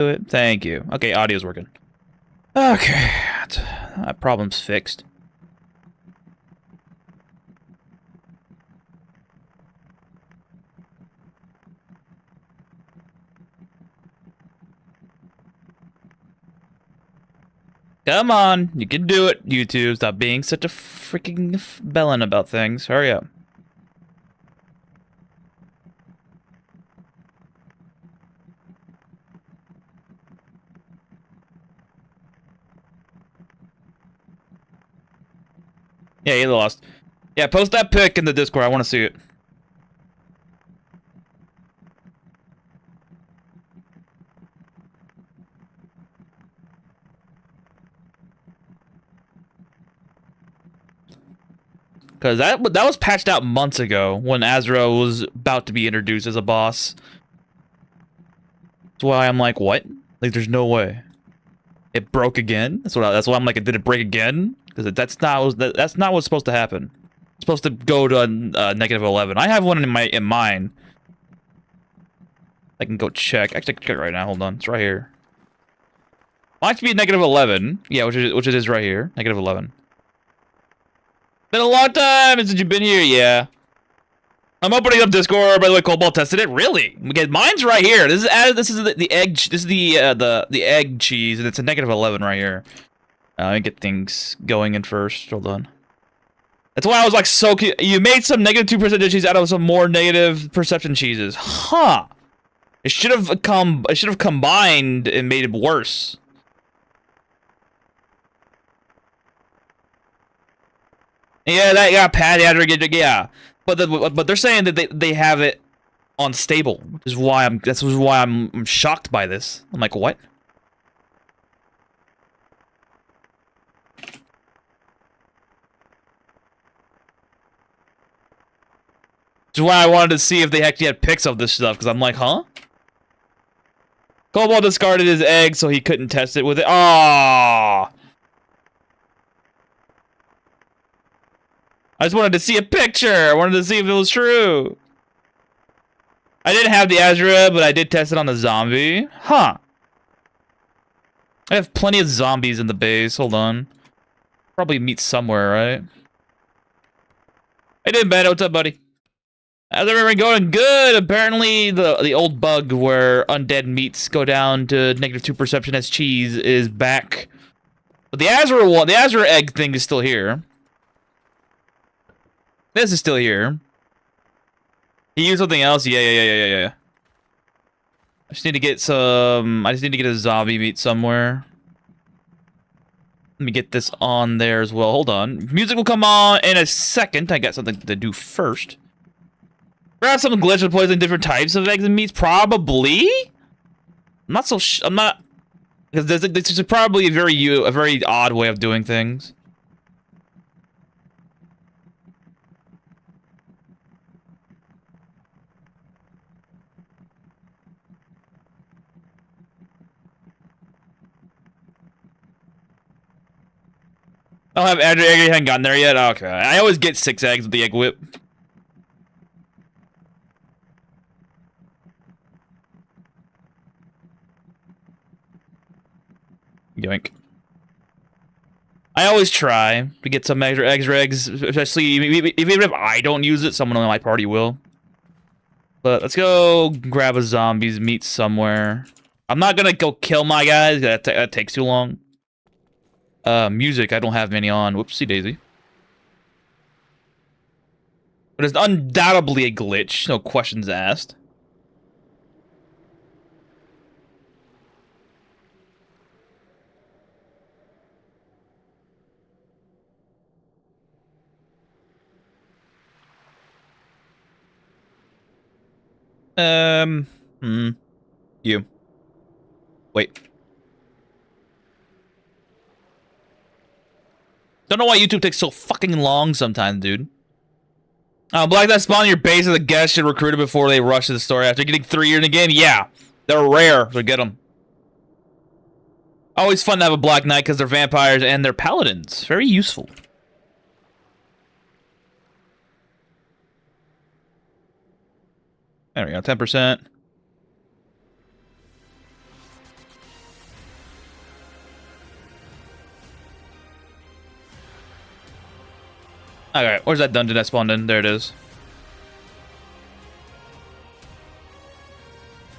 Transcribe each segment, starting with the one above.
Do it. Thank you. Okay, audio's working. Okay, that problem's fixed. Come on, you can do it, YouTube. Stop being such a freaking bellend about things. Hurry up. Yeah, you lost. Yeah, post that pic in the Discord. I want to see it. Because that was patched out months ago when Azra was about to be introduced as a boss. That's why I'm like, what? Like, there's no way. It broke again. That's why I'm like, did it break again? Because that's not what's supposed to happen. It's supposed to go to -11. I have one in mind. I can go check. Actually, I can check right now. Hold on, it's right here. Mine should be -11. Yeah, which it is right here. -11. Been a long time since you've been here. Yeah. I'm opening up Discord. By the way, Cobalt tested it. Really? Okay, mine's right here. This is the egg. This is the egg cheese, and it's a -11 right here. Let me get things going in first. Hold on. That's why I was like so. You made some -2% cheese out of some more negative perception cheeses, huh? It should have combined and made it worse. Yeah, that got Patty. Yeah. But they're saying that they have it on stable, which is why I'm shocked by this. I'm like, what? Which is why I wanted to see if they actually had pics of this stuff, because I'm like, huh? Cobalt discarded his egg, so he couldn't test it with it. Ah. I just wanted to see a picture. I wanted to see if it was true. I didn't have the Azra, but I did test it on the zombie. Huh. I have plenty of zombies in the base. Hold on. Probably meet somewhere, right? Hey, Ben. What's up, buddy? How's everyone going? Good. Apparently, the old bug where undead meats go down to -2 perception as cheese is back. But the Azra egg thing is still here. This is still here. He used something else? Yeah. I just need to get a zombie meat somewhere. Let me get this on there as well. Hold on. Music will come on in a second. I got something to do first. Perhaps some glitch with poisoning different types of eggs and meats? Probably? I'm not so I'm not... Because this is probably a very odd way of doing things. I don't have egg. I haven't gotten there yet. Okay. I always get 6 eggs with the egg whip. Yoink. I always try to get some extra eggs, especially even if I don't use it, someone on my party will. But let's go grab a zombie's meat somewhere. I'm not gonna go kill my guys. That takes too long. Music. I don't have many on. Whoopsie daisy. But it's undoubtedly a glitch. No questions asked. You. Wait. Don't know why YouTube takes so fucking long sometimes, dude. Black that spawn in your base as a guest should recruit it before they rush to the story after getting 3 years in the game. Yeah, they're rare, so get them. Always fun to have a Black Knight because they're vampires and they're paladins. Very useful. There we go, 10%. Alright, where's that dungeon that spawned in? There it is.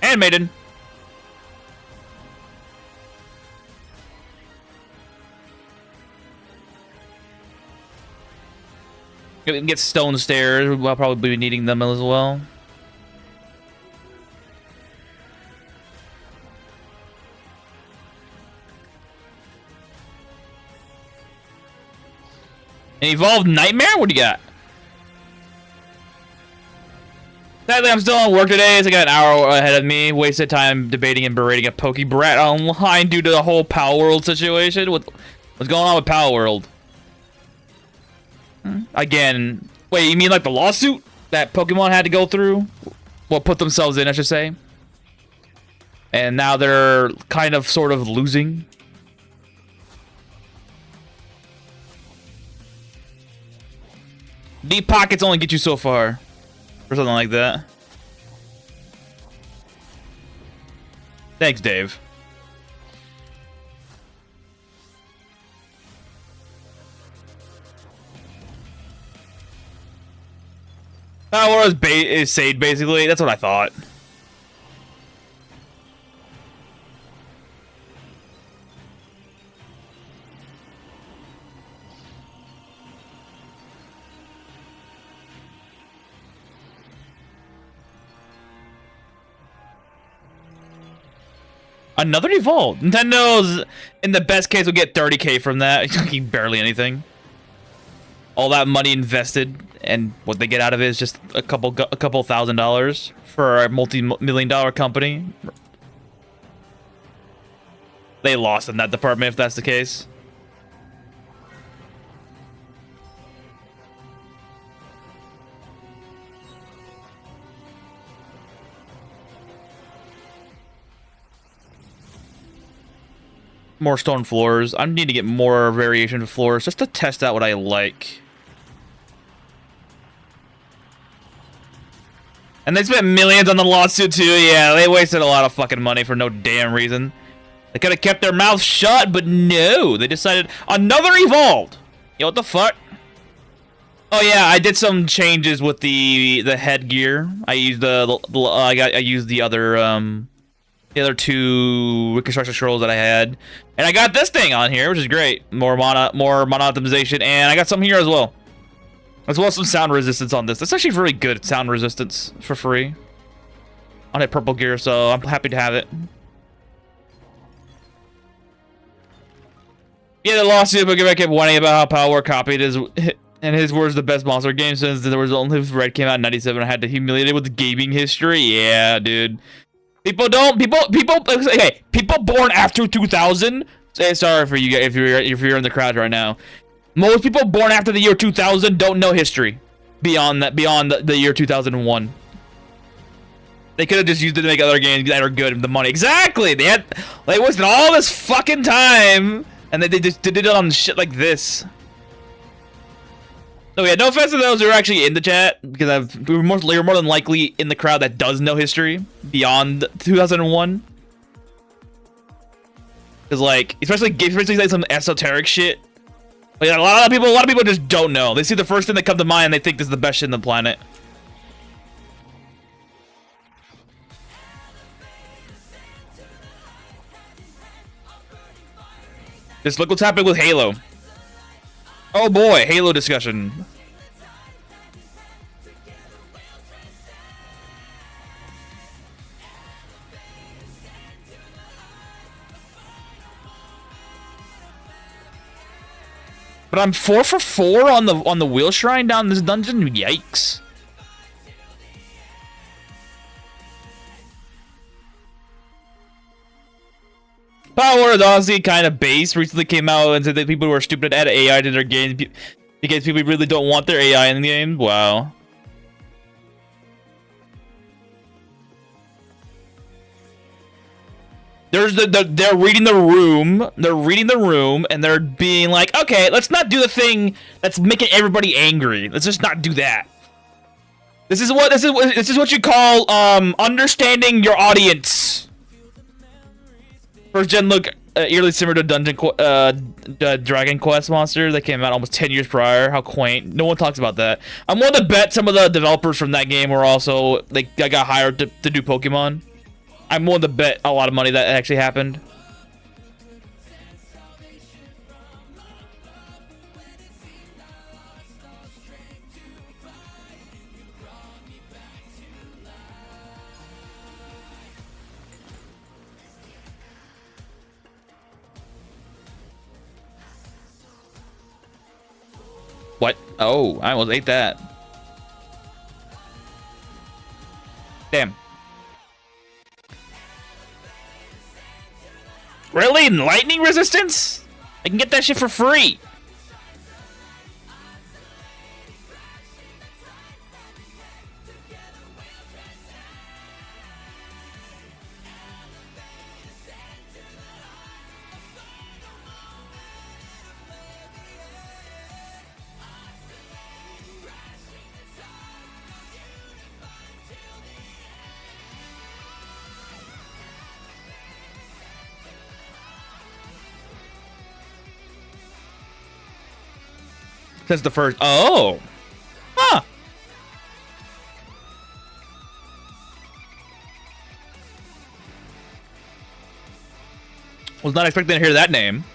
And maiden. Get stone stairs. We'll probably be needing them as well. An evolved nightmare? What do you got? Sadly, I'm still on work today, so I got an hour ahead of me. Wasted time debating and berating a Pokebrat online due to the whole Pal World situation. What's going on with Pal World? Again, wait, you mean like the lawsuit that Pokemon had to go through? Well, put themselves in, I should say. And now they're kind of, sort of losing. Deep pockets only get you so far. Or something like that. Thanks, Dave. Power is saved, basically. That's what I thought. Another Evolve. Nintendo's, in the best case, will get 30K from that. Barely anything. All that money invested, and what they get out of it is just a couple $1,000 for a multi-million-dollar company. They lost in that department, if that's the case. More stone floors. I need to get more variation of floors just to test out what I like. And they spent millions on the lawsuit too. Yeah, they wasted a lot of fucking money for no damn reason. They could have kept their mouths shut, but no. They decided another Evolved. Yo, what the fuck? Oh yeah, I did some changes with the headgear. I used I used the other two reconstruction scrolls that I had, and I got this thing on here, which is great. More mana optimization, and I got some here as well as some sound resistance on this. That's actually really good sound resistance for free on that purple gear, so I'm happy to have it. Yeah, the lawsuit, but I kept whining about how Power copied his, and his words, the best monster game since there was only Red came out in '97. I had to humiliate it with gaming history. Yeah, dude. People born after 2000. Sorry for you guys if you're in the crowd right now. Most people born after the year 2000 don't know history beyond the year 2001. They could have just used it to make other games that are good with the money. Exactly. They wasted all this fucking time, and they just did it on shit like this. So yeah, no offense to those who are actually in the chat, because you're more than likely in the crowd that does know history beyond 2001. Because like, especially like some esoteric shit, like a lot of people just don't know. They see the first thing that comes to mind and they think this is the best shit in the planet. Just look what's happening with Halo. Oh boy, Halo discussion. But I'm 4 for 4 on the wheel shrine down this dungeon. Yikes. Power is honestly kind of base. Recently came out and said that people who are stupid add AI to their games because people really don't want their AI in the game. Wow. They're reading the room. They're reading the room, and they're being like, okay, let's not do the thing that's making everybody angry. Let's just not do that. This is what you call understanding your audience. First gen, look, eerily similar to the Dragon Quest monster that came out almost 10 years prior. How quaint. No one talks about that. I'm willing to bet some of the developers from that game were also, like, got hired to do Pokemon. I'm willing to bet a lot of money that actually happened. What? Oh, I almost ate that. Damn. Really? Lightning resistance? I can get that shit for free. That's the first. Oh. Huh. Was not expecting to hear that name.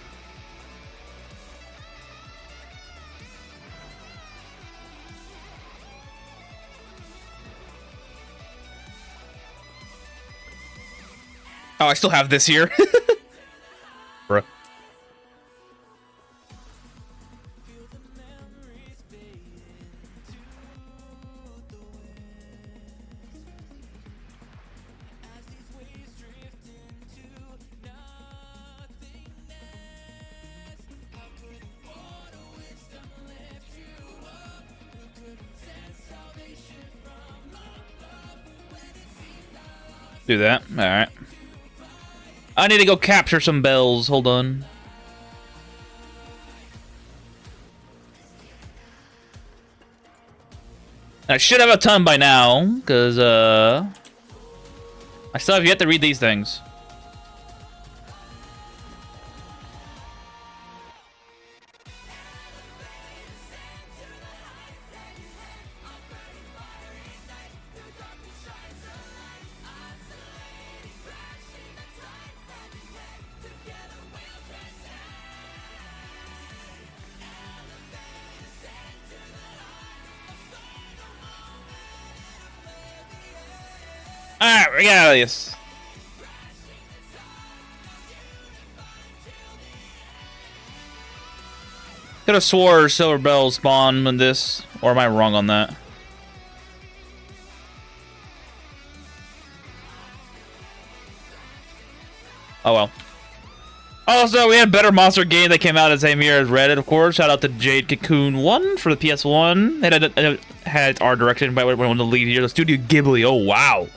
Oh, I still have this here. Bruh. Do that. All right. I need to go capture some bells. Hold on. I should have a ton by now, because, I still have yet to read these things. Alright, we got this. Could have swore silver bells spawn in this, or am I wrong on that? Oh well. Also, we had a better monster game that came out the same year as Reddit, of course. Shout out to Jade Cocoon 1 for the PS1. It had art direction by one of the lead here, the Studio Ghibli. Oh, wow.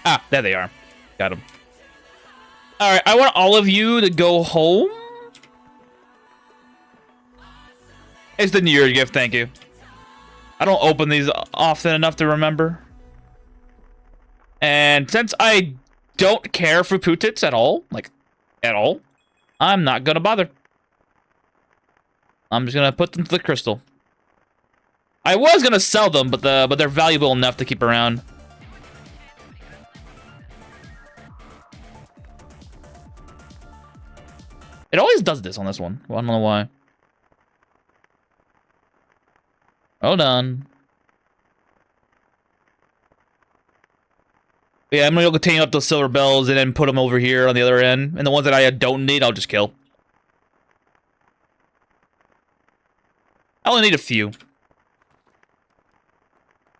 Ah, there they are. Got them. Alright, I want all of you to go home. It's the New Year's gift, thank you. I don't open these often enough to remember. And since I don't care for Putits at all, like, at all, I'm not gonna bother. I'm just gonna put them to the crystal. I was gonna sell them, but they're valuable enough to keep around. It always does this on this one. Well, I don't know why. Hold on. Yeah, I'm gonna go clean up those silver bells and then put them over here on the other end. And the ones that I don't need, I'll just kill. I only need a few.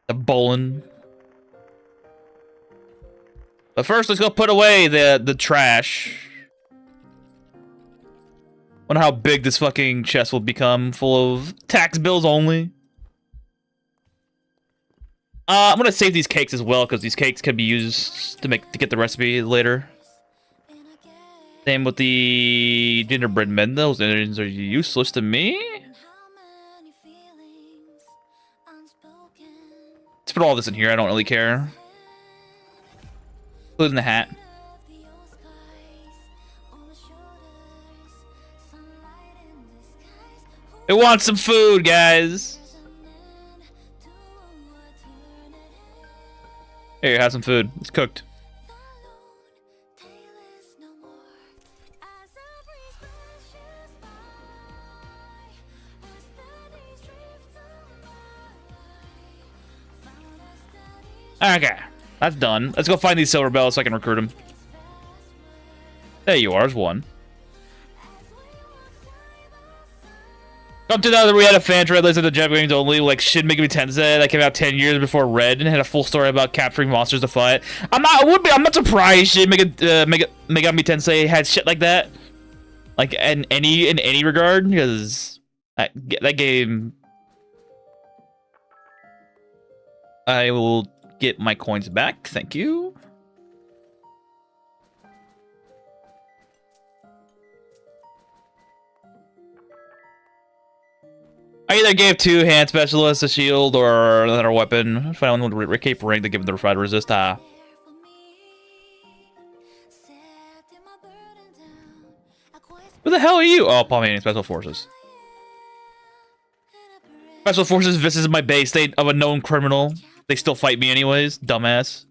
The bowling. But first, let's go put away the trash. Wonder how big this fucking chest will become, full of tax bills only. I'm gonna save these cakes as well, because these cakes can be used to get the recipe later. Same with the gingerbread men. Those engines are useless to me. put all this in here. I don't really care. Including the hat. I want some food, guys. Here, have some food. It's cooked. Okay, that's done. Let's go find these silver bells so I can recruit them. There you are, there's one. Up to now that we had a fan trade list of the Japanese only, like Shin Megami Tensei that came out 10 years before Red and had a full story about capturing monsters to fight. I'm not surprised Shin Megami Tensei had shit like that. Like in any regard, because that game, I will get my coins back, thank you. I either gave 2 hand specialists a shield or another weapon. Finally, with Cape Ring to give them the Refide Resist. Where the hell are you? Oh, Palmanian Special Forces. Special Forces, this is my base state of a known criminal. They still fight me anyways, dumbass.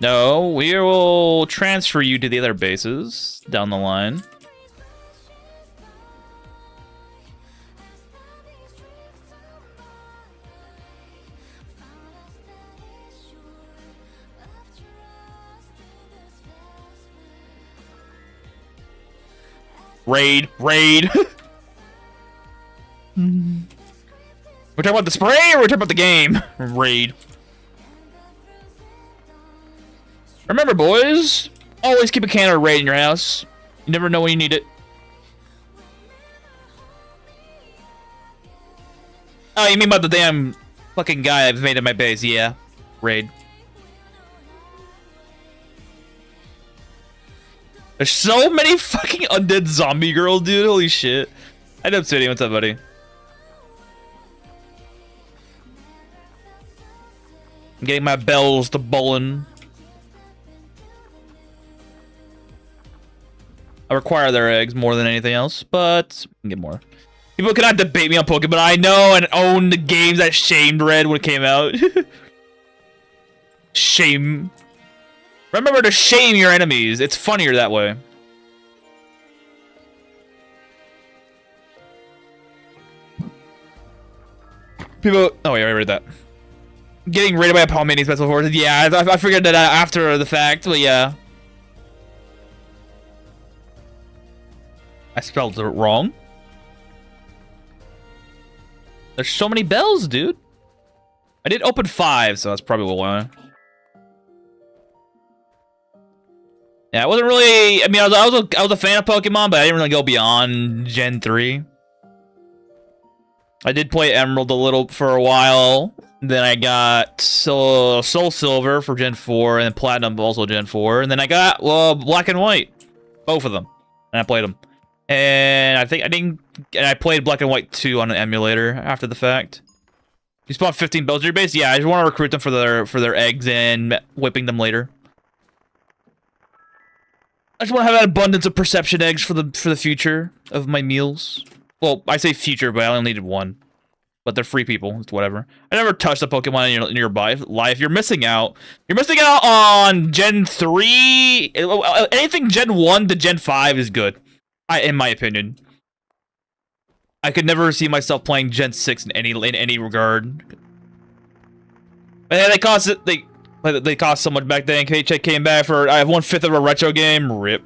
No, we will transfer you to the other bases down the line. Raid. We're talking about the spray or we're talking about the game? Raid. Remember, boys, always keep a can of raid in your house. You never know when you need it. Oh, you mean about the damn fucking guy I've made in my base? Yeah, raid. There's so many fucking undead zombie girls, dude. Holy shit. I know City. What's up, buddy? I'm getting my bells to bowling. I require their eggs more than anything else, but I can get more. People cannot debate me on Pokemon. I know and own the games that shamed Red when it came out. Shame. Remember to shame your enemies. It's funnier that way. People... Oh, yeah, I read that. Getting raided by a Palmanian Special Forces. Yeah, I figured that after the fact, but yeah. I spelled it wrong. There's so many bells, dude. I did open 5, so that's probably why. Yeah, I wasn't really... I mean, I was a fan of Pokemon, but I didn't really go beyond Gen 3. I did play Emerald a little for a while. Then I got Soul Silver for Gen 4, and then Platinum also Gen 4. And then I got, well, Black and White. Both of them. And I played them. And I played Black and White 2 on an emulator after the fact. You spawn 15 bells in your base? Yeah, I just want to recruit them for their eggs and whipping them later. I just want to have an abundance of perception eggs for the future of my meals. Well, I say future, but I only needed 1. But they're free people. It's whatever. I never touched a Pokemon in your life. You're missing out. You're missing out on Gen 3. Anything Gen 1 to Gen 5 is good. In my opinion. I could never see myself playing Gen 6 in any regard. And they cost so much back then. K-Check came back for I have 1/5 of a retro game. Rip.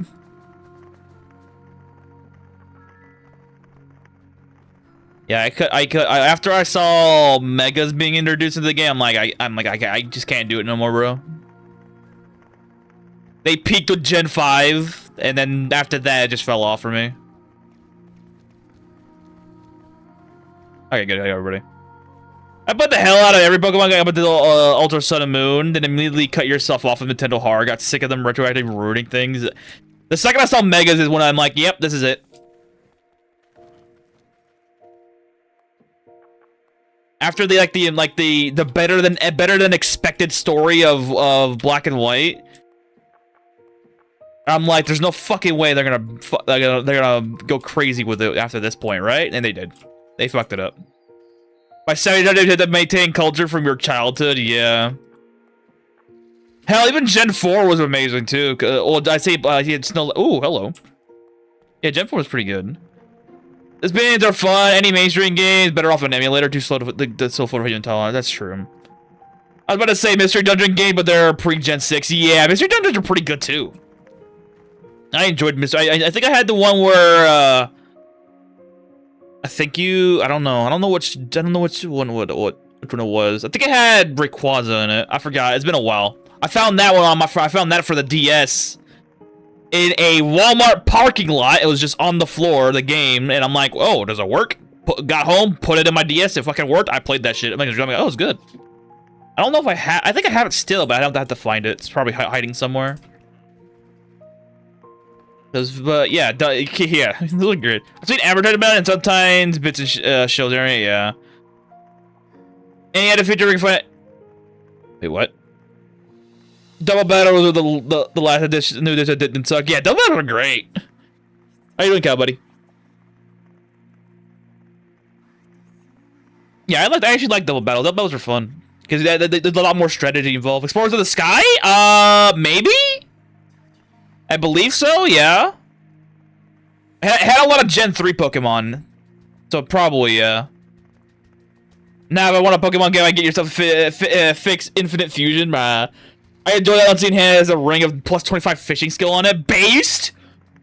Yeah, I could after I saw Megas being introduced into the game, I just can't do it no more, bro. They peaked with Gen 5, and then after that, it just fell off for me. Okay, good, everybody. I put the hell out of every Pokemon game. I put the Ultra Sun and Moon, then immediately cut yourself off of Nintendo Hard. Got sick of them retroactively ruining things. The second I saw Megas is when I'm like, yep, this is it. After the better than expected story of Black and White, I'm like, there's no fucking way they're gonna go crazy with it after this point, right? And they did. They fucked it up. By saying you had to maintain culture from your childhood, yeah. Hell, even Gen 4 was amazing too. Well, I say he had Snow. Ooh, hello. Yeah, Gen 4 was pretty good. These games are fun. Any mainstream games better off an emulator. Too slow to the slow for human tolerance. That's true. I was about to say Mystery Dungeon game, but they're pre-Gen 6. Yeah, Mystery Dungeons are pretty good too. I enjoyed Mystery. I think I had the one where I don't know which one which one it was. I think it had Rayquaza in it. I forgot. It's been a while. I found that one on I found that for the DS in a Walmart parking lot. It was just on the floor, the game, and I'm like, oh, does it work? Got home, put it in my DS. It fucking worked. I played that shit. I'm like, oh, it's good. I don't know if I have. I think I have it still, but I don't have to find it. It's probably hiding somewhere. But yeah, yeah, it look good. I've seen advertised about it, and sometimes bits and shows area, yeah. Any other feature we can find? Wait, what? Double battles are the last edition, new edition that didn't suck. Yeah, double battles are great. How you doing, Cal, buddy? Yeah, I actually like double battles. Double battles are fun because there's a lot more strategy involved. Explorers of the Sky? Maybe. I believe so. Yeah. It had a lot of Gen 3 Pokemon, so probably yeah. Now, if I want a Pokemon game, I get yourself fix Infinite Fusion. I enjoy that Unseen Hand has a ring of plus 25 fishing skill on it. Based?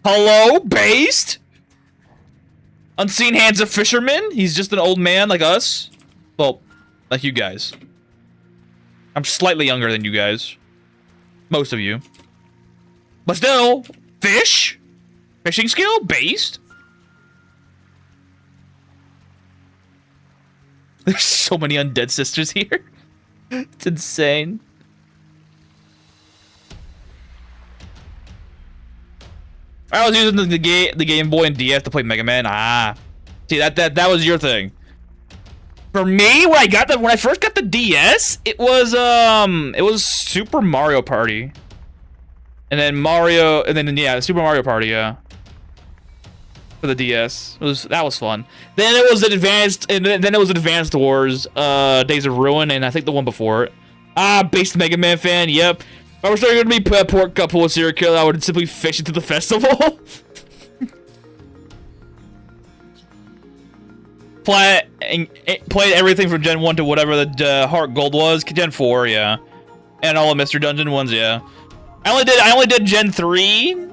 Hello? Based? Unseen Hand's a fisherman? He's just an old man like us? Well, like you guys. I'm slightly younger than you guys. Most of you. But still, fish? Fishing skill? Based? There's so many undead sisters here. It's insane. I was using the Game Boy and DS to play Mega Man. Ah, see that was your thing. For me, when I first got the DS, it was Super Mario Party, and then yeah, Super Mario Party, yeah, for the DS. That was fun. Then it was Advanced Wars, Days of Ruin, and I think the one before it. Based Mega Man fan. Yep. If I was starting to be a pork couple of serial killer, I would simply fish it to the festival. Played everything from Gen 1 to whatever the Heart Gold was. Gen 4, yeah. And all the Mr. Dungeon ones, yeah. I only did Gen 3,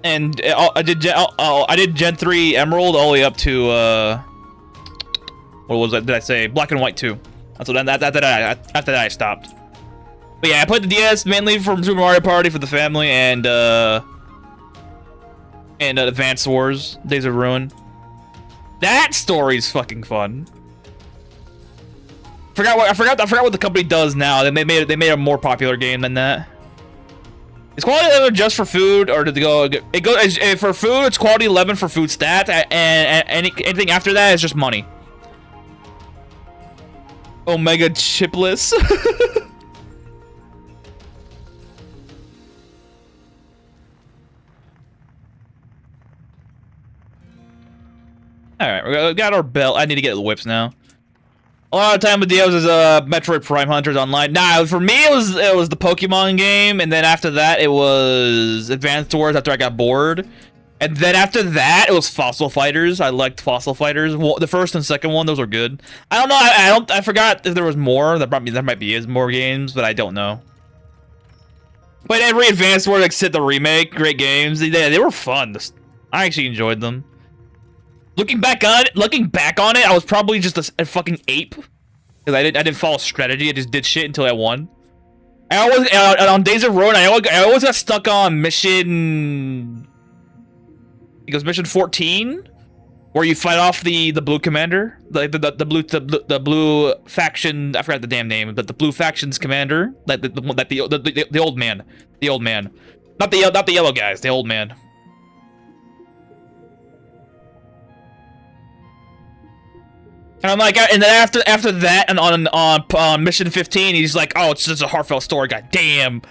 and I did Gen 3 Emerald all the way up to what was that? Did I say Black and White 2? That's what after that I stopped. But yeah, I played the DS mainly from Super Mario Party for the family and Advanced Wars, Days of Ruin. That story's fucking fun. I forgot what the company does now. They made a more popular game than that. Is quality 11 just for food, or did they go? It goes for food. It's quality 11 for food stats, and anything after that is just money. Omega chipless. Alright, we got our belt. I need to get the whips now. A lot of time with DOs is Metroid Prime Hunters Online. Nah, for me it was the Pokemon game, and then after that it was Advanced Wars after I got bored. And then after that it was Fossil Fighters. I liked Fossil Fighters. Well, the first and second one, those were good. I don't know, I forgot if there was more. There might be more games, but I don't know. But every Advanced Wars except the remake, great games. They were fun. I actually enjoyed them. Looking back on it, I was probably just a fucking ape, because I didn't follow strategy. I just did shit until I won. I always on Days of Ruin, I always got stuck on mission. It goes mission 14, where you fight off the blue commander, the blue faction. I forgot the damn name, but the blue faction's commander, the old man, not the yellow guys, the old man. And I'm like, and then after that, and on mission 15, he's like, oh, it's just a heartfelt story. God damn.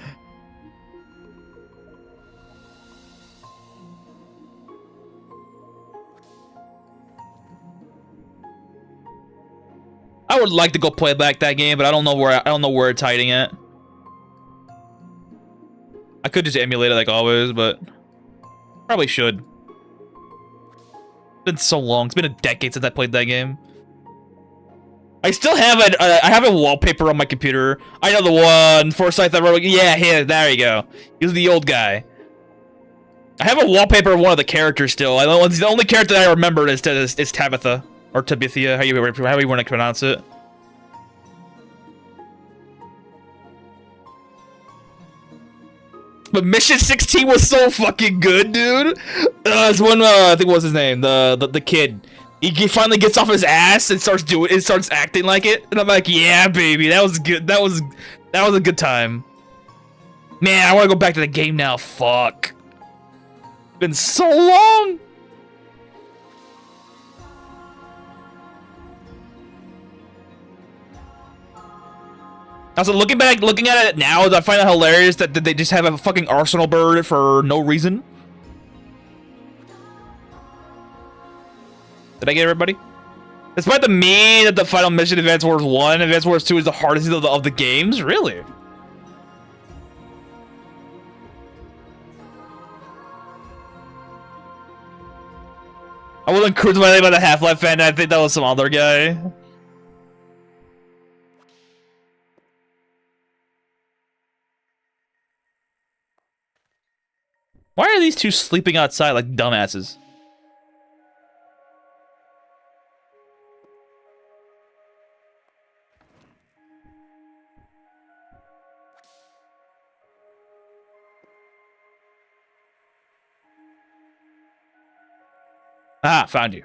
I would like to go play back that game, but I don't know where it's hiding at. I could just emulate it like always, but probably should. It's been so long. It's been a decade since I played that game. I still have I have a wallpaper on my computer. I know the one, Forsyth that wrote, yeah, there you go. He was the old guy. I have a wallpaper of one of the characters still. The only character that I remember is Tabitha. Or Tabithia, how you want to pronounce it. But mission 16 was so fucking good, dude. It's when I think what was his name, the kid. He finally gets off his ass and starts acting like it, and I'm like, yeah, baby, that was good. That was a good time. Man, I want to go back to the game now. Fuck. Been so long. Also, looking at it now, I find it hilarious that they just have a fucking arsenal bird for no reason. Did I get everybody? Despite the meme that the final mission Advance Wars 1, Advance Wars 2 is the hardest of the games? Really? I wasn't cruising my name by the Half-Life fan, I think that was some other guy. Why are these two sleeping outside like dumbasses? Ah, found you.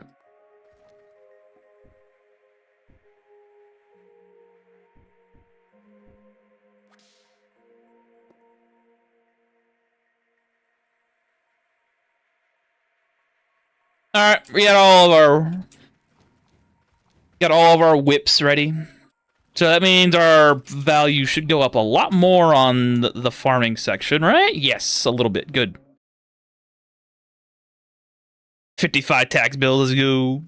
All right, we got all of our whips ready. So that means our value should go up a lot more on the farming section, right? Yes, a little bit. Good. 55 tax bill, let's go.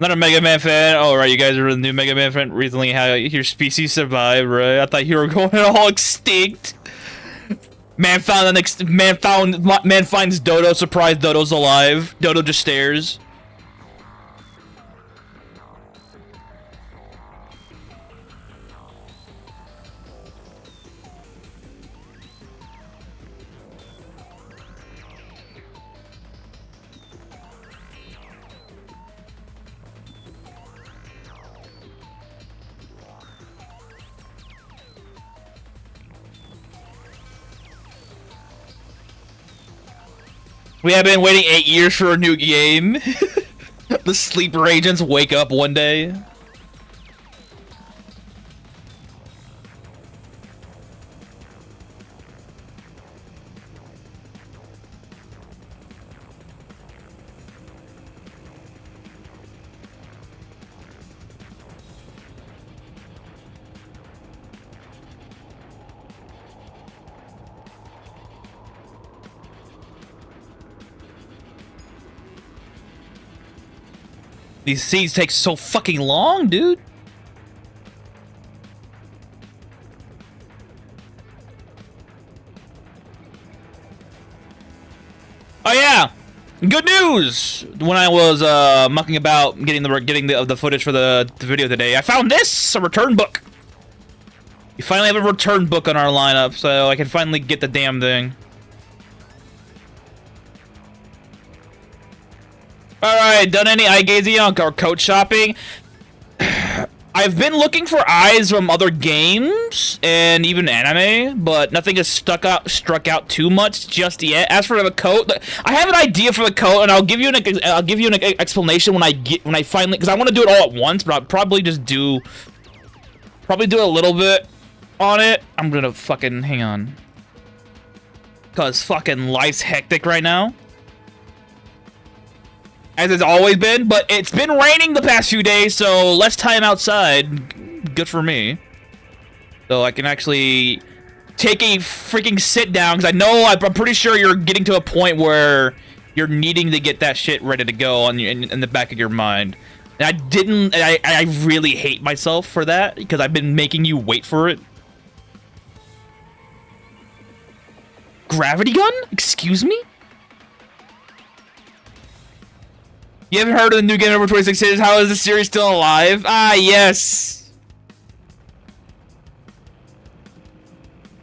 Not a Mega Man fan. Oh, right, you guys are the new Mega Man fan. Recently, how your species survived, right? I thought you were going all extinct. Man finds Dodo. Surprised Dodo's alive. Dodo just stares. We have been waiting 8 years for a new game. The sleeper agents wake up one day. These seeds take so fucking long, dude. Oh yeah, good news! When I was mucking about getting the footage for the video today, I found this, a return book. We finally have a return book on our lineup, so I can finally get the damn thing. Alright, done any eye gazing or coat shopping? I I've been looking for eyes from other games and even anime, but nothing has struck out too much just yet. As for the coat, I have an idea for the coat, and I'll give you an explanation when I finally, because I want to do it all at once, but I'll probably just do a little bit on it. I'm gonna fucking hang on, cause fucking life's hectic right now, as it's always been, but it's been raining the past few days, so less time outside. Good for me. So I can actually take a freaking sit down, because I know, I'm pretty sure you're getting to a point where you're needing to get that shit ready to go on in the back of your mind. And I really hate myself for that, because I've been making you wait for it. Gravity gun? Excuse me? You haven't heard of the new game number 26 is How is the series still alive? Ah, yes.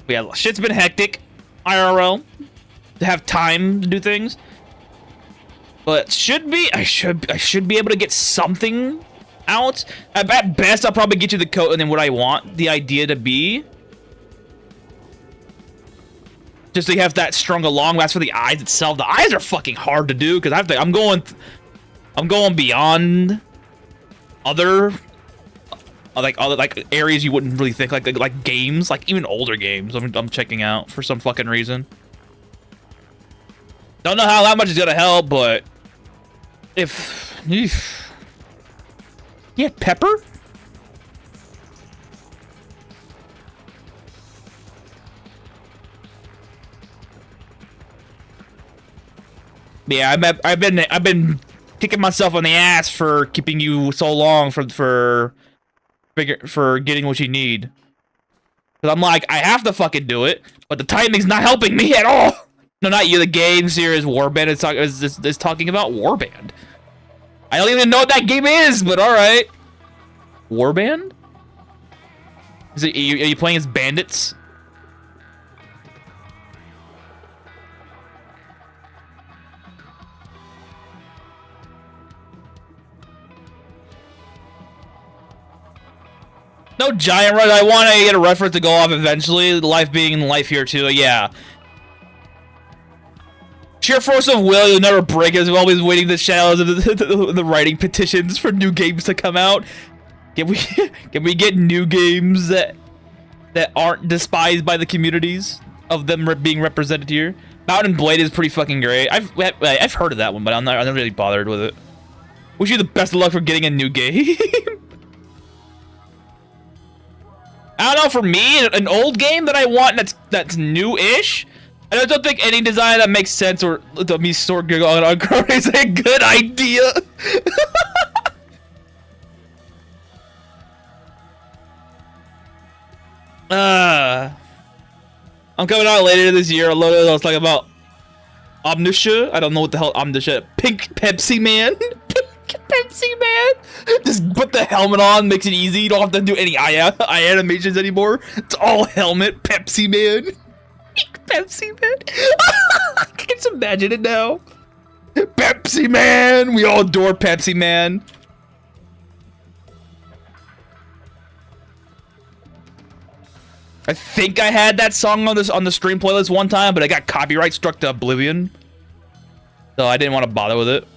Yeah, shit's been hectic. IRL. To have time to do things. But I should be able to get something out. At best, I'll probably get you the coat and then what I want the idea to be. Just so you have that strung along. As for the eyes itself, the eyes are fucking hard to do, because I'm going beyond other areas you wouldn't really think, like games, like even older games. I'm checking out for some fucking reason. Don't know how that much is gonna help, but if yeah, pepper. Yeah, I've been kicking myself on the ass for keeping you so long for getting what you need. Cause I'm like, I have to fucking do it, but the timing's not helping me at all. No, not you. The game series Warband is talking about Warband. I don't even know what that game is, but all right. Warband? Are you playing as bandits? No giant run. I want to get a reference to go off eventually. Life being life here too. Yeah. Sheer force of will, you'll never break it. We're always waiting the shadows of the writing petitions for new games to come out. Can we get new games that aren't despised by the communities of them being represented here? Mountain Blade is pretty fucking great. I've heard of that one, but I'm not really bothered with it. Wish you the best of luck for getting a new game. I don't know, for me, an old game that I want that's new-ish, I don't think any design that makes sense or me sword on Crow is a good idea. I'm coming out later this year. I was talking about Omniscia. I don't know what the hell Omniscia. Pink Pepsi Man. Pink Pepsi Man. Just put the helmet on, makes it easy. You don't have to do any eye animations anymore. It's all helmet Pepsi Man. Pink Pepsi Man. I can just imagine it now. Pepsi Man. We all adore Pepsi Man. I think I had that song on the stream playlist one time, but I got copyright struck to oblivion, so I didn't want to bother with it.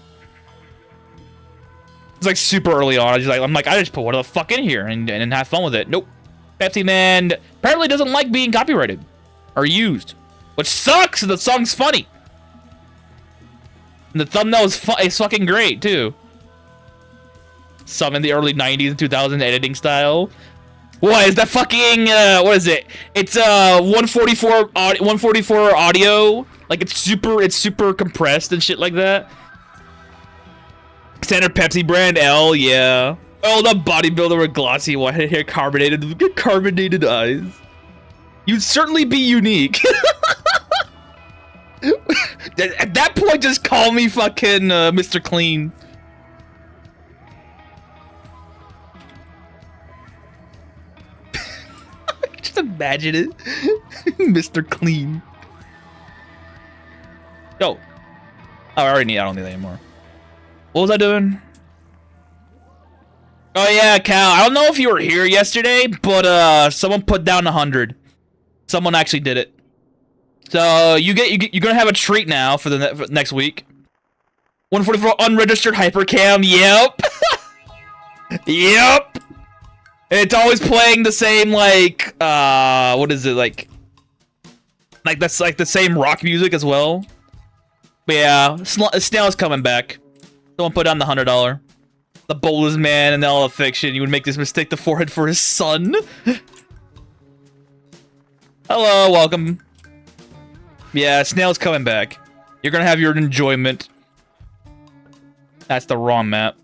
It's like super early on. I'm like, I just put what the fuck in here and have fun with it. Nope. Pepsi Man apparently doesn't like being copyrighted or used, which sucks. The song's funny. And the thumbnail is fucking great too. Some in the early 90s and 2000s editing style. What is that fucking, what is it? It's 144 audio. Like it's super compressed and shit like that. Standard Pepsi brand L, yeah. Oh, the bodybuilder with glossy white hair, carbonated eyes. You'd certainly be unique. At that point, just call me fucking Mr. Clean. Just imagine it. Mr. Clean. Yo. Oh, I don't need that anymore. What was I doing? Oh yeah, Cal. I don't know if you were here yesterday, but someone put down 100. Someone actually did it. So you're gonna have a treat now for the for next week. 144 unregistered hypercam. Yep. Yep. It's always playing the same like what is it like that's like the same rock music as well. But yeah, Snail's coming back. Someone put down the $100. The boldest man in all of fiction. You would make this mistake the forehead for his son. Hello, welcome. Yeah, Snail's coming back. You're gonna have your enjoyment. That's the wrong map.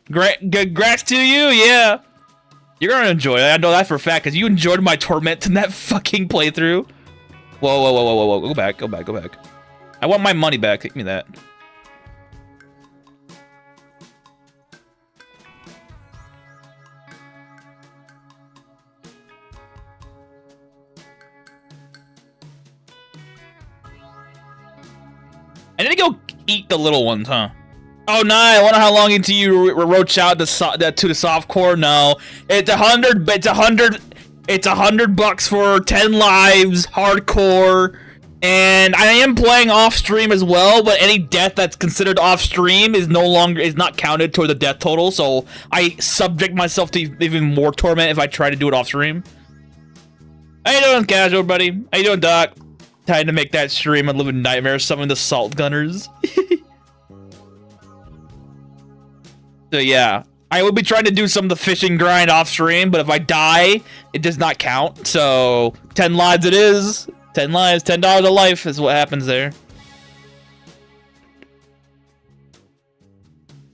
Congrats to you, yeah. You're gonna enjoy it. I know that for a fact, because you enjoyed my torment in that fucking playthrough. Whoa, whoa, whoa, whoa, whoa, whoa. Go back, go back, go back. I want my money back. Give me that. I need to go eat the little ones, huh? Oh, no, I wonder how long until you roach out to the softcore. No, it's $100 for 10 lives, hardcore, and I am playing off stream as well. But any death that's considered off stream is not counted toward the death total. So I subject myself to even more torment if I try to do it off stream. How you doing, casual buddy? How you doing, Doc? Trying to make that stream a living nightmare. Summon the salt gunners. So yeah, I will be trying to do some of the fishing grind off stream, but if I die, it does not count. So 10 lives it is. 10 lives, $10 a life is what happens there.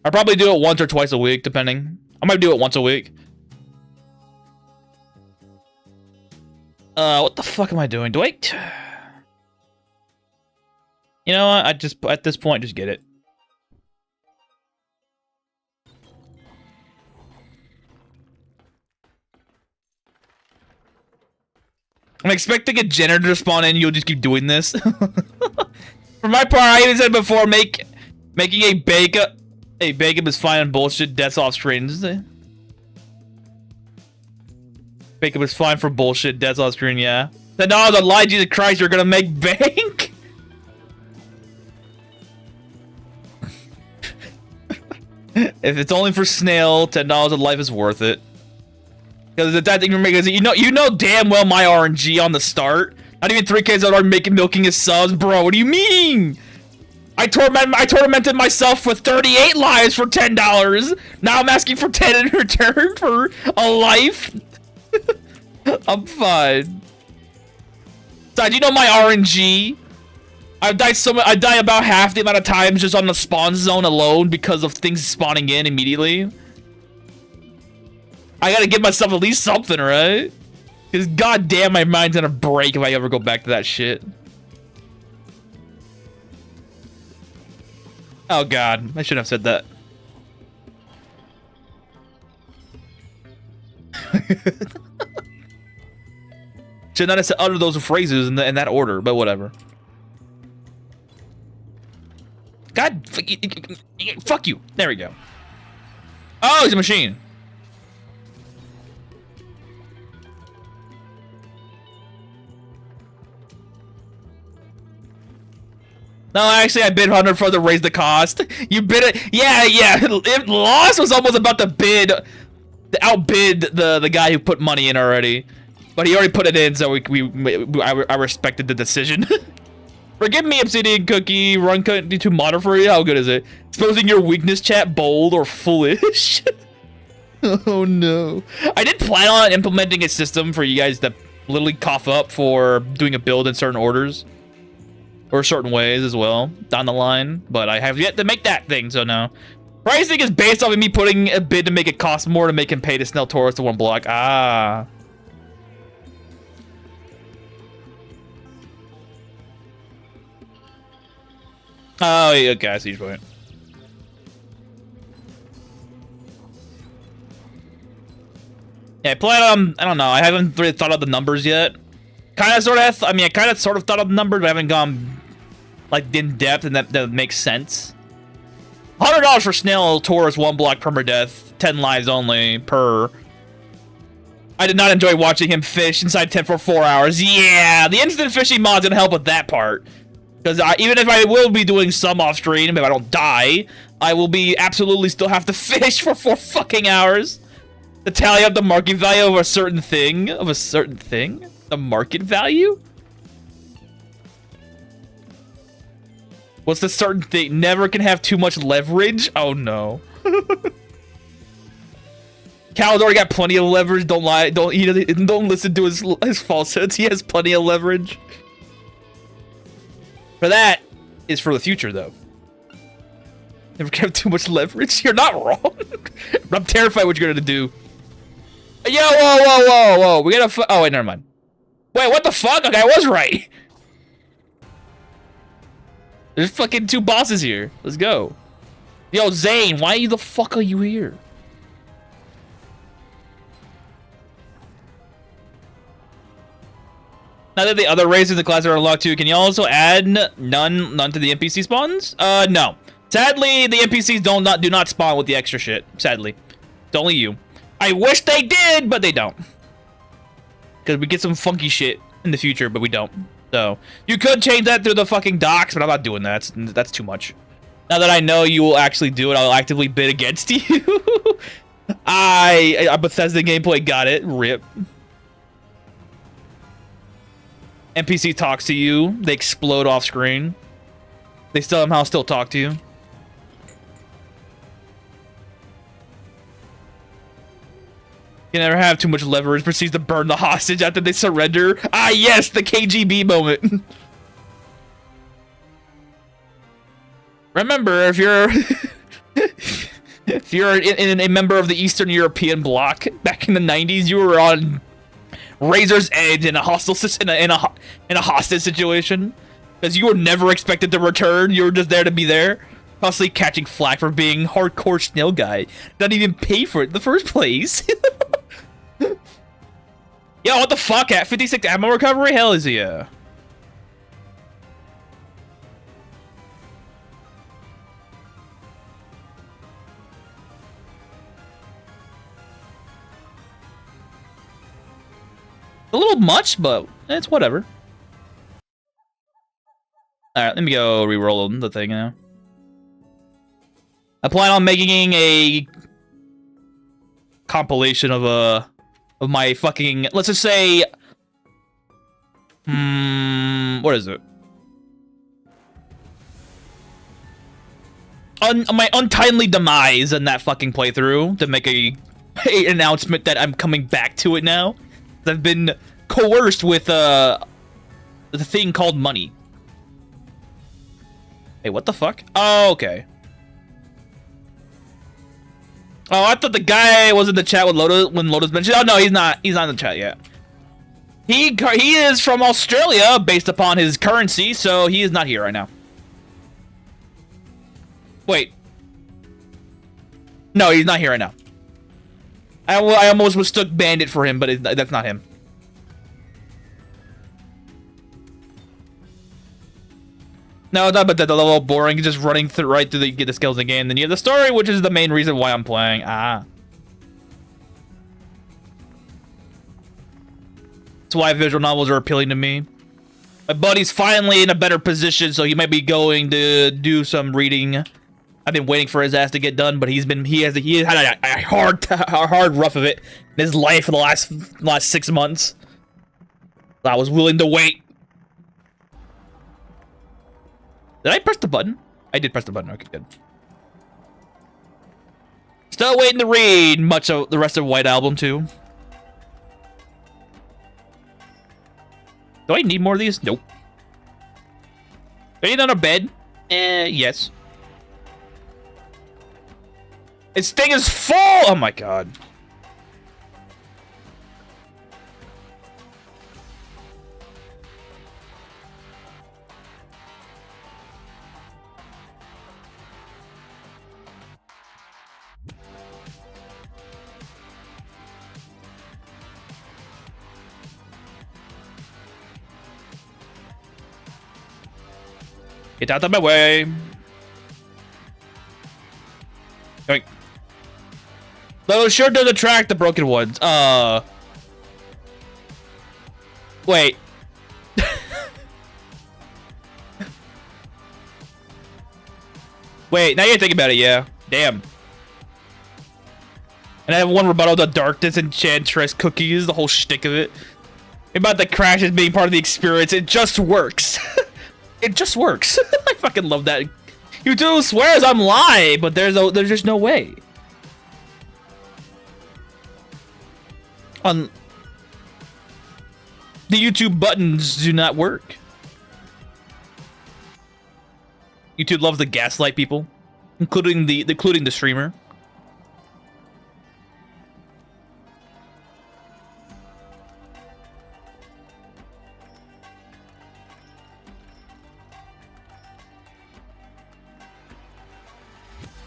I'll probably do it once or twice a week, depending. I might do it once a week. What the fuck am I doing? Do I... You know what? I just, at this point, just get it. I'm expecting a janitor to spawn in, you'll just keep doing this. For my part, I even said before, making a backup is fine and bullshit, deaths off screen. Backup is fine for bullshit, deaths off screen, yeah. $10 on lie, Jesus Christ, you're gonna make bank? If it's only for Snail, $10 a life is worth it. Because that thing you're making, you know damn well my RNG on the start. Not even 3Ks that are milking his subs, bro. What do you mean? I tormented myself with 38 lives for $10. Now I'm asking for 10 in return for a life. I'm fine. So, do you know my RNG? I die about half the amount of times just on the spawn zone alone because of things spawning in immediately. I gotta give myself at least something, right? Because goddamn, my mind's gonna break if I ever go back to that shit. Oh god, I shouldn't have said that. Should not have uttered those phrases in that order, but whatever. God, fuck you. There we go. Oh, he's a machine. No, actually, I bid 100 for to raise the cost. You bid it, yeah. If Lost was almost about to outbid the guy who put money in already, but he already put it in, so I respected the decision. Forgive me, Obsidian Cookie. Run couldn't too modern for you. How good is it? Exposing your weakness, chat. Bold or foolish? Oh no. I did plan on implementing a system for you guys to literally cough up for doing a build in certain orders. Or certain ways as well, down the line. But I have yet to make that thing, so no. Pricing is based off of me putting a bid to make it cost more to make him pay to Snell Taurus to one block. Ah. Oh, yeah, okay, I see your point. Yeah, I plan on, I don't know, I haven't really thought of the numbers yet. I kind of sort of thought of the numbers, but I haven't gone like in depth, and that makes sense. $100 for snail Taurus 1 block permadeath, 10 lives only per. I did not enjoy watching him fish inside 10 for 4 hours. Yeah, the instant fishing mod's gonna help with that part. Because even if I will be doing some off stream, if I don't die, I will be absolutely still have to fish for 4 fucking hours to tally up the market value of a certain thing. The market value? What's the certain thing? Never can have too much leverage? Oh no. Cal's already got plenty of leverage. Don't lie. Don't listen to his falsehoods. He has plenty of leverage. For that is for the future, though. Never can have too much leverage. You're not wrong. I'm terrified what you're gonna do. Yo, whoa. We gotta. Oh wait, never mind. Wait, what the fuck? Okay, I was right. There's fucking 2 bosses here. Let's go. Yo, Zane, why the fuck are you here? Now that the other races in the class are unlocked too, can you also add none to the NPC spawns? No. Sadly, the NPCs do not spawn with the extra shit. Sadly. It's only you. I wish they did, but they don't. Because we get some funky shit in the future, but we don't. So, you could change that through the fucking docs, but I'm not doing that. That's too much. Now that I know you will actually do it, I'll actively bid against you. I Bethesda gameplay got it. RIP. NPC talks to you. They explode off screen. They somehow still talk to you. You never have too much leverage. Proceeds to burn the hostage after they surrender. Ah, yes, the KGB moment. Remember, if you're in a member of the Eastern European bloc back in the 90s, you were on razor's edge in a hostile in a hostage situation, because you were never expected to return. You were just there to be there, constantly catching flack for being hardcore snail guy. Not even pay for it in the first place. Yo, what the fuck? At 56 ammo recovery? Hell is yeah. A little much, but it's whatever. Alright, let me go re-roll the thing now. I plan on making a compilation of my fucking, let's just say, what is it? My untimely demise in that fucking playthrough to make a announcement that I'm coming back to it now. I've been coerced with the thing called money. Hey, what the fuck? Oh, okay. Oh, I thought the guy was in the chat with Lotus when Lotus mentioned. Oh no, he's not. He's not in the chat yet. He is from Australia based upon his currency, so he is not here right now. Wait. No, he's not here right now. I almost mistook Bandit for him, but that's not him. No, it's not, but that's a little boring. Just running right through get the skills in the game. Then you have the story, which is the main reason why I'm playing. Ah. That's why visual novels are appealing to me. My buddy's finally in a better position, so he might be going to do some reading. I've been waiting for his ass to get done, but he has had a hard rough of it in his life for the last 6 months. I was willing to wait. Did I press the button? I did press the button. Okay, good. Still waiting to read much of the rest of White Album too. Do I need more of these? Nope. Do I need another bed? Yes. Its thing is full! Oh my god. Get out of my way. Like, though it sure does attract the broken ones. Wait. Wait, now you're thinking about it, yeah. Damn. And I have one rebuttal to Darkness Enchantress cookies, the whole shtick of it. About the crashes being part of the experience, it just works. It just works. I fucking love that. YouTube swears I'm lying, but there's just no way. On the YouTube buttons do not work. YouTube loves to gaslight people, including the streamer.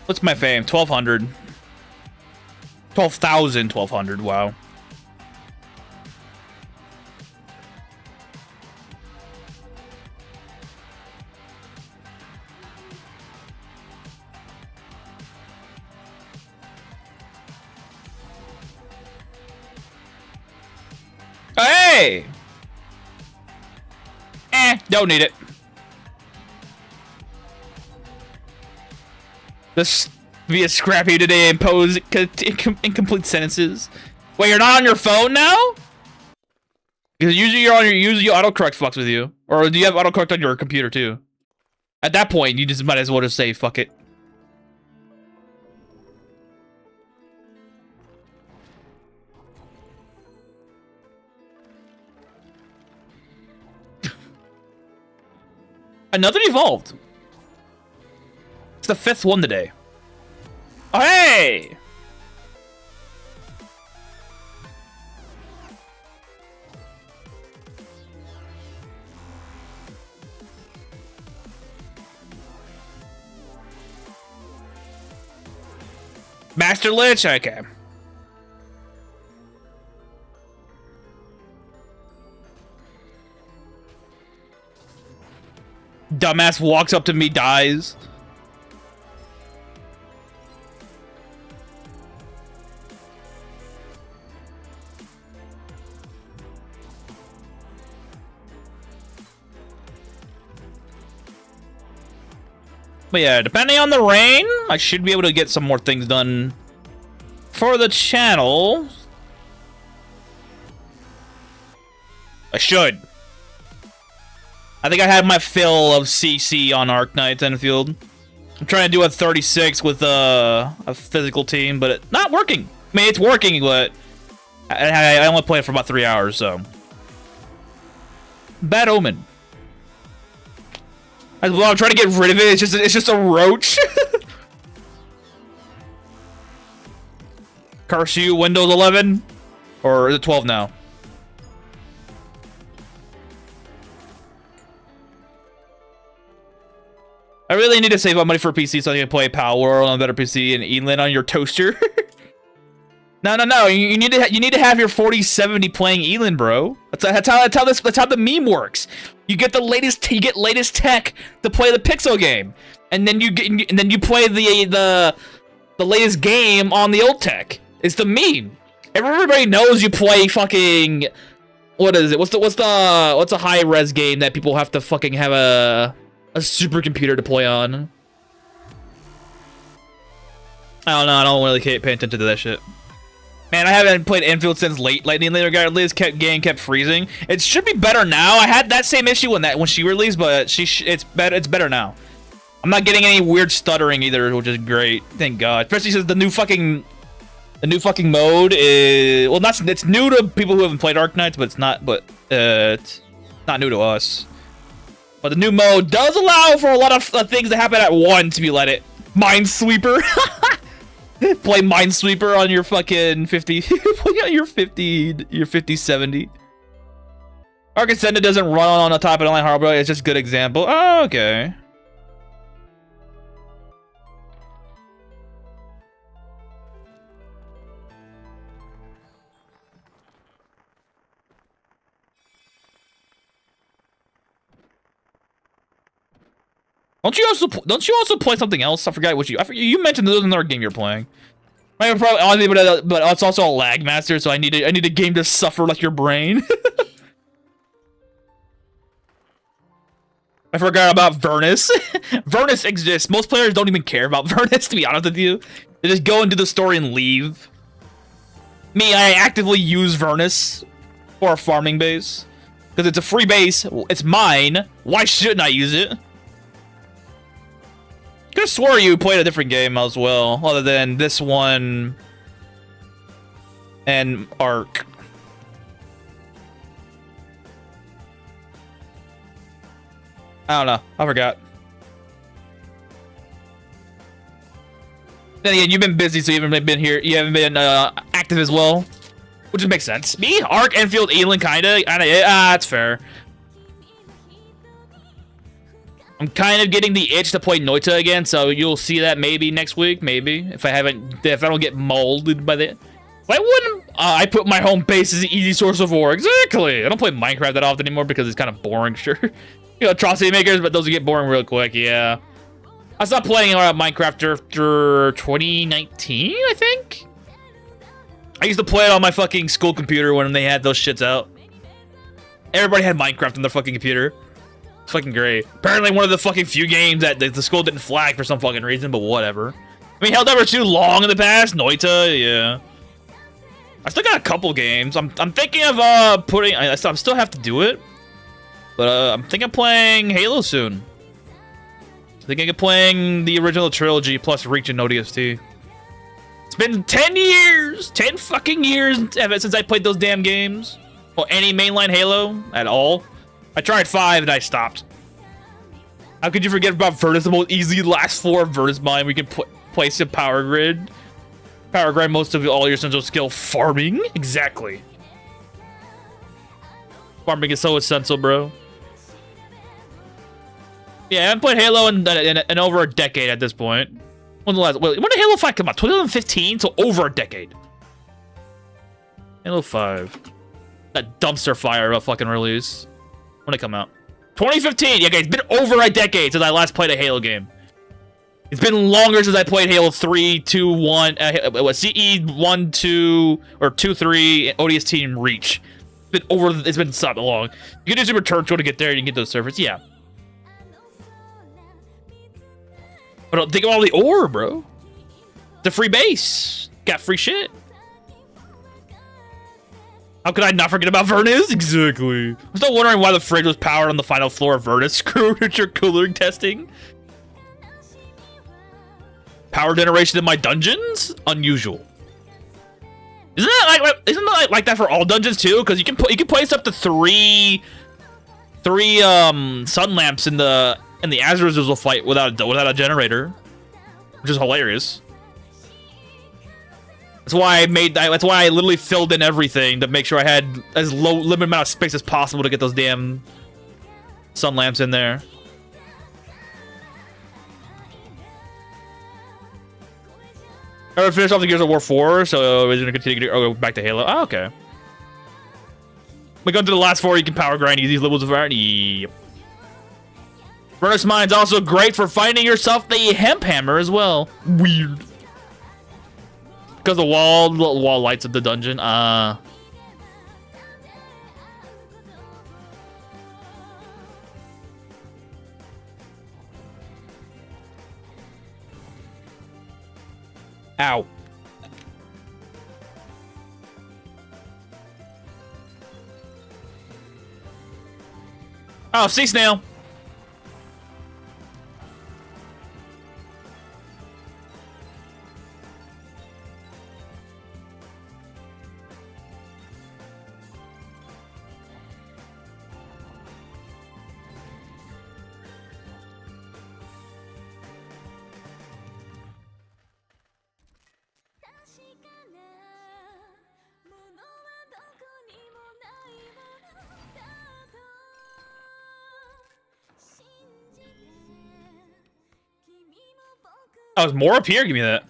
What's my fame? 1,200. 12,000, 1,200, wow. Hey! Don't need it. This be a scrappy today and pose incomplete sentences. Wait, you're not on your phone now? Because usually you're on your autocorrect fucks with you. Or do you have autocorrect on your computer too? At that point, you just might as well just say fuck it. Another evolved. It's the 5th one today. Oh, hey! Master Lich? Okay. Dumbass walks up to me, dies. But yeah, depending on the rain, I should be able to get some more things done for the channel. I should. I think I had my fill of CC on Arknights Endfield. I'm trying to do a 36 with a physical team, but it's not working. I mean, it's working, but I only play it for about 3 hours, so. Bad omen. Well, I'm trying to get rid of it. It's just a roach. Curse you, Windows 11, or is it 12 now? I really need to save up money for a PC so I can play Power World on a better PC and Elin on your toaster. No. You need to have your 4070 playing Elin, bro. That's how the meme works. You get the latest tech to play the Pixel game, and then you play the latest game on the old tech. It's the meme. Everybody knows you play fucking, what is it? What's a high res game that people have to fucking have a supercomputer to play on? I don't know. I don't really pay attention to that shit. Man, I haven't played Endfield since Lightning Later Liz kept freezing. It should be better now. I had that same issue when she released, but it's better now. I'm not getting any weird stuttering either, which is great. Thank God. Especially since the new fucking mode is, well, it's new to people who haven't played Arknights, but it's not new to us. But the new mode does allow for a lot of things to happen at once if you let it. Minesweeper. Play Minesweeper on your fucking 50, your 5070. Ark Ascended doesn't run on the top of Online Harbor. It's just a good example. Oh, okay. Don't you also play something else? I forgot you mentioned there was another game you're playing. Probably, but it's also a lag master, so I need a game to suffer like your brain. I forgot about Vernus. Vernus exists. Most players don't even care about Vernus, to be honest with you. They just go and do the story and leave. Me, I actively use Vernus for a farming base. Because it's a free base. It's mine. Why shouldn't I use it? I could have swore you played a different game as well, other than this one and Ark. I don't know. I forgot. Then again, you've been busy, so you haven't been here. You haven't been active as well, which makes sense. Me, Ark, Endfield, Elin, kinda. That's fair. I'm kind of getting the itch to play Noita again, so you'll see that maybe next week, maybe if I don't get molded by the. Why wouldn't I put my home base as an easy source of war? Exactly. I don't play Minecraft that often anymore because it's kind of boring. Sure, you know, atrocity makers, but those get boring real quick. Yeah, I stopped playing Minecraft after 2019, I think. I used to play it on my fucking school computer when they had those shits out. Everybody had Minecraft on their fucking computer. It's fucking great. Apparently one of the fucking few games that the school didn't flag for some fucking reason, but whatever. I mean, Helldivers too long in the past. Noita, yeah. I still got a couple games. I'm thinking of putting. I still have to do it, but I'm thinking of playing Halo soon. Thinking of playing the original trilogy plus Reach and ODST. It's been 10 years, 10 fucking years since I played those damn games or any mainline Halo at all. I tried 5 and I stopped. How could you forget about Vernus, the most easy last floor of Vernus mine? We can place a power grid. Power grind most of all your essential skill. Farming? Exactly. Farming is so essential, bro. Yeah, I haven't played Halo in over a decade at this point. When did Halo 5 come out? 2015? So over a decade. Halo 5. That dumpster fire of a fucking release. When did it come out? 2015! Yeah, guys, it's been over a decade since I last played a Halo game. It's been longer since I played Halo 3, 2, 1, CE 1, 2, or 2, 3, ODST, and Reach. It's been so long. You can do Super Turbo to get there and you can get those servers, yeah. But don't think of all the ore, bro. The free base. Got free shit. How could I not forget about Vernus? Exactly. I'm still wondering why the fridge was powered on the final floor of Vernus. Screw your cooling testing. Power generation in my dungeons? Unusual. Isn't that like that for all dungeons too? Because you can place up to three sun lamps in the Azra's will fight without a generator, which is hilarious. That's why I literally filled in everything to make sure I had as limited amount of space as possible to get those damn sun lamps in there. I finished off the Gears of War 4, so we're gonna continue to go back to Halo. Oh, okay. We go to the last 4, you can power grind these levels of fire. Yep. Furnace Mine's also great for finding yourself the hemp hammer as well. Weird. Because the wall lights of the dungeon. Ow. Oh, sea snail. Oh, there's more up here? Give me that.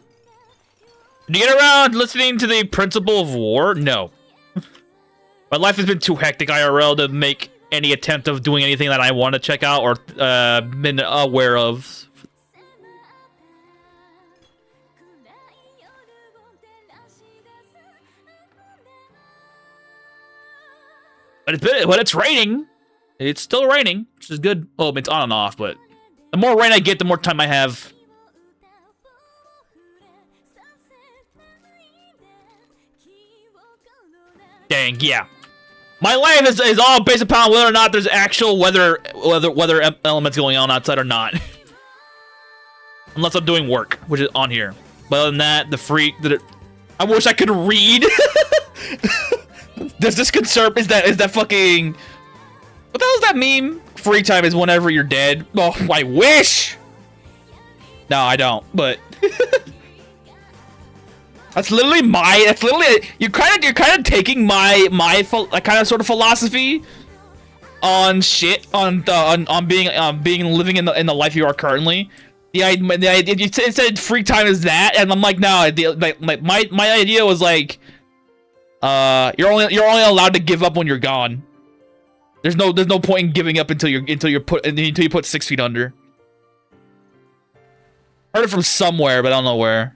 Did you get around listening to the Principle of War? No. My life has been too hectic IRL to make any attempt of doing anything that I want to check out or been aware of. But it's raining. It's still raining, which is good. Oh, it's on and off, but the more rain I get, the more time I have. Dang, yeah. My life is all based upon whether or not there's actual weather elements going on outside or not. Unless I'm doing work, which is on here. But other than that, I wish I could read. Does this conserve? Is that fucking? What the hell is that meme? Free time is whenever you're dead. Oh, I wish. No, I don't. But that's literally you're kind of taking my kind of sort of philosophy on shit on living in the life you are currently. The idea you said free time is that, and I'm like, no. My idea was like, you're only allowed to give up when you're gone. There's no point in giving up until you put 6 feet under. Heard it from somewhere, but I don't know where.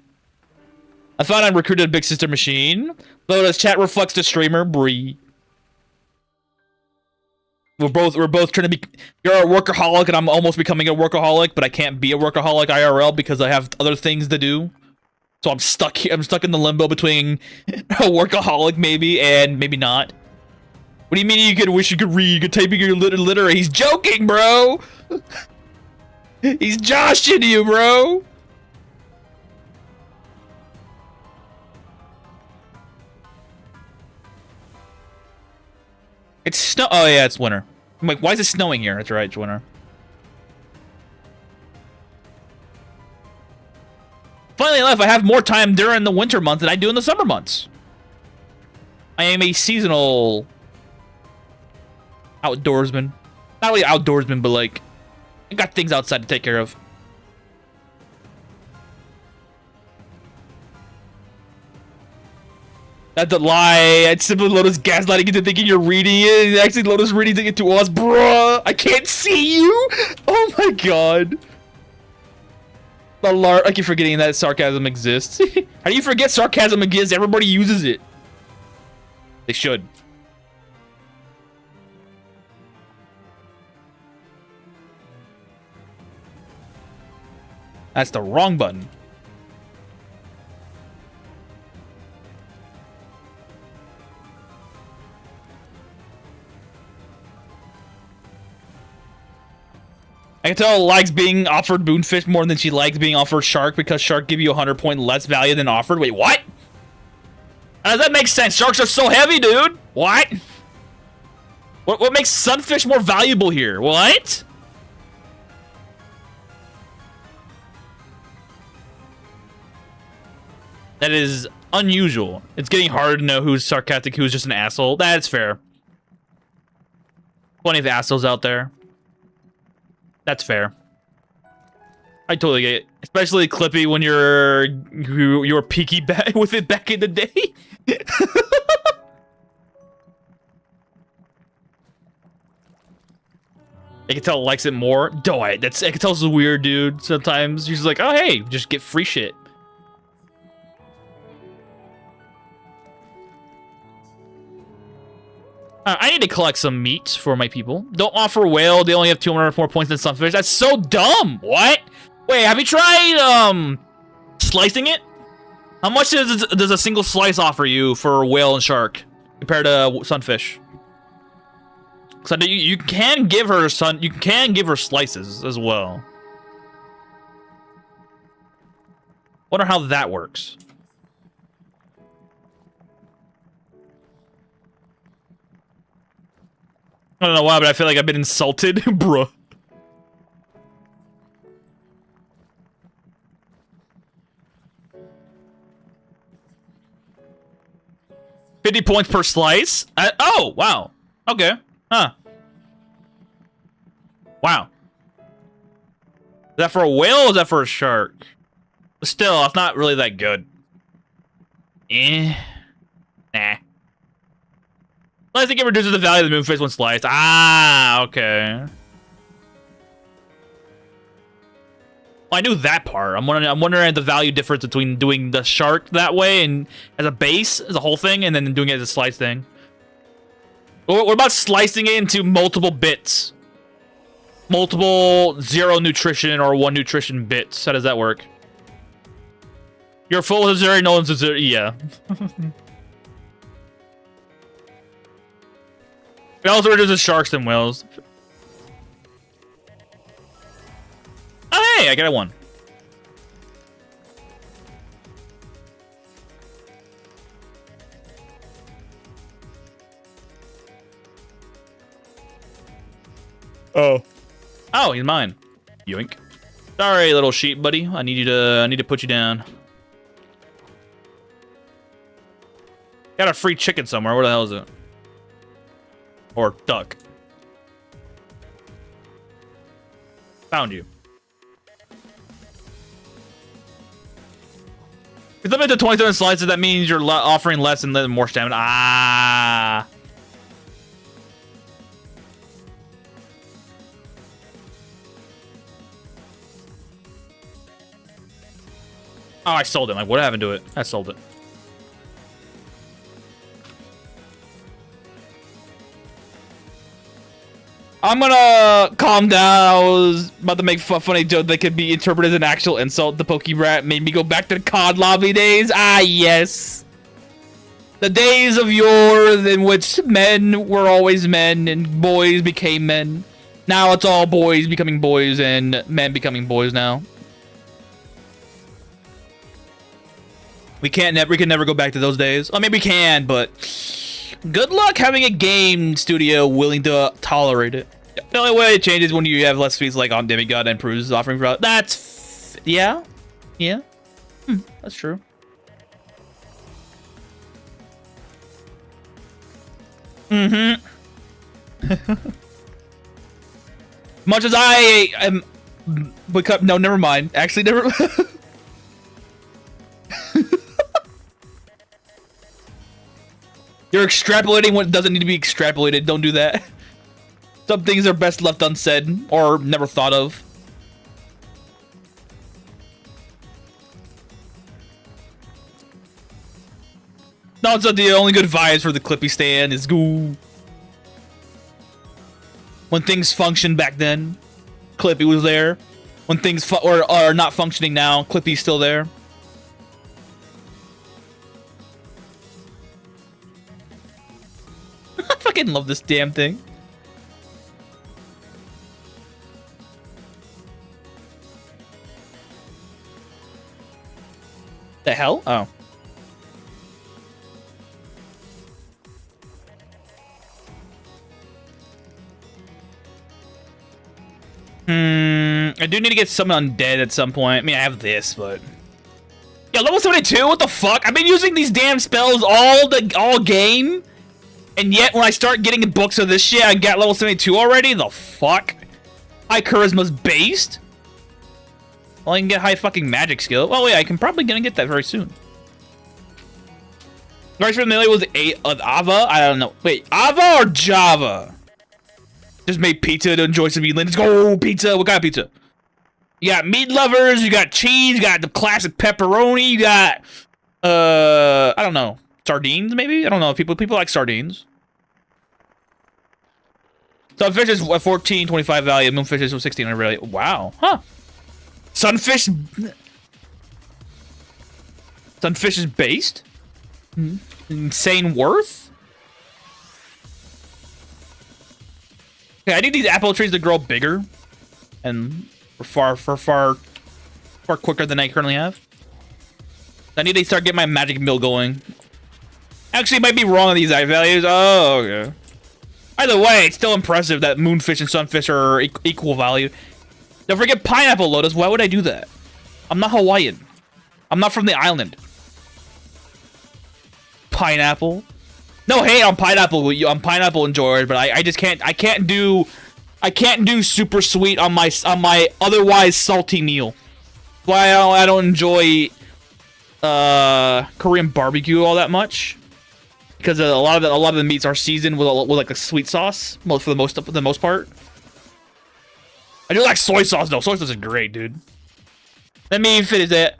I thought I recruited a big sister machine. Though does chat reflects the streamer, Bree. We're both trying to be. You're a workaholic, and I'm almost becoming a workaholic, but I can't be a workaholic IRL because I have other things to do. So I'm stuck here. I'm stuck in the limbo between a workaholic maybe and maybe not. What do you mean you could wish you could read? You could type your literary. He's joking, bro. He's joshing you, bro. It's snow. Oh yeah, it's winter. I'm like, why is it snowing here? That's right, it's winter. Funnily enough, I have more time during the winter months than I do in the summer months. I am a seasonal outdoorsman. Not really outdoorsman, but like, I got things outside to take care of. That's a lie. It's simply Lotus gaslighting into thinking you're reading it. It's actually Lotus reading it to us, bruh. I can't see you. Oh my god. I keep forgetting that sarcasm exists. How do you forget sarcasm exists? Everybody uses it. They should. That's the wrong button. I can tell likes being offered Boonfish more than she likes being offered Shark because Shark give you 100 point less value than offered. Wait, what? How does that make sense? Sharks are so heavy, dude. What? What makes Sunfish more valuable here? What? That is unusual. It's getting hard to know who's sarcastic, who's just an asshole. That's fair. Plenty of assholes out there. That's fair. I totally get it. Especially Clippy when you were peaky back with it back in the day. I can tell likes it more. Do I? I can tell it's weird, dude. Sometimes she's like, oh hey, just get free shit. I need to collect some meat for my people. Don't offer whale. They only have 200 more points than sunfish. That's so dumb. What? Wait, have you tried slicing it? How much does a single slice offer you for whale and shark compared to sunfish? So you can give her slices as well. Wonder how that works. I don't know why, but I feel like I've been insulted, bruh. $50 points per slice? Oh, wow. Okay. Huh. Wow. Is that for a whale or is that for a shark? But still, it's not really that good. Nah. I think it reduces the value of the moonfish when sliced. Ah, okay. Well, I knew that part. I'm wondering the value difference between doing the shark that way and as a base, as a whole thing, and then doing it as a slice thing. What about slicing it into multiple bits? Multiple 0 nutrition or 1 nutrition bits. How does that work? You're full of zero, no one's a zero. Yeah. It also reduces sharks and whales. Oh, hey, I got one. Oh. Oh, he's mine. Yoink. Sorry, little sheep buddy. I need to put you down. Got a free chicken somewhere. Where the hell is it? Or duck. Found you. If you limit to 27 slices, that means you're offering less and more stamina. Ah. Oh, I sold it. Like, what happened to it? I sold it. I'm gonna calm down. I was about to make a funny joke that could be interpreted as an actual insult. The Pokebrat made me go back to the COD lobby days. Ah, yes. The days of yore in which men were always men and boys became men. Now it's all boys becoming boys and men becoming boys now. We can never go back to those days. I mean, we can, but good luck having a game studio willing to tolerate it. The only way it changes when you have less fees like on Demigod and Prue's offering for that's yeah. That's true. Much as I am no, never mind. Actually, never. You're extrapolating what doesn't need to be extrapolated. Don't do that. Some things are best left unsaid or never thought of. No, it's not the only good vibes for the Clippy stand is goo. When things functioned back then, Clippy was there. When things are not functioning now, Clippy's still there. I fucking love this damn thing. The hell? Oh. I do need to get someone undead at some point. I mean, I have this, but... Yeah, level 72? What the fuck? I've been using these damn spells all game. And yet, when I start getting books of this shit, I got level 72 already? The fuck? High charisma's based? Well, I can get high fucking magic skill. Oh, yeah, I can probably gonna get that very soon. Guys familiar with Ava? I don't know. Wait, Ava or Java? Just made pizza to enjoy some Elin. Let's go, pizza. What kind of pizza? You got meat lovers, you got cheese, you got the classic pepperoni, you got, I don't know. Sardines, maybe? I don't know. People like sardines. Sunfish is 14.25 value. Moonfish is 1600 value. Wow. Huh. Sunfish is based? Insane worth? Okay, I need these apple trees to grow bigger. And far quicker than I currently have. I need to start getting my magic mill going. Actually, it might be wrong on these values. Oh, okay. Either way, it's still impressive that moonfish and sunfish are equal value. Don't forget pineapple lotus. Why would I do that? I'm not Hawaiian. I'm not from the island. Pineapple. No hate on pineapple. I'm pineapple enjoyer, but I just can't. I can't do super sweet on my otherwise salty meal. Why I don't enjoy Korean barbecue all that much. because a lot of the meats are seasoned with like a sweet sauce, for the most part. I do like soy sauce though. Soy sauce is great, dude. Let me finish that.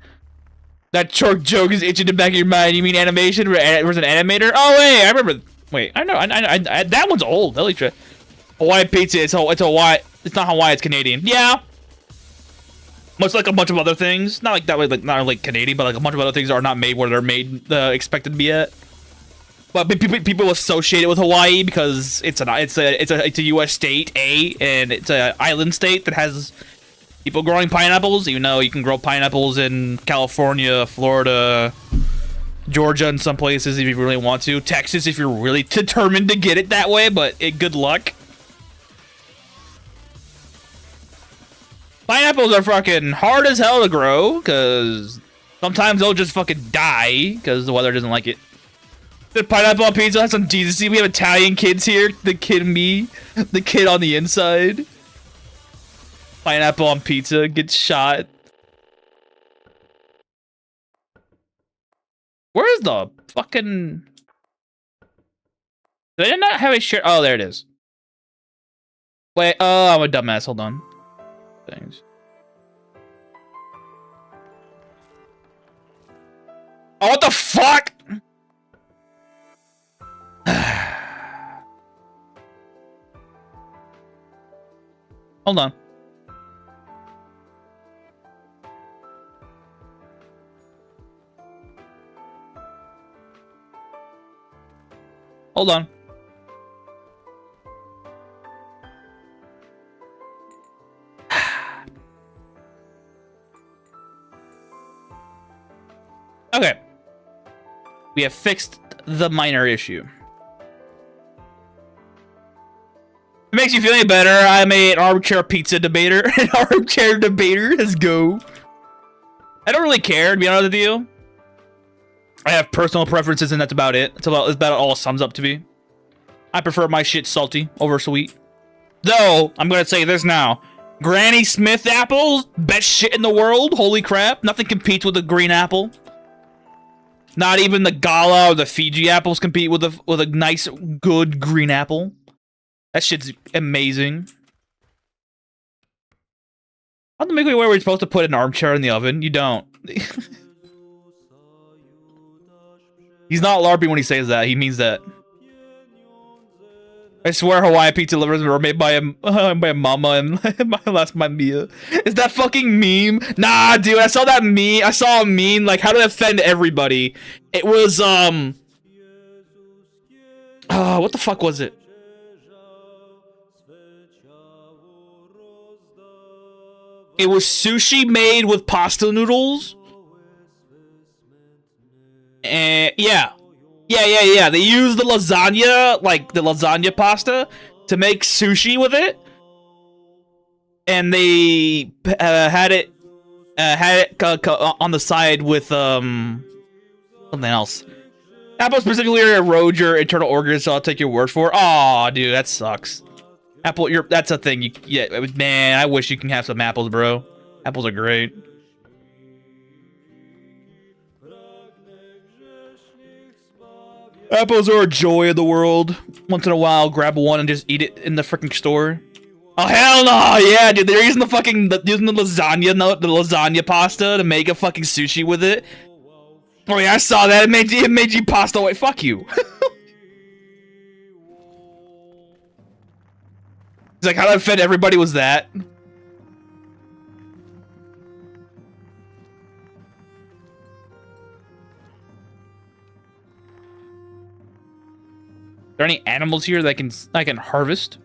That joke is itching in the back of your mind. You mean animation? Where's an animator? Oh wait, I remember. Wait, I know. I that one's old. Hawaii pizza. It's Hawaii. It's not Hawaii. It's Canadian. Yeah. Much like a bunch of other things. Not like that way. Like not like Canadian, but like a bunch of other things are not made where they're made expected to be at. But people associate it with Hawaii because it's a U.S. state, and it's an island state that has people growing pineapples. Even though you can grow pineapples in California, Florida, Georgia, and some places if you really want to. Texas if you're really determined to get it that way. But good luck. Pineapples are fucking hard as hell to grow because sometimes they'll just fucking die because the weather doesn't like it. The pineapple on pizza has some decency. We have Italian kids here. The kid on the inside. Pineapple on pizza gets shot. Where's the fucking... Did I not have a shirt? Oh, there it is. Wait, oh, I'm a dumbass. Hold on. Things. Oh, what the fuck? Hold on. Hold on. Okay. We have fixed the minor issue. It makes you feel any better. I'm an armchair pizza debater. An armchair debater. Let's go. I don't really care, to be honest with you. I have personal preferences, and that's about it. That's about all it sums up to be. I prefer my shit salty over sweet. Though, I'm gonna say this now. Granny Smith apples, best shit in the world. Holy crap. Nothing competes with a green apple. Not even the Gala or the Fiji apples compete with a nice, good green apple. That shit's amazing. How the make way where we're supposed to put an armchair in the oven? You don't. He's not LARPing when he says that. He means that. I swear Hawaii pizza livers were made by a mama and my Mia. Is that fucking meme? Nah, dude, I saw that meme. I saw a meme, like, how to offend everybody. It was, what the fuck was it? It was sushi made with pasta noodles. And, yeah. Yeah. They used the lasagna, like the lasagna pasta, to make sushi with it. And they had it on the side with something else. Apple specifically erode your internal organs, so I'll take your word for it. Aw, dude, that sucks. Apple, that's a thing. Man, I wish you can have some apples, bro. Apples are great. Apples are a joy of the world. Once in a while, grab one and just eat it in the freaking store. Oh hell no! Yeah, dude, they're using the lasagna pasta to make a fucking sushi with it. Oh yeah, I saw that. It made you pasta away. Fuck you. It's like how to offend everybody was that. Are there any animals here that I can harvest?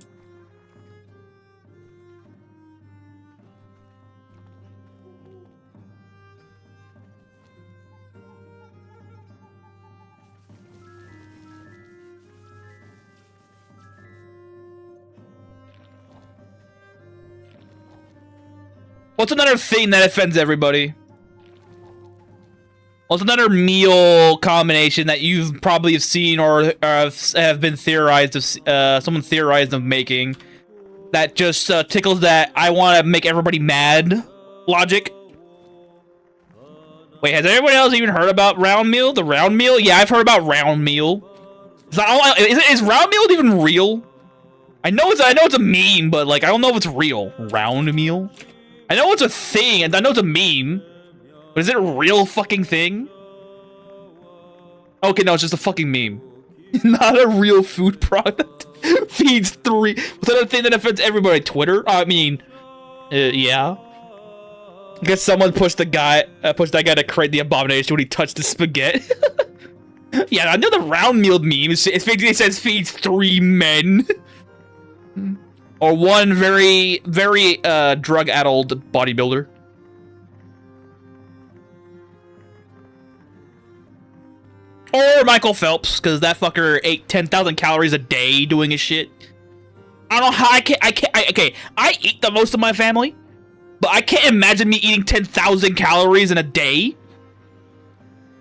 What's another thing that offends everybody? What's another meal combination that you've probably seen or have been theorized of, someone theorized of making that just tickles that I want to make everybody mad logic? Wait, has anyone else even heard about round meal? The round meal? Yeah, I've heard about round meal. Is round meal even real? I know it's a meme, but like I don't know if it's real. Round meal? I know it's a thing, and I know it's a meme, but is it a real fucking thing? Okay, no, it's just a fucking meme. Not a real food product. Feeds 3. What's another thing that offends everybody? Twitter? I mean, yeah. I guess someone pushed that guy to create the abomination when he touched the spaghetti. Yeah, another round meal meme. It basically says feeds 3 men. Or one very, very drug-addled bodybuilder. Or Michael Phelps, because that fucker ate 10,000 calories a day doing his shit. I don't know how okay, I eat the most of my family, but I can't imagine me eating 10,000 calories in a day.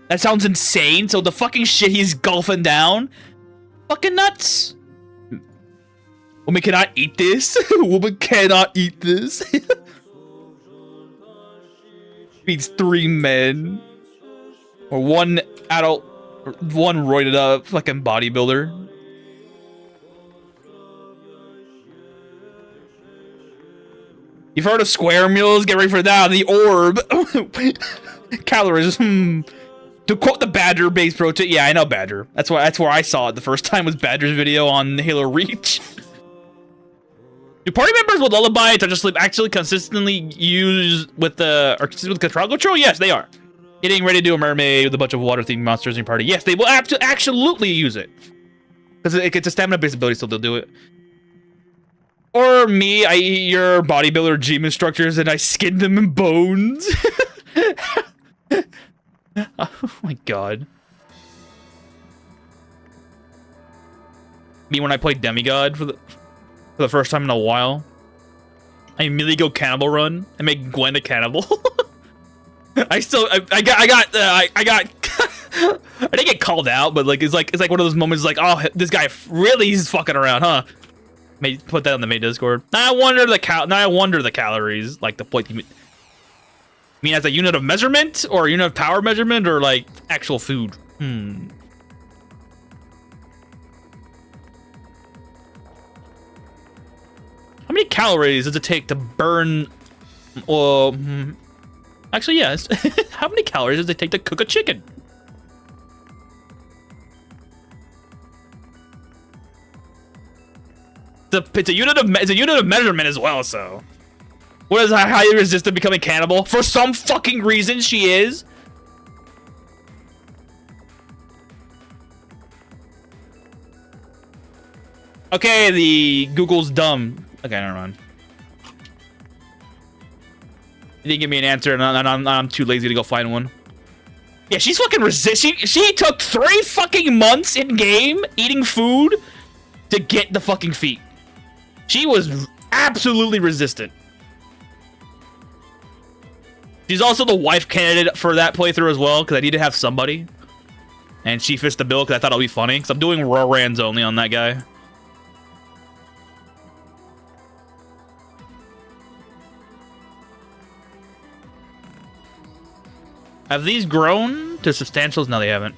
That sounds insane. So the fucking shit he's gulping down, fucking nuts. Woman cannot eat this. Woman cannot eat this. Feeds 3 men. Or one adult, one roided up fucking bodybuilder. You've heard of square meals? Get ready for that. The orb. Calories. To quote the Badger-based protein. Yeah, I know Badger. That's where I saw it the first time was Badger's video on Halo Reach. Do party members with lullaby to just sleep actually consistently use with the control? Yes, they are. Getting ready to do a mermaid with a bunch of water-themed monsters in your party. Yes, they will absolutely use it. Because it's a stamina-based ability, so they'll do it. Or me, I eat your bodybuilder gym instructors and I skin them in bones. Oh my god. Me when I played Demigod for the first time in a while. I immediately go cannibal run and make Gwen a cannibal. I got I didn't get called out, but like it's like one of those moments like, oh, this guy really is fucking around, huh? Maybe put that on the main Discord. Now I wonder the calories, like the point. You mean as a unit of measurement or a unit of power measurement or like actual food? How many calories does it take to burn? Actually, yes. How many calories does it take to cook a chicken? It's a unit of measurement as well. So, what is highly resistant becoming cannibal? For some fucking reason, she is. Okay, the Google's dumb. Okay, never mind. You didn't give me an answer, and I'm too lazy to go find one. Yeah, she's fucking She took 3 fucking months in game eating food to get the fucking feat. She was absolutely resistant. She's also the wife candidate for that playthrough as well, because I need to have somebody. And she fits the bill because I thought it'll be funny, because I'm doing raw rands only on that guy. Have these grown to substantials? No, they haven't.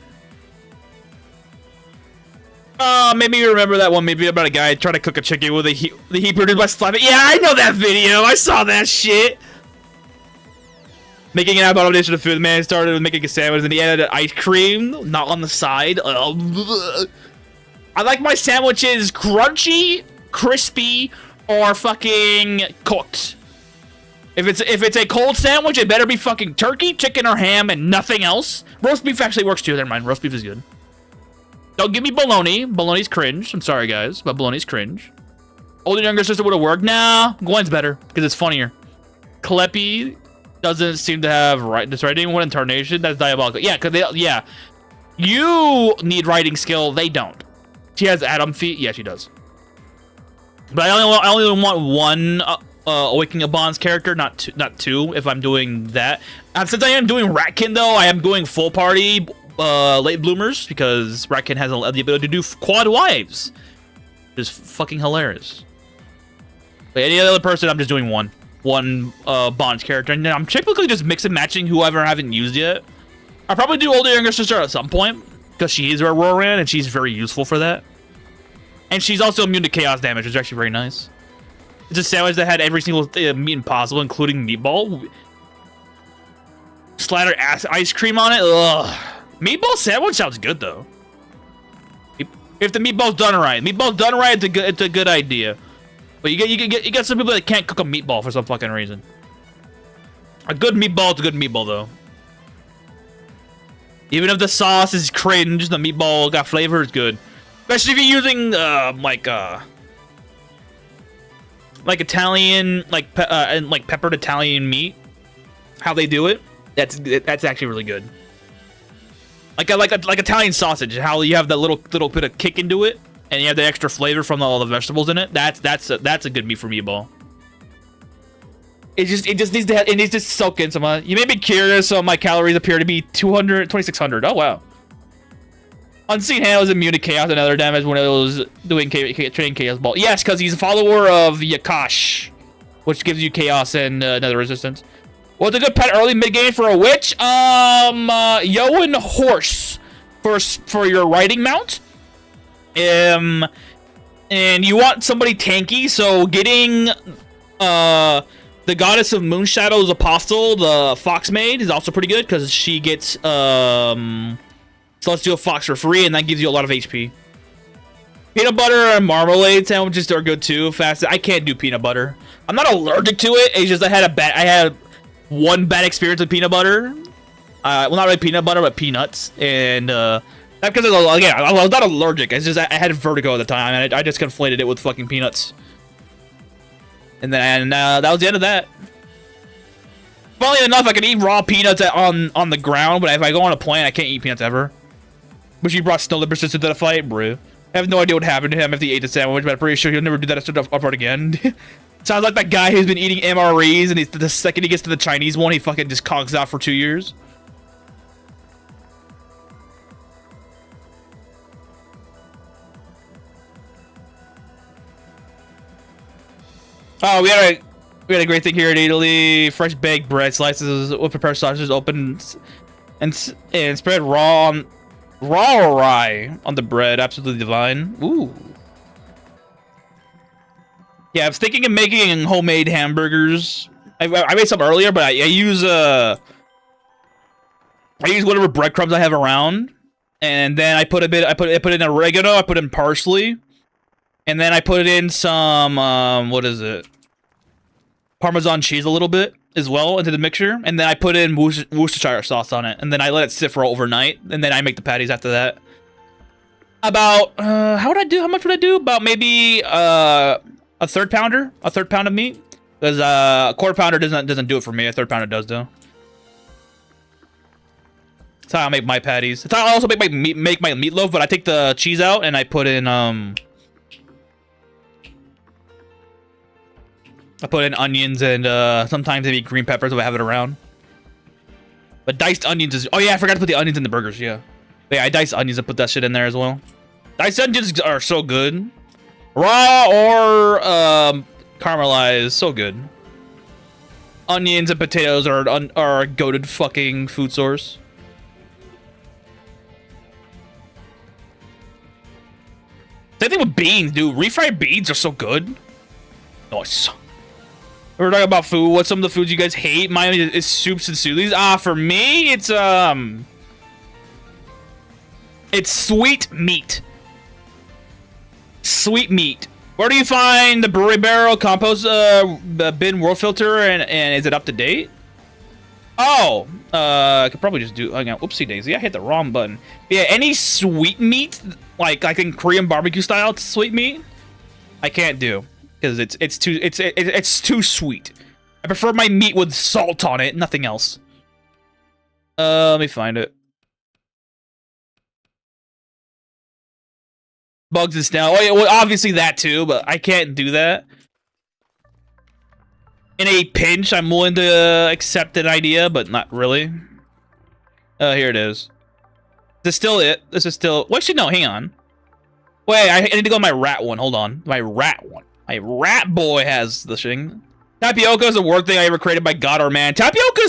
Maybe you remember that one. Maybe about a guy trying to cook a chicken with the heat produced by slime. Yeah, I know that video. I saw that shit. Making an abomination of food. The man started with making a sandwich and he added ice cream, not on the side. I like my sandwiches crunchy, crispy, or fucking cooked. If it's a cold sandwich, it better be fucking turkey, chicken, or ham, and nothing else. Roast beef actually works too. Never mind. Roast beef is good. Don't give me bologna. Bologna's cringe. I'm sorry, guys, but bologna's cringe. Older younger sister would have worked. Nah, Gwen's better because it's funnier. Kleppy doesn't seem to have this writing. What intonation? That's diabolical. Yeah, because yeah, you need writing skill. They don't. She has Adam feet. Yeah, she does. But I only want one Awakening of Bonds character, not two. If I'm doing that, since I am doing Ratkin though, I am doing full party. Late bloomers, because Ratkin has the ability to do quad wives. It's fucking hilarious. But any other person, I'm just doing one Bonds character, and I'm typically just mix and matching whoever I haven't used yet. I'll probably do older younger sister at some point, because she is a Auroran, and she's very useful for that. And she's also immune to chaos damage, which is actually very nice. It's a sandwich that had every single meat possible, including meatball. Slather ice cream on it. Ugh. Meatball sandwich sounds good though. If the meatball's done right, it's a good idea. But you got some people that can't cook a meatball for some fucking reason. A good meatball is a good meatball though. Even if the sauce is cringe, the meatball got flavor, it's good. Especially if you're using like Italian, like peppered Italian meat. How they do it, that's actually really good. Like Italian sausage, how you have that little bit of kick into it, and you have the extra flavor from all the vegetables in it. That's a good meat for meatball. It just needs to soak in some. You may be curious, so my calories appear to be 2,600. Oh wow. Unseen Hand was immune to chaos and other damage when it was doing training Chaos Ball. Yes, because he's a follower of Yakash, which gives you chaos and another resistance. What's a good pet early mid game for a witch? Yoan Horse for your riding mount. And you want somebody tanky, so getting the Goddess of Moonshadow's Apostle, the Fox Maid, is also pretty good because she gets Celestial Fox for free, and that gives you a lot of HP. Peanut butter and marmalade sandwiches are good too. Fast. I can't do peanut butter. I'm not allergic to it. It's just I had one bad experience with peanut butter. Well, not really peanut butter, but peanuts, and not because again, I was not allergic. It's just I had vertigo at the time, and I just conflated it with fucking peanuts. And then that was the end of that. Funnily enough, I can eat raw peanuts on the ground, but if I go on a plane, I can't eat peanuts ever. But you brought Snow Limbus into the fight, bro. I have no idea what happened to him if he ate the sandwich, but I'm pretty sure he'll never do that upward again. Sounds like that guy who's been eating MREs, and the second he gets to the Chinese one, he fucking just conks out for 2 years. Oh, we had a great thing here in Italy. Fresh baked bread slices with prepared sausages, open and spread raw rye on the bread. Absolutely divine. Ooh. Yeah, I was thinking of making homemade hamburgers. I made some earlier, but I use whatever breadcrumbs I have around, and then I put in oregano, I put in parsley, and then I put in some what is it? Parmesan cheese a little bit as well into the mixture, and then I put in Worcestershire sauce on it, and then I let it sit for overnight, and then I make the patties after that. About how much would I do? About maybe a third pound of meat, because a quarter pounder doesn't do it for me. A third pounder does though. That's how I make my patties. That's how I also make my meatloaf, but I take the cheese out and I put in onions and sometimes maybe green peppers if I have it around. But diced onions is... Oh yeah, I forgot to put the onions in the burgers, yeah. But yeah, I diced onions and put that shit in there as well. Diced onions are so good. Raw or caramelized, so good. Onions and potatoes are a goated fucking food source. Same thing with beans, dude. Refried beans are so good. Nice. We're talking about food. What's some of the foods you guys hate? Mine is soups and smoothies. For me, it's sweet meat. Sweet meat. Where do you find the brewery barrel compost bin world filter, and is it up to date? Oh, I could probably just do. Hang on, whoopsie daisy. I hit the wrong button. Yeah, any sweet meat, like I think Korean barbecue style sweet meat, I can't do. Because it's too sweet. I prefer my meat with salt on it, nothing else. Let me find it. Bugs and snail. Oh yeah, well obviously that too, but I can't do that. In a pinch, I'm willing to accept an idea, but not really. Here it is. This is still it. This is still. Well, actually, no. Hang on. Wait, I need to go on my rat one. Hold on, my rat one. My rat boy has the thing. Tapioca is the worst thing I ever created by God or man. Tapioca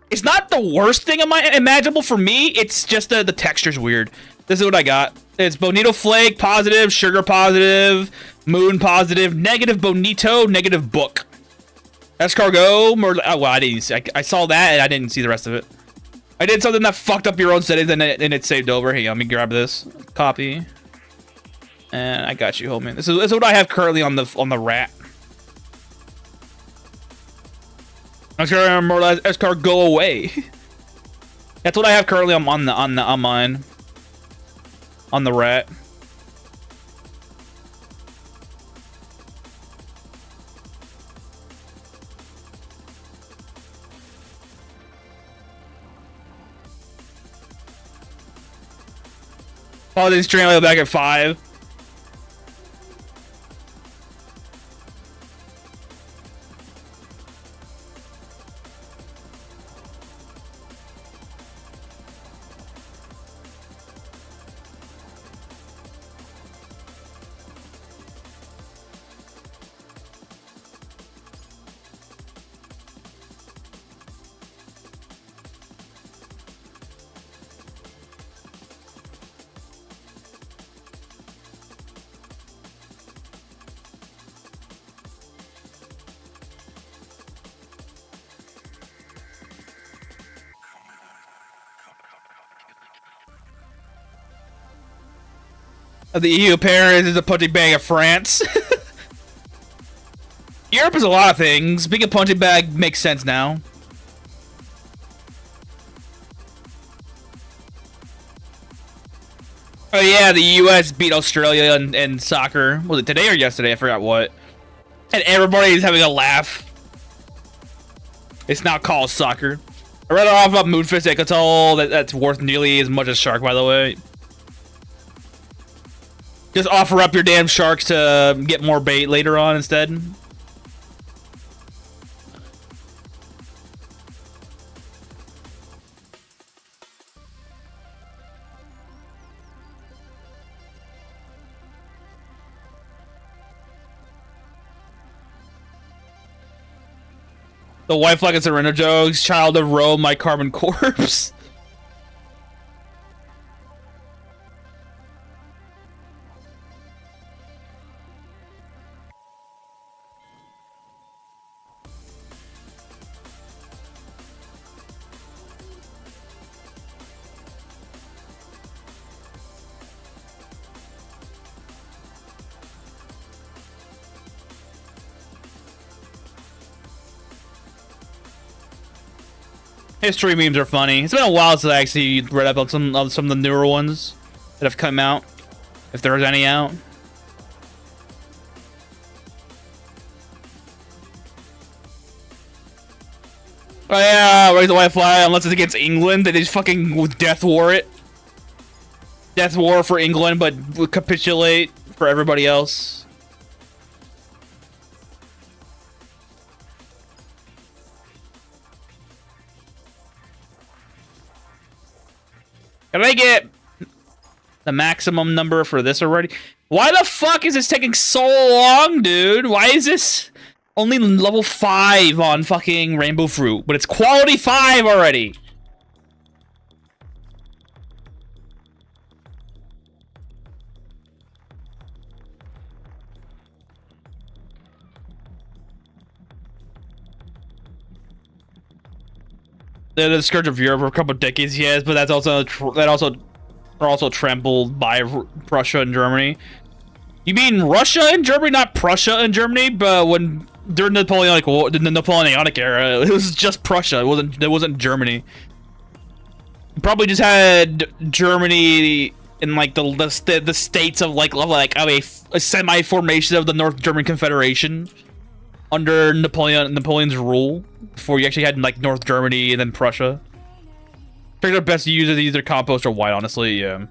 is not the worst thing imaginable for me. It's just the texture's weird. This is what I got. It's Bonito Flake, positive, sugar positive, moon positive, negative Bonito, negative book. Escargot, more. Oh, well, I didn't see. I saw that and I didn't see the rest of it. I did something that fucked up your own settings and it saved over. Hey, let me grab this. Copy. And I got you, homie. This is what I have currently on the rat. Escar, go away. That's what I have currently on mine. On the rat. Oh, this stream back at 5. The EU Paris is a punching bag of France. Europe is a lot of things. Being a punching bag makes sense now. Oh yeah, the US beat Australia in soccer. Was it today or yesterday? I forgot what. And everybody's having a laugh. It's now called soccer. I read it off about Moonfist Ecotol. That's worth nearly as much as Shark, by the way. Just offer up your damn sharks to get more bait later on instead. The white flag and surrender jokes, child of Rome, my carbon corpse. History memes are funny. It's been a while since I actually read up on some of the newer ones that have come out, if there's any out. Oh yeah, raise the white flag unless it's against England. They just fucking death war it. Death war for England, but capitulate for everybody else. Can I get the maximum number for this already? Why the fuck is this taking so long, dude? Why is this only level 5 on fucking Rainbow Fruit, but it's quality 5 already? The scourge of Europe for a couple of decades, yes, but that's also trampled by Prussia and Germany. You mean Russia and Germany, not Prussia and Germany? But when during the Napoleonic War, the Napoleonic era, it was just Prussia. It wasn't Germany. You probably just had Germany in like the states of like a semi-formation of the North German Confederation under Napoleon's rule. Before you actually had like North Germany and then Prussia. I think the best to use is either compost or white, honestly, yeah.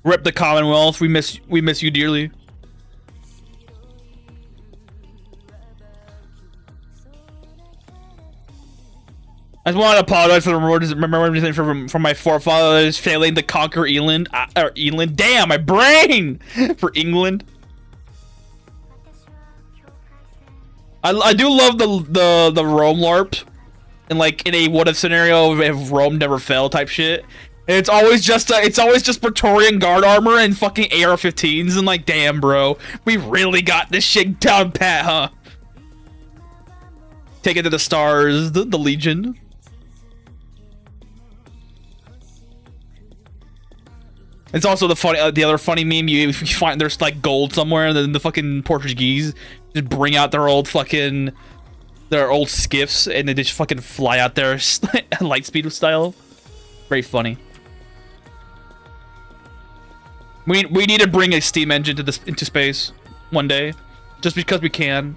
Rip the Commonwealth, we miss you dearly. I just wanted to apologize for the remember from my forefathers failing to conquer Elin. Elin, damn, my brain! For England. I do love the Rome LARP, and like in a what if scenario if Rome never fell type shit. And it's always just Praetorian guard armor and fucking AR-15s, and like, damn, bro, we really got this shit down pat, huh? Take it to the stars, the Legion. It's also the other funny meme. You find there's like gold somewhere, and then the fucking Portuguese just bring out their old skiffs, and they just fucking fly out there light speed style. Very funny. We need to bring a steam engine into space one day, just because we can.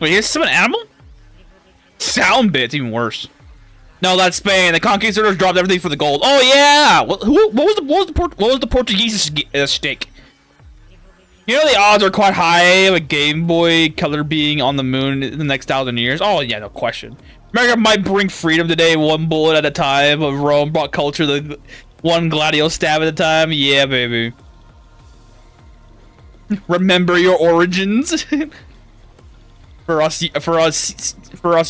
Wait, here's some animal? Sound bits, even worse. No, that's Spain. The conquistadors dropped everything for the gold. Oh yeah. What was the Portuguese stake? You know the odds are quite high of a Game Boy Color being on the moon in the next 1,000 years. Oh yeah, no question. America might bring freedom today, one bullet at a time. But Rome brought culture, the one gladio stab at a time. Yeah, baby. Remember your origins. For us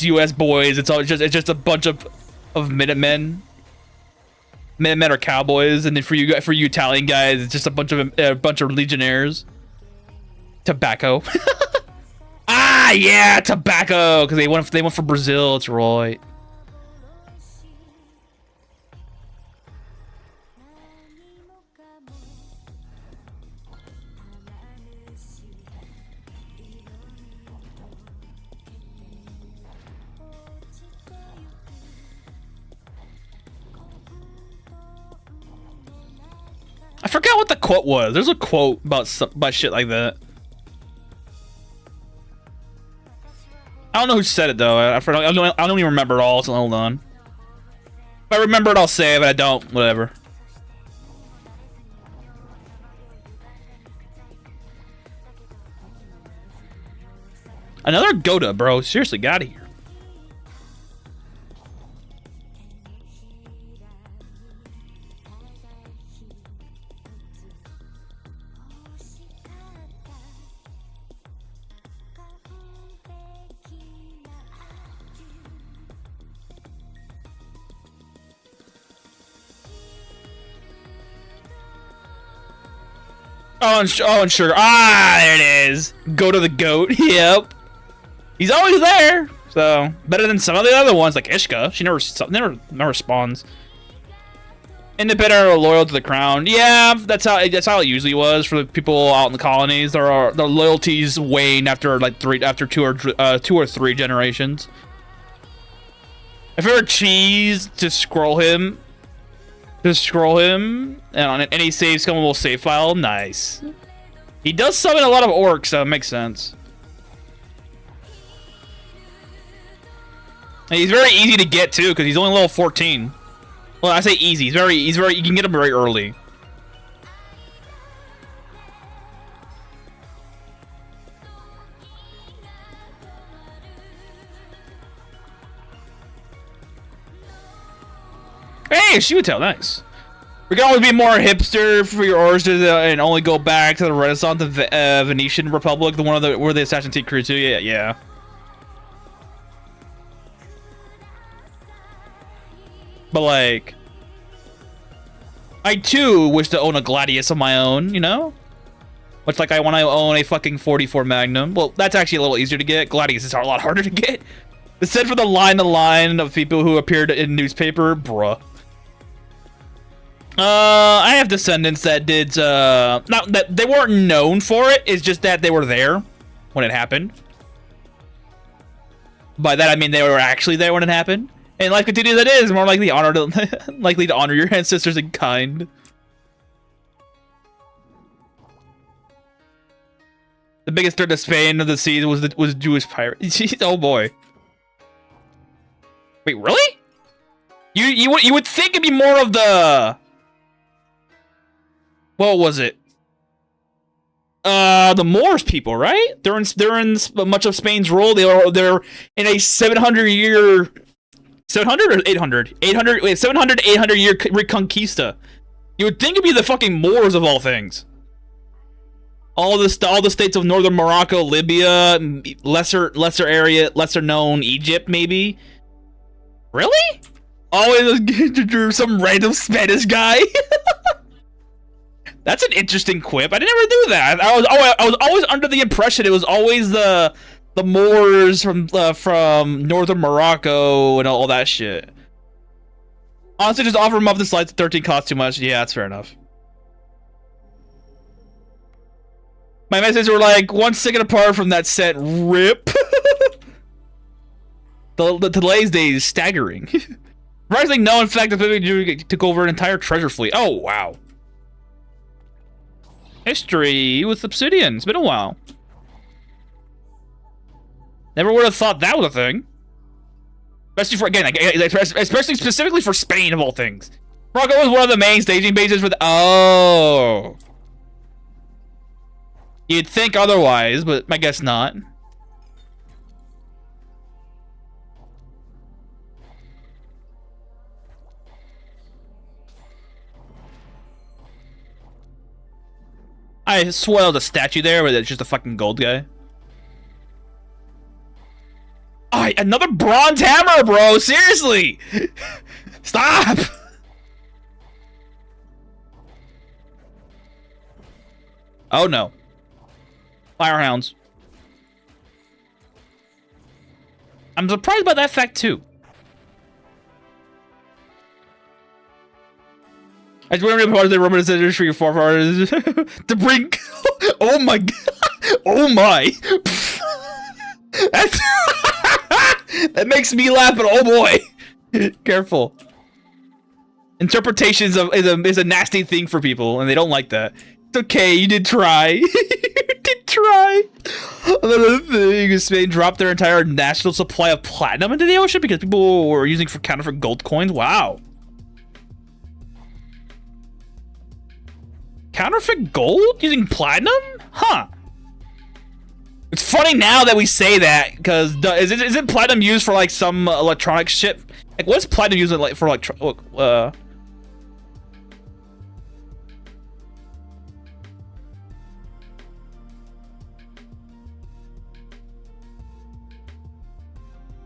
U.S. boys, it's just a bunch of Minutemen. Minutemen are cowboys, and then for you Italian guys, it's just a bunch of legionnaires. Tobacco. Ah, yeah, tobacco, because they went for Brazil. It's right. I forgot what the quote was. There's a quote about shit like that. I don't know who said it though. I don't even remember it all. So hold on. If I remember it, I'll say it. But I don't. Whatever. Another Goda, bro. Seriously, get out of here. Oh, and sugar. Ah, there it is. Go to the goat. Yep. He's always there. So better than some of the other ones, like Ishka. She never spawns. Independent or loyal to the crown. Yeah, that's how it usually was for the people out in the colonies. The loyalties wane after like two or three generations. If you were cheese to scroll him. And on any save scumable save file. Nice. He does summon a lot of orcs, so it makes sense. And he's very easy to get too, because he's only level 14. Well, I say easy. He's very. You can get him very early. Hey, she would tell. Nice. We can always be more hipster for your origins and only go back to the Renaissance, the Venetian Republic, the one where the Assassin's Creed 2. Yeah. But like, I too wish to own a Gladius of my own. You know, much like I want to own a fucking 44 Magnum. Well, that's actually a little easier to get. Gladius is a lot harder to get. Instead for the line of people who appeared in newspaper, bruh. I have descendants that did, not that they weren't known for it, it's just that they were there when it happened. By that I mean they were actually there when it happened. And life continues, that is more likely to honor your ancestors in kind. The biggest threat to Spain of the seas was Jewish pirates. Oh boy. Wait, really? You would think it'd be more of the... What was it? The Moors people, right? They're in much of Spain's role. They're in a 700 year 700 or 800? 800, wait, 700 to 800 year reconquista. You would think it'd be the fucking Moors of all things. All the states of northern Morocco, Libya, lesser known Egypt, maybe. Really? Always some random Spanish guy. That's an interesting quip. I never knew that. I was always under the impression it was always the Moors from northern Morocco and all that shit. Honestly, just offer them up the slides. 13 costs too much. Yeah, that's fair enough. My messages were like 1 second apart from that set. Rip. the delays days is staggering. Surprisingly, no. In fact, the Pacific took over an entire treasure fleet. Oh wow. History with Obsidian. It's been a while. Never would have thought that was a thing. Especially for, again, especially specifically for Spain, of all things. Morocco was one of the main staging bases for the... Oh. You'd think otherwise, but I guess not. I swelled a statue there, but it's just a fucking gold guy. Oh, another bronze hammer, bro! Seriously! Stop! Oh no. Firehounds. I'm surprised by that fact too. I just wondering if part of the Roman industry forefathers to bring. Oh my god! Oh my! That's that makes me laugh, but oh boy! Careful. Interpretations is a nasty thing for people, and they don't like that. It's okay, you did try. You did try. Another thing is Spain dropped their entire national supply of platinum into the ocean because people were using for counterfeit gold coins. Wow. Counterfeit gold using platinum? Huh. It's funny now that we say that, because isn't platinum used for like some electronic shit? Like, what's platinum used like for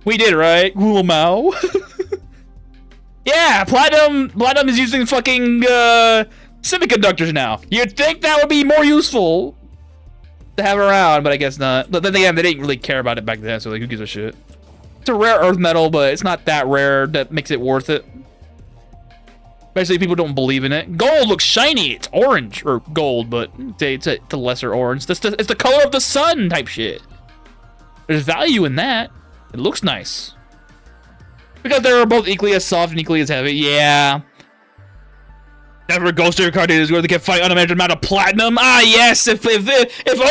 We did, right? Gulamau. Yeah, platinum is using fucking semiconductors now. You'd think that would be more useful to have around, but I guess not. But then again, they didn't really care about it back then, so like, who gives a shit? It's a rare earth metal, but it's not that rare that makes it worth it. Especially if people don't believe in it. Gold looks shiny. It's orange or gold, but it's a lesser orange. It's the color of the sun type shit. There's value in that. It looks nice. Because they're both equally as soft and equally as heavy. Yeah. Never Ghost River card is where they can fight unimagined amount of platinum. Ah, yes. If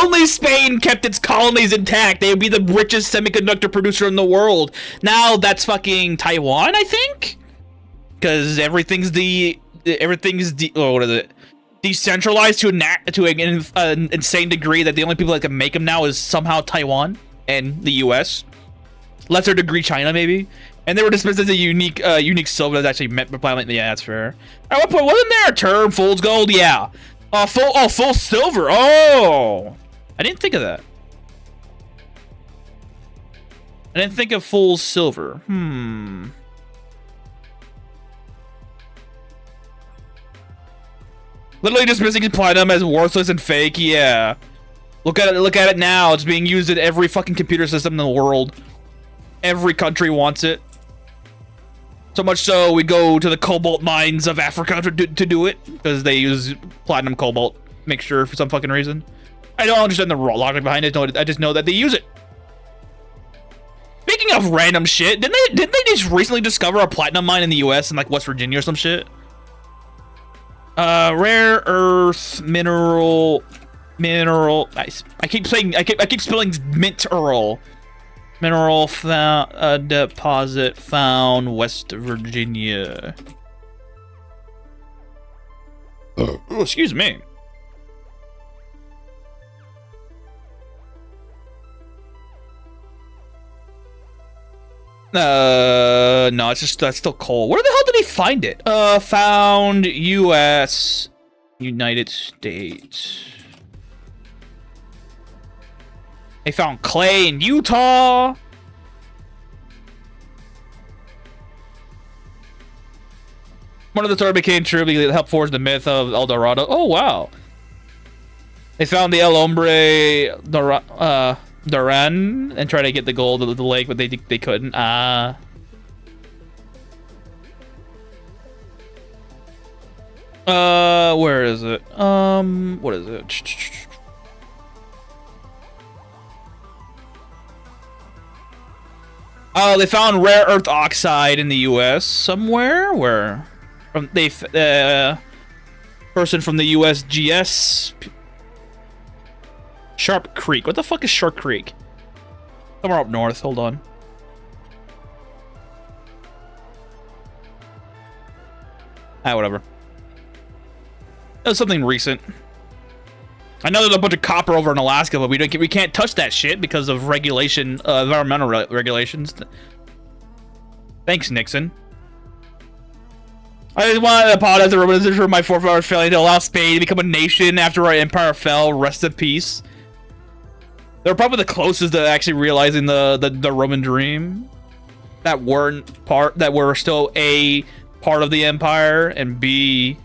only Spain kept its colonies intact, they would be the richest semiconductor producer in the world. Now that's fucking Taiwan, I think, because everything's what is it? Decentralized to an insane degree that the only people that can make them now is somehow Taiwan and the U.S. Lesser degree China maybe. And they were dismissed as a unique silver that's actually meant for platinum. Yeah, that's fair. At what point wasn't there a term fool's gold? Yeah. Full silver. Oh, I didn't think of that. I didn't think of full silver. Literally dismissing platinum as worthless and fake. Yeah. Look at it now. It's being used in every fucking computer system in the world. Every country wants it. So much so, we go to the cobalt mines of Africa to do it, because they use platinum cobalt mixture for some fucking reason. I don't understand the raw logic behind it. I just know that they use it. Speaking of random shit, didn't they just recently discover a platinum mine in the U.S. in like West Virginia or some shit? Rare earth mineral Mineral. Nice. I keep spelling mint-earl. Mineral found deposit found West Virginia. Oh, excuse me. No, it's just that's still coal. Where the hell did he find it? Found U.S. United States. They found clay in Utah. One of the story became true because it helped forge the myth of El Dorado. Oh, wow. They found the El Hombre Duran and tried to get the gold of the lake, but they couldn't. Where is it? What is it? Oh, they found rare earth oxide in the U.S. somewhere. Where? From they person from the USGS. Sharp Creek. What the fuck is Sharp Creek? Somewhere up north. Hold on. Whatever. That was something recent. I know there's a bunch of copper over in Alaska, but we can't touch that shit because of regulation, environmental regulations. Thanks, Nixon. I just wanted to apologize to Romans for my forefathers failing to allow Spain to become a nation after our empire fell. Rest in peace. They're probably the closest to actually realizing the Roman dream. That were still A, part of the empire, and B,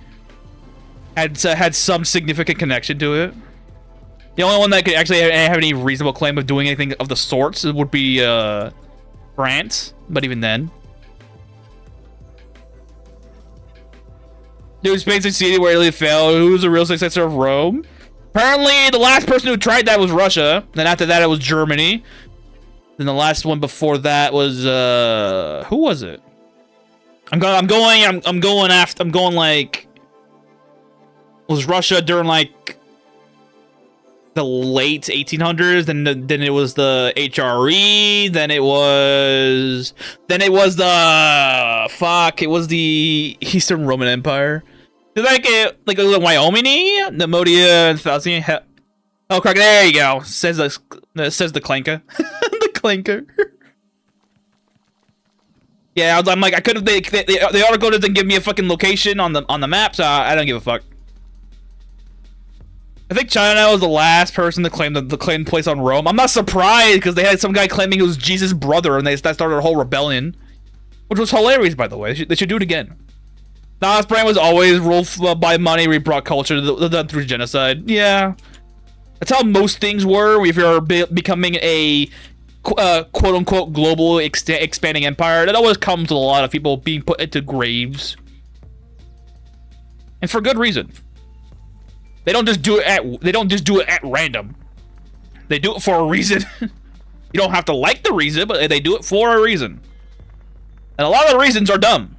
had some significant connection to it. The only one that could actually have any reasonable claim of doing anything of the sorts would be France, but even then. Dude, Spain succeeded where Italy failed. Who was the real successor of Rome? Apparently, the last person who tried that was Russia. Then after that, it was Germany. Then the last one before that was who was it? I'm going like, was Russia during like the late 1800s? Then it was the HRE. Then it was the Eastern Roman Empire. Like Wyoming, Nemodia, and Thousands. Oh, correct. There you go. Says the clanker. The clanker. Yeah, I'm like, I could have. The article doesn't give me a fucking location on the map, so I don't give a fuck. I think China was the last person to claim the place on Rome. I'm not surprised because they had some guy claiming it was Jesus' brother, and that started a whole rebellion, which was hilarious, by the way. They should do it again. Nah, Spain was always ruled by money. We brought culture done through genocide. Yeah, that's how most things were. If you're becoming a quote-unquote global expanding empire, that always comes with a lot of people being put into graves, and for good reason. They don't just do it at random. They do it for a reason. You don't have to like the reason, but they do it for a reason. And a lot of the reasons are dumb.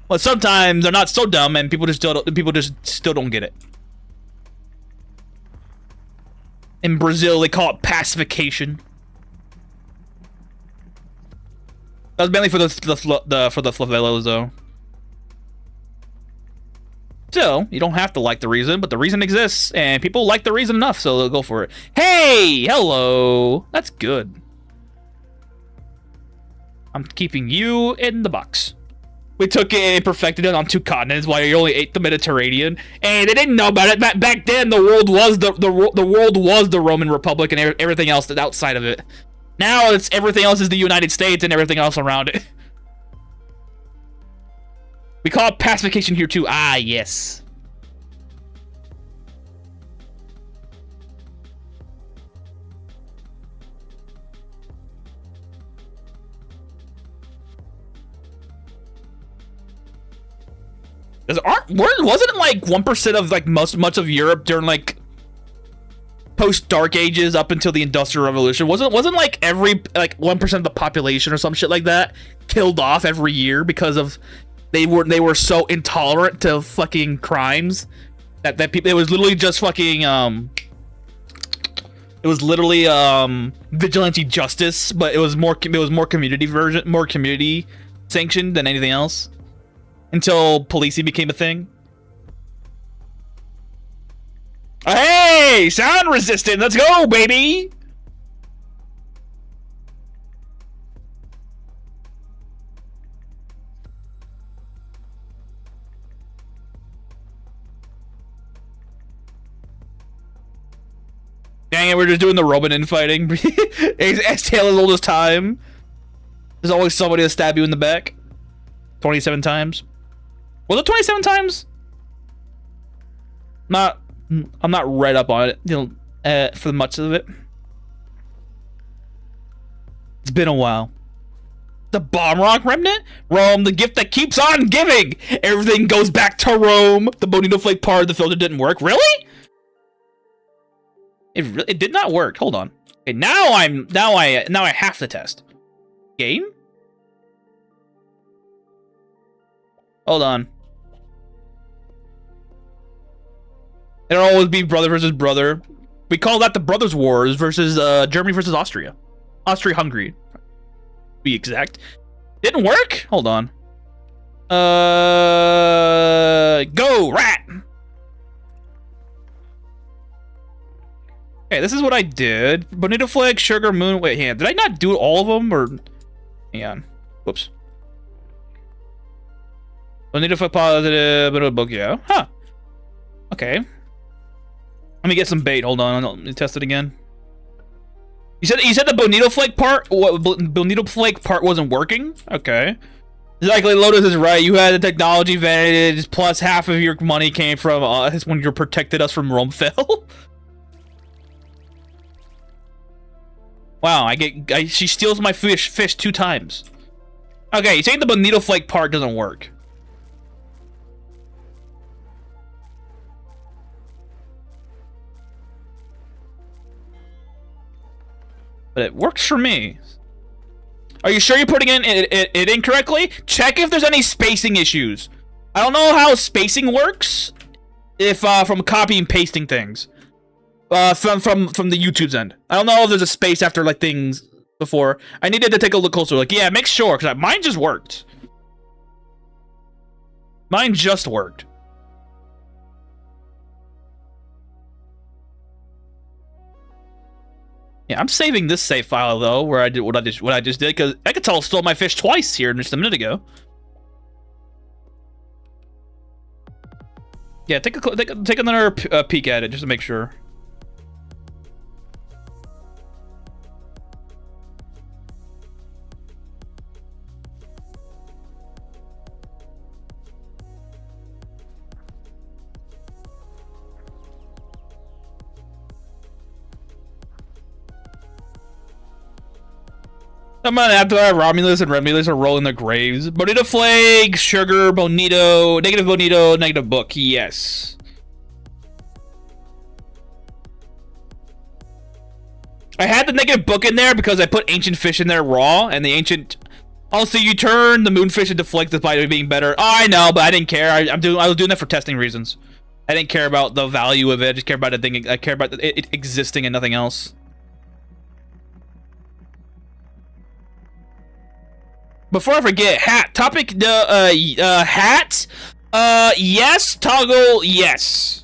But sometimes they're not so dumb, and people just still don't get it. In Brazil, they call it pacification. That was mainly for the favelas, though. Still, you don't have to like the reason, but the reason exists, and people like the reason enough, so they'll go for it. Hey, hello. That's good. I'm keeping you in the box. We took it and perfected it on 2 continents while you only ate the Mediterranean. And they didn't know about it. Back then, the world was the Roman Republic and everything else that's outside of it. Now, it's everything else is the United States and everything else around it. We call it pacification here, too. Ah, yes. Wasn't it like 1% of like much of Europe during like post Dark Ages up until the Industrial Revolution? Wasn't like every like 1% of the population or some shit like that killed off every year because of they were so intolerant to fucking crimes That people, it was literally just fucking it was literally vigilante justice, but it was more community version, more community sanctioned than anything else until policing became a thing. Hey, sound resistant. Let's go, baby. Dang it, we're just doing the Roman infighting. As tale as old as time. There's always somebody to stab you in the back. 27 times. Was it 27 times? I'm not right up on it, you know, for much of it. It's been a while. The Bomb Rock Remnant? Rome, the gift that keeps on giving! Everything goes back to Rome! The Bonito Flake part of the filter didn't work. Really? It did not work. Hold on. Okay, now I have to test. Game? Hold on. It'll always be brother versus brother. We call that the Brothers Wars versus Germany versus Austria. Austria-Hungary. Be exact. Didn't work? Hold on. Go, rat! Okay, this is what I did. Bonito Flag, Sugar, Moon. Wait, hang on. Did I not do all of them? Or hang on. Whoops. Bonito Flag positive, Bonito book, yeah. Huh. Okay. Let me get some bait. Hold on. Let me test it again. You said the Bonito Flake part? What, Bonito Flake part wasn't working? Okay. Exactly, Lotus is right. You had the technology advantage, plus half of your money came from us when you protected us from Rome fell. Wow, she steals my fish 2 times. Okay, you're saying the Bonito Flake part doesn't work. But it works for me. Are you sure you're putting it incorrectly? Check if there's any spacing issues. I don't know how spacing works if from copy and pasting things. From the YouTube's end. I don't know if there's a space after like things before. I needed to take a look closer. Like, yeah, make sure, because mine just worked. Mine just worked. Yeah, I'm saving this save file though, where I did what I just did, because I could tell I stole my fish twice here just a minute ago. Yeah, take another peek at it just to make sure. Come on, after that, Romulus and Remulus are rolling their graves. Bonito Flag, Sugar, Bonito, negative book, yes. I had the negative book in there because I put ancient fish in there raw, and the ancient... Also, you turn the moonfish into flake despite being better. Oh, I know, but I didn't care. I was doing that for testing reasons. I didn't care about the value of it. I just care about the thing. I care about it existing and nothing else. Before I forget, hat topic. Hat. Yes. Toggle. Yes.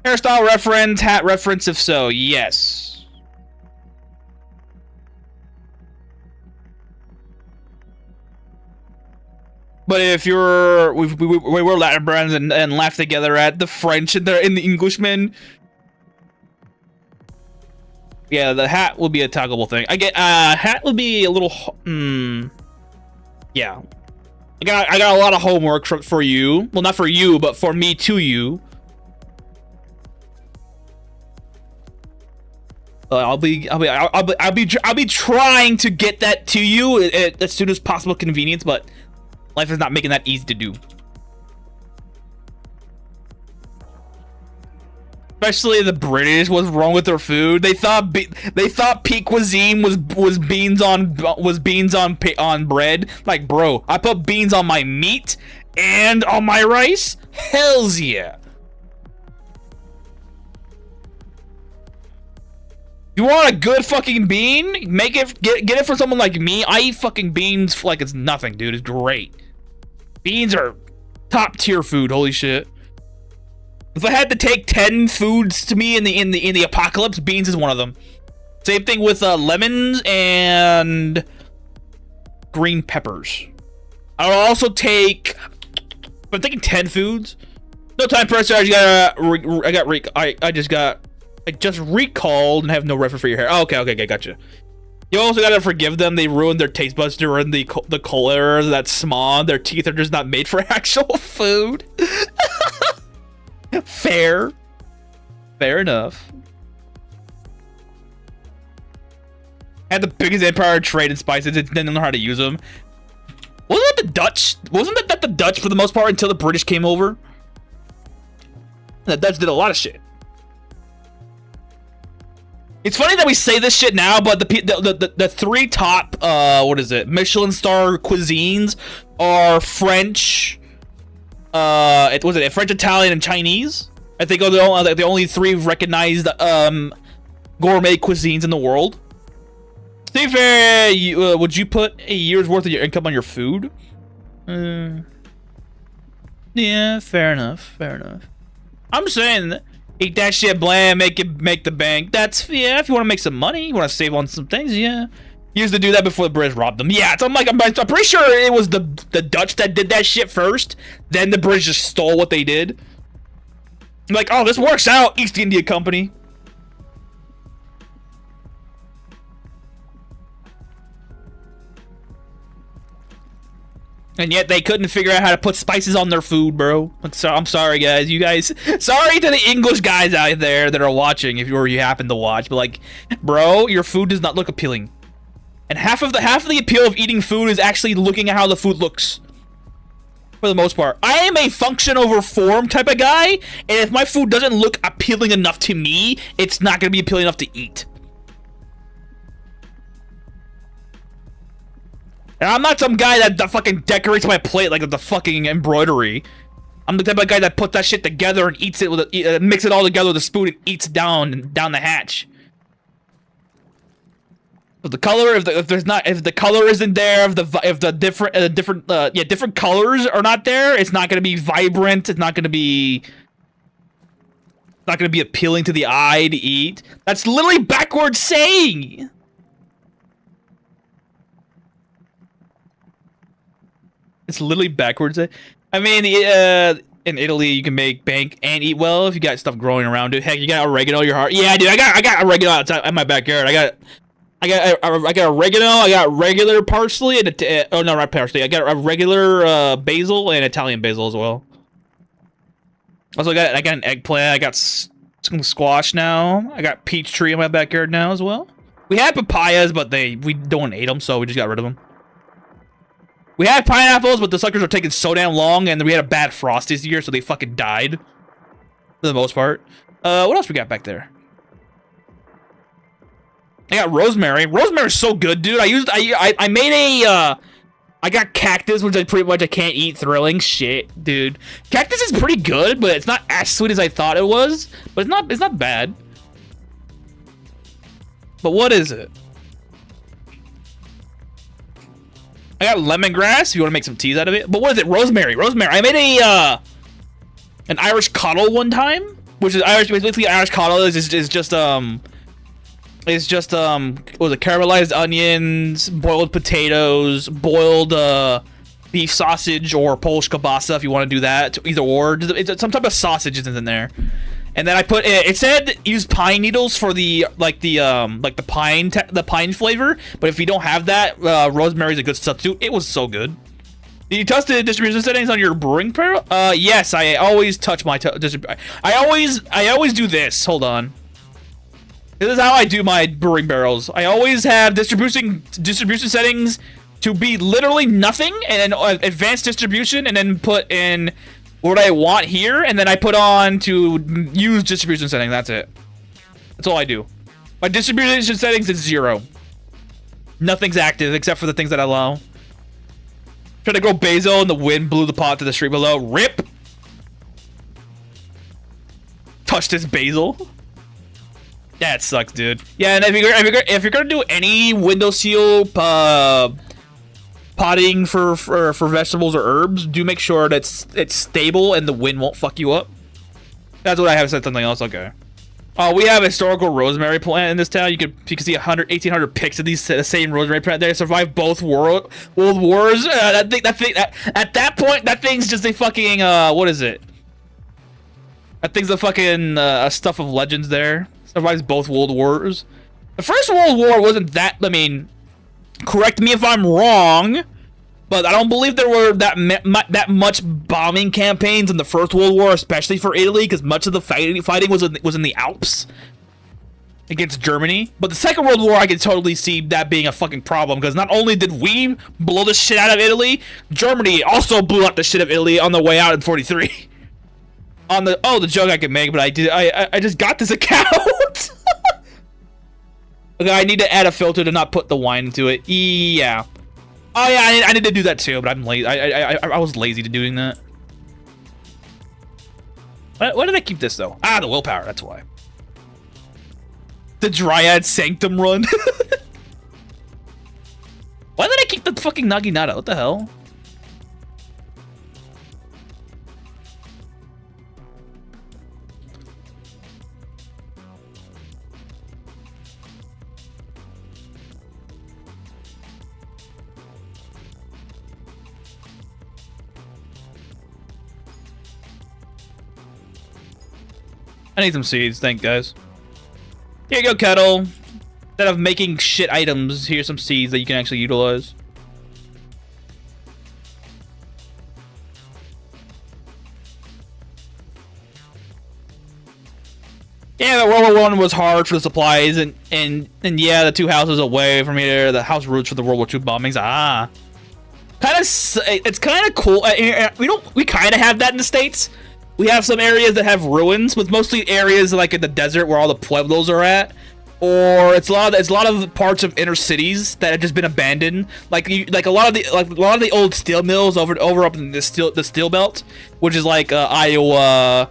Hairstyle reference. Hat reference. If so, yes. But if we were Latin brands and laughed together at the French and the Englishmen. Yeah, the hat will be a toggleable thing. I get hat will be a little. Yeah, I got a lot of homework for you. Well, not for you, but for me to you. I'll be trying to get that to you as soon as possible, convenience. But life is not making that easy to do. Especially the British, what's wrong with their food? They thought peak cuisine was beans on bread. Like, bro, I put beans on my meat and on my rice. Hells yeah. You want a good fucking bean? Make it get it for someone like me. I eat fucking beans like it's nothing, dude. It's great. Beans are top tier food. Holy shit. If I had to take 10 foods to me in the apocalypse, beans is one of them. Same thing with lemons and green peppers. I would also take. If I'm taking 10 foods. No time pressure. I just recalled and have no reference for your hair. Oh, okay, gotcha. You also gotta forgive them. They ruined their taste buds during the coal era. That smog. Their teeth are just not made for actual food. Fair enough. Had the biggest empire trade in spices. It didn't know how to use them. Wasn't that the Dutch? Wasn't that the Dutch for the most part until the British came over? The Dutch did a lot of shit. It's funny that we say this shit now, but the three top what is it? Michelin star cuisines are French. Was it French, Italian, and Chinese? I think are the only three recognized gourmet cuisines in the world. To be fair, would you put a year's worth of your income on your food? Yeah, fair enough. I'm saying, eat that shit bland, make the bank. That's, yeah, if you want to make some money, you want to save on some things, yeah. Used to do that before the British robbed them. Yeah, so I'm pretty sure it was the Dutch that did that shit first. Then the British just stole what they did. Like, oh, this works out, East India Company. And yet they couldn't figure out how to put spices on their food, bro. I'm sorry, guys. Sorry to the English guys out there that are watching, if you happen to watch. But like, bro, your food does not look appealing. And half of the appeal of eating food is actually looking at how the food looks. For the most part. I am a function over form type of guy, and if my food doesn't look appealing enough to me, it's not going to be appealing enough to eat. And I'm not some guy that fucking decorates my plate like the fucking embroidery. I'm the type of guy that puts that shit together and eats it with mix it all together with a spoon and eats down the hatch. If the color, if the color isn't there, if the different colors are not there, it's not gonna be vibrant. It's not gonna be appealing to the eye to eat. That's literally backwards saying. It's literally backwards. I mean, in Italy, you can make bank and eat well if you got stuff growing around it. Heck, you got oregano. Your heart. Yeah, dude, I got oregano outside in my backyard. I got oregano. I got regular parsley and oh no, not parsley. I got a regular basil and Italian basil as well. Also, I got an eggplant. I got some squash now. I got peach tree in my backyard now as well. We had papayas, but we don't eat them, so we just got rid of them. We had pineapples, but the suckers were taking so damn long, and we had a bad frost this year, so they fucking died. For the most part. What else we got back there? I got rosemary. Rosemary's so good, dude. I made a, I got cactus, which I can't eat. Thrilling shit, dude. Cactus is pretty good, but it's not as sweet as I thought it was. But it's not bad. But what is it? I got lemongrass if you want to make some teas out of it. But what is it? Rosemary. I made an Irish coddle one time, which is basically Irish coddle is just caramelized onions, boiled potatoes, boiled beef sausage or Polish kielbasa if you want to do that. Either or, it's some type of sausage is in there. And then I put it said use pine needles for the pine flavor, but if you don't have that, rosemary is a good substitute. It was so good. Did you touch the distribution settings on your brewing barrel? Yes, I always touch my I always do this. Hold on. This is how I do my brewing barrels. I always have distribution settings to be literally nothing, and then advanced distribution, and then put in what I want here, and then I put on to use distribution settings. That's it. That's all I do. My distribution settings is 0. Nothing's active except for the things that I allow. Tried to grow basil and the wind blew the pot to the street below. RIP! Touched his basil. Yeah, it sucks, dude. Yeah, and if you're gonna do any windowsill potting for vegetables or herbs, do make sure that it's stable and the wind won't fuck you up. That's what I have said. Something else. Okay. We have a historical rosemary plant in this town. You can see 1,800 pics of these the same rosemary plant. They survived both world wars. At that point, that thing's just a fucking what is it? That thing's a fucking stuff of legends. There survives both world wars. The First World War wasn't that. I mean, correct me if I'm wrong, but I don't believe there were that much bombing campaigns in the First World War, especially for Italy, because much of the fighting was in the Alps against Germany. But the Second World War, I can totally see that being a fucking problem, because not only did we blow the shit out of Italy, Germany also blew out the shit of Italy on the way out in 43. On the the joke I can make, but I just got this account. Okay, I need to add a filter to not put the wine into it. Yeah. Oh yeah, I need to do that too, but I'm lazy. I was lazy to doing that. Why did I keep this though? Ah, the willpower. That's why. The Dryad Sanctum run. Why did I keep the fucking Naginata? What the hell? I need some seeds, thank guys. Here you go, Kettle. Instead of making shit items, here's some seeds that you can actually utilize. Yeah, the World War I was hard for the supplies, and yeah, the 2 houses away from here, the house roots for the World War II bombings. Ah, it's kind of cool. We kind of have that in the States. We have some areas that have ruins, but mostly areas like in the desert where all the pueblos are at, or it's a lot of parts of inner cities that have just been abandoned. Like a lot of the old steel mills over up in the steel belt, which is like Iowa,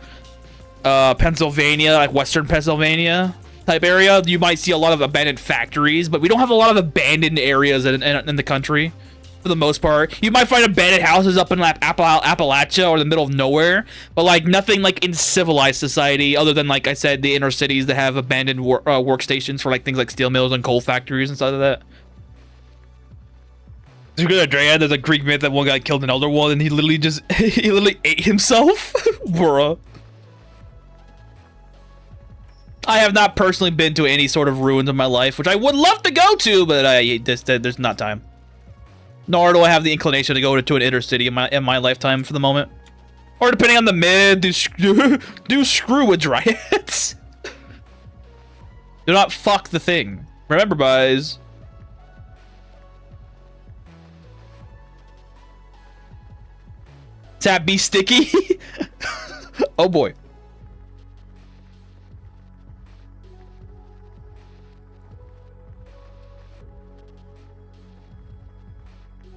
Pennsylvania, like Western Pennsylvania type area. You might see a lot of abandoned factories, but we don't have a lot of abandoned areas in the country. For the most part, you might find abandoned houses up in Appalachia or the middle of nowhere, but like nothing like in civilized society, other than like I said, the inner cities that have abandoned workstations for like things like steel mills and coal factories and stuff like that. There's a Greek myth that one guy killed an elder one, and he literally ate himself. Bruh. I have not personally been to any sort of ruins in my life, which I would love to go to, but there's not time. Nor do I have the inclination to go to an inner city in my lifetime for the moment. Or depending on the mid, do screw with dryads. Do not fuck the thing. Remember, guys. Tap be sticky. Oh boy.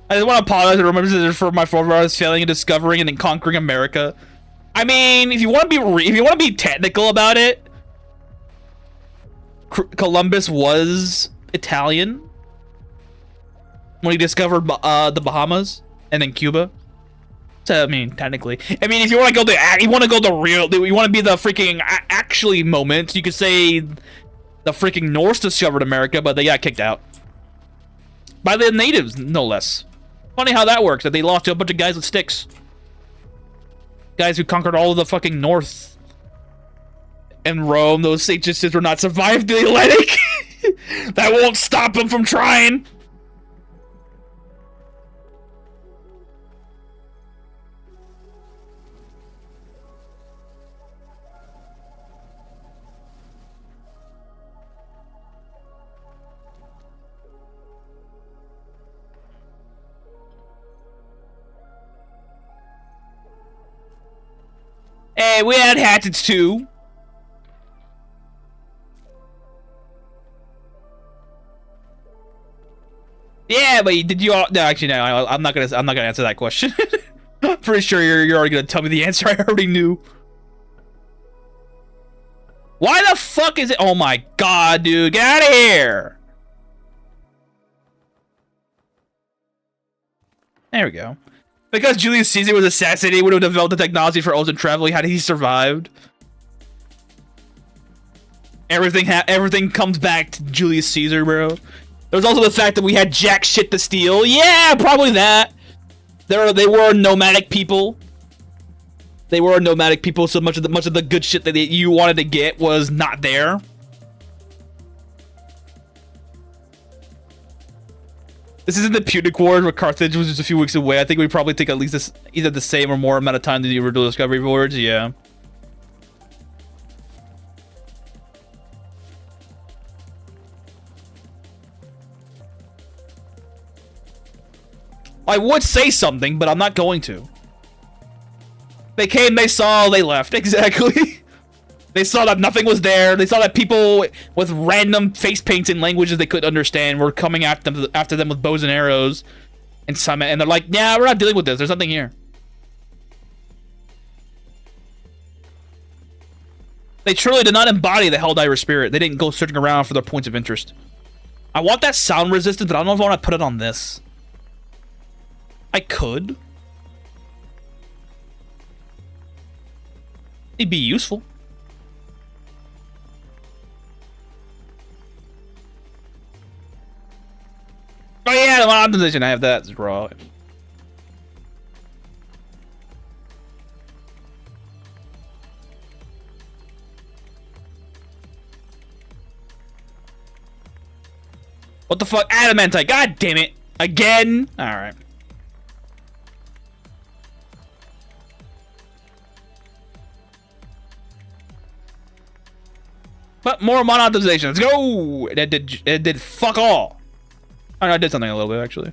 I just want to apologize and remember for my forefathers failing in discovering and then conquering America. I mean, if you want to be technical about it, Columbus was Italian when he discovered the Bahamas and then Cuba. So I mean, technically, I mean, if you want to go you want to be the freaking actually moment, you could say the freaking Norse discovered America, but they got kicked out by the natives, no less. Funny how that works, that they lost to a bunch of guys with sticks. Guys who conquered all of the fucking north. And Rome, those sages were not survived the Atlantic. That won't stop them from trying. Hey, we had hatchets too. Yeah, but did you all? No, actually, no. I'm not gonna answer that question. Pretty sure you're already gonna tell me the answer. I already knew. Why the fuck is it? Oh my god, dude, get out of here! There we go. Because Julius Caesar was assassinated, he would have developed the technology for ocean travel. Had he survived? Everything comes back to Julius Caesar, bro. There's also the fact that we had jack shit to steal. Yeah, probably that. They were nomadic people. They were nomadic people, so much of the good shit that you wanted to get was not there. This isn't the Punic Wars where Carthage was just a few weeks away. I think we probably take at least either the same or more amount of time than the original Discovery Wars. Yeah. I would say something, but I'm not going to. They came, they saw, they left. Exactly. They saw that nothing was there. They saw that people with random face paints and languages they couldn't understand were coming after them with bows and arrows and summit, and they're like, "Yeah, we're not dealing with this. There's nothing here." They truly did not embody the Helldivers spirit. They didn't go searching around for their points of interest. I want that sound resistant, but I don't know if I want to put it on this. I could. It'd be useful. Oh yeah, the optimization, I have that as well. What the fuck? Adamantite, god damn it. Again? Alright. But more mod optimization. Let's go! It did fuck all. Oh, no, I did something a little bit actually.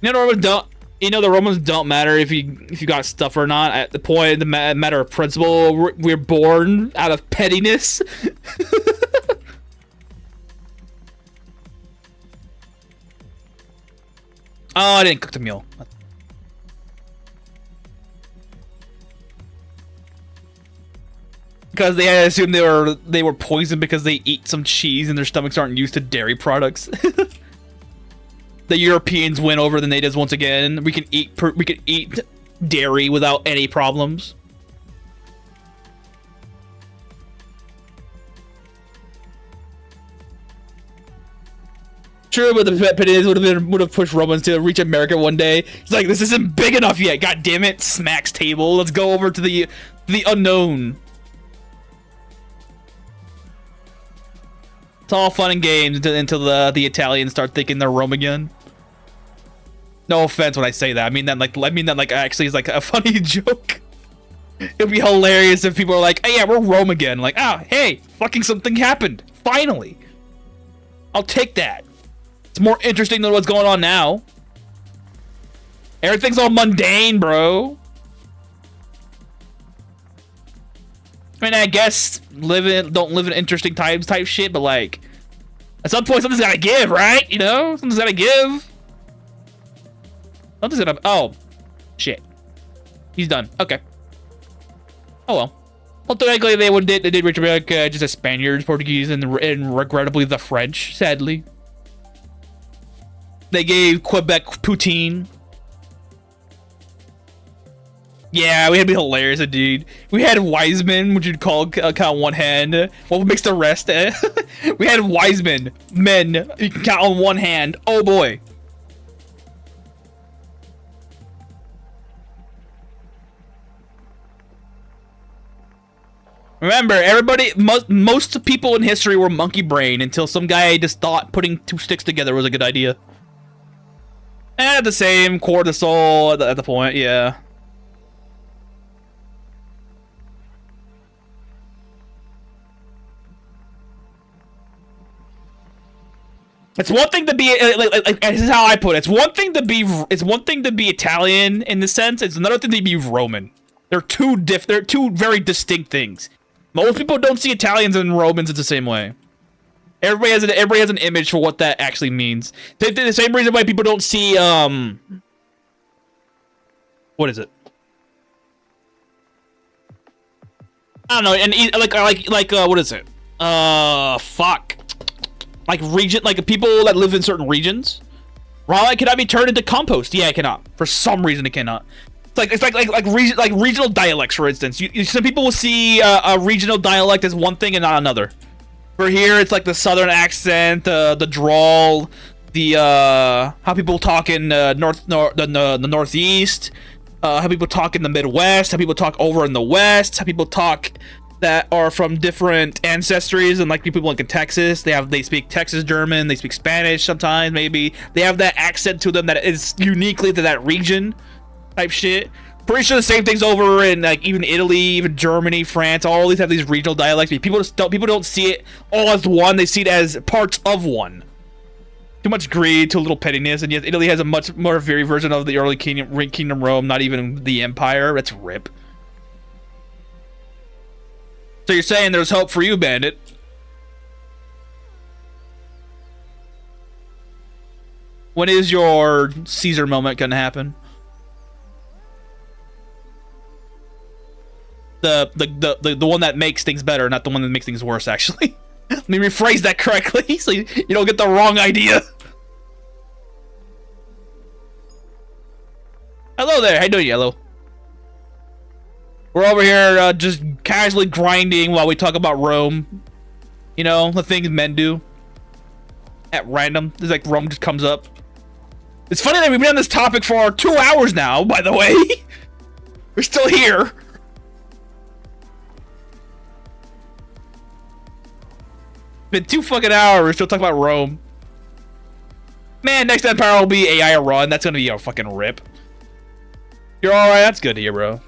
You know the Romans don't matter if you got stuff or not. At the point, the matter of principle, we're born out of pettiness. Oh, I didn't cook the meal. Because they assumed they were poisoned because they eat some cheese and their stomachs aren't used to dairy products. The Europeans win over the natives once again. We can eat dairy without any problems. True, but the pettiness would have pushed Romans to reach America one day. It's like, this isn't big enough yet. God damn it! Smacks table. Let's go over to the unknown. It's all fun and games until the Italians start thinking they're Rome again. No offense when I say that. I mean that like actually is like a funny joke. It'd be hilarious if people are like, "Hey, yeah, we're Rome again." Like, "Ah, hey, fucking something happened. Finally." I'll take that. It's more interesting than what's going on now. Everything's all mundane, bro. I mean, I guess don't live in interesting times type shit, but like, at some point something's gotta give, right? You know, something's gotta give. Something's gotta. Oh, shit. He's done. Okay. Oh well. Well, theoretically, they did reach America just as Spaniards, Portuguese, and regrettably the French. Sadly, they gave Quebec poutine. Yeah, we had to be hilarious, dude. We had Wiseman, which you'd count on one hand. What makes the rest? We had Wiseman, men you can count on one hand. Oh boy. Remember, everybody, most people in history were monkey brain until some guy just thought putting two sticks together was a good idea. And the same core to soul at the point, yeah. It's one thing to be like this is how I put it. It's one thing to be Italian in the sense. It's another thing to be Roman. They're two very distinct things. Most people don't see Italians and Romans in the same way. Everybody has an image for what that actually means. The same reason why people don't see what is it? I don't know. And like what is it? Fuck. Like people that live in certain regions. Raleigh cannot be turned into compost. Yeah, it cannot. For some reason, it cannot. It's like regional dialects, for instance. Some people will see a regional dialect as one thing and not another. For here, it's like the southern accent, the drawl, the how people talk in the northeast, how people talk in the Midwest, how people talk over in the West, how people talk that are from different ancestries, and like people like in Texas, they speak Texas German, they speak Spanish sometimes, maybe they have that accent to them that is uniquely to that region type shit. Pretty sure the same thing's over in like even Italy, even Germany, France. All these have these regional dialects. People don't see it all as one. They see it as parts of one. Too much greed, too little pettiness, and yet Italy has a much more very version of the early Kingdom Rome, not even the Empire. That's rip. So you're saying there's hope for you, Bandit? When is your Caesar moment gonna happen? The one that makes things better, not the one that makes things worse, actually. Let me rephrase that correctly so you don't get the wrong idea. Hello there, how you doing, Yellow? We're over here just casually grinding while we talk about Rome. You know, the things men do. At random. It's like Rome just comes up. It's funny that we've been on this topic for 2 hours now, by the way. We're still here. Been 2 fucking hours, we're still talking about Rome. Man, next Empire will be AI run. That's gonna be a fucking rip. You're alright, that's good to hear, bro.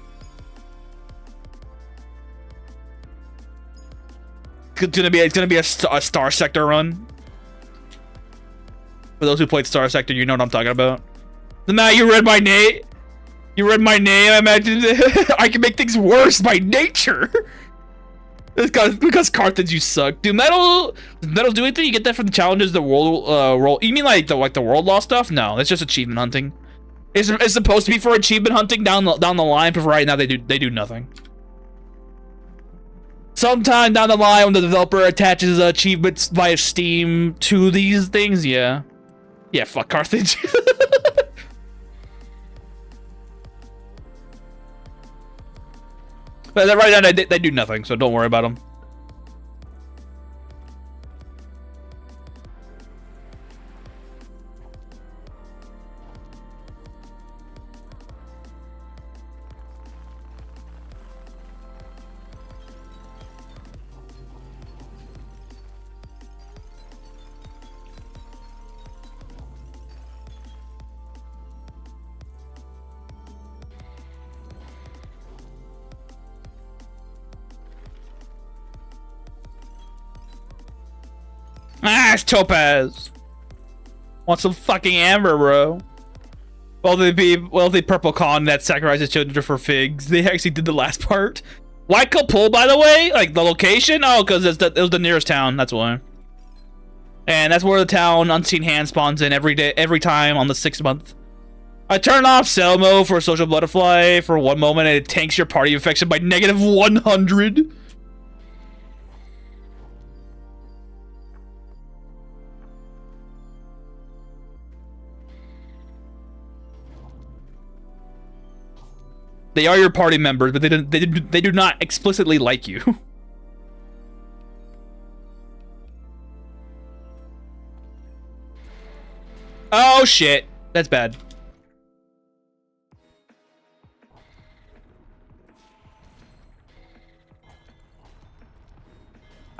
It's gonna be a Star Sector run. For those who played Star Sector, you know what I'm talking about. Matt, you read my name? You read my name? I imagine I can make things worse by nature. Because Carthage, you suck. Dude, Metal do anything? You get that from the challenges, the world you mean like the world law stuff? No, it's just achievement hunting. It's supposed to be for achievement hunting down the line, but right now they do nothing. Sometime down the line when the developer attaches achievements via Steam to these things, yeah. Yeah, fuck Carthage. But right now they do nothing, so don't worry about them. Ah, it's Topaz. Want some fucking amber, bro. Well, the purple con that sacrifices children for figs. They actually did the last part. Why Kapul, by the way? Like the location? Oh, because it was the nearest town. That's why. And that's where the town Unseen Hand spawns in every time on the 6th month. I turn off cell mode for Social Butterfly for 1 moment, and it tanks your party infection by -100. They are your party members, but they do not explicitly like you. Oh shit, that's bad.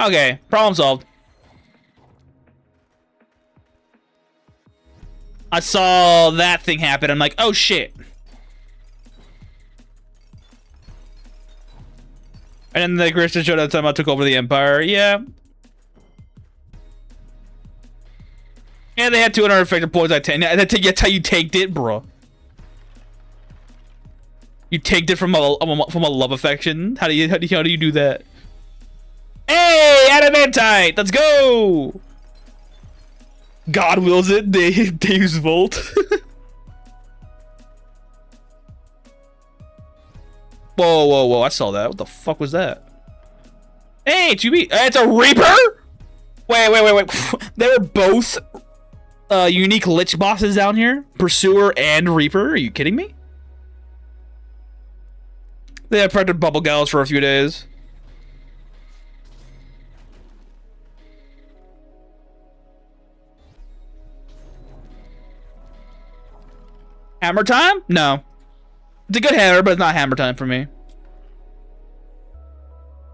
Okay, problem solved. I saw that thing happen. I'm like, oh shit. And then the Christian showed up the time I took over the Empire. Yeah. Yeah, they had 200 effective points. That's how you tanked it, bro. You taked it from a love affection. How do you do that? Hey, adamantite, let's go. God wills it. They use Volt. Whoa! I saw that. What the fuck was that? Hey, 2B. It's a Reaper. Wait. There were both unique Lich bosses down here, Pursuer and Reaper. Are you kidding me? They have protected bubble gals for a few days. Hammer time? No. It's a good hammer, but it's not hammer time for me.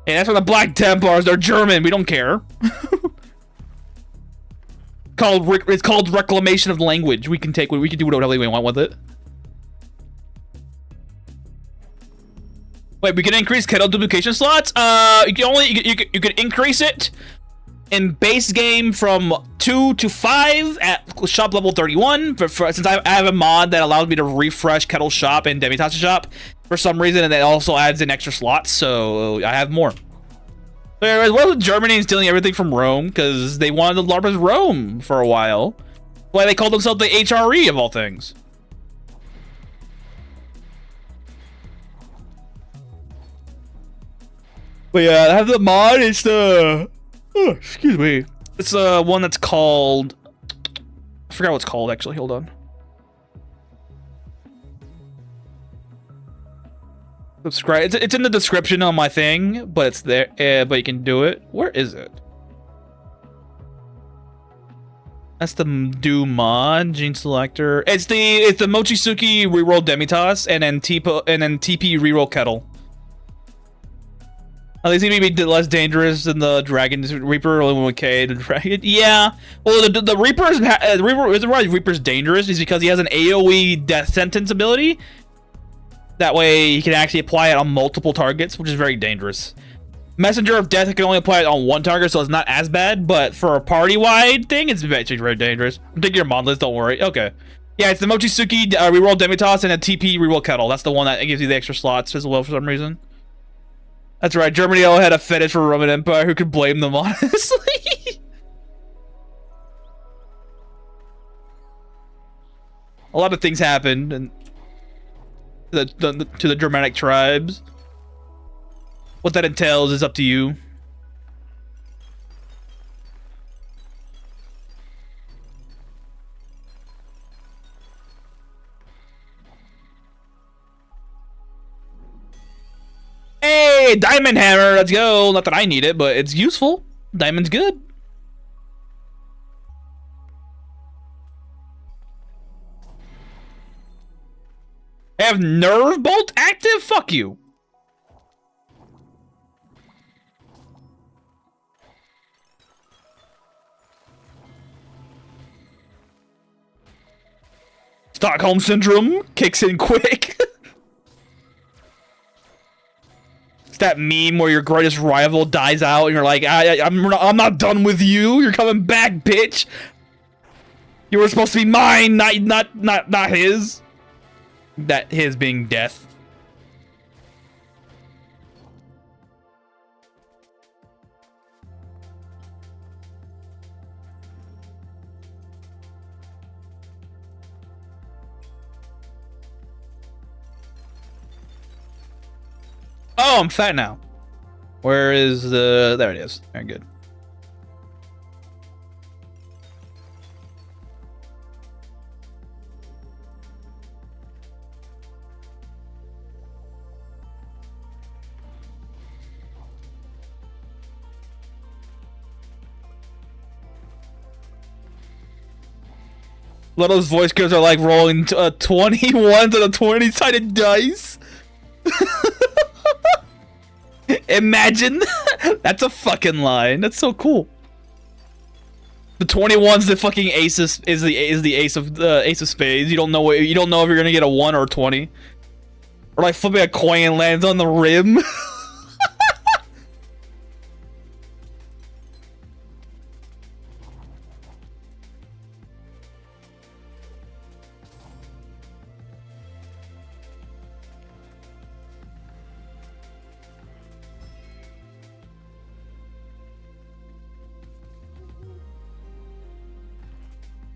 Hey, that's from the Black Templars. They're German. We don't care. It's called reclamation of language. We can do whatever we want with it. Wait, we can increase kettle duplication slots? You can increase it in base game from 2 to 5 at shop level 31. Since I have a mod that allows me to refresh kettle shop and demitasha shop for some reason, and it also adds in extra slots, so I have more. But as well as Germany stealing everything from Rome because they wanted to LARP as Rome for a while. Why they called themselves the HRE of all things. But yeah, I have the mod. It's the excuse me. It's one that's called. I forgot what it's called actually. Hold on. Subscribe. It's in the description on my thing, but it's there. But you can do it. Where is it? That's the do mod gene selector. It's the Mochizuki reroll Demitas and then TP reroll Kettle. They seem to be less dangerous than the Dragon Reaper, only 1k. The Dragon, yeah. Well, the Reaper's the reason why Reaper's dangerous is because he has an AOE death sentence ability. That way, he can actually apply it on multiple targets, which is very dangerous. Messenger of Death can only apply it on one target, so it's not as bad. But for a party-wide thing, it's actually very dangerous. I'm taking your mod list, don't worry. Okay. Yeah, it's the Mochizuki reroll Demitas and a TP reroll Kettle. That's the one that gives you the extra slots as well for some reason. That's right. Germany all had a fetish for Roman Empire. Who could blame them, honestly? A lot of things happened and to the Germanic tribes. What that entails is up to you. Hey, diamond hammer, let's go. Not that I need it, but it's useful. Diamond's good. I have nerve bolt active? Fuck you. Stockholm Syndrome kicks in quick. It's that meme where your greatest rival dies out and you're like, I'm not done with you. You're coming back, bitch. You were supposed to be mine, not his. That his being death. Oh, I'm fat now. Where is the... There it is. Very good. Little's voice cues are like rolling 21 to the 20-sided dice. Imagine. That's a fucking line. That's so cool. The 21's the fucking ace is the ace of spades. You don't know if you're gonna get a 1 or a 20. Or like flipping a coin and lands on the rim.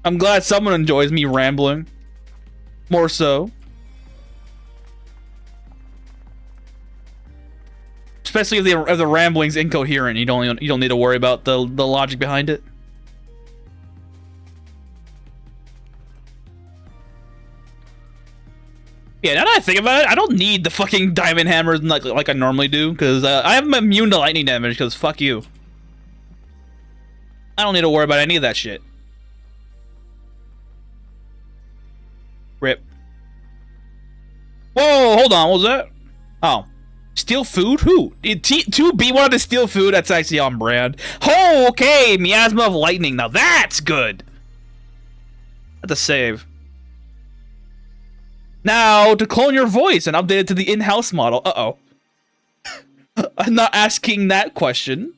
I'm glad someone enjoys me rambling. More so. Especially if the rambling's incoherent. You don't need to worry about the logic behind it. Yeah, now that I think about it, I don't need the fucking diamond hammers like I normally do, because I'm immune to lightning damage, because fuck you. I don't need to worry about any of that shit. Rip. Whoa, hold on, what was that? Oh. Steal food? Who? 2B wanted to steal food? That's actually on brand. Oh, okay, miasma of lightning. Now that's good. That's a save. Now, to clone your voice and update it to the in-house model. Uh-oh. I'm not asking that question.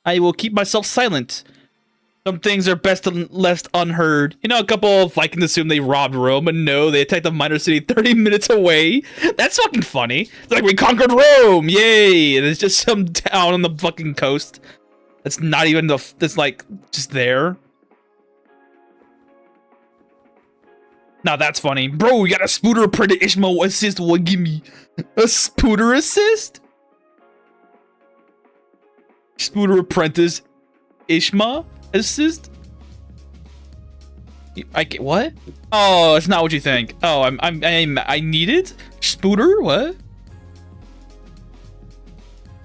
I will keep myself silent. Some things are best left unheard. You know, a couple of Vikings assume they robbed Rome, and no, they attacked a minor city 30 minutes away. That's fucking funny. It's like, we conquered Rome! Yay! And it's just some town on the fucking coast. That's not even that's like, just there. Now that's funny. Bro, we got a Spooter Apprentice Ishma assist. What, give me a Spooter assist? Spooter Apprentice Ishma assist? What? Oh, it's not what you think. Oh, I need it? Spooter? What?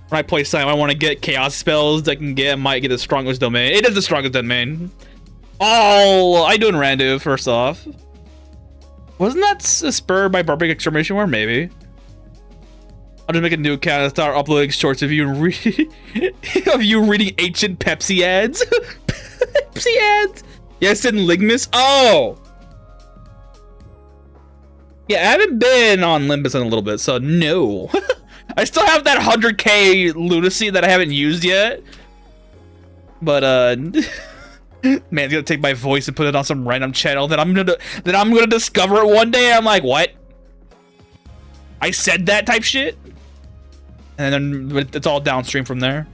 When I play Slime, I want to get chaos spells that might get the strongest domain. It is the strongest domain. Oh, I do in Randu, first off. Wasn't that spurred by Barbaric Extermination War? Maybe. I'll just make a new account and start uploading shorts of you reading ancient Pepsi ads. Pepsi ads. Yes, in Limbus. Oh. Yeah, I haven't been on Limbus in a little bit, so no. I still have that 100k lunacy that I haven't used yet. But man's gonna take my voice and put it on some random channel that I'm gonna discover it one day. And I'm like, what? I said that type shit, and then it's all downstream from there.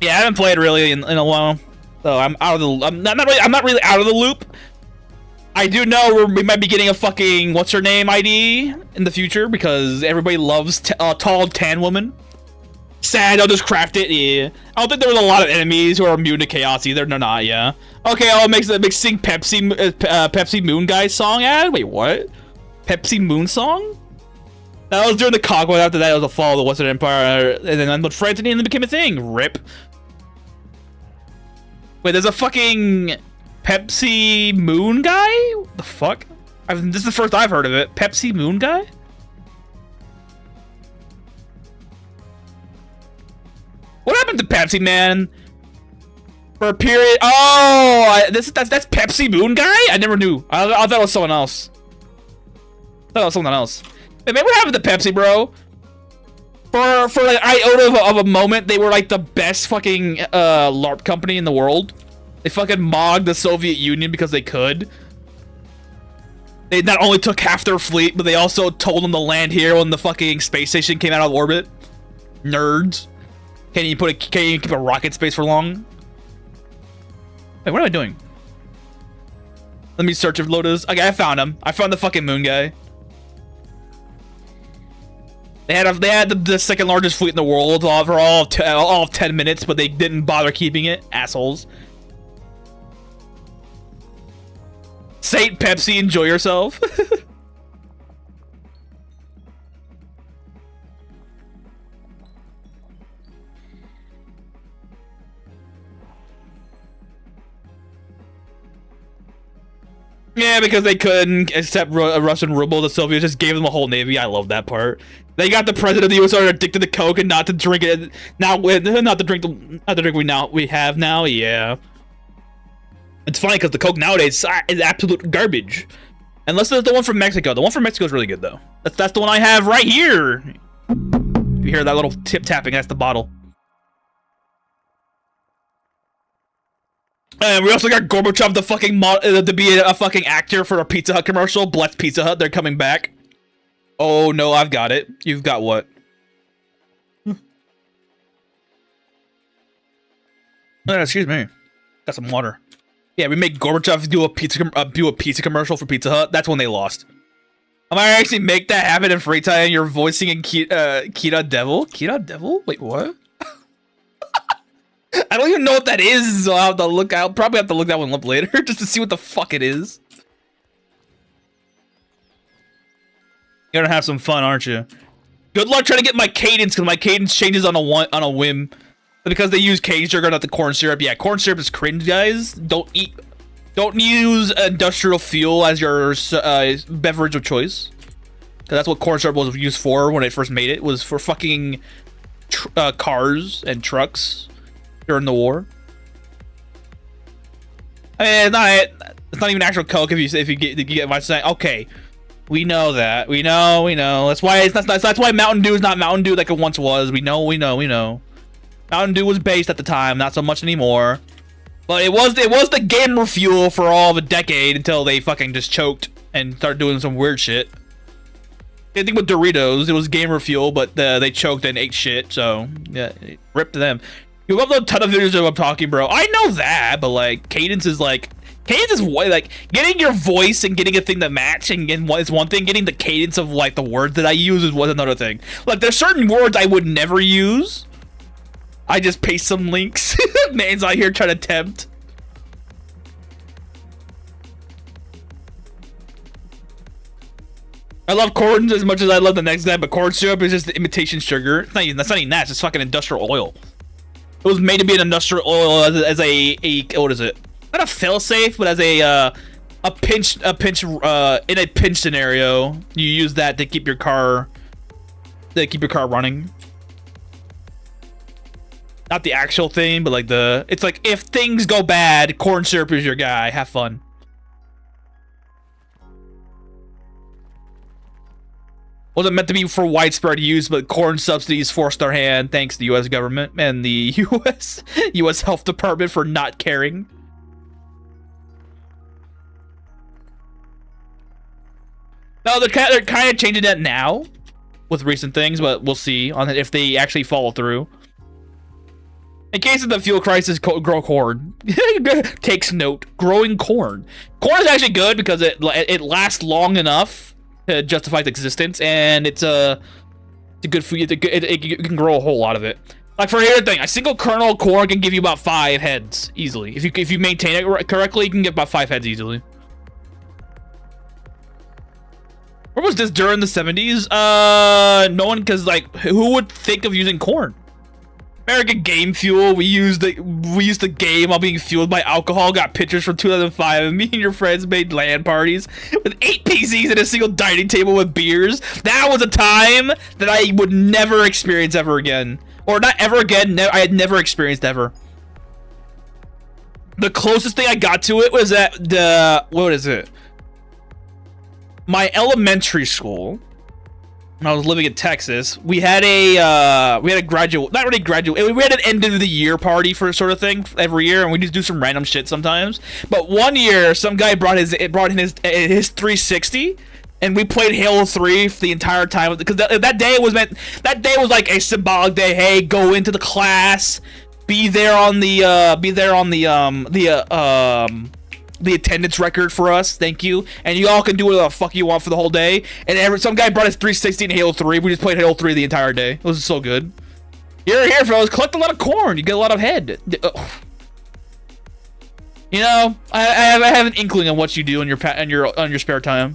Yeah, I haven't played really in a while, so I'm out of the. I'm not really out of the loop. I do know we might be getting a fucking what's her name ID in the future because everybody loves tall tan woman. Sad, I'll just craft it. Yeah, I don't think there was a lot of enemies who are immune to chaos either. No, not yeah. Okay, I'll make sing Pepsi Moon Guy song ad. Wait, what? Pepsi Moon song? That was during the Cog one. After that, it was a fall of the Western Empire, and then unlocked Franticity and then became a thing. Rip. Wait, there's a fucking Pepsi Moon Guy? What the fuck? This is the first I've heard of it. Pepsi Moon Guy? What happened to Pepsi, man? For a period. Oh, that's Pepsi Moon Guy? I never knew. I thought it was someone else. I thought it was someone else. Hey, man, what happened to Pepsi, bro? For like iota of a moment, they were like the best fucking LARP company in the world. They fucking mogged the Soviet Union because they could. They not only took half their fleet, but they also told them to land here when the fucking space station came out of orbit. Nerds. Can't you keep a rocket space for long? Wait, what am I doing? Let me search if Lotus. Okay, I found him. I found the fucking moon guy. They had the second largest fleet in the world for all of 10 minutes, but they didn't bother keeping it. Assholes. Saint Pepsi, enjoy yourself. Yeah, because they couldn't accept Russian ruble. The Soviets just gave them a whole navy. I love that part. They got the president of the USSR addicted to coke and not to drink it. Not to drink we have now. Yeah, it's funny because the coke nowadays is absolute garbage. Unless there's the one from Mexico. The one from Mexico is really good though. That's the one I have right here. You hear that little tip tapping? That's the bottle. And we also got Gorbachev the fucking to be a fucking actor for a Pizza Hut commercial. Bless Pizza Hut, they're coming back. Oh no, I've got it. You've got what? Excuse me. Got some water. Yeah, we make Gorbachev do a pizza commercial for Pizza Hut. That's when they lost. I might actually make that happen in free time. You're voicing in Kita Devil. Kita Devil? Wait, what? I don't even know what that is. So I'll have to look. I'll probably have to look that one up later just to see what the fuck it is. You're gonna have some fun, aren't you? Good luck trying to get my cadence, because my cadence changes on a whim. Because they use cane sugar, not the corn syrup. Yeah, corn syrup is cringe, guys. Don't use industrial fuel as your beverage of choice. Because that's what corn syrup was used for when it first made it. Was for fucking cars and trucks during the war. I mean, it's not even actual Coke if you get my saying. Okay, we know that. We know. That's why Mountain Dew is not Mountain Dew like it once was. We know. Mountain Dew was based at the time, not so much anymore. But it was the gamer fuel for all of a decade until they fucking just choked and started doing some weird shit. Same thing with Doritos. It was gamer fuel, but they choked and ate shit. So yeah, rip to them. You upload a ton of videos of I'm talking, bro. I know that, but like cadence is like getting your voice and getting a thing that match and is one thing. Getting the cadence of like the words that I use was another thing. Like there's certain words I would never use. I just paste some links. Man's out here trying to tempt. I love corn as much as I love the next guy, but corn syrup is just the imitation sugar. That's not even that. It's just fucking industrial oil. It was made to be an industrial oil as a what is it? Not a failsafe, but as a pinch in a pinch scenario. You use that to keep your car running. Not the actual thing, but like it's like if things go bad, corn syrup is your guy. Have fun. Wasn't meant to be for widespread use, but corn subsidies forced their hand thanks to the U.S. government and the U.S. Health Department for not caring. No, they're kind of changing that now with recent things, but we'll see on if they actually follow through. In case of the fuel crisis, grow corn. Takes note. Growing corn. Corn is actually good because it lasts long enough to justify its existence, and it's a good food. You can grow a whole lot of it. Like for here, thing, a single kernel of corn can give you about 5 heads easily. If you maintain it correctly, you can get about 5 heads easily. Where was this during the 70s? No one, because like who would think of using corn? American Game Fuel. We used the game while being fueled by alcohol. Got pictures from 2005, and me and your friends made LAN parties with 8 PCs and a single dining table with beers. That was a time that I would never experience ever again, or not ever again. I had never experienced ever. The closest thing I got to it was at my elementary school. When I was living in Texas, we had a graduate, not really graduate, we had an end of the year party for sort of thing every year, and we just do some random shit sometimes. But one year, some guy brought his 360, and we played Halo 3 for the entire time, because that day was like a symbolic day. Hey, go into the class, be there on the attendance record for us, thank you, and you all can do whatever the fuck you want for the whole day. And some guy brought his 360 in Halo 3. We just played Halo 3 the entire day. It was so good. Here, fellas, collect a lot of corn. You get a lot of head. You know, I have an inkling on what you do on your spare time.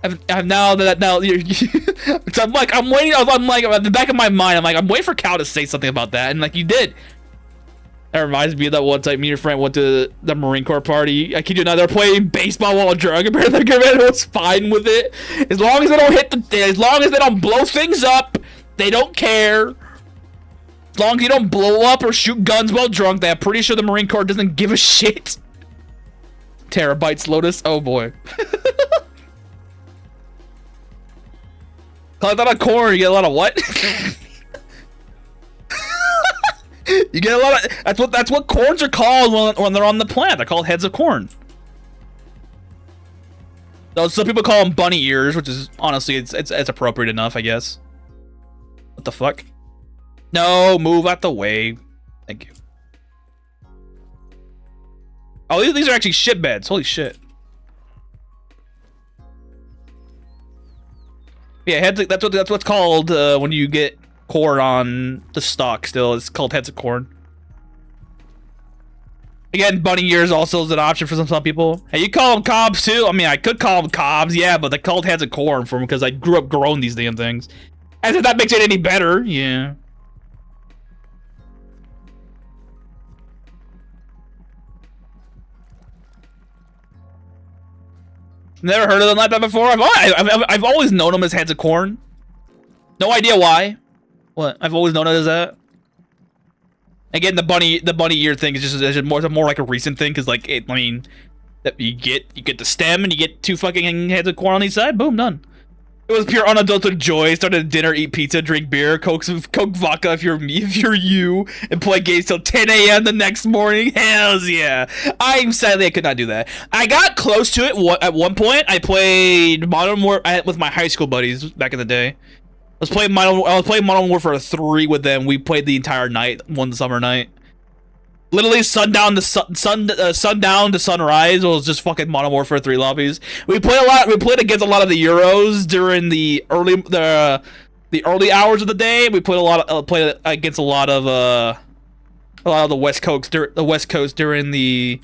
Now so I'm waiting. I'm like at the back of my mind. I'm waiting for Cal to say something about that, and like you did. That reminds me of that one time me and your friend went to the Marine Corps party. I kid you not, they're playing baseball while drunk. Apparently, the commander was fine with it. As long as they don't blow things up, they don't care. As long as you don't blow up or shoot guns while drunk, I'm pretty sure the Marine Corps doesn't give a shit. Terabytes, Lotus. Oh boy. Collect that on corn, you get a lot of what? You get a lot of that's what corns are called when they're on the plant. They're called heads of corn. So some people call them bunny ears, which is honestly it's appropriate enough, I guess. What the fuck? No, move out the way. Thank you. Oh, these are actually shit beds. Holy shit. Yeah, that's what's called when you get corn on the stalk. Still, it's called heads of corn. Again, bunny ears also is an option for some people. Hey, you call them cobs too? I mean, I could call them cobs, yeah, but they're called heads of corn for them because I grew up growing these damn things. As if that makes it any better, yeah. Never heard of them like that before. I've always known them as heads of corn. No idea why. What? I've always known it as that. Again, the bunny ear thing is just more like a recent thing because like I mean, that you get the stem and you get 2 fucking heads of corn on each side. Boom, done. It was pure unadulterated joy. Started dinner, eat pizza, drink beer, coke vodka if you're me, if you're you, and play games till 10 a.m. the next morning. Hells yeah! Sadly I could not do that. I got close to it at one point. I played Modern Warfare with my high school buddies back in the day. I was playing Modern Warfare 3 with them. We played the entire night, one summer night. Literally sundown to sundown to sunrise. It was just fucking Modern Warfare 3 lobbies. We played a lot. We played against a lot of the Euros during the early hours of the day. We played played against a lot of the West Coast during the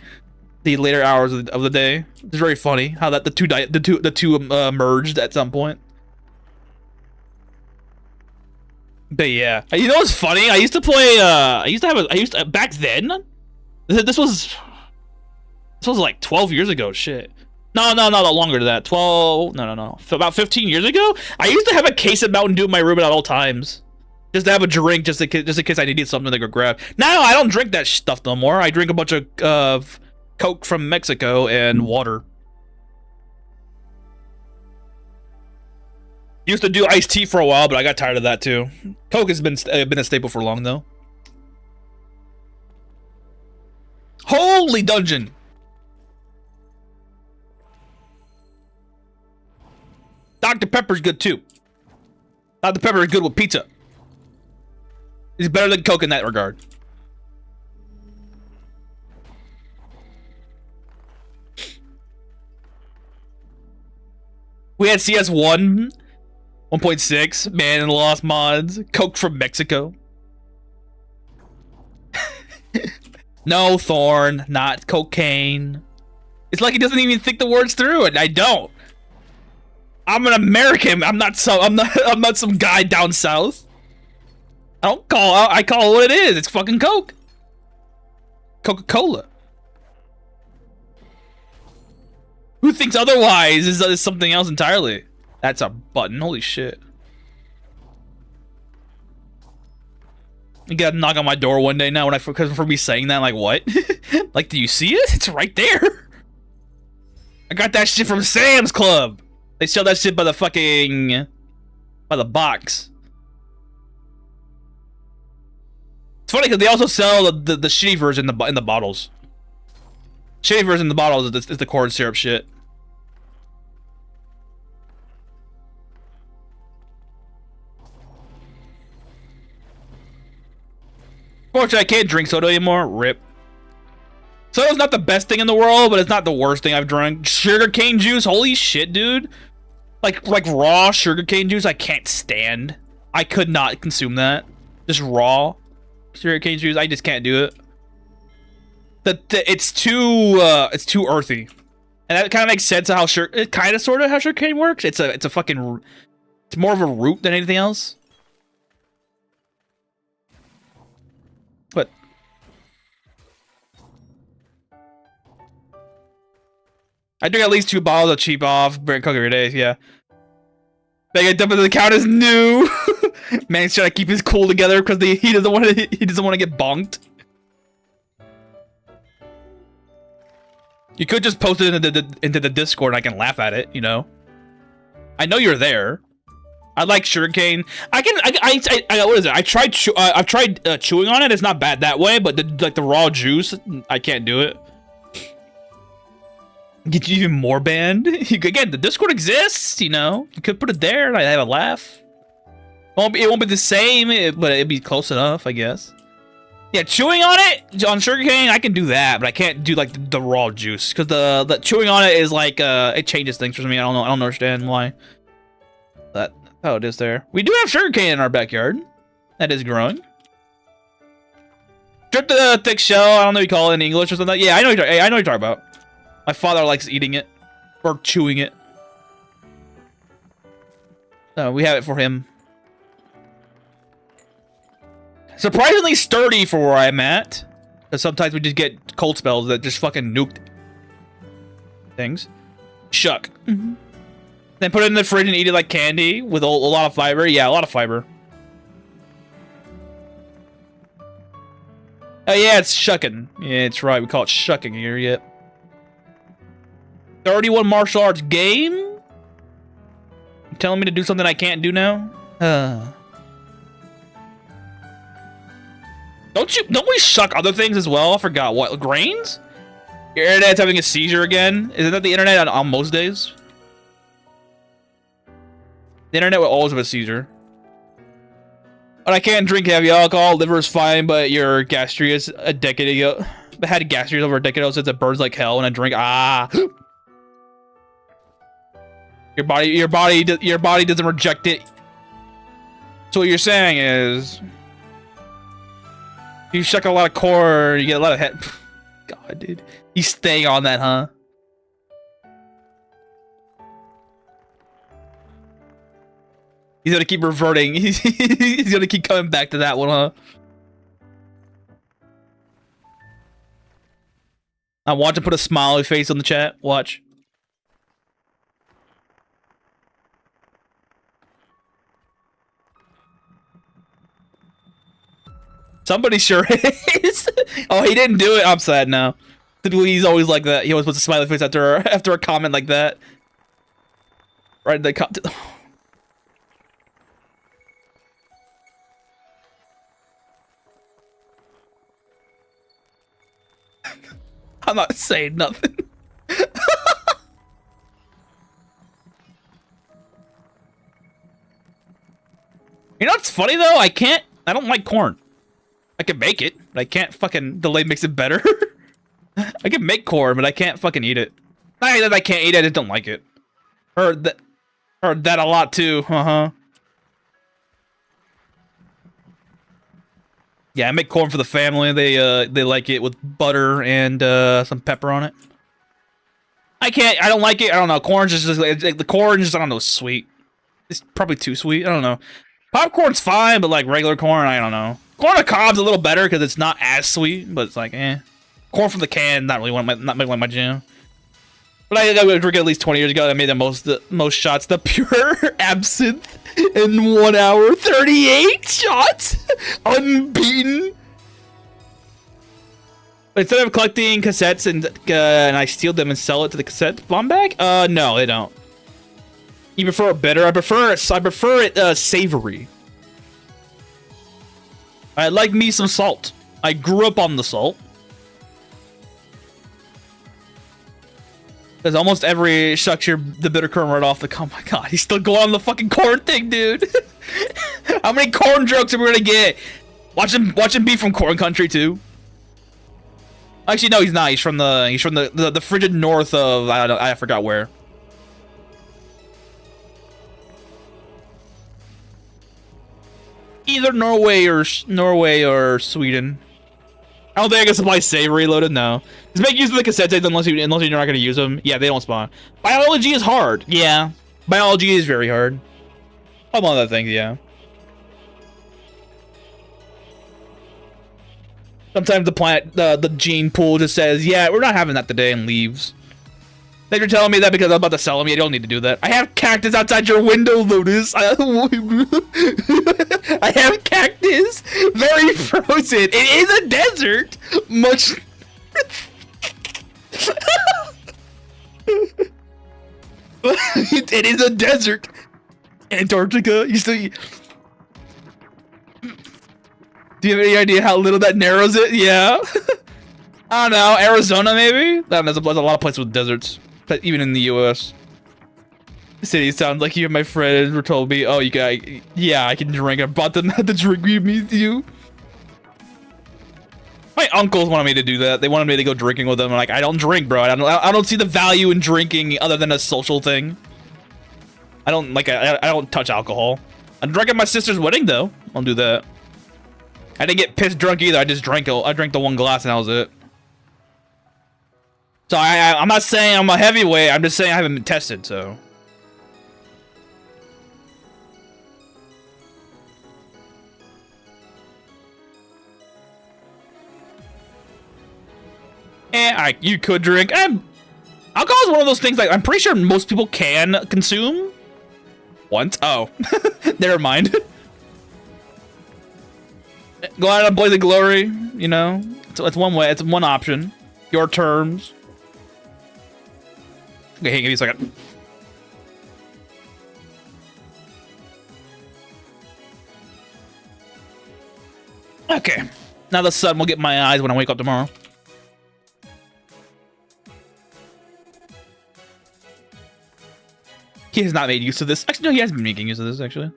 later hours of the day. It's very funny how that the two merged at some point. But yeah, you know what's funny? I used to play. Back then. This was like 12 years ago. Shit. No, longer than that. 12. No. About 15 years ago, I used to have a case of Mountain Dew in my room at all times, just to have a drink, just in case I needed something to go grab. Now I don't drink that stuff no more. I drink a bunch of Coke from Mexico and water. Used to do iced tea for a while, but I got tired of that too. Coke has been a staple for long though. Holy dungeon! Dr. Pepper's good too. Dr. Pepper is good with pizza. He's better than Coke in that regard. We had CS1. 1.6, Man and Lost mods, Coke from Mexico. No, Thorn, not cocaine. It's like he doesn't even think the words through, and I don't. I'm an American. I'm not some guy down south. I call it what it is. It's fucking Coke. Coca-Cola. Who thinks otherwise is something else entirely. That's a button. Holy shit. You gotta knock on my door one day now because for me saying that, like, what? Like, do you see it? It's right there. I got that shit from Sam's Club. They sell that shit by the box. It's funny because they also sell the shitty version in the bottles. Shitty version in the bottles is the corn syrup shit. Fortunately, I can't drink soda anymore. RIP. Soda's not the best thing in the world, but it's not the worst thing I've drunk. Sugarcane juice, holy shit, dude. Like raw sugarcane juice, I can't stand. I could not consume that. Just raw sugarcane juice, I just can't do it. It's too earthy, and that kind of makes sense of how sort of how sugarcane works. It's more of a root than anything else. But I drink at least 2 bottles of cheap off brand Coke every day. Yeah, Mega dump into the count is new. Man's trying to keep his cool together because he doesn't want to get bonked. You could just post it into the Discord and I can laugh at it, you know. I know you're there. I like sugarcane. What is it? I've tried chewing on it. It's not bad that way, but the raw juice, I can't do it. Get you even more banned. Again, the Discord exists. You know, you could put it there and I have a laugh. It won't be the same, but it'd be close enough, I guess. Yeah, chewing on it, on sugarcane, I can do that, but I can't do like the raw juice because the chewing on it is like it changes things for me. I don't know. I don't understand why. That how it is there. We do have sugarcane in our backyard. That is growing. Strip the thick shell. I don't know what you call it in English or something. Yeah, I know. I know what you're talking about. My father likes eating it or chewing it. So we have it for him. Surprisingly sturdy for where I'm at. Because sometimes we just get cold spells that just fucking nuked things. Shuck. Mm-hmm. Then put it in the fridge and eat it like candy with a lot of fiber. Yeah, a lot of fiber. Oh yeah, it's shucking. Yeah, it's right. We call it shucking here. Yep. 31 martial arts game? You telling me to do something I can't do now? Don't we shuck other things as well? I forgot. What? Grains? Your internet's having a seizure again? Isn't that the internet on most days? The internet will always have a seizure. But I can't drink heavy alcohol. Liver is fine, but your gastritis a decade ago. I had gastritis over a decade ago since it burns like hell when I drink. Ah. Your body doesn't reject it. So what you're saying is, you shuck a lot of corn, you get a lot of head. God, dude, you stay on that, huh? He's gonna keep reverting. He's gonna keep coming back to that one, huh? I want to put a smiley face on the chat. Watch. Somebody sure is. Oh, he didn't do it. I'm sad now. Typically, he's always like that. He always puts a smiley face after a comment like that. Right in the comment. I'm not saying nothing. You know what's funny though? I don't like corn. I can make it, but I can't fucking delay makes it better. I can make corn, but I can't fucking eat it. Not that I can't eat it, I just don't like it. Heard that a lot too. Yeah, I make corn for the family. They like it with butter and some pepper on it. I don't like it. I don't know. Corn's just like the corn just I don't know, sweet. It's probably too sweet. I don't know. Popcorn's fine, but like regular corn, I don't know. Corn on the cob's a little better because it's not as sweet, but it's like corn from the can, not really one of my jam. But I drink it at least 20 years ago. I made the most shots. The pure absinthe in 1 hour, 38 shots, unbeaten. But instead of collecting cassettes and I steal them and sell it to the cassette bomb bag, no, they don't. You prefer it bitter? I prefer it savory. I like me some salt. I grew up on the salt. Because almost every shucks the bitter corn right off the. Oh my god, he's still going on the fucking corn thing, dude. How many corn jokes are we gonna get? Watch him be from corn country too. Actually, no, he's not. He's from the frigid north of I forgot where. Either Norway or Sweden. I don't think I can supply savory loaded. No, just make use of the cassette tapes unless you're not going to use them. Yeah, they don't spawn. Biology is hard. Yeah, biology is very hard. All other things, yeah. Sometimes the plant, the gene pool just says, "Yeah, we're not having that today," and leaves. Then you're telling me that because I'm about to sell them. You don't need to do that. I have cactus outside your window, Lotus. I have cactus. Very frozen. It is a desert. Much. It is a desert. Antarctica. You still. Do you have any idea how little that narrows it? Yeah. I don't know. Arizona, maybe? There's a lot of places with deserts. But even in the U.S. City sounds like you and my friends were told me, oh, yeah, I can drink. I bought them to drink with you. My uncles wanted me to do that. They wanted me to go drinking with them. I'm like, I don't drink, bro. I don't see the value in drinking other than a social thing. I don't like. I don't touch alcohol. I drank at my sister's wedding though. I'll do that. I didn't get pissed drunk either. I just drank. I drank the one glass and that was it. So I'm not saying I'm a heavyweight. I'm just saying I haven't been tested. So. You could drink. Alcohol is one of those things like I'm pretty sure most people can consume. Once? Oh, never mind. Go out and play the glory. You know, it's one way. It's one option. Your terms. Okay, hey, give me a second. Okay, now the sun will get my eyes when I wake up tomorrow. He has not made use of this. Actually, no, he has been making use of this, actually.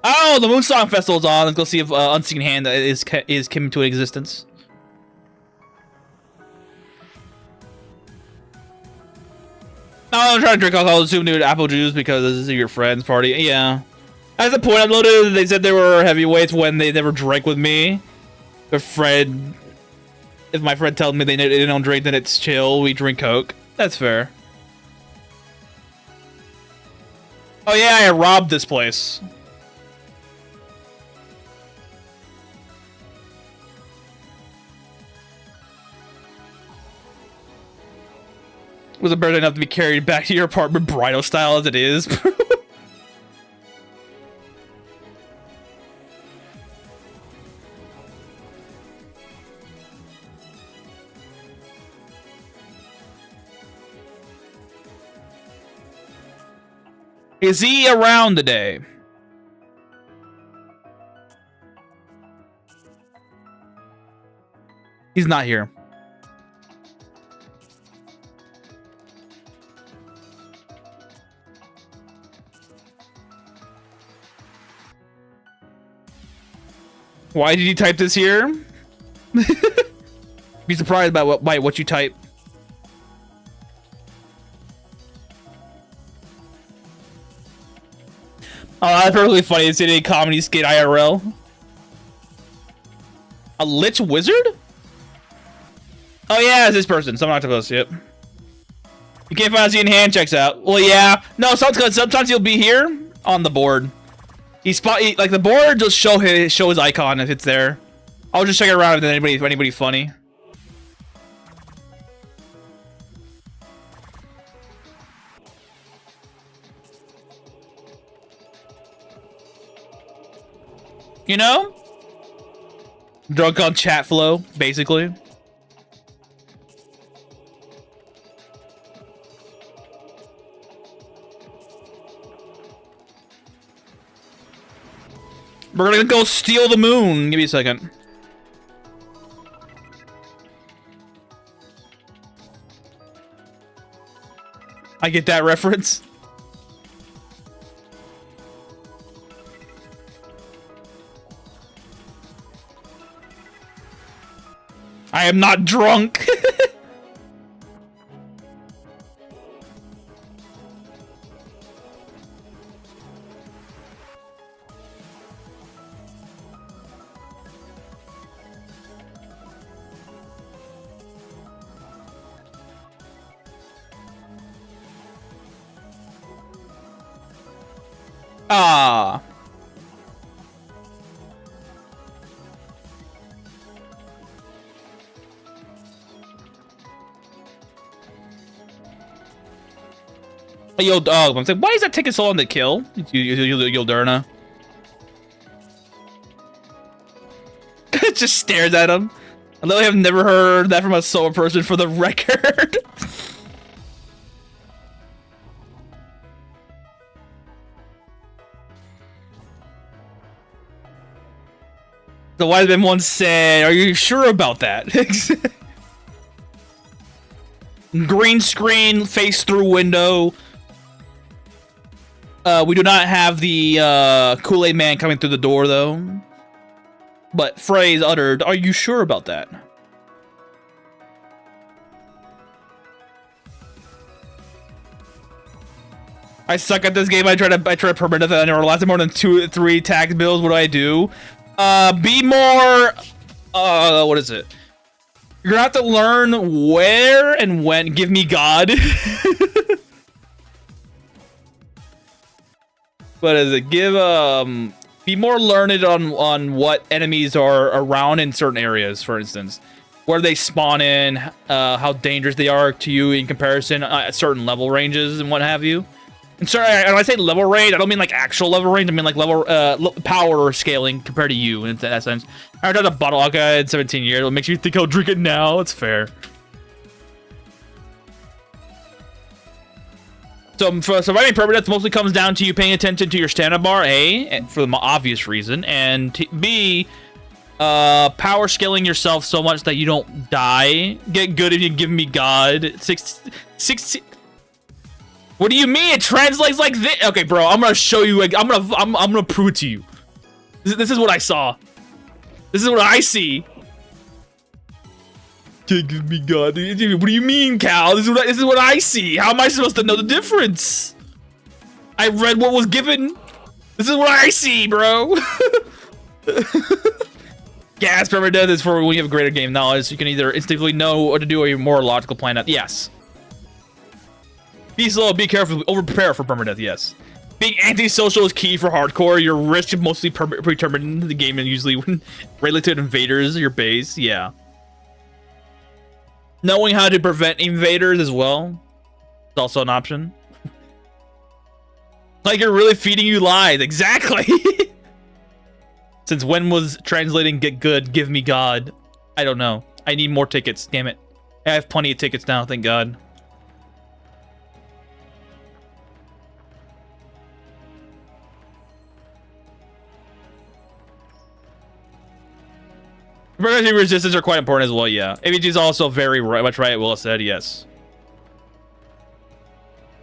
Oh, the Moonsong Festival's on. Let's go see if Unseen Hand is coming to existence. Oh, I'm trying to drink alcohol, assume dude apple juice because this is your friend's party. Yeah. That's the point. Uploaded. They said they were heavyweights when they never drank with me. Their friend. If my friend tells me they don't drink, then it's chill. We drink Coke. That's fair. Oh yeah, I robbed this place. Was a bird enough to be carried back to your apartment bridal style as it is. Is he around today? He's not here. Why did you type this here? Be surprised by what you type. Oh, that's perfectly funny. It's in a comedy skit IRL. A Lich Wizard? Oh yeah, it's this person. Some octopus, yep. You can't find Unseen Hand checks out. Well, yeah. No, sometimes he'll be here on the board. Like the board just show his icon if it's there. I'll just check it around if anybody funny. You know? Drunk on chat flow, basically. We're gonna go steal the moon. Give me a second. I get that reference. I am not drunk. Ah. Yo, dog. I'm saying, why is that taking so long to kill? Yolderna. Just stares at him. I literally have never heard that from a solar person for the record. The wise man once said, "Are you sure about that?" Green screen, face through window. We do not have the Kool-Aid man coming through the door, though. But phrase uttered, are you sure about that? I suck at this game. I try to permanent that I never lasted more than 2 or 3 attack builds. What do? Be more what is it? You're gonna have to learn where and when. Give me God. What is it? Be more learned on what enemies are around in certain areas, for instance. Where they spawn in, how dangerous they are to you in comparison at certain level ranges and what have you. And sorry, when I say level range, I don't mean like actual level range. I mean like level power scaling compared to you in that sense. I heard the bottle alka in 17 years. What makes you think I'll drink it now? It's fair. So for surviving permadeath mostly comes down to you paying attention to your stamina bar, A, and for the obvious reason, and B, power scaling yourself so much that you don't die. Get good if you give me God. 16. What do you mean? It translates like this. Okay, bro. I'm gonna show you. I'm gonna prove it to you. This is what I saw. This is what I see. Give me God. What do you mean, Cal? This is what I see. How am I supposed to know the difference? I read what was given. This is what I see, bro. Gas permadeath is for when you have greater game knowledge. You can either instinctively know what to do or you're more logical plan out. Yes. Be slow, be careful, over-prepare for permadeath, yes. Being antisocial is key for hardcore. Your risk is mostly predetermined in the game and usually when related to invaders, your base, yeah. Knowing how to prevent invaders as well is also an option. Like you're really feeding you lies, exactly. Since when was translating get good, give me God? I don't know. I need more tickets, damn it. I have plenty of tickets now, thank God. Emergency resistance are quite important as well, yeah. AVG is also very much right, Will said, yes.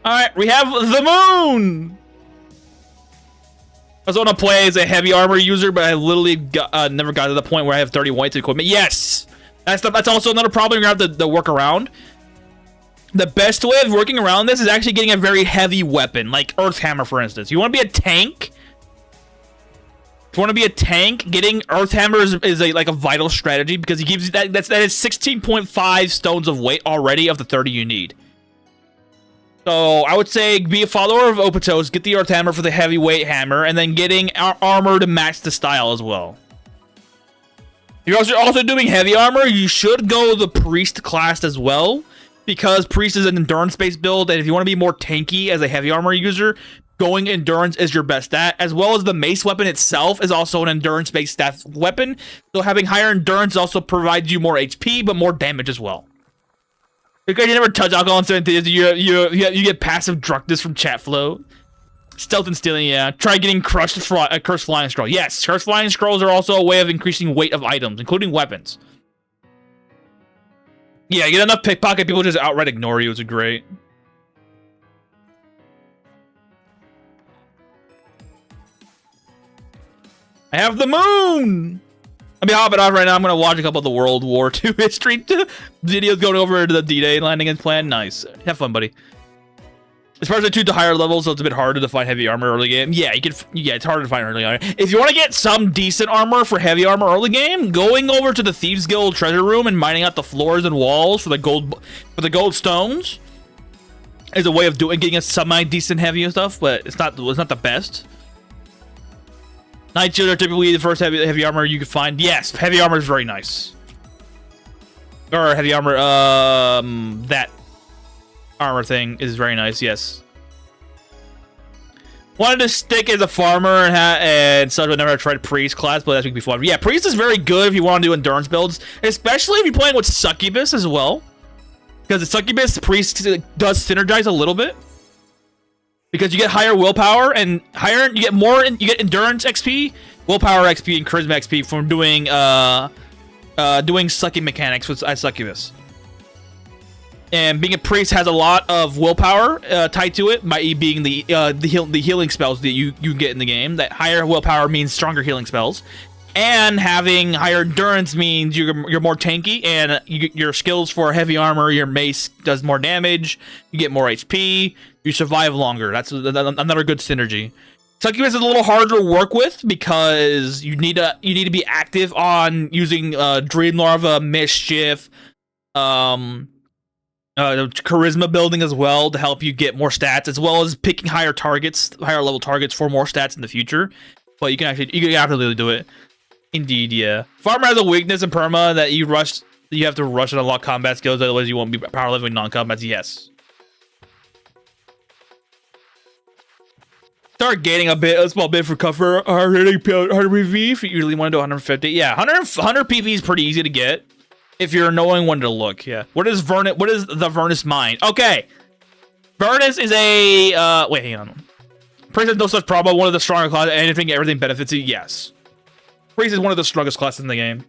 Alright, we have the moon! I was want to play as a heavy armor user, but I literally never got to the point where I have 30 whites equipment. Yes! That's also another problem you're going to have to work around. The best way of working around this is actually getting a very heavy weapon, like Earth Hammer, for instance. You want to be a tank? If you want to be a tank, getting Earth Hammer is like a vital strategy because he gives you that is 16.5 stones of weight already of the 30 you need. So I would say be a follower of Opatos, get the Earth Hammer for the heavyweight hammer, and then getting armor to match the style as well. If you're also doing heavy armor, you should go the Priest class as well, because Priest is an endurance-based build, and if you want to be more tanky as a heavy armor user, going endurance is your best stat, as well as the mace weapon itself is also an endurance-based stat weapon, so having higher endurance also provides you more HP, but more damage as well. Because you never touch alcohol in certain things, you get passive drunkenness from chat flow. Stealth and stealing, yeah. Try getting cursed flying scroll. Yes, cursed flying scrolls are also a way of increasing weight of items, including weapons. Yeah, get enough pickpocket, people just outright ignore you, it's great. I have the moon! I mean, hopping off right now. I'm going to watch a couple of the World War II history videos going over to the D-Day landing and plan. Nice. Have fun, buddy. Especially to higher levels, so it's a bit harder to find heavy armor early game. Yeah, it's harder to find early armor. If you want to get some decent armor for heavy armor early game, going over to the Thieves Guild treasure room and mining out the floors and walls for the gold stones is a way of getting a semi-decent heavy stuff, but it's not the best. Night shields are typically the first heavy armor you can find. Yes, heavy armor is very nice. Or heavy armor, that armor thing is very nice, yes. Wanted to stick as a farmer and such, but never tried Priest class, but that's week before. Yeah, Priest is very good if you want to do endurance builds, especially if you're playing with Succubus as well. Because the Succubus, Priest does synergize a little bit. Because you get higher willpower and you get endurance XP, willpower XP, and charisma XP from doing sucking mechanics with Succubus. And being a priest has a lot of willpower tied to it, by being the healing spells that you get in the game. That higher willpower means stronger healing spells. And having higher endurance means you're more tanky, and your skills for heavy armor, your mace does more damage, you get more HP, you survive longer. That's another good synergy. Succubus is a little harder to work with because you need to be active on using Dream Larva, Mischief, charisma building as well to help you get more stats, as well as picking higher level targets for more stats in the future. But you can absolutely do it. Indeed, yeah. Farmer has a weakness in perma that you have to rush and unlock combat skills, otherwise you won't be power leveling non-combats. Yes. Start gaining a small bit for cover. Hard PV if you really want to do 150. Yeah, 100 PV is pretty easy to get if you're knowing when to look. Yeah. What is the Vernus Mine? Okay. Vernus is a wait, hang on. Priest has no such problem. One of the stronger classes. Everything benefits you. Yes. Priest is one of the strongest classes in the game.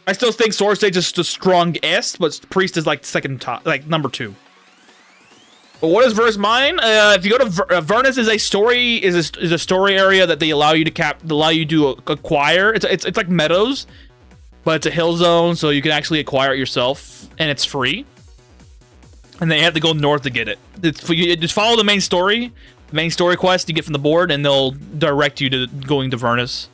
I still think Sword Stage is the strongest, but Priest is like second top, like number 2. But what is Vernus Mine? If you go to Vernus is a story area that they allow you to acquire. It's like Meadows, but it's a hill zone, so you can actually acquire it yourself, and it's free. And they have to go north to get it. Just follow the main story quest you get from the board, and they'll direct you to going to Vernus.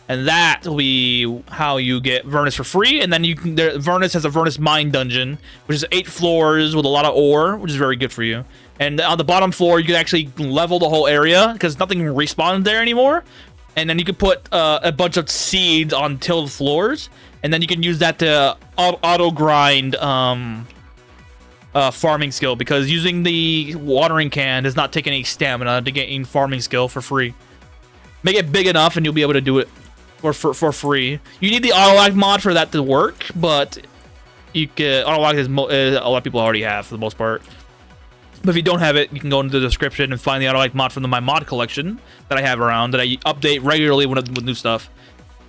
And that will be how you get Vernus for free. And then Vernus has a Vernus Mine dungeon, which is 8 floors with a lot of ore, which is very good for you. And on the bottom floor, you can actually level the whole area because nothing respawns there anymore. And then you can put a bunch of seeds on tilled floors, and then you can use that to auto grind farming skill, because using the watering can does not take any stamina to gain farming skill for free. Make it big enough, and you'll be able to do it for free. You need the autolac mod for that to work, but you can autolac is a lot of people already have for the most part. But if you don't have it, you can go into the description and find the autolac mod from my mod collection that I have around that I update regularly with new stuff.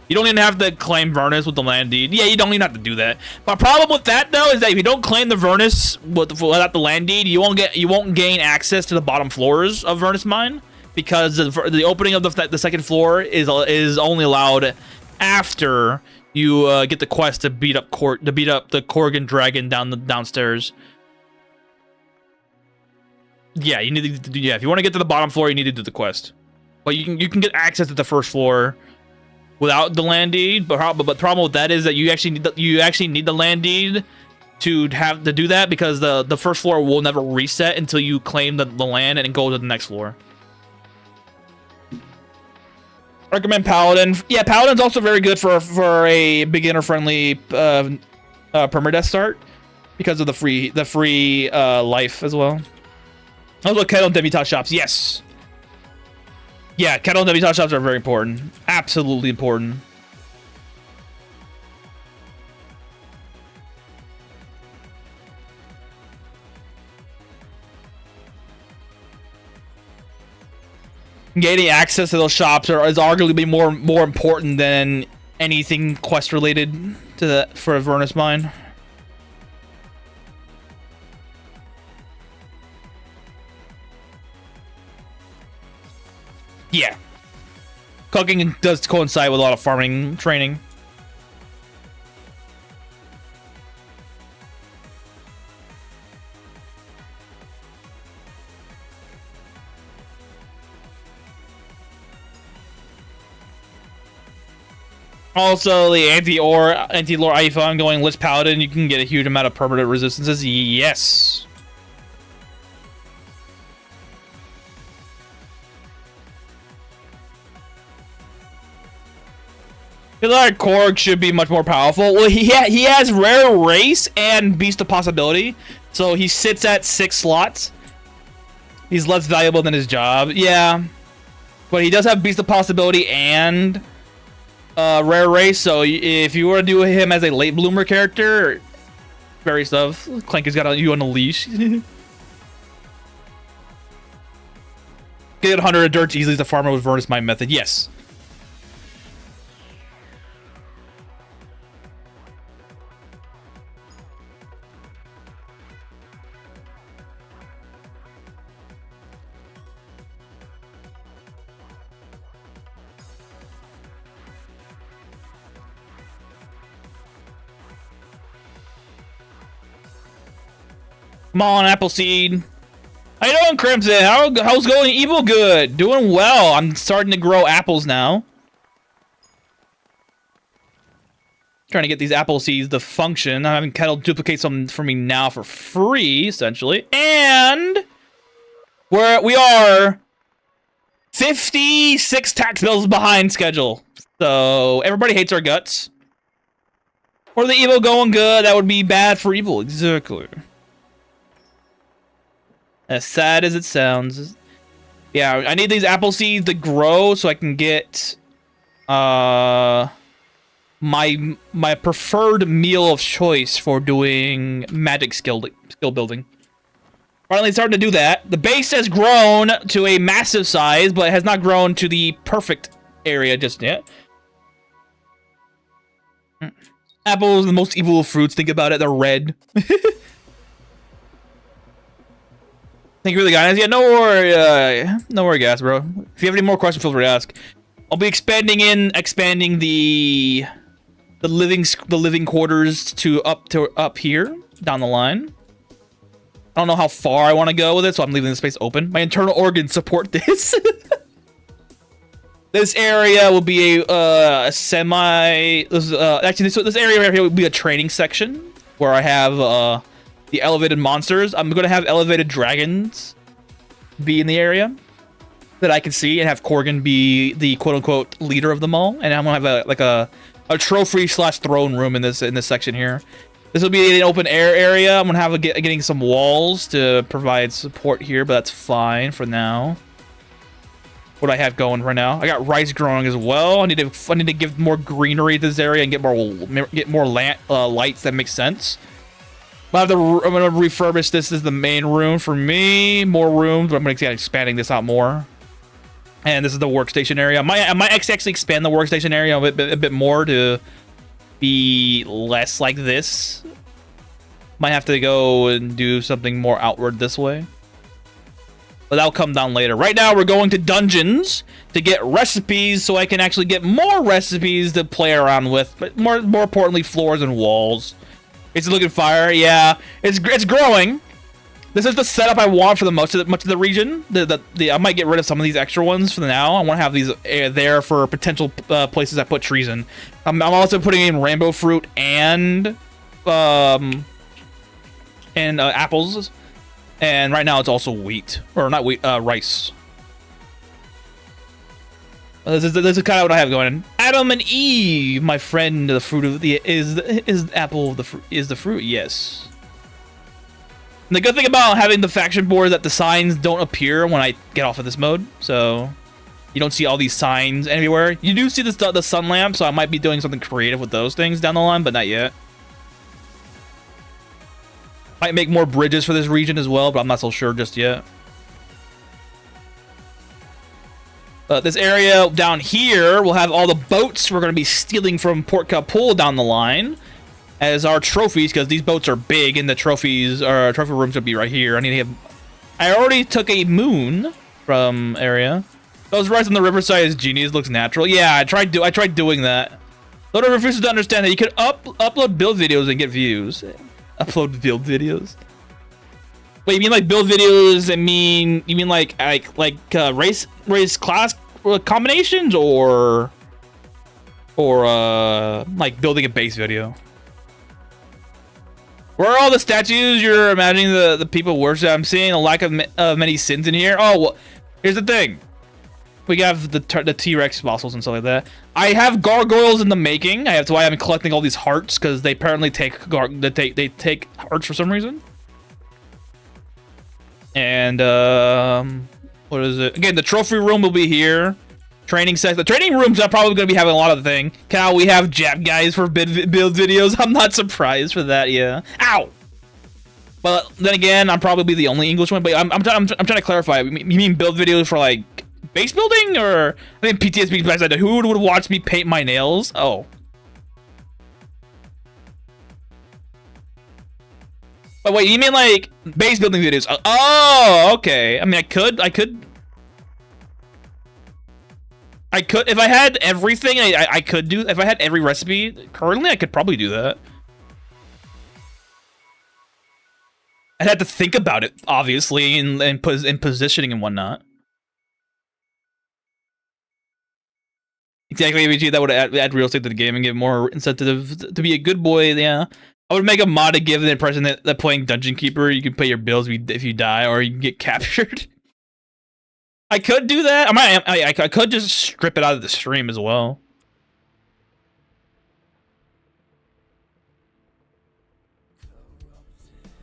You don't even have to claim Vernus with the land deed. Yeah, you don't even have to do that. My problem with that though is that if you don't claim the Vernus without the land deed, you won't gain access to the bottom floors of Vernus Mine, because the opening of the second floor is only allowed after you get the quest to beat up the Korgan dragon downstairs. Yeah, you need to do. Yeah, if you want to get to the bottom floor, you need to do the quest. But you can get access to the first floor without the land deed. But the problem with that is that you actually need the land deed to do that, because the first floor will never reset until you claim the land and go to the next floor. Recommend Paladin. Yeah, Paladin's also very good for a beginner-friendly permadeath start because of the free life as well. Also, Kettle and Debutante shops. Yes. Yeah, Kettle and Debutante shops are very important. Absolutely important. Gaining access to those shops is arguably more important than anything quest related to for a Vernus Mine. Yeah, cooking does coincide with a lot of farming training. Also, the anti-lore Iphone going Lich Paladin, you can get a huge amount of permanent resistances. Yes. I feel like Korg should be much more powerful. Well, he has Rare Race and Beast of Possibility, so he sits at 6 slots. He's less valuable than his job. Yeah. But he does have Beast of Possibility and Rare Race, so if you were to do him as a late bloomer character, very stuff. Clank has got you on a leash. Get 100 dirt easily as a farmer with Vernus Mine method. Yes. Come on, Appleseed. How you doing, Crimson? How's going? Evil good. Doing well. I'm starting to grow apples now. Trying to get these apple seeds to function. I'm having Kettle duplicate some for me now for free, essentially. And we are 56 tax bills behind schedule. So everybody hates our guts. Or the evil going good, that would be bad for evil. Exactly. As sad as it sounds. Yeah, I need these apple seeds to grow so I can get my preferred meal of choice for doing magic skill building. Finally starting to do that. The base has grown to a massive size, but it has not grown to the perfect area just yet. Apples are the most evil of fruits. Think about it. They're red. Thank you for the guidance. Yeah, no worry, guys, bro. If you have any more questions, feel free to ask. I'll be expanding the living quarters to up here down the line. I don't know how far I want to go with it, so I'm leaving the space open. My internal organs support this. This area will be a semi. Actually, this area right here will be a training section where I have the elevated monsters. I'm gonna have elevated dragons be in the area that I can see, and have Corgan be the quote-unquote leader of them all. And I'm gonna have a trophy/throne room in this section here. This will be an open air area. I'm gonna have getting some walls to provide support here, but that's fine for now. What I have going right now, I got rice growing as well. I need to give more greenery to this area and get more lights that make sense. I'm gonna refurbish this as the main room for me. More rooms, but I'm gonna be expanding this out more. And this is the workstation area. I might actually expand the workstation area a bit more to be less like this. Might have to go and do something more outward this way. But that'll come down later. Right now, we're going to dungeons to get recipes so I can actually get more recipes to play around with. But more importantly, floors and walls. It's looking fire. Yeah, it's growing. This is the setup I want for the much of the region. I might get rid of some of these extra ones for now. I want to have these there for potential places I put trees in. I'm also putting in rainbow fruit and apples. And right now it's also wheat, or not wheat, rice. This is kind of what I have going. Adam and Eve, my friend, the fruit of the is apple of the fruit is the fruit. Yes. And the good thing about having the faction board is that the signs don't appear when I get off of this mode, so you don't see all these signs everywhere. You do see the sun lamp, so I might be doing something creative with those things down the line, but not yet. Might make more bridges for this region as well, but I'm not so sure just yet. This area down here will have all the boats we're going to be stealing from Port Capul down the line as our trophies, because these boats are big and the trophies, or our trophy rooms will be right here. I already took a moon from area. Those rides on the riverside as genies looks natural. Yeah, I tried doing that. Loader refuses to understand that you could upload build videos and get views. Upload build videos. Wait, you mean like build videos? You mean like race class combinations, or like building a base video? Where are all the statues you're imagining the people worship? I'm seeing a lack of many sins in here. Oh, well, here's the thing. We have the T-Rex fossils and stuff like that. I have gargoyles in the making. That's why I'm collecting all these hearts, because they apparently take hearts for some reason. And what is it? Again, the trophy room will be here. Training set. The training rooms are probably going to be having a lot of the thing. Cal, we have Jap guys for build videos. I'm not surprised for that. Yeah. Ow. But then again, I'm probably the only English one. But I'm trying to clarify. You mean build videos for like base building, or I think PTSD guys said who would watch me paint my nails? Oh. But wait, you mean like base building videos? Oh, okay. I mean, I could if I had everything. I could do, if I had every recipe currently, I could probably do that. I'd have to think about it, obviously, in positioning and whatnot. Exactly, that would add real estate to the game and give more incentive to be a good boy. Yeah, I would make a mod to give the impression that playing Dungeon Keeper, you can pay your bills if you die or you can get captured. I could do that. I could just strip it out of the stream as well.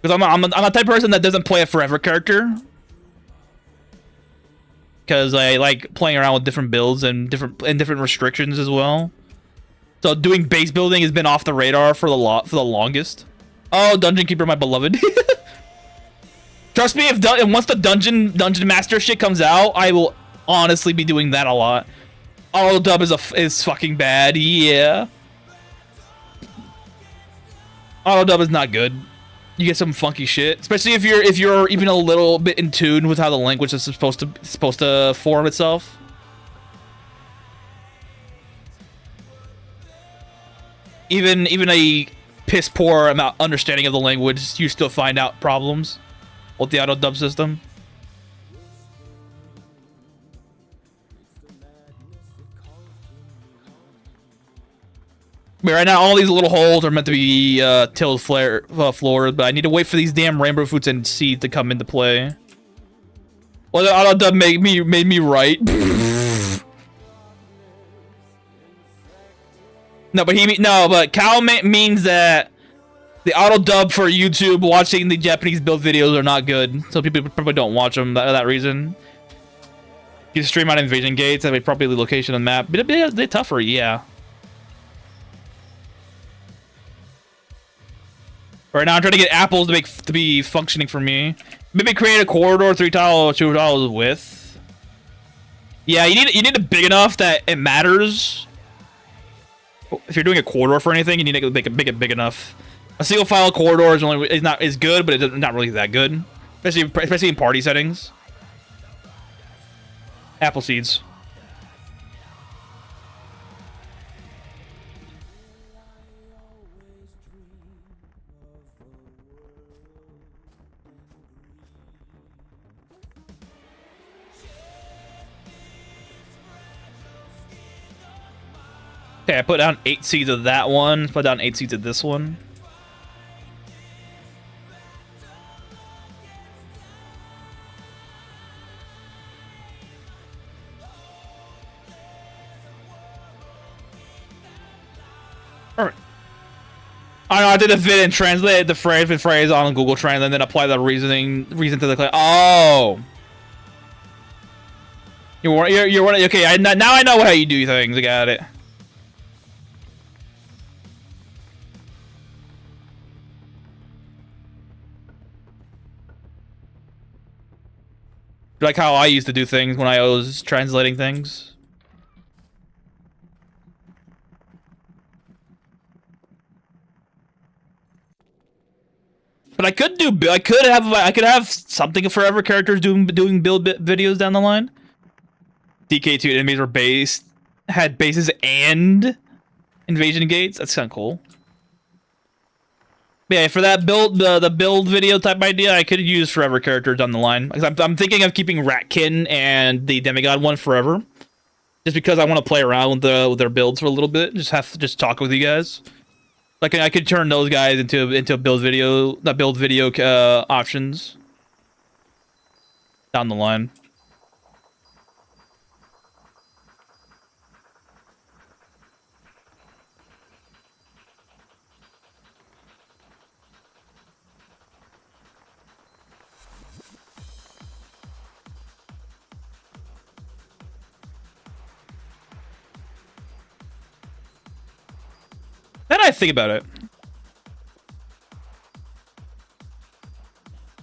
Because I'm the type of person that doesn't play a forever character. Because I like playing around with different builds and different restrictions as well. So doing base building has been off the radar for the longest. Oh, Dungeon Keeper, my beloved. Trust me, once the dungeon master shit comes out, I will honestly be doing that a lot. Auto dub is fucking bad. Yeah. Auto dub is not good. You get some funky shit, especially if you're even a little bit in tune with how the language is supposed to form itself. Even a piss poor understanding of the language, you still find out problems with the auto dub system. I mean, right now, all these little holes are meant to be tilled floors, but I need to wait for these damn rainbow fruits and seeds to come into play. Well, the auto dub made me right. But Cal means that the auto dub for YouTube watching the Japanese build videos are not good, so people probably don't watch them for that reason. You stream out invasion gates, have a proper location on the map, but they're tougher, yeah. Right now, I'm trying to get apples to be functioning for me. Maybe create a corridor 3 tiles, 2 tiles width. Yeah, you need it big enough that it matters. If you're doing a corridor for anything, you need to make it big enough. A single file corridor is good, but it's not really that good, especially in party settings. Apple seeds. Okay, I put down 8 seeds of that one. Put down 8 seeds of this one. Alright. I know, I did a vid and translated the phrase on Google Translate and then apply the reason to the class. Oh! You're okay, now I know how you do things. I got it. Like how I used to do things when I was translating things. But I could have something forever characters doing build videos down the line. DK2 enemies were had bases and invasion gates. That's kind of cool. Yeah, for that the build video type idea, I could use forever characters down the line. I'm thinking of keeping Ratkin and the demigod one forever, just because I want to play around with their builds for a little bit. Just talk with you guys. Like I could turn those guys into build video options down the line. Then I think about it.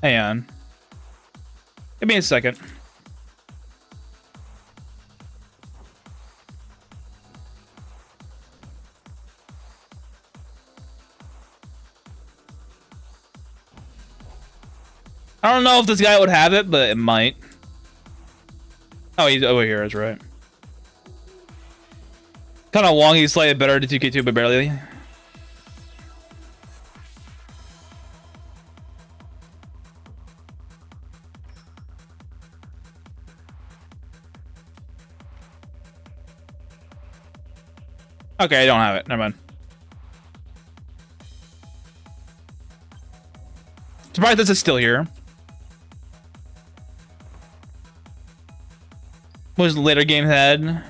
Hang on. Give me a second. I don't know if this guy would have it, but it might. Oh, he's over here, that's right. Kind of wonky, slightly better to 2K2, but barely. Okay, I don't have it. Never mind. Surprised this is still here. What was the later game had?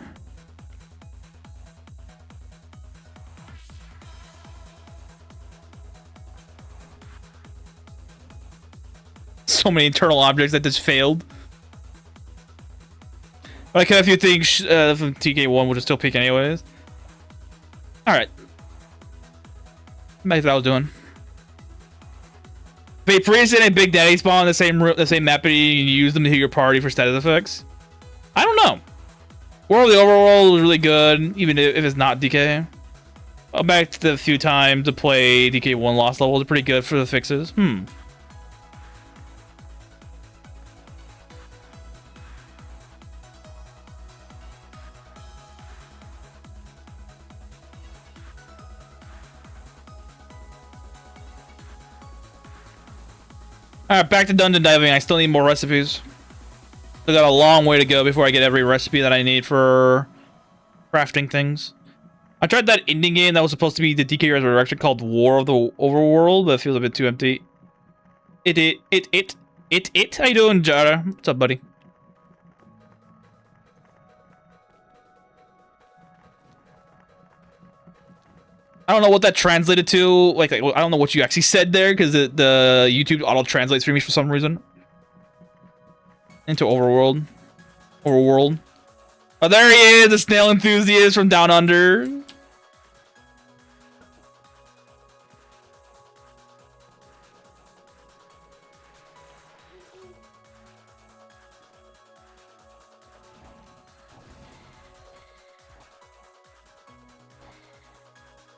So many internal objects that just failed. But I could have a few things from TK1, which is still peak anyways. Alright. Back to what I was doing. Vaporeous and a Big Daddy spawn on the same map, and you use them to heal your party for status effects. I don't know. World of the Overworld is really good, even if it's not DK. Back to the few times to play DK1 Lost levels are pretty good for the fixes. Alright, back to dungeon diving. I still need more recipes. Still got a long way to go before I get every recipe that I need for crafting things. I tried that ending game that was supposed to be the DK Resurrection called War of the Overworld, but it feels a bit too empty. It. How you doing, Jara? What's up, buddy? I don't know what that translated to. Like I don't know what you actually said there, because the YouTube auto translates for me for some reason. Into Overworld. Overworld. Oh, there he is, the snail enthusiast from Down Under.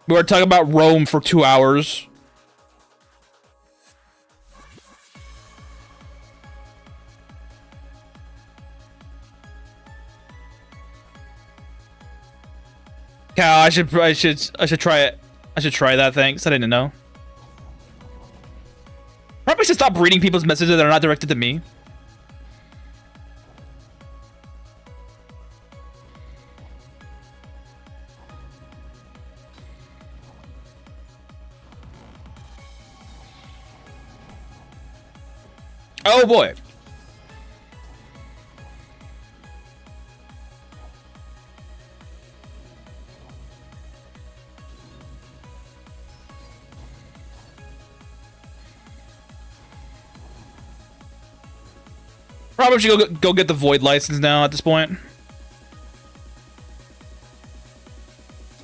We were talking about Rome for 2 hours. Cal, I should try it. I should try that. Thanks. I didn't know. Probably should stop reading people's messages that are not directed to me. Oh boy. Probably should go get the Void license now at this point.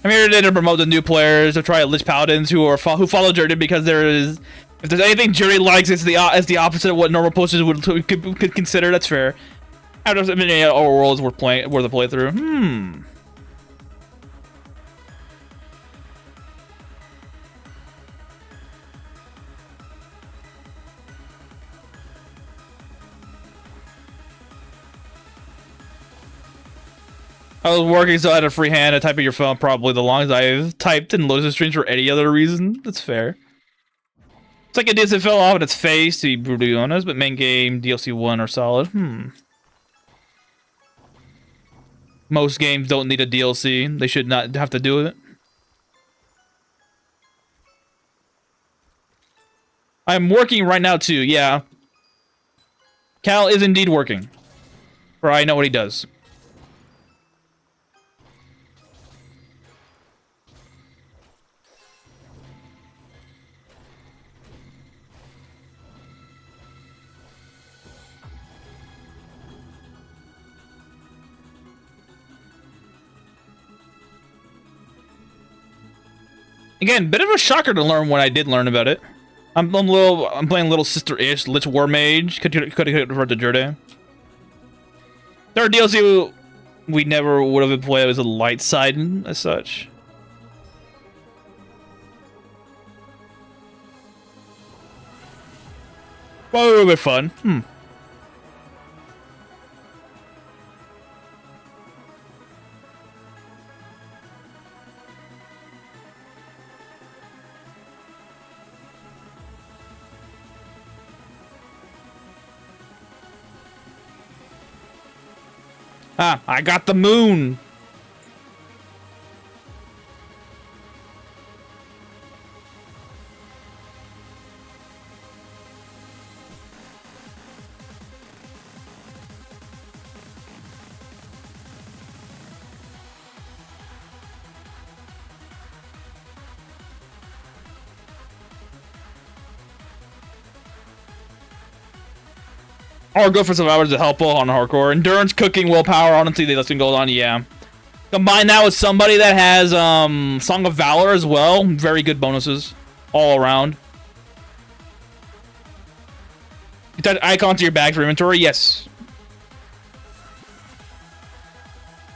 I'm here today to promote the new players to try Lich Paladins who follow Jordan, because if there's anything Jerry likes, it's the opposite of what normal posters could consider. That's fair. I don't think any overworld is worth the playthrough. I was working, so I had a free hand to type at your phone, probably the longest I've typed in loads of streams for any other reason. That's fair. It's like a disc fell off in its face, to be brutally honest, but main game, DLC 1 are solid. Most games don't need a DLC. They should not have to do it. I'm working right now, too, yeah. Cal is indeed working. For I know what he does. Again, bit of a shocker to learn what I did learn about it. I'm playing Little Sister-ish, Lich War Mage. Could have referred to Jerde. Third DLC we never would have played as a light side as such. Probably a little bit fun. Ah, I got the moon. Or go for survivors to help on hardcore. Endurance, cooking, willpower, honestly, they let me go on, yeah. Combine that with somebody that has Song of Valor as well. Very good bonuses all around. You touch icon to your bag for inventory? Yes.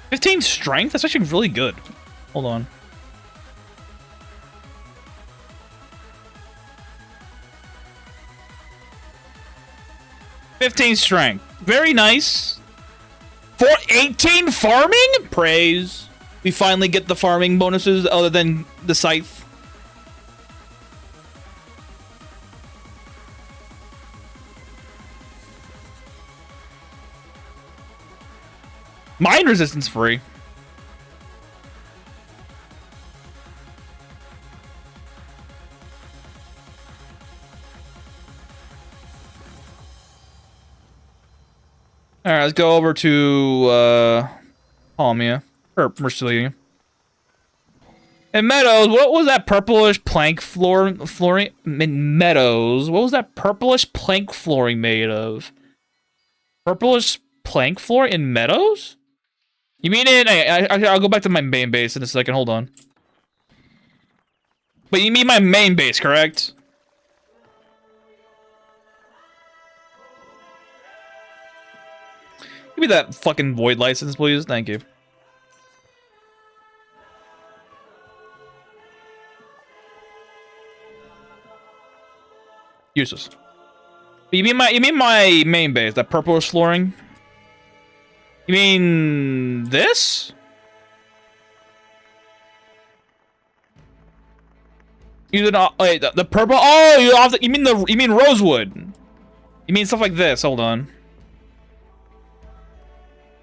15 strength? That's actually really good. Hold on. $15 strength. Very nice. For 18 farming? Praise. We finally get the farming bonuses other than the scythe. Mine resistance free. Alright, let's go over to Palmia. Or Mercelia. In Meadows, what was that purplish plank flooring? In Meadows, what was that purplish plank flooring made of? Purplish plank floor in Meadows? You mean it? I'll go back to my main base in a second. Hold on. But you mean my main base, correct? Give me that fucking void license, please. Thank you. Useless. But you mean my main base, that purplish flooring? You mean this? You did not. Wait, the purple. Oh, you mean rosewood? You mean stuff like this? Hold on.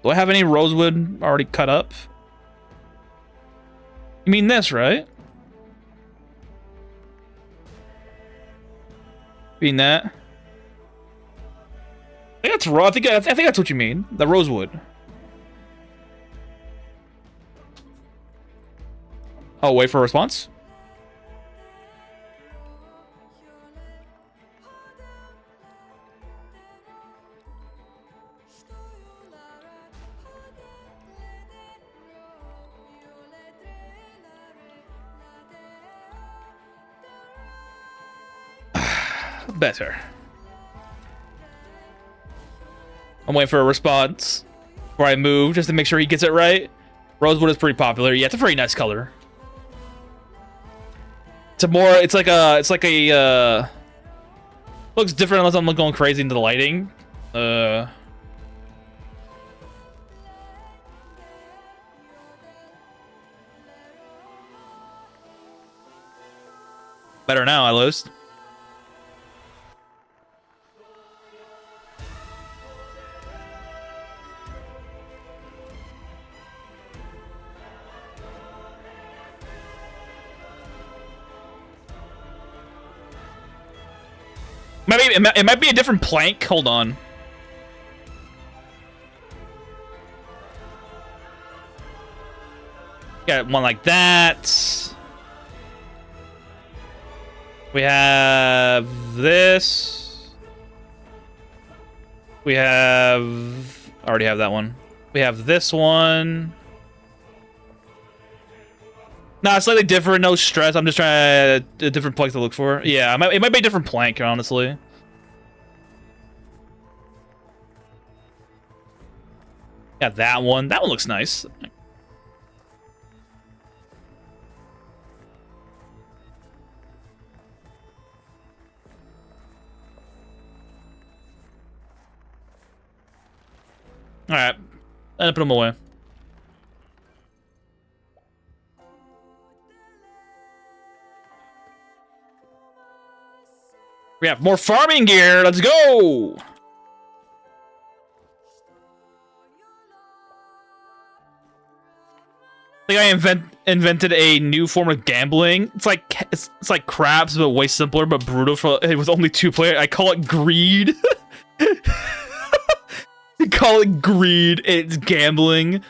Do I have any rosewood already cut up? You mean this, right? Mean that? I think that's raw. I think that's what you mean. The rosewood. Oh, wait for a response. Better. I'm waiting for a response before I move, just to make sure he gets it right. Rosewood is pretty popular. Yeah, it's a very nice color. It's like a looks different unless I'm going crazy into the lighting. Better now, at least. Maybe it might be a different plank. Hold on. Got one like that. We have this. We have... I already have that one. We have this one. Nah, it's slightly different. No stress. I'm just trying a different plank to look for. Yeah, it might be a different plank, honestly. Yeah, that one. That one looks nice. Alright. And put them away. We have more farming gear. Let's go. I think I invented a new form of gambling. It's like craps, but way simpler, but brutal. With only 2 players. I call it greed. I call it greed. It's gambling.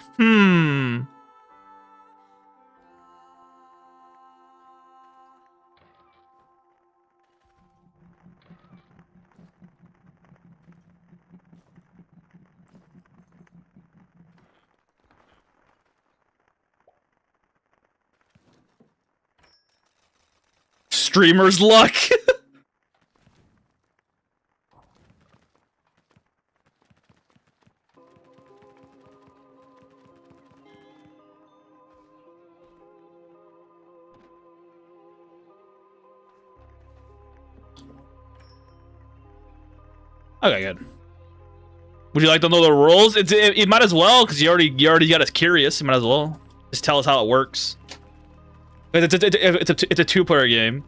streamer's luck. Okay, good. Would you like to know the rules? You might as well, because you already got us curious. You might as well just tell us how it works. It's a two-player game.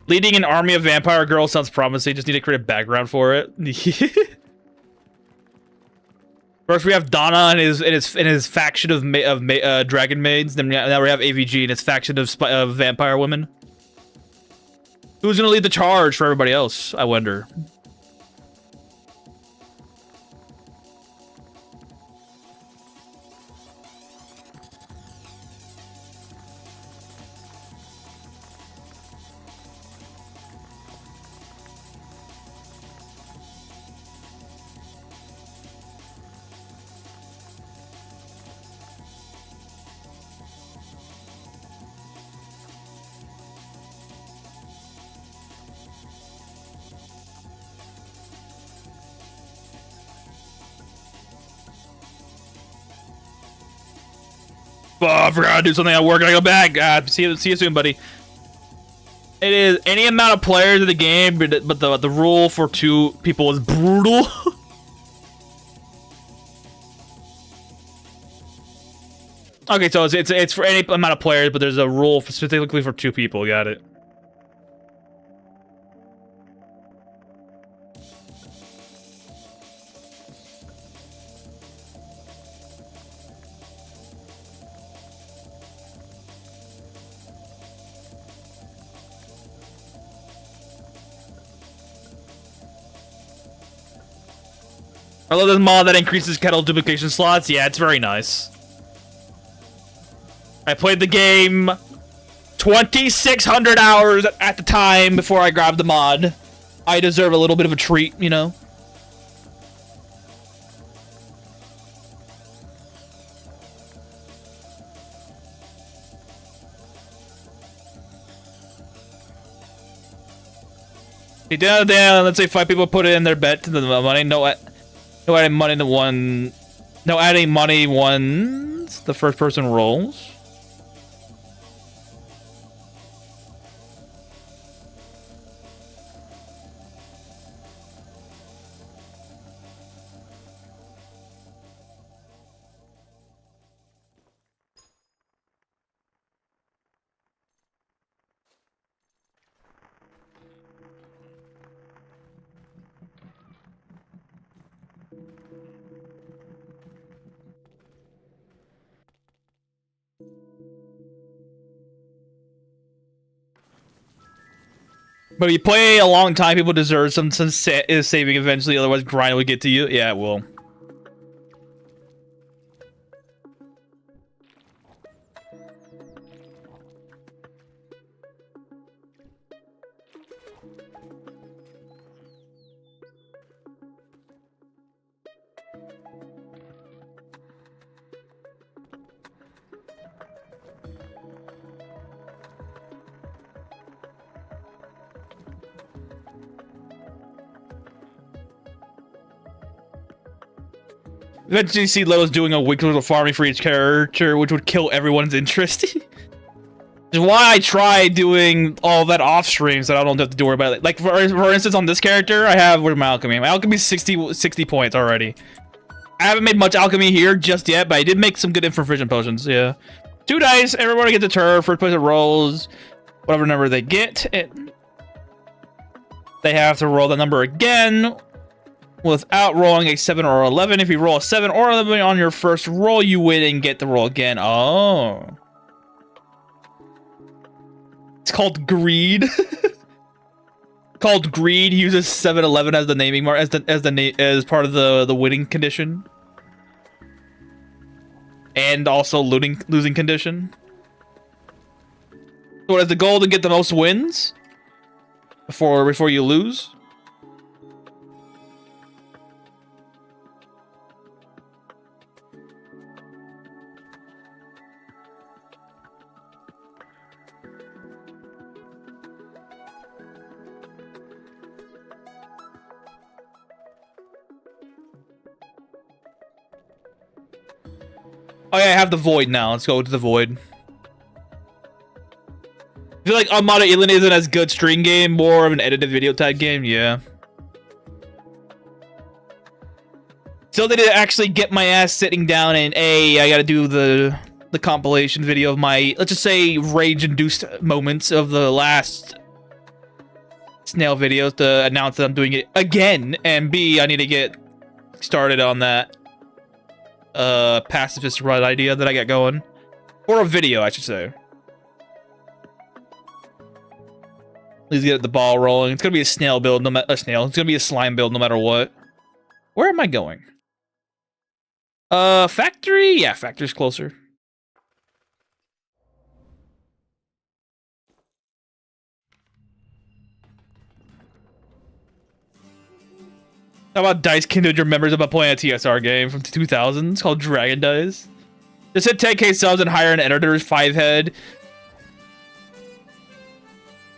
Leading an army of vampire girls sounds promising. Just need to create a background for it. First, we have Donna and his faction of dragon maids. Then now we have AVG and his faction of vampire women. Who's gonna lead the charge for everybody else? I wonder. Oh, I forgot to do something at work. I go back. See you soon, buddy. It is any amount of players in the game, but the rule for 2 people is brutal. Okay, so it's for any amount of players, but there's a rule specifically for 2 people. Got it. I love this mod that increases kettle duplication slots. Yeah, it's very nice. I played the game 2,600 hours at the time before I grabbed the mod. I deserve a little bit of a treat, you know? Down. Let's say 5 people put in their bet to the money. No adding money to one. No adding money once the first person rolls. But if you play a long time, people deserve some saving eventually, otherwise grind would get to you. Yeah, it will. Eventually, you see Lowe's doing a weekly little farming for each character, which would kill everyone's interest. Which is why I try doing all that off stream, so I don't have to worry about it. Like, for instance, on this character, I have, where's my alchemy? My alchemy's 60 points already. I haven't made much alchemy here just yet, but I did make some good infravision potions, yeah. 2 dice, everybody gets a turn. First place it rolls, whatever number they get, they have to roll the number again without rolling a 7 or 11. If you roll a 7 or 11 on your first roll, you win and get the roll again. Oh. It's called greed. Called greed. He uses 7-11 as the naming mark, as part of the winning condition. And also losing condition. So it has the goal to get the most wins before you lose. Oh yeah, I have the void now. Let's go to the void. I feel like Armada Elin isn't as good string game, more of an edited video type game. Yeah. So they did actually get my ass sitting down and I gotta do the compilation video of my, let's just say, rage-induced moments of the last snail videos to announce that I'm doing it again, and B, I need to get started on that pacifist run idea that I got going. Or a video, I should say. Please get the ball rolling. It's gonna be a snail build, no matter a snail. It's gonna be a slime build no matter what. Where am I going? Factory? Yeah, factory's closer. How about Dice kindled your members about playing a TSR game from the 2000s called Dragon Dice? Just hit 10k subs and hire an editor's 5-head.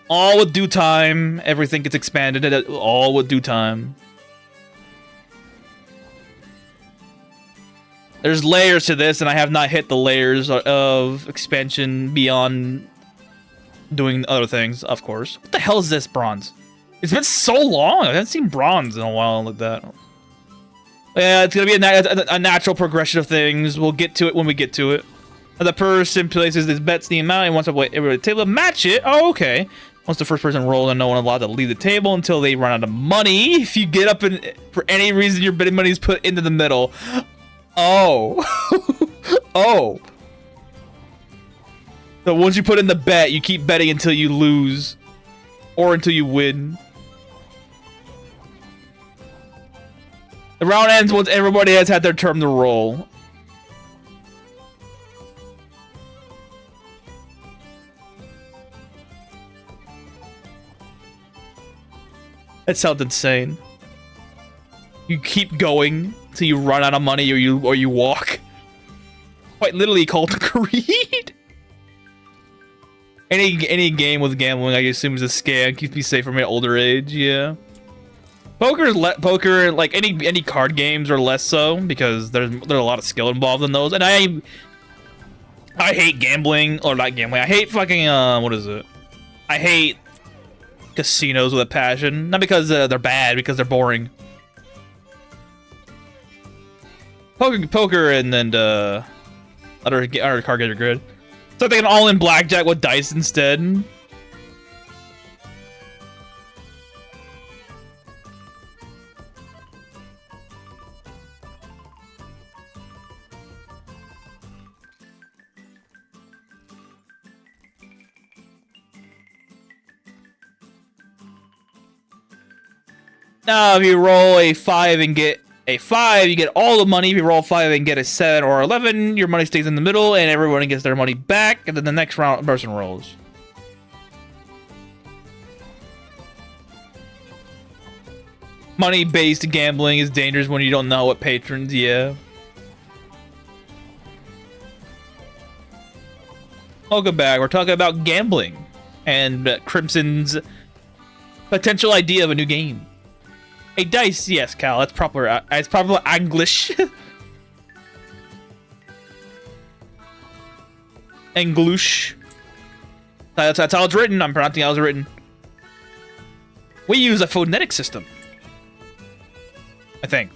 All with due time. Everything gets expanded. All with due time. There's layers to this, and I have not hit the layers of expansion beyond doing other things, of course. What the hell is this bronze? It's been so long. I haven't seen bronze in a while like that. Yeah, it's gonna be a natural progression of things. We'll get to it when we get to it. The person places his bets the amount and wants to wait everybody at the table to match it. Oh, okay. Once the first person rolls, and no one allowed to leave the table until they run out of money. If you get up and for any reason your betting money is put into the middle. Oh. Oh. So once you put in the bet, you keep betting until you lose. Or until you win. The round ends once everybody has had their turn to roll. That sounds insane. You keep going till you run out of money or you walk. Quite literally called greed. Any game with gambling, I assume, is a scam. Keeps me safe from my older age. Yeah. Poker, like any card games, are less so because there's a lot of skill involved in those. And I hate gambling, or not gambling. I hate fucking what is it? I hate casinos with a passion. Not because they're bad, because they're boring. Poker and other card games are good. So I think an all-in blackjack with dice instead. Now, if you roll a 5 and get a 5, you get all the money. If you roll 5 and get a 7 or 11, your money stays in the middle, and everyone gets their money back, and then the next round person rolls. Money-based gambling is dangerous when you don't know what patrons, yeah. Welcome back. We're talking about gambling and Crimson's potential idea of a new game. A dice, yes, Cal. That's proper. It's proper English. English. That's how it's written. I'm pronouncing how it's written. We use a phonetic system. I think.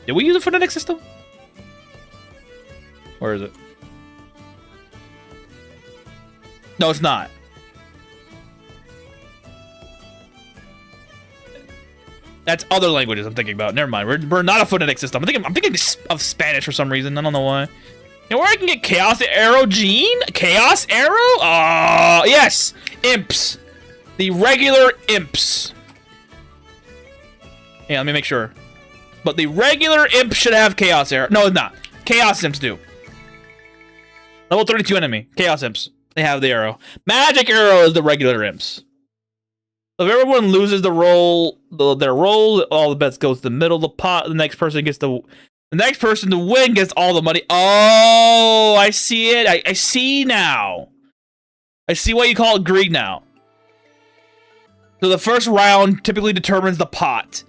Did we use a phonetic system? Where is it? No, it's not. That's other languages I'm thinking about. Never mind. We're not a phonetic system. I'm thinking of Spanish for some reason. I don't know why. You know where I can get Chaos Arrow Gene? Chaos Arrow? Yes. Imps. The regular imps. Yeah, let me make sure. But the regular imp should have Chaos Arrow. No, it's not. Chaos imps do. Level 32 enemy. Chaos imps. They have the arrow. Magic Arrow is the regular imps. So if everyone loses their roll, all the bets goes to the middle of the pot. The next person to win gets all the money. Oh, I see it. I see now. I see why you call it greed now. So the first round typically determines the pot.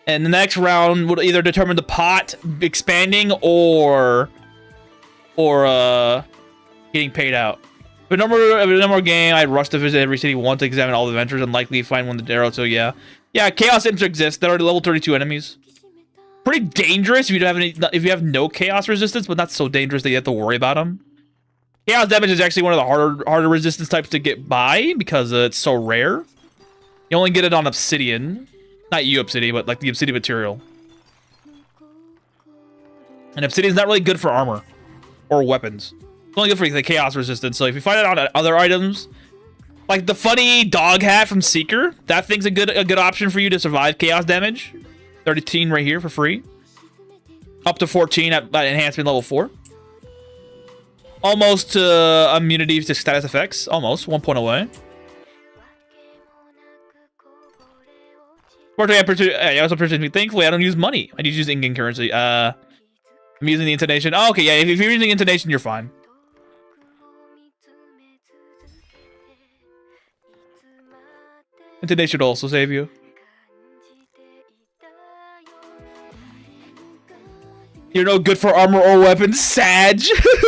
And the next round would either determine the pot expanding or getting paid out. If a number game, I'd rush to visit every city once to examine all the adventures and likely find one to arrow. So yeah. Yeah, Chaos Imps exist. They're level 32 enemies. Pretty dangerous if you have no chaos resistance, but not so dangerous that you have to worry about them. Chaos damage is actually one of the harder resistance types to get by because it's so rare. You only get it on obsidian. Not you obsidian, but like the obsidian material. And obsidian's not really good for armor or weapons. It's only good for the chaos resistance. So if you find it on other items, like the funny dog hat from Seeker, that thing's a good option for you to survive chaos damage. 13 right here for free. Up to 14 at enhancement level 4. Almost immunity to status effects. Almost 1 point away. Thankfully, I don't use money. I just use in-game currency. I'm using the intonation. Oh, okay, yeah. If you're using intonation, you're fine. Intonation should also save you. You're no good for armor or weapons, Sag.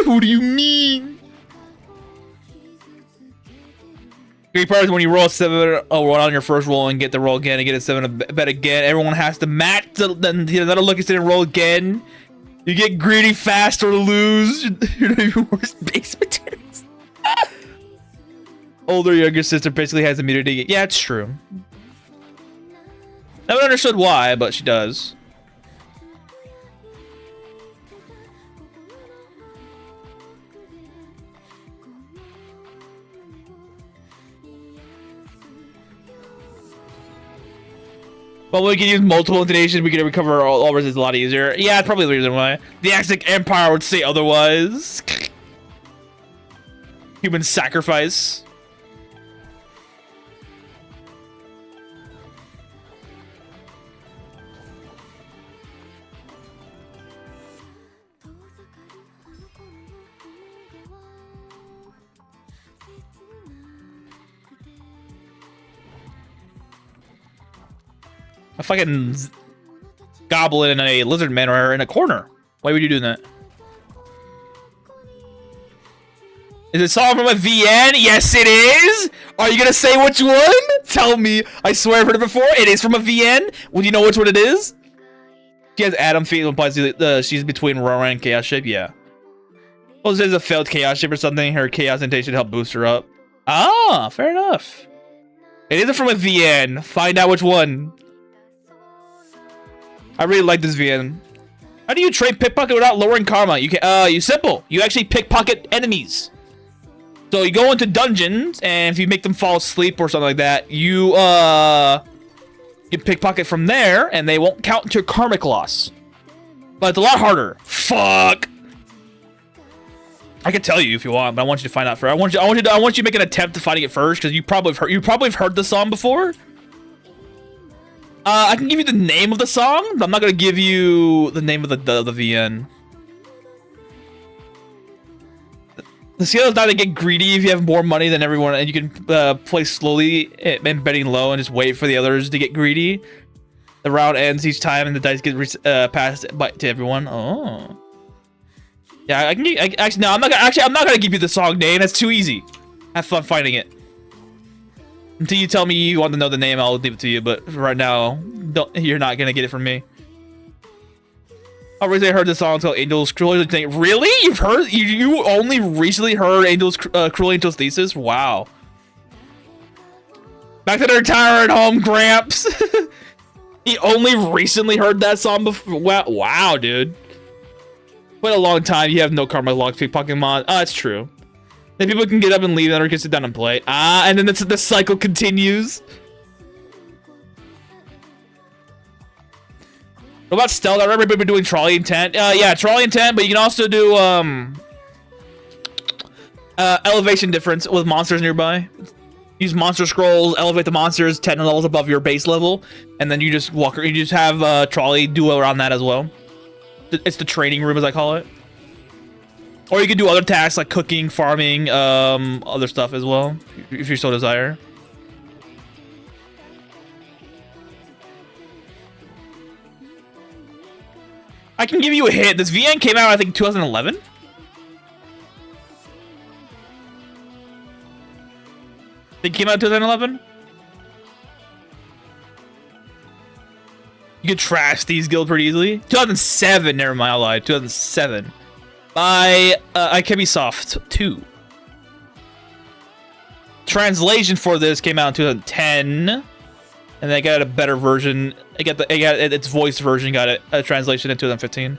What do you mean? Great part is when you roll a 7 on your first roll and get the roll again and get a 7 bet again. Everyone has to match then another look instead and roll again. You get greedy fast or lose. You're not even worse base materials. Older younger sister basically has immunity. Yeah, it's true. I haven't understood why, but she does. But we can use multiple intonations, we can recover all resistance a lot easier. Yeah, it's probably the reason why. The Aztec Empire would say otherwise. Human sacrifice. A fucking goblin and a lizard man are in a corner. Why would you do that? Is it song from a VN? Yes, it is. Are you gonna say which one? Tell me. I swear I've heard it before. It is from a VN. Would you know which one it is? She has Adam feet implies she's between Rora and Chaos shape. Yeah. Well, this is a failed Chaos shape or something. Her Chaos intention help boost her up. Ah, fair enough. It isn't from a VN. Find out which one. I really like this VN. How do you trade pickpocket without lowering karma? You can you simple. You actually pickpocket enemies. So you go into dungeons, and if you make them fall asleep or something like that, you can pickpocket from there, and they won't count into your karmic loss. But it's a lot harder. Fuck. I can tell you if you want, but I want you to find out first. I want you to make an attempt to finding it first, because you probably have heard the song before. I can give you the name of the song, but I'm not gonna give you the name of the VN. The skill is not to get greedy if you have more money than everyone, and you can play slowly and betting low and just wait for the others to get greedy. The round ends each time, and the dice get passed to everyone. Oh, yeah. Actually, no. I'm not gonna give you the song name. That's too easy. Have fun finding it. Until you tell me you want to know the name, I'll leave it to you. But right now, you're not gonna get it from me. I recently heard the song called Angel's Cruel Thing. Really? You've heard? You only recently heard Angel's Cruel Angel's Thesis? Wow. Back to the retirement home, Gramps. He only recently heard that song before. Wow, dude. Wait a long time. You have no karma logs, pickpocket mod. It's true. Then people can get up and leave, and others can sit down and play. And then the cycle continues. What about stealth? I remember people doing trolley intent. Yeah, trolley intent, but you can also do elevation difference with monsters nearby. Use monster scrolls, elevate the monsters 10 levels above your base level, and then you just walk. You just have trolley do around that as well. It's the training room, as I call it. Or you can do other tasks like cooking, farming, other stuff as well, if you so desire. I can give you a hint. This VN came out, I think, 2011? It came out 2011? You could trash these guild pretty easily. 2007, never mind, I lied. 2007. By Ubisoft 2. Translation for this came out in 2010. And they got a better version. Its voice version got a translation in 2015.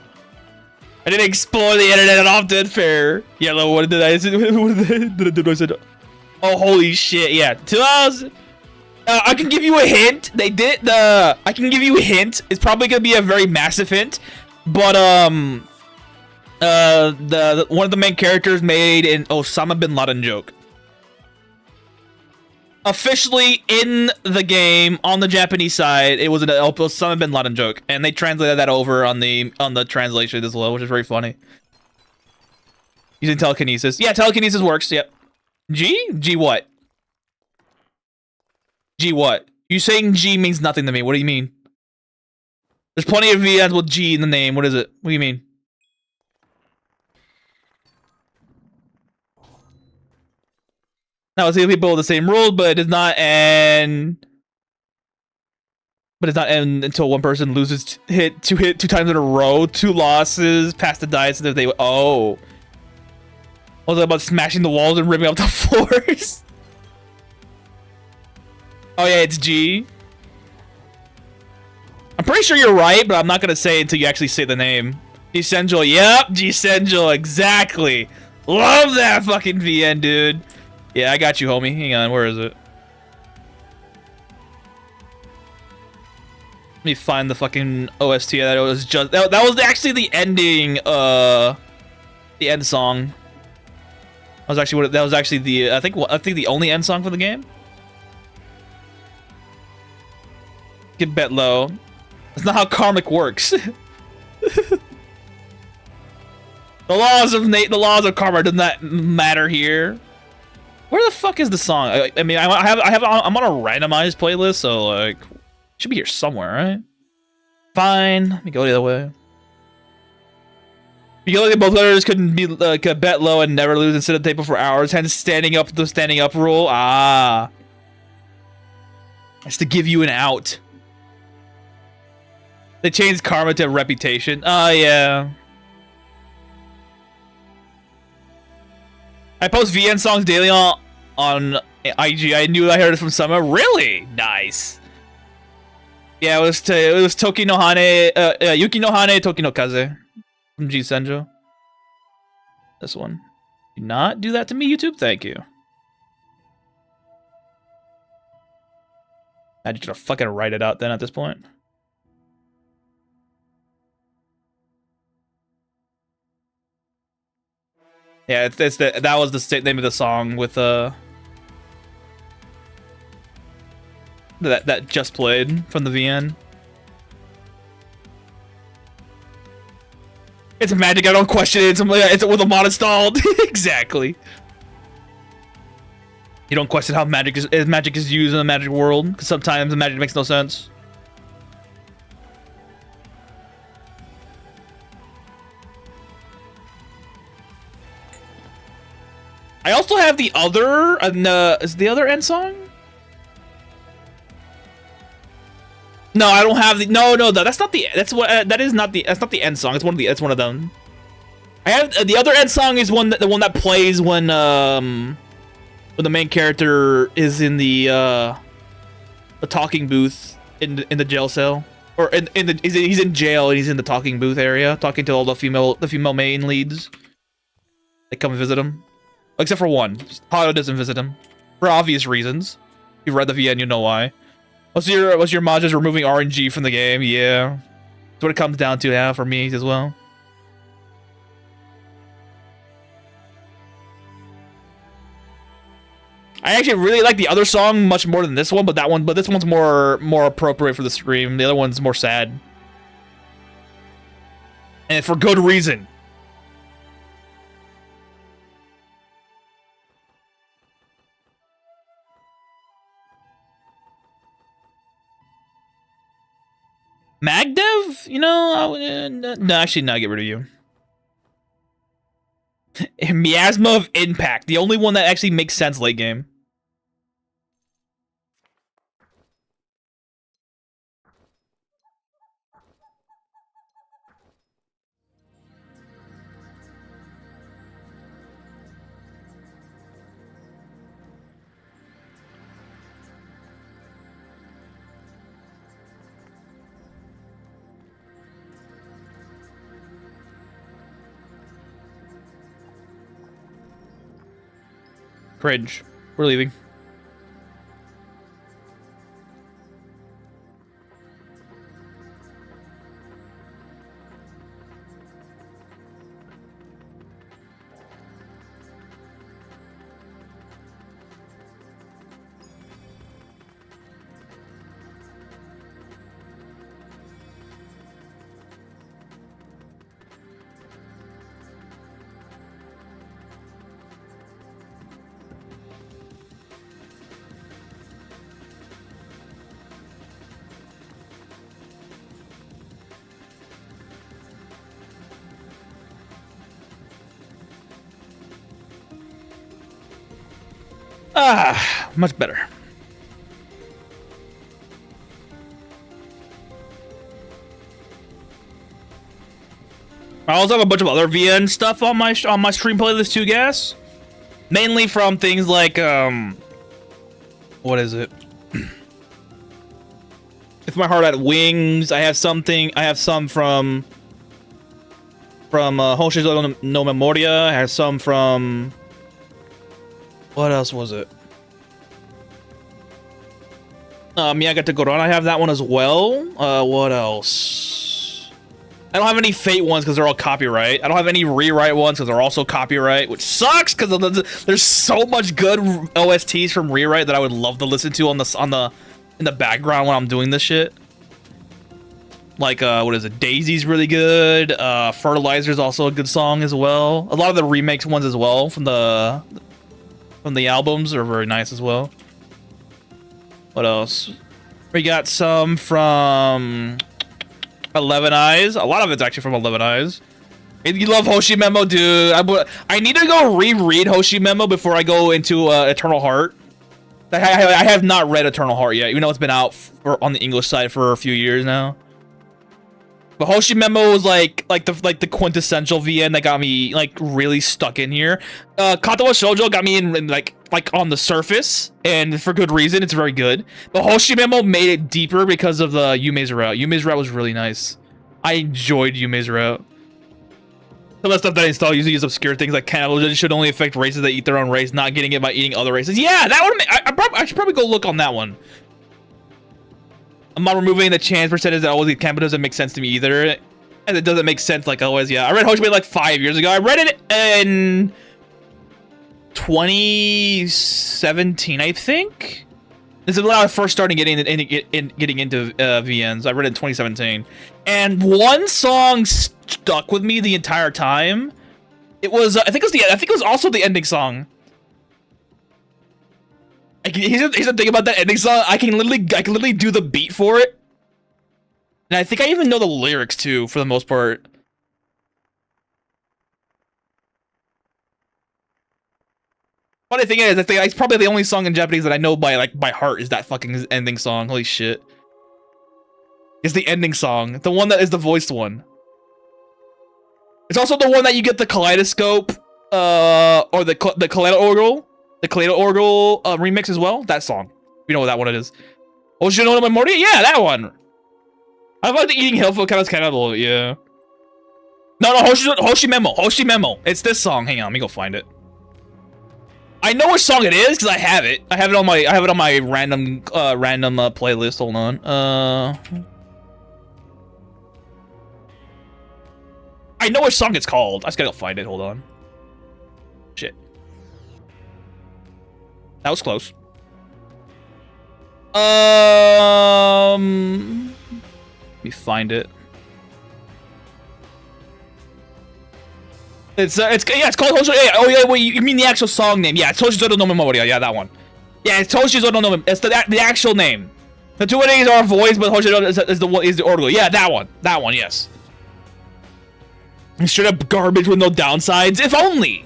I didn't explore the internet often. Fair. Yellow, what did I say? What did I say? Oh, holy shit. Yeah. 2000. I can give you a hint. They did the. I can give you a hint. It's probably gonna be a very massive hint, but one of the main characters made an Osama bin Laden joke. Officially in the game on the Japanese side, it was an Osama bin Laden joke, and they translated that over on the translation as well, which is very funny. Using telekinesis. Yeah, telekinesis works. Yep. G what? G what? You saying G means nothing to me. What do you mean? There's plenty of VNs with G in the name. What is it? What do you mean? Now, it's people with the same rules, but it does not end. But it's not end until one person loses two times in a row. 2 losses, pass the dice, and if they oh. Was it about smashing the walls and ripping up the floors? Oh yeah, it's G. I'm pretty sure you're right, but I'm not gonna say it until you actually say the name. G-Sengel, yep, G-Sengel, exactly. Love that fucking VN, dude. Yeah, I got you, homie. Hang on, where is it? Let me find the fucking OST. That was just that was actually the ending. The end song. That was actually the I think the only end song for the game. Get bet low. That's not how karmic works. The laws of karma does not matter here. Where the fuck is the song? I mean, I'm on a randomized playlist, so like, it should be here somewhere, right? Fine. Let me go the other way. Because both players couldn't be could bet low and never lose and sit at the table for hours. Hence, standing up rule. Ah, it's to give you an out. They changed karma to reputation. Oh yeah. I post VN songs daily on IG. I knew I heard it from Summer. Really? Nice. Yeah, it was Toki no Hane, Yuki no Hane, Toki no Kaze from G-Senjo. This one. Do not do that to me, YouTube. Thank you. I'm just gonna fucking write it out then at this point. Yeah, that was the name of the song with that just played from the VN. It's magic. I don't question it. It's with a mod installed. Exactly. You don't question how magic is used in the magic world, because sometimes the magic makes no sense. I also have the other, is the other end song? No, I don't have the, no, that's not the, that's not the end song, it's one of them. I have, the other end song is the one that plays when the main character is in the talking booth in the jail cell. Or he's in jail and he's in the talking booth area, talking to all the female main leads. They come and visit him. Except for one. Hato doesn't visit him. For obvious reasons. If you read the VN, you know why. What's your mod just removing RNG from the game? Yeah. That's what it comes down to now for me as well. I actually really like the other song much more than this one, but this one's more appropriate for the stream. The other one's more sad. And for good reason. Magdev? You know, no, actually, no, get rid of you. Miasma of Impact, the only one that actually makes sense late game. Cringe. We're leaving. Ah, much better. I also have a bunch of other VN stuff on my stream playlist too, guys. Mainly from things like what is it? It's My Heart at Wings. I have some from Hoshi's no Memoria. I have some from, what else was it? Miyagata Goran, I have that one as well. What else? I don't have any Fate ones because they're all copyright. I don't have any Rewrite ones because they're also copyright, which sucks because there's so much good OSTs from Rewrite that I would love to listen to in the background when I'm doing this shit. Like, what is it? Daisy's really good. Fertilizer's also a good song as well. A lot of the remakes ones as well from the albums are very nice as well. What else? We got some from 11 Eyes. A lot of it's actually from 11 Eyes. You love Hoshi Memo, dude. I need to go reread Hoshi Memo before I go into Eternal Heart. I have not read Eternal Heart yet, even though it's been out on the English side for a few years now. But Hoshi Memo was like the quintessential VN that got me like really stuck in here. Katawa Shoujo got me in like on the surface, and for good reason. It's very good. But Hoshi Memo made it deeper because of the Yume's route. Yume's route was really nice. I enjoyed Yume's route. Some of the stuff that I install usually use obscure things like cannibalism should only affect races that eat their own race, not getting it by eating other races. Yeah, that would. I should probably go look on that one. I'm not removing the chance percentage that always cannibalism doesn't make sense to me either. And it doesn't make sense like always. Yeah, I read Hoshi like 5 years ago. I read it in 2017, I think. This is when I first started getting into VNs. I read it in 2017, and one song stuck with me the entire time. It was I think it was also the ending song. Here's the thing about that ending song. I can literally do the beat for it, and I think I even know the lyrics too for the most part. Funny thing is, I think it's probably the only song in Japanese that I know by heart is that fucking ending song. Holy shit! It's the ending song, the one that is the voiced one. It's also the one that you get the kaleidoscope, or the kaleido orgel remix as well. That song, you know what that one it is. Oshino no Memoria, yeah, that one. I like the eating hill food kind of cannibal, yeah. No, Hoshi Memo. It's this song. Hang on, let me go find it. I know which song it is because I have it. I have it on my random playlist. Hold on. I know which song it's called. I just gotta go find it. Hold on. Shit. That was close. Let me find it. It's called Hoshi. Yeah, oh yeah, wait, you mean the actual song name? Yeah, it's Hoshizono no Memoria. Yeah, that one. Yeah, it's Hoshizono no Memoria. It's the actual name. The two endings are voiced, but Hoshino is the order. Yeah, that one. That one, yes. Straight up garbage with no downsides. If only.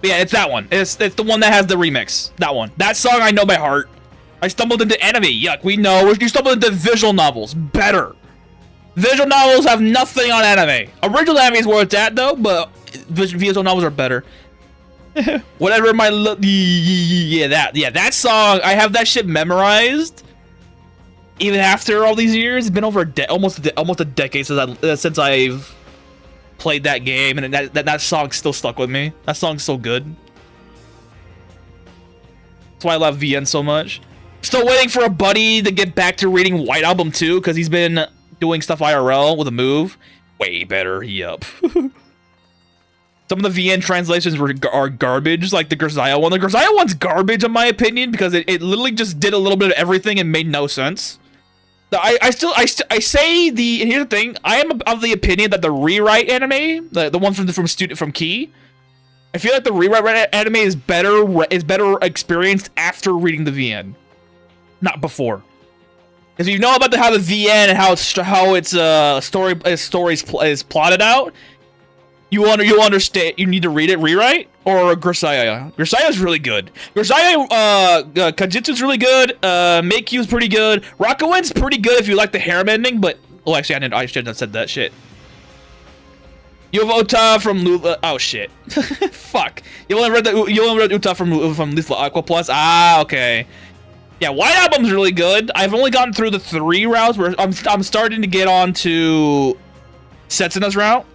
But yeah, it's that one. It's the one that has the remix. That one. That song I know by heart. I stumbled into anime. Yuck, we know. You stumbled into visual novels. Better. Visual novels have nothing on anime. Original anime is where it's at, though, but visual novels are better. Whatever my... Yeah, that song. I have that shit memorized. Even after all these years. It's been over almost a decade since I've played that game, and that song still stuck with me. That song's so good. That's why I love VN so much. Still waiting for a buddy to get back to reading White Album 2, because he's been doing stuff IRL with a move. Way better, yup. Some of the VN translations are garbage, like the Grisaya one. The Grisaya one's garbage, in my opinion, because it literally just did a little bit of everything and made no sense. I say the... And here's the thing. I am of the opinion that the rewrite anime, the one from Key, I feel like the rewrite anime is better experienced after reading the VN, not before. Because if you know about how the VN and how its story is plotted out, you understand. You need to read it rewrite or Grisaya. Grisaya is really good. Grisaya, Kajitsu's really good. Meikyu's pretty good. Rakuen's pretty good if you like the harem ending. But oh, actually, I shouldn't have said that shit. You have Uta from Lula. Oh shit, fuck. You only read Uta from Lethal Aqua Plus. Ah, okay. Yeah, White Album's really good. I've only gotten through the 3 routes. Where I'm starting to get on to Setsuna's route.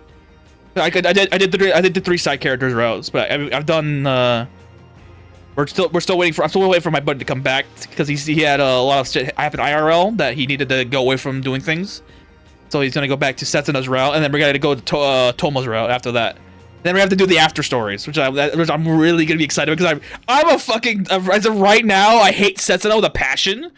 I did the 3 side characters routes, but I've done. We're still waiting for. I'm still waiting for my buddy to come back because he had a lot of shit happen IRL that he needed to go away from doing things. So he's gonna go back to Setsuna's route, and then we're gonna go to Tomo's route after that. Then we have to do the after stories, which I'm really gonna be excited because I'm a fucking as of right now I hate Setsuna with a passion, and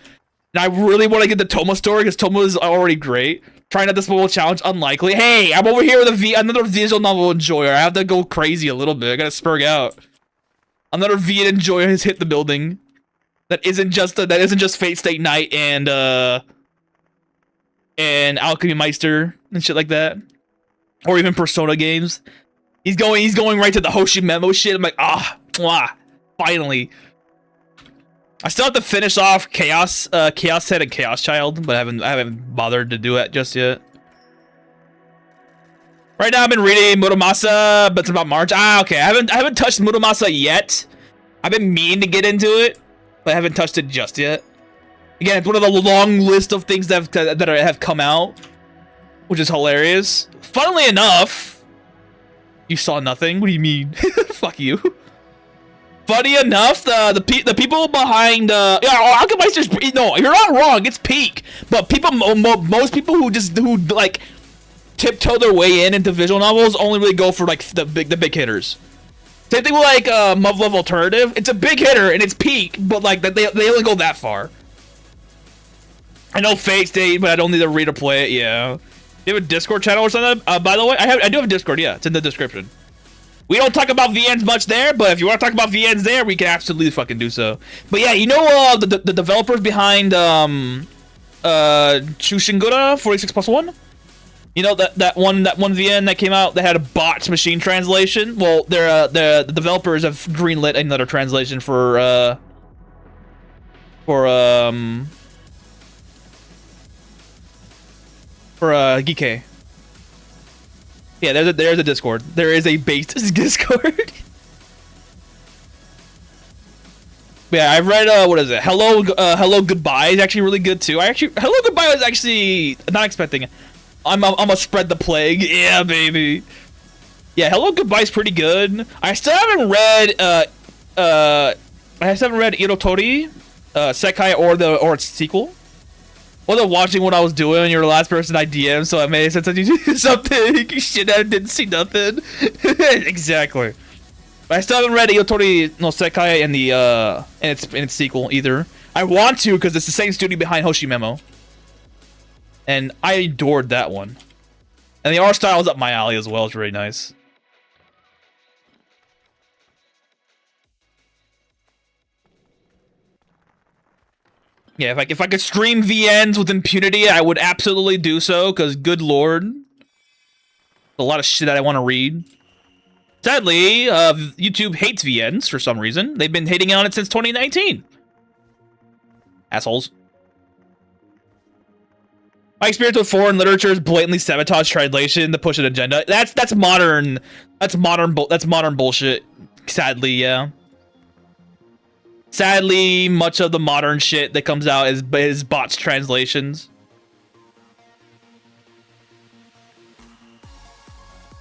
I really want to get the Tomo story because Tomo is already great. Trying out this mobile challenge, unlikely. Hey, I'm over here with another visual novel enjoyer. I have to go crazy a little bit. I gotta spurg out. Another VN enjoyer has hit the building. That isn't just Fate Stay Night and Alchemy Meister and shit like that, or even Persona games. He's going right to the Hoshi Memo shit. I'm like, finally. I still have to finish off Chaos Head and Chaos Child, but I haven't bothered to do it just yet. Right now I've been reading Muramasa, but it's about March. Okay. I haven't touched Muramasa yet. I've been meaning to get into it, but I haven't touched it just yet. Again, it's one of the long list of things that have come out, which is hilarious. Funnily enough, you saw nothing. What do you mean? Fuck you. Funny enough, the people behind Alchemeister's, no, you're not wrong. It's peak, but most people who like tiptoe their way into visual novels only really go for like the big hitters. Same thing with like Move Love Alternative. It's a big hitter and it's peak, but like they only go that far. I know Fate Stay, but I don't need to read or play it. Yeah, you have a Discord channel or something? By the way, I do have a Discord. Yeah, it's in the description. We don't talk about VNs much there, but if you want to talk about VNs there, we can absolutely fucking do so. But yeah, you know the developers behind Chushingura 46+1? You know that one VN that came out that had a botched machine translation? Well, the developers have greenlit another translation for Geekay. Yeah, there's a Discord. There is a based Discord. Yeah, I've read what is it? Hello Goodbye is actually really good too. Hello Goodbye was actually not expecting it. I'm gonna spread the plague. Yeah, baby. Yeah, Hello Goodbye is pretty good. I still haven't read Irotori, Sekai or its sequel. Wasn't watching what I was doing when you were the last person I DM'd, so I made sense that you did something. Shit, I didn't see nothing. Exactly. But I still haven't read Irotori no Sekai and its sequel either. I want to because it's the same studio behind Hoshi Memo. And I adored that one. And the art style is up my alley as well. It's really nice. Yeah, if I could stream VNs with impunity, I would absolutely do so, because good lord. A lot of shit that I want to read. Sadly, YouTube hates VNs for some reason. They've been hating on it since 2019. Assholes. My experience with foreign literature is blatantly sabotage translation to push an agenda. That's modern bullshit. Sadly, yeah. Sadly, much of the modern shit that comes out is bots translations.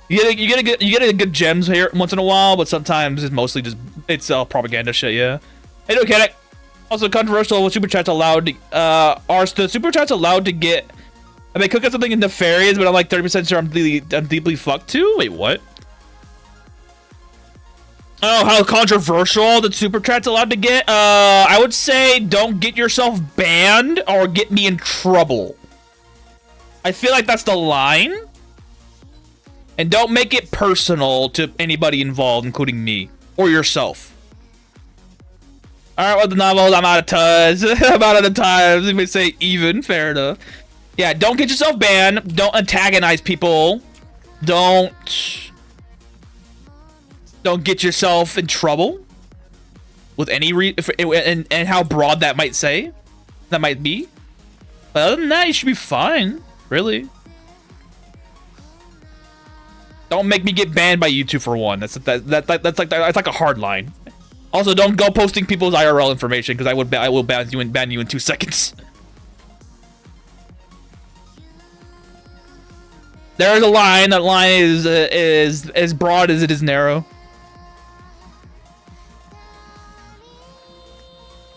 You get a good gems here once in a while, but sometimes it's mostly just propaganda shit. Yeah. Hey, no kidding. Also controversial with super chats allowed. Are the super chats allowed to get? I mean, cook up something nefarious, but I'm like 30% sure I'm deeply fucked too. Wait, what? Oh, how controversial the super chat's allowed to get? I would say don't get yourself banned or get me in trouble. I feel like that's the line. And don't make it personal to anybody involved, including me or yourself. All right, with the novels, I'm out of touch. I'm out of the time. Let me say even. Fair enough. Yeah, don't get yourself banned. Don't antagonize people. Don't get yourself in trouble with any and how broad that might be. But other than that, you should be fine. Really. Don't make me get banned by YouTube for one. That's like a hard line. Also, don't go posting people's IRL information because I will ban you in 2 seconds. There is a line. That line is as broad as it is narrow.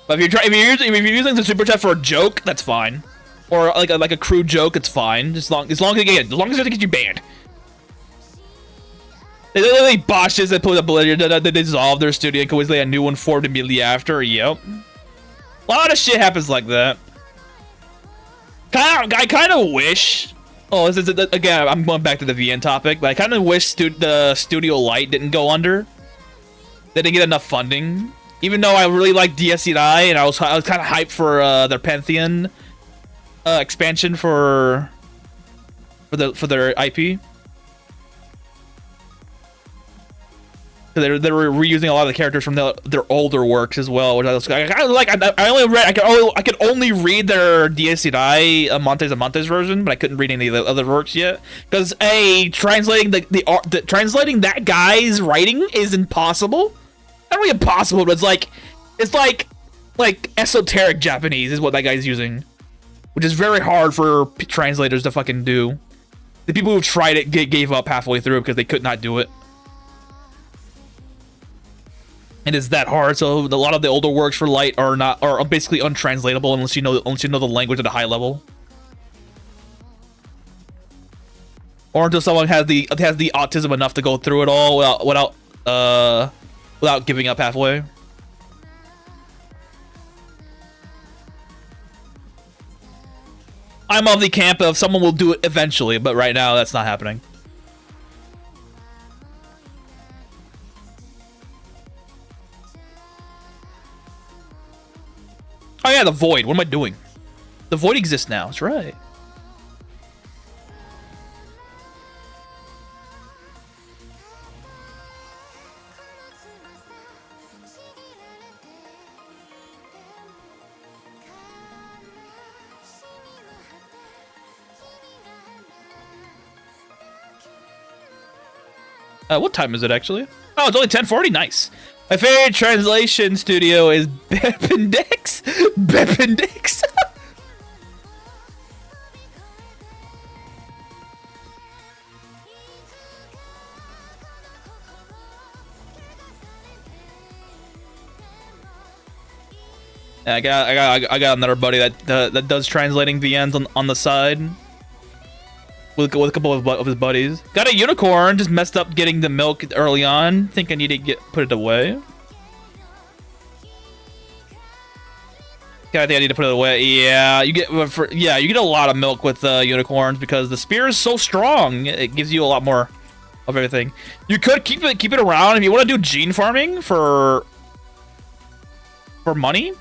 But if you're using the super chat for a joke, that's fine. Or like a crude joke, it's fine. As long as it doesn't get you banned. They literally botches that put up they dissolved their studio because they had a new one formed immediately after. Yep. A lot of shit happens like that. I kind of wish. Oh, this is again. I'm going back to the VN topic, but I kind of wish the Studio Lite didn't go under. They didn't get enough funding, even though I really like DSCI and I was kind of hyped for their Pantheon expansion for their IP. They were reusing a lot of the characters from their older works as well, which I kind of like. I could only read their DSCI Montes and Montes version, but I couldn't read any of the other works yet because translating translating that guy's writing is impossible. Not really impossible, but it's like esoteric Japanese is what that guy's using, which is very hard for translators to fucking do. The people who tried it gave up halfway through because they could not do it. It is that hard, so a lot of the older works for Light are basically untranslatable unless you know the language at a high level, or until someone has the autism enough to go through it all without giving up halfway. I'm of the camp of someone will do it eventually, but right now that's not happening. Oh yeah, the Void. What am I doing? The Void exists now. That's right. What time is it actually? Oh, it's only 10:40. Nice. My favorite translation studio is Bepindex. Bepindex. I got another buddy that does translating VNs on the side. With a couple of his buddies. Got a unicorn, just messed up getting the milk early on. Think I need to put it away. Yeah, I think I need to put it away. Yeah, you get a lot of milk with unicorns because the spear is so strong. It gives you a lot more of everything. You could keep it around if you want to do gene farming for money.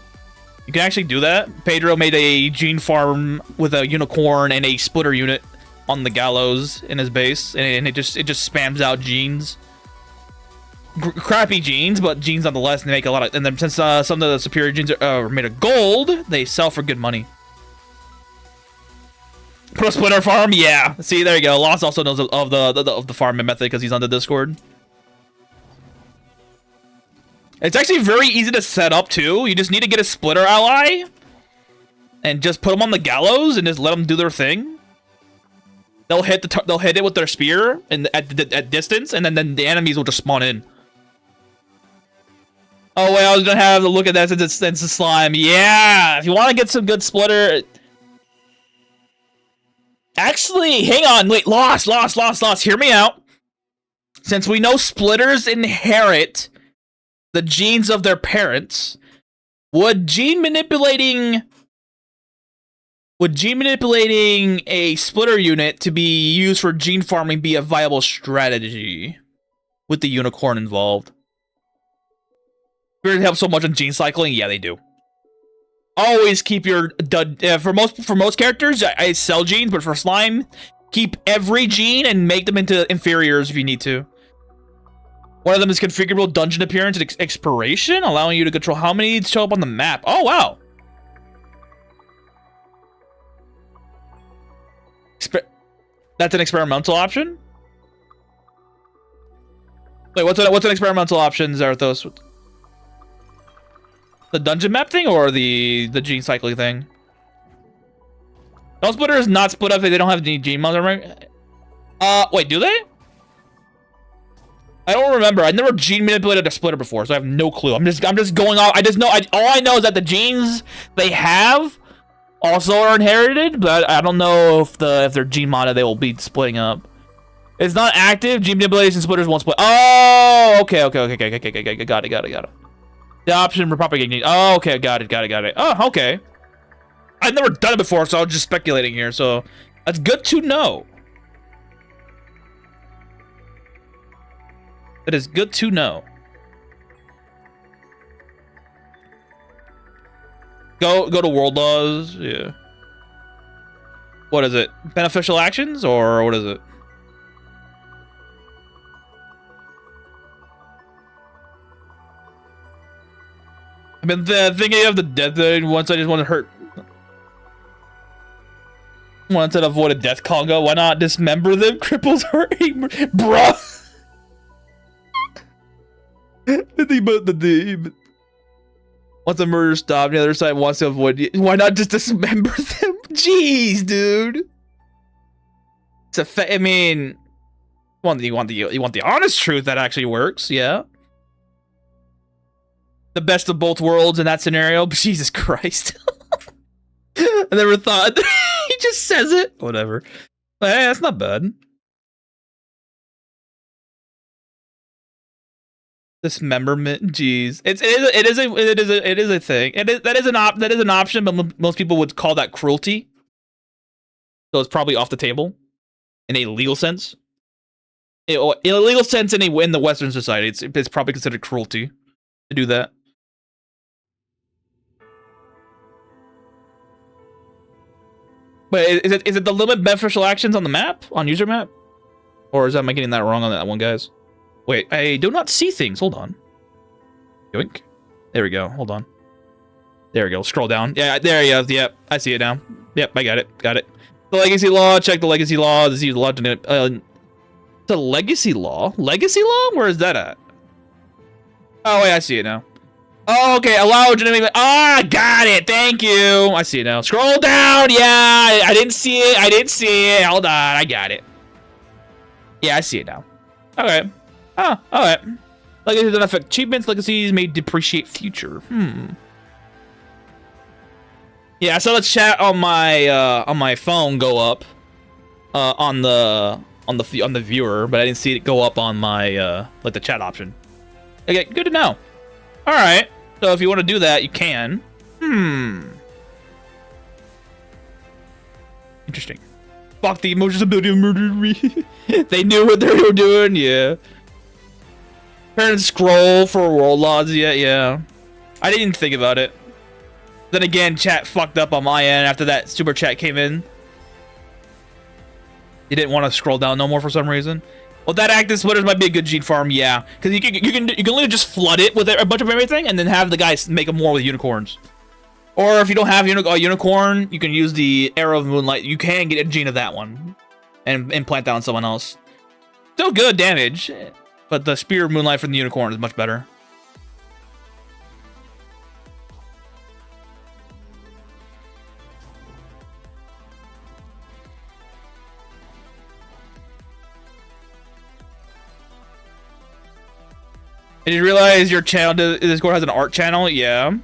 You can actually do that. Pedro made a gene farm with a unicorn and a splitter unit on the gallows in his base, and it just spams out genes. Crappy genes, but genes nonetheless. And they make a lot of. And then since some of the superior genes are made of gold, they sell for good money. Pro splitter farm, yeah. See, there you go. Lost also knows of the farming method because he's on the Discord. It's actually very easy to set up too. You just need to get a splitter ally, and just put them on the gallows and just let them do their thing. They'll hit it with their spear and at distance, and then the enemies will just spawn in. Oh wait, I was gonna have a look at that since it's a slime. Yeah, if you want to get some good splitter. Actually, hang on, wait, lost. Hear me out. Since we know splitters inherit the genes of their parents, would gene manipulating a splitter unit to be used for gene farming be a viable strategy with the unicorn involved? Spirit helps so much in gene cycling. Yeah, they do. Always keep your for most characters. I sell genes, but for slime, keep every gene and make them into inferiors if you need to. One of them is configurable dungeon appearance and expiration, allowing you to control how many show up on the map. Oh wow! That's an experimental option. Wait, what's an experimental option, Zarathos? The dungeon map thing or the gene cycling thing? No splitter is not split up if they don't have any gene mods, right? Wait, do they? I don't remember. I never gene manipulated a splitter before, so I have no clue. I'm just going off. I just know. All I know is that the genes they have also are inherited, but I don't know if they're gene modded, they will be splitting up. It's not active. Gene manipulation splitters won't split. Oh, okay. Got it. The option for propagating. Oh, okay, got it. Oh, okay. I've never done it before, so I was just speculating here. So that's good to know. It is good to know. Go to world laws. Yeah. What is it? Beneficial actions or what is it? I mean, the thinking of the death thing. Once I just want to hurt. Once I'd avoid a death conga. Why not dismember them? Cripples hurt, bruh. Once a murder stopped, the other side wants to avoid it. Why not just dismember them? Jeez, dude. It's I mean, you want the honest truth that actually works, yeah. The best of both worlds in that scenario. Jesus Christ. I never thought. He just says it. Whatever. But, hey, that's not bad. Dismemberment. Jeez. It is a thing. That is an option, but most people would call that cruelty. So it's probably off the table in a legal sense. In a legal sense, in the Western society, it's probably considered cruelty to do that. But is it the limit beneficial actions on the map, on user map, or am I getting that wrong on that one, guys? Wait, I do not see things. Hold on. Yoink. There we go. Hold on. There we go. Scroll down. Yeah, there you go. Yep, I see it now. Yep, I got it. Got it. The legacy law. Check the legacy law. This is the legacy law. Legacy law? Where is that at? Oh wait, I see it now. Oh, okay. Allow legitimate. Ah, got it. Thank you. I see it now. Scroll down. Yeah, I didn't see it. Hold on. I got it. Yeah, I see it now. Okay. Oh, alright. Legacies don't affect achievements. Legacies may depreciate future. Yeah, I saw the chat on my phone go up on the viewer, but I didn't see it go up on my like the chat option. Okay, good to know. All right. So if you want to do that, you can. Interesting. Fuck, the emotions ability of murdered me. They knew what they were doing. Yeah. Parents scroll for world laws. Yeah. I didn't think about it. Then again, chat fucked up on my end after that super chat came in. You didn't want to scroll down no more for some reason. Well, that active splitters might be a good gene farm, yeah, because you can literally just flood it with a bunch of everything, and then have the guys make them more with unicorns. Or if you don't have a unicorn, you can use the Arrow of Moonlight. You can get a gene of that one, and implant that on someone else. Still good damage, but the Spear of Moonlight from the unicorn is much better. Did you realize your channel, Discord has an art channel? Yeah.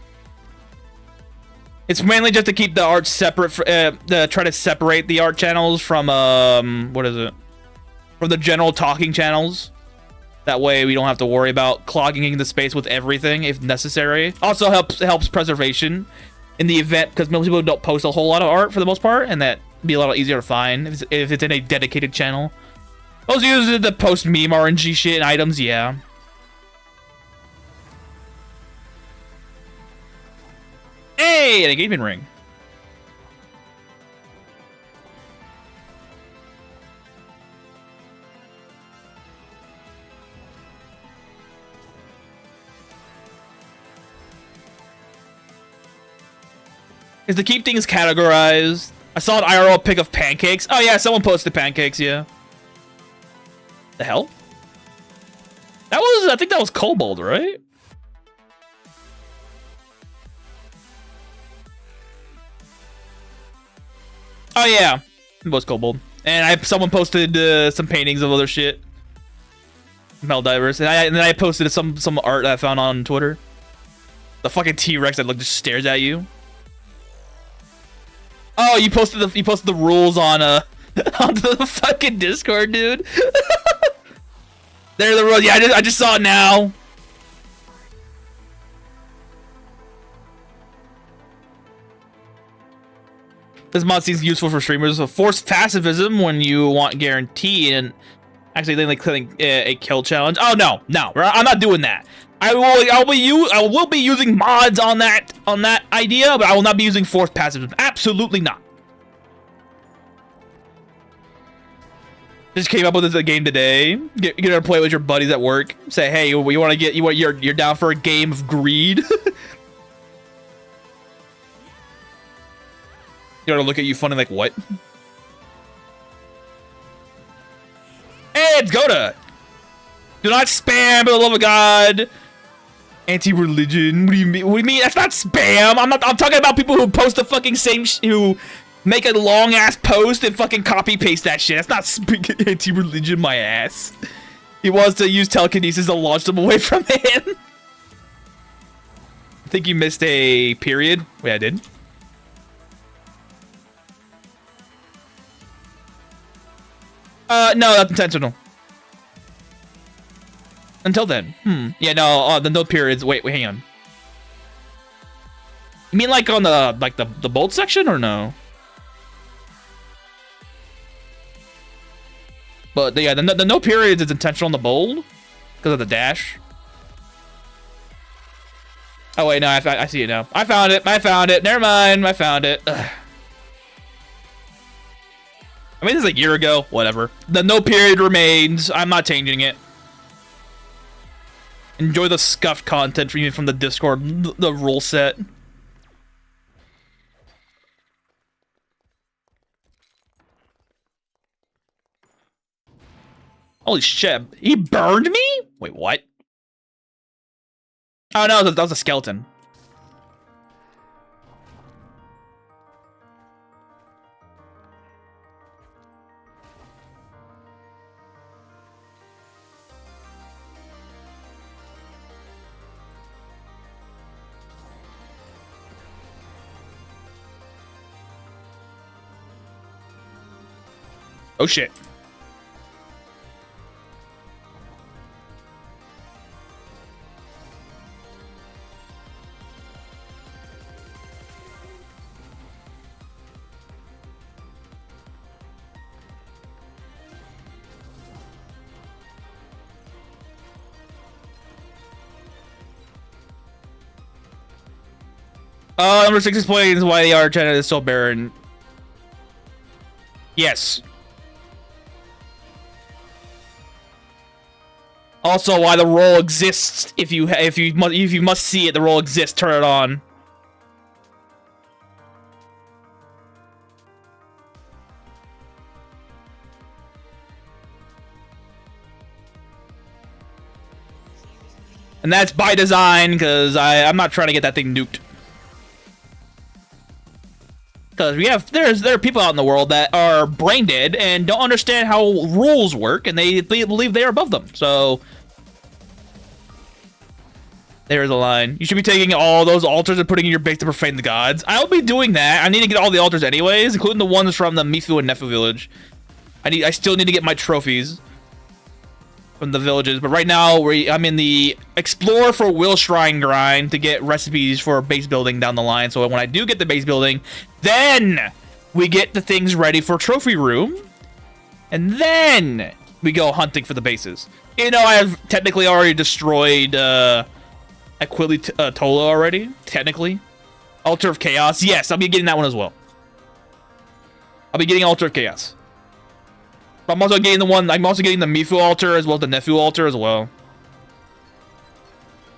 It's mainly just to keep the art separate, try to separate the art channels from, what is it? From the general talking channels. That way we don't have to worry about clogging the space with everything if necessary. Also helps preservation in the event, because most people don't post a whole lot of art for the most part, and that be a lot easier to find if it's in a dedicated channel. Those use it to post meme RNG shit and items, yeah. Hey, an engagement ring. Is to keep things categorized. I saw an IRL pic of pancakes. Oh yeah, someone posted pancakes, yeah. The hell? That was, I think that was Kobold, right? Oh yeah, it was Kobold. And someone posted some paintings of other shit. Helldivers. And then I posted some art I found on Twitter. The fucking T-Rex that just stares at you. Oh, you posted the rules on onto the fucking Discord, dude. There are the rules. Yeah, I just saw it now. This mod seems useful for streamers. So forced pacifism when you want guarantee and actually then like clicking a kill challenge. Oh no, I'm not doing that. I will be using mods on that idea, but I will not be using forced pacifism. Absolutely not. Just came up with this game today. You're gonna play with your buddies at work. Say, hey, you're down for a game of greed. They're gonna look at you funny like, what? Hey, it's Goda! Do not spam, for the love of God! Anti-religion, what do you mean? What do you mean? That's not spam! I'm talking about people who post the fucking same who make a long-ass post and fucking copy-paste that shit. That's not anti-religion, my ass. He wants to use telekinesis to launch them away from him. I think you missed a period. Wait, I did. No, that's intentional. Until then. Yeah, no, the no periods. Wait, hang on. You mean like on the bolt section or no? But yeah, the no periods is intentional on the bold because of the dash. Oh wait, no, I see it now. I found it. Never mind, I found it. Ugh. I mean, this is a year ago. Whatever. The no period remains. I'm not changing it. Enjoy the scuffed content from the Discord, the rule set. Holy shit. He burned me? Wait, what? Oh no, that was a skeleton. Oh shit. Number 6 explains why the Argenta is so barren. Yes. Also, why the roll exists. If you must see it, the roll exists. Turn it on. And that's by design, because I'm not trying to get that thing nuked. Because there are people out in the world that are brain dead and don't understand how rules work, and they believe they are above them. So there's a line. You should be taking all those altars and putting in your base to profane the gods. I'll be doing that. I need to get all the altars anyways, including the ones from the Mifu and Nefu village. I still need to get my trophies from the villages, but right now I'm in the explore for Will Shrine grind to get recipes for base building down the line. So when I do get the base building, then we get the things ready for trophy room, and then we go hunting for the bases. You know, I have technically already destroyed Aquili Tola already. Technically, Altar of Chaos. Yes, I'll be getting that one as well. I'll be getting Altar of Chaos. I'm also getting the one. I'm also getting the Mifu altar as well as the Nefu altar as well.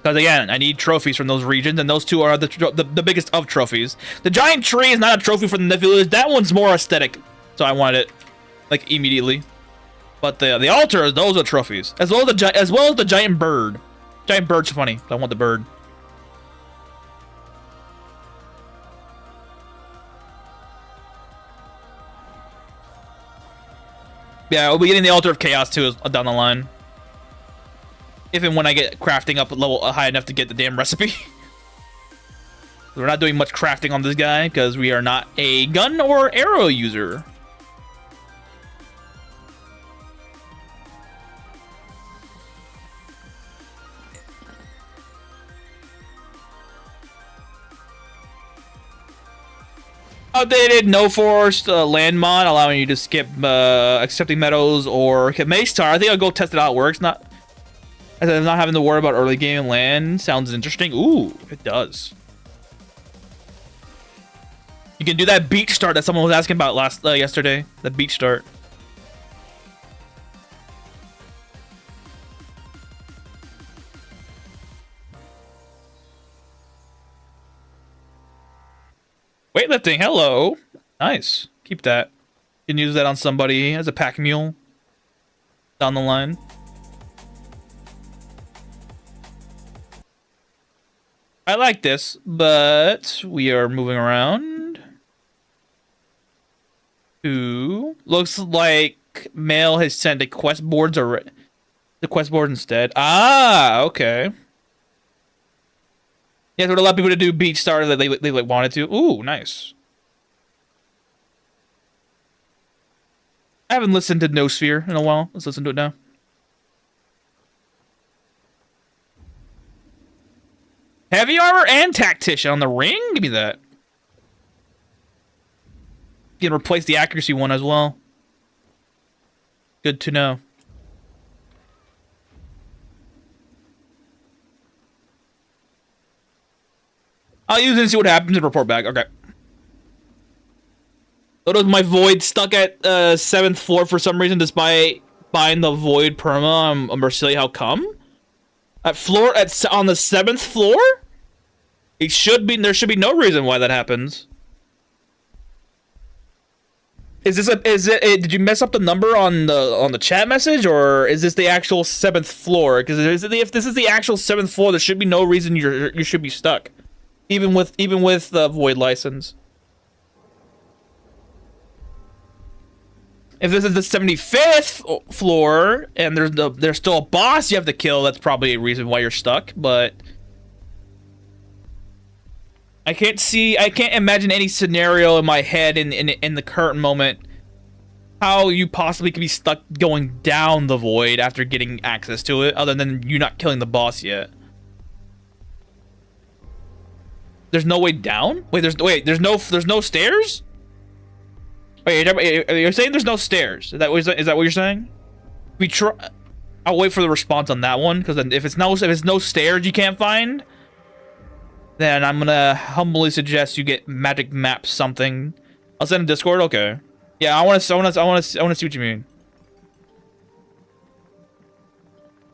Because again, I need trophies from those regions, and those two are the biggest of trophies. The giant tree is not a trophy for the Nefu. That one's more aesthetic, so I wanted it like immediately. But the altars, those are trophies, as well as the giant bird. Giant bird's funny. I want the bird. Yeah, we'll be getting the Altar of Chaos too down the line. If and when I get crafting up level high enough to get the damn recipe. We're not doing much crafting on this guy because we are not a gun or arrow user. Updated no forced land mod, allowing you to skip accepting meadows or Maystar. I think I'll go test it out. It works. Not having to worry about early game land sounds interesting. Ooh, it does. You can do that beach start that someone was asking about yesterday. The beach start. Weightlifting, hello. Nice. Keep that. You can use that on somebody as a pack mule down the line. I like this, but we are moving around to... Looks like Mail has sent a quest boards or the quest board instead. Ah, okay. Yeah, it would allow people to do beach starter that they like wanted to. Ooh, nice. I haven't listened to No Sphere in a while. Let's listen to it now. Heavy armor and tactician on the ring? Give me that. You can replace the accuracy one as well. Good to know. I'll use it and see what happens and report back. Okay. So does my void stuck at 7th floor for some reason despite buying the void perma on Marseille? How come? On the 7th floor? There should be no reason why that happens. Did you mess up the number on the chat message, or is this the actual 7th floor? Because if this is the actual 7th floor, there should be no reason you should be stuck. Even with the void license. If this is the 75th floor and there's still a boss you have to kill, that's probably a reason why you're stuck, but I can't imagine any scenario in my head in the current moment how you possibly could be stuck going down the void after getting access to it, other than you not killing the boss yet. There's no way down? There's no stairs? Wait, you're saying there's no stairs? Is that what you're saying? I'll wait for the response on that one, because if it's no stairs you can't find, then I'm gonna humbly suggest you get magic map something. I'll send a Discord. Okay. Yeah, I want to see what you mean.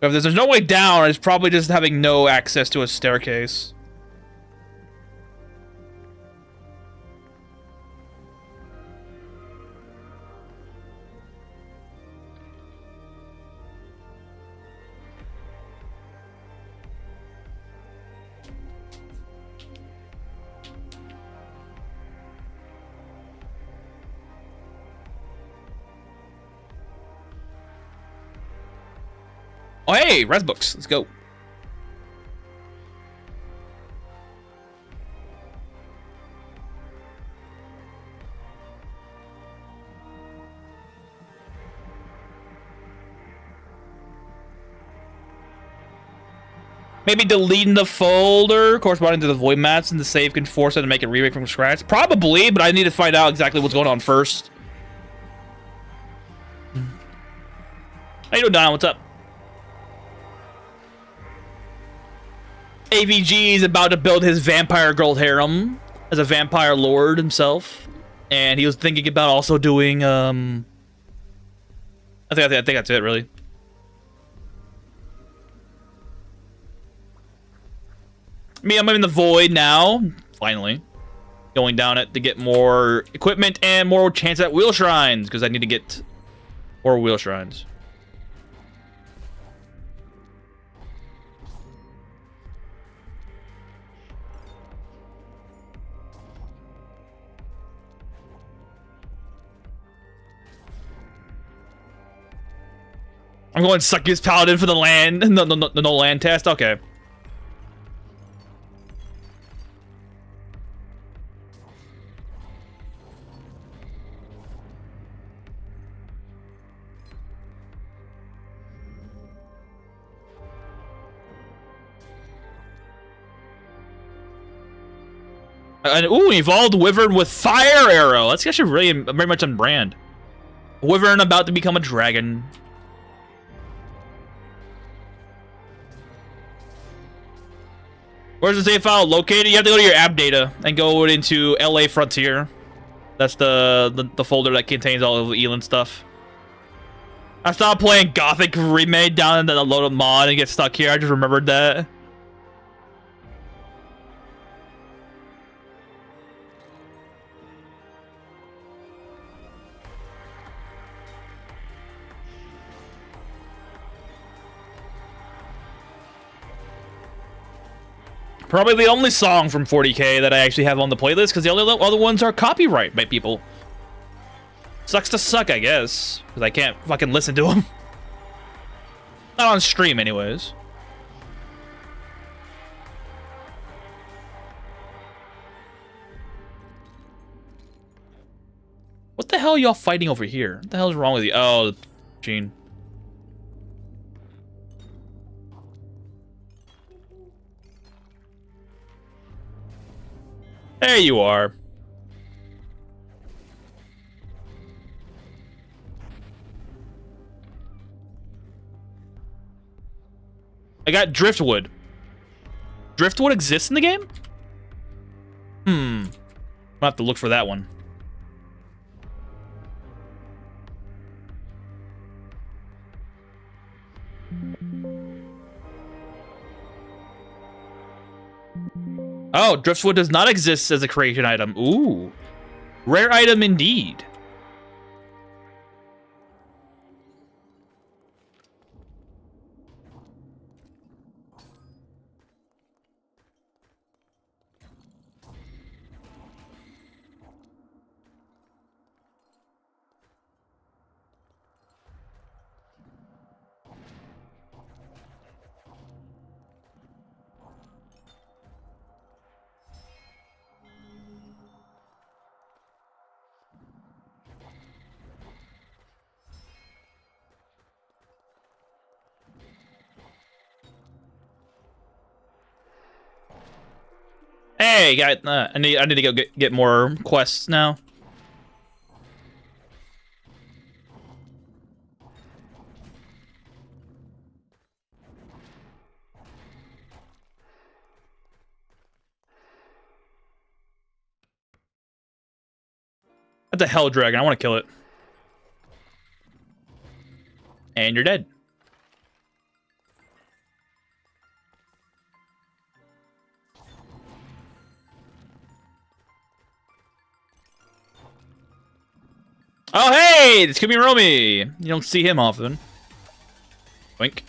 If there's no way down, it's probably just having no access to a staircase. Oh, hey, res books. Let's go. Maybe deleting the folder corresponding to the void mats and the save can force it to make a remake from scratch. Probably, but I need to find out exactly what's going on first. How you doing, Don? What's up? AVG is about to build his vampire girl harem as a vampire lord himself, and he was thinking about also doing I think that's it, really. Me, I'm in the void now. Finally, going down it to get more equipment and more chance at wheel shrines because I need to get more wheel shrines. I'm going to suck his paladin for the land, the no land test. Okay. Ooh, evolved wyvern with fire arrow. That's actually really very much on brand. Wyvern about to become a dragon. Where's the save file located? You have to go to your app data and go into LA Frontier. That's the folder that contains all of the Elin stuff. I stopped playing Gothic Remade down in the load of mod and get stuck here. I just remembered that. Probably the only song from 40K that I actually have on the playlist, because the only other ones are copyright by people. Sucks to suck, I guess, because I can't fucking listen to them. Not on stream, anyways. What the hell are y'all fighting over here? What the hell is wrong with you? Oh, Gene. There you are. I got driftwood. Driftwood exists in the game? I'll have to look for that one. Oh, driftwood does not exist as a creation item. Ooh. Rare item indeed. Hey, guy, I need to go get more quests now. That's a hell dragon. I want to kill it. And you're dead. Oh, hey! This could be Romy. You don't see him often. Wink.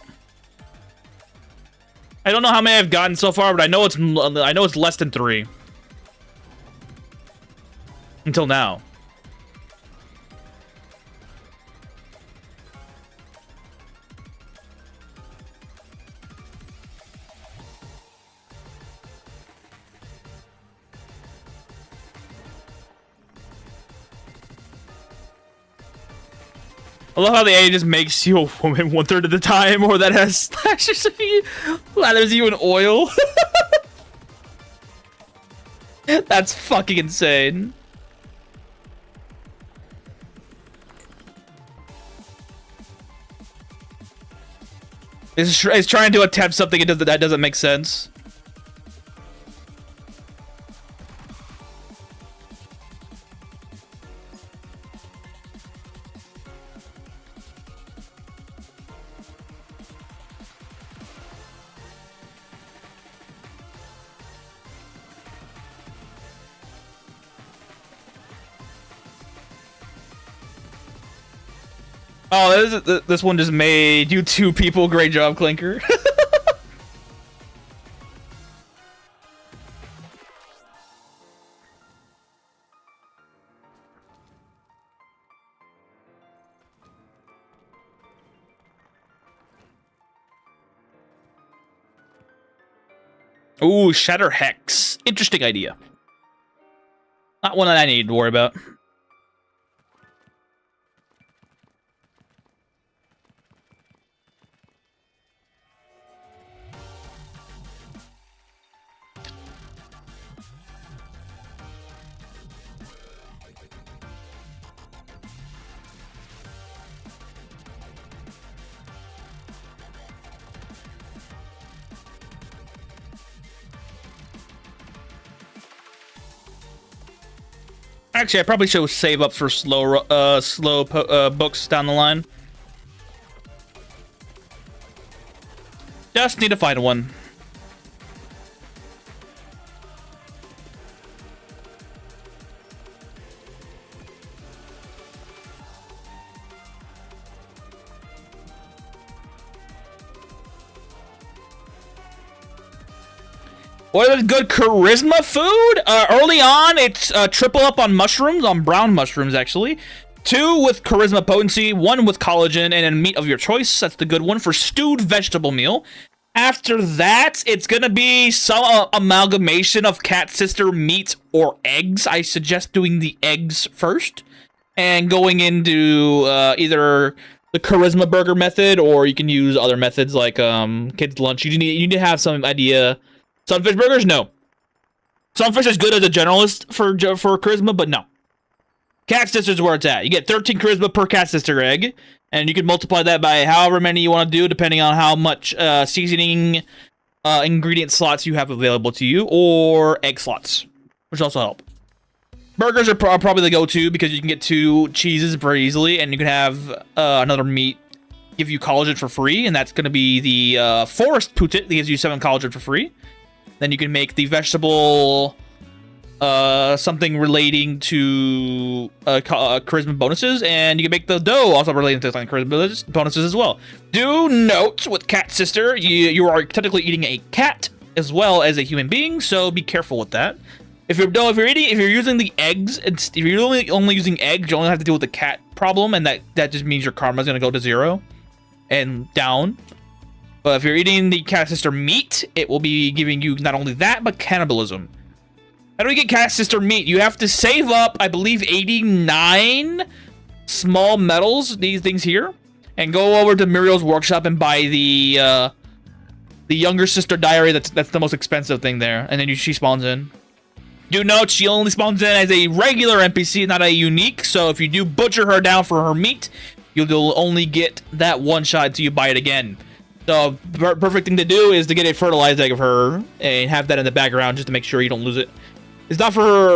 I don't know how many I've gotten so far, but I know it's less than 3. Until now. I love how the AI just makes you a woman 1/3 of the time, or that has slashes of you, lathers you in oil. That's fucking insane. It's trying to attempt something that doesn't make sense. Oh, this one just made you 2 people. Great job, Clinker. Ooh, Shatter Hex. Interesting idea. Not one that I need to worry about. Actually, I probably should save up for slow books down the line. Just need to find one. What is good charisma food? Early on, it's triple up on mushrooms, on brown mushrooms, actually. 2 with charisma potency, 1 with collagen, and then meat of your choice. That's the good one for stewed vegetable meal. After that, it's gonna be some amalgamation of cat sister meat or eggs. I suggest doing the eggs first, and going into either the charisma burger method, or you can use other methods like kids lunch. You need to have some idea. Sunfish burgers? No. Sunfish is good as a generalist for charisma, but no. Cat sister is where it's at. You get 13 charisma per cat sister egg, and you can multiply that by however many you want to do, depending on how much seasoning ingredient slots you have available to you, or egg slots, which also help. Burgers are probably the go-to because you can get 2 cheeses very easily, and you can have another meat give you collagen for free, and that's going to be the forest putit that gives you 7 collagen for free. Then you can make the vegetable something relating to charisma bonuses, and you can make the dough also relating to charisma bonuses as well. Do note with cat sister, you are technically eating a cat as well as a human being, so be careful with that. If you're using the eggs, if you're only using eggs, you only have to deal with the cat problem, and that just means your karma is gonna go to 0 and down. But if you're eating the cat sister meat, it will be giving you not only that, but cannibalism. How do we get cat sister meat? You have to save up, I believe, 89 small metals, these things here, and go over to Muriel's workshop and buy the younger sister diary. That's the most expensive thing there, and then she spawns in. Do note, she only spawns in as a regular NPC, not a unique, so if you do butcher her down for her meat, you'll only get that one shot until you buy it again. So, perfect thing to do is to get a fertilized egg of her and have that in the background just to make sure you don't lose it. It's not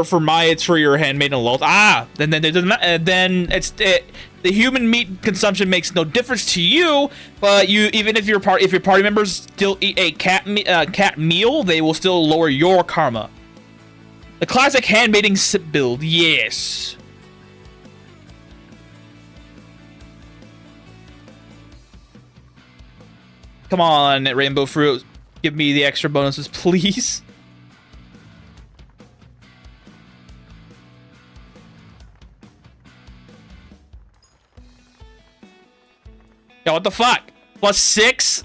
for my. It's for your handmaiden loath. Ah, then it doesn't matter. Then the human meat consumption makes no difference to you. But even if your party members still eat a cat meal, they will still lower your karma. The classic handmaiden sip build, yes. Come on, Rainbow Fruit, give me the extra bonuses, please. Yo, what the fuck? +6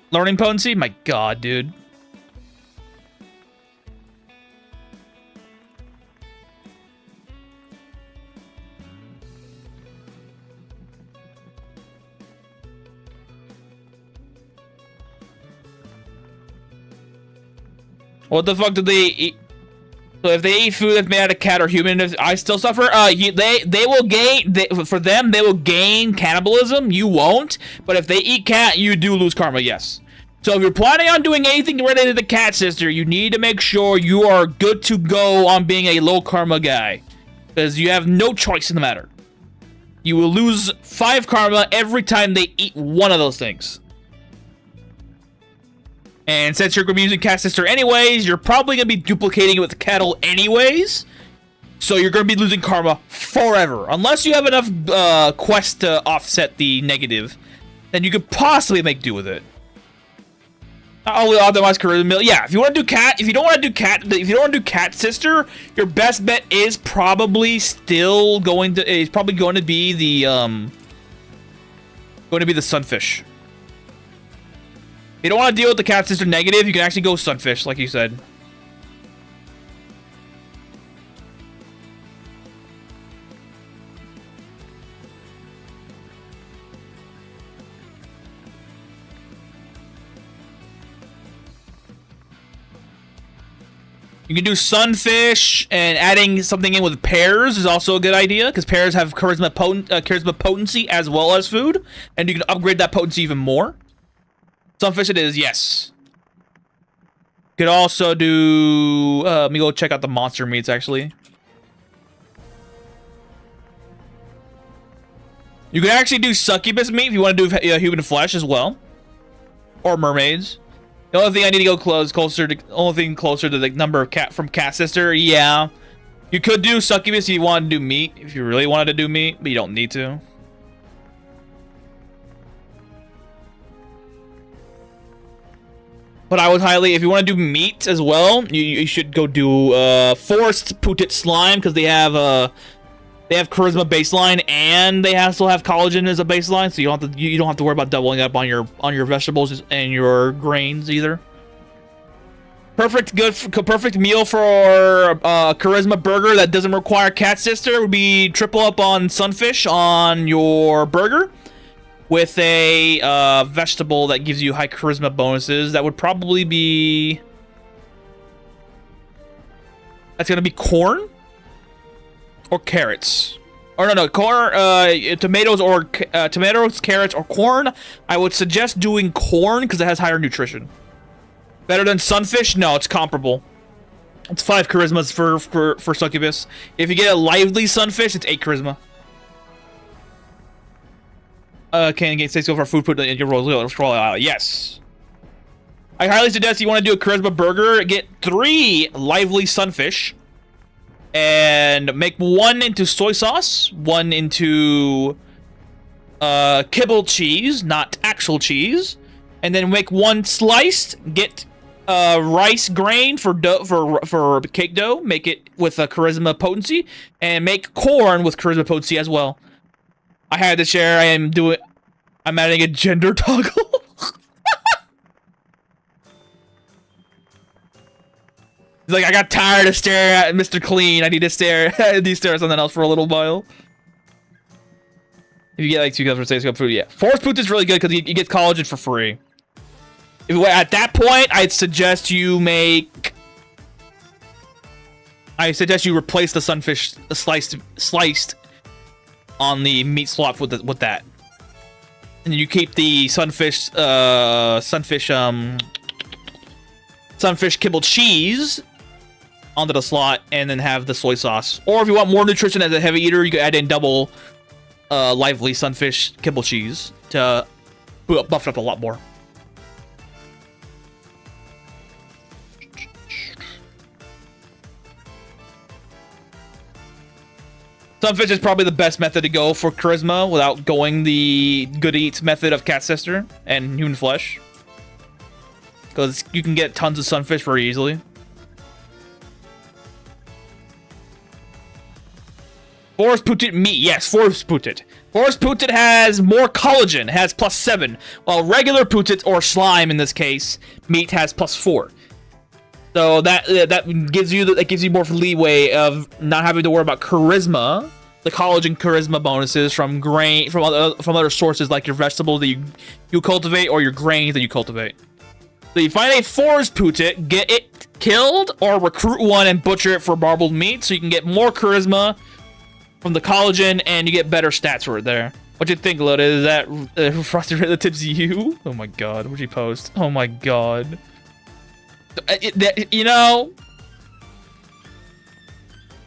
learning potency? My god, dude. What the fuck did they eat? So if they eat food that's made out of cat or human, I still suffer. They will gain. For them, they will gain cannibalism. You won't. But if they eat cat, you do lose karma. Yes. So if you're planning on doing anything related to the cat sister, you need to make sure you are good to go on being a low karma guy, because you have no choice in the matter. You will lose 5 karma every time they eat one of those things. And since you're going to be using Cat Sister anyways, you're probably going to be duplicating it with cattle anyways. So you're going to be losing karma forever. Unless you have enough quests to offset the negative, then you could possibly make do with it. Not only optimize charisma. Yeah, if you want to do cat, if you don't want to do Cat Sister, your best bet is probably still going to be the Sunfish. If you don't want to deal with the Cat Sister negative, you can actually go Sunfish, like you said. You can do Sunfish, and adding something in with pears is also a good idea, because pears have charisma potency as well as food, and you can upgrade that potency even more. Sunfish it is, yes. Could also do... let me go check out the monster meats, actually. You can actually do succubus meat if you want to do human flesh as well. Or mermaids. The only thing I need to go closer to the number of from Cat Sister, yeah. You could do succubus if you want to do meat, if you really wanted to do meat, but you don't need to. But I would highly, if you want to do meat as well, you should go do Forest Putit Slime, because they have charisma baseline, and they also have collagen as a baseline, so you don't have to worry about doubling up on your vegetables and your grains either. Perfect meal for a charisma burger that doesn't require Cat Sister would be triple up on Sunfish on your burger, with a vegetable that gives you high charisma bonuses. That would probably be... That's gonna be corn? Or carrots. Or no, corn, tomatoes, carrots, or corn. I would suggest doing corn, because it has higher nutrition. Better than Sunfish? No, it's comparable. It's 5 charismas for succubus. If you get a lively Sunfish, it's 8 charisma. Can gain 6 for food put in your roll. Yes. I highly suggest you want to do a charisma burger. Get 3 lively Sunfish. And make 1 into soy sauce. 1 into kibble cheese, not actual cheese. And then make 1 sliced. Get rice grain for cake dough. Make it with a charisma potency. And make corn with charisma potency as well. I had to share. I'm adding a gender toggle. He's like, I got tired of staring at Mr. Clean. I need to stare at something else for a little while. If you get like 2 cups for 6 cup food, yeah. Force Poots is really good because you get collagen for free. At that point, I'd suggest you replace the Sunfish sliced on the meat slot with that, and you keep the sunfish kibble cheese onto the slot and then have the soy sauce. Or if you want more nutrition as a heavy eater, you could add in double lively sunfish kibble cheese to buff it up a lot more. Sunfish is probably the best method to go for charisma without going the good eats method of cat sister and human flesh. Because you can get tons of sunfish very easily. Forest Putit meat. Yes, Forest Putit. Forest Putit has more collagen, has +7. While regular Putit, or slime in this case, meat has +4. So that gives you more leeway of not having to worry about charisma, the collagen charisma bonuses from from other sources like your vegetables that you cultivate or your grains that you cultivate. So you find a forest Putit, get it killed, or recruit one and butcher it for marbled meat, so you can get more charisma from the collagen and you get better stats for it there. What you think, Loda? Is that Frosty Relatives you? Oh my god, what'd you post? Oh my god. You know,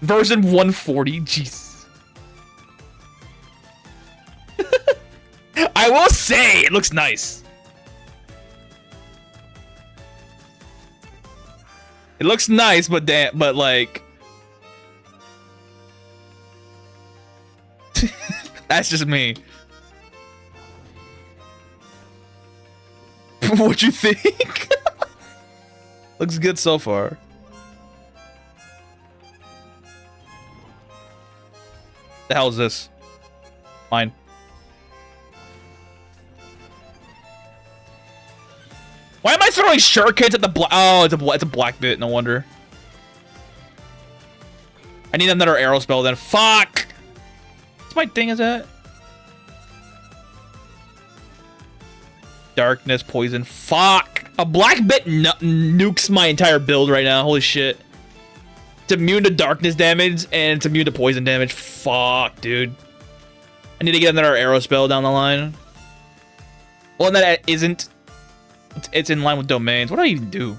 version 140, jeez. I will say, it looks nice. It looks nice, but like, that's just me. What you think? Looks good so far. The hell is this? Mine. Why am I throwing shurikens at the black? Oh, it's a black bit. No wonder. I need another arrow spell then. Fuck. What's my thing is that? Darkness, poison. Fuck. A black bit nukes my entire build right now. Holy shit. It's immune to darkness damage and it's immune to poison damage. Fuck, dude. I need to get another arrow spell down the line. Well, that isn't. It's in line with domains. What do I even do?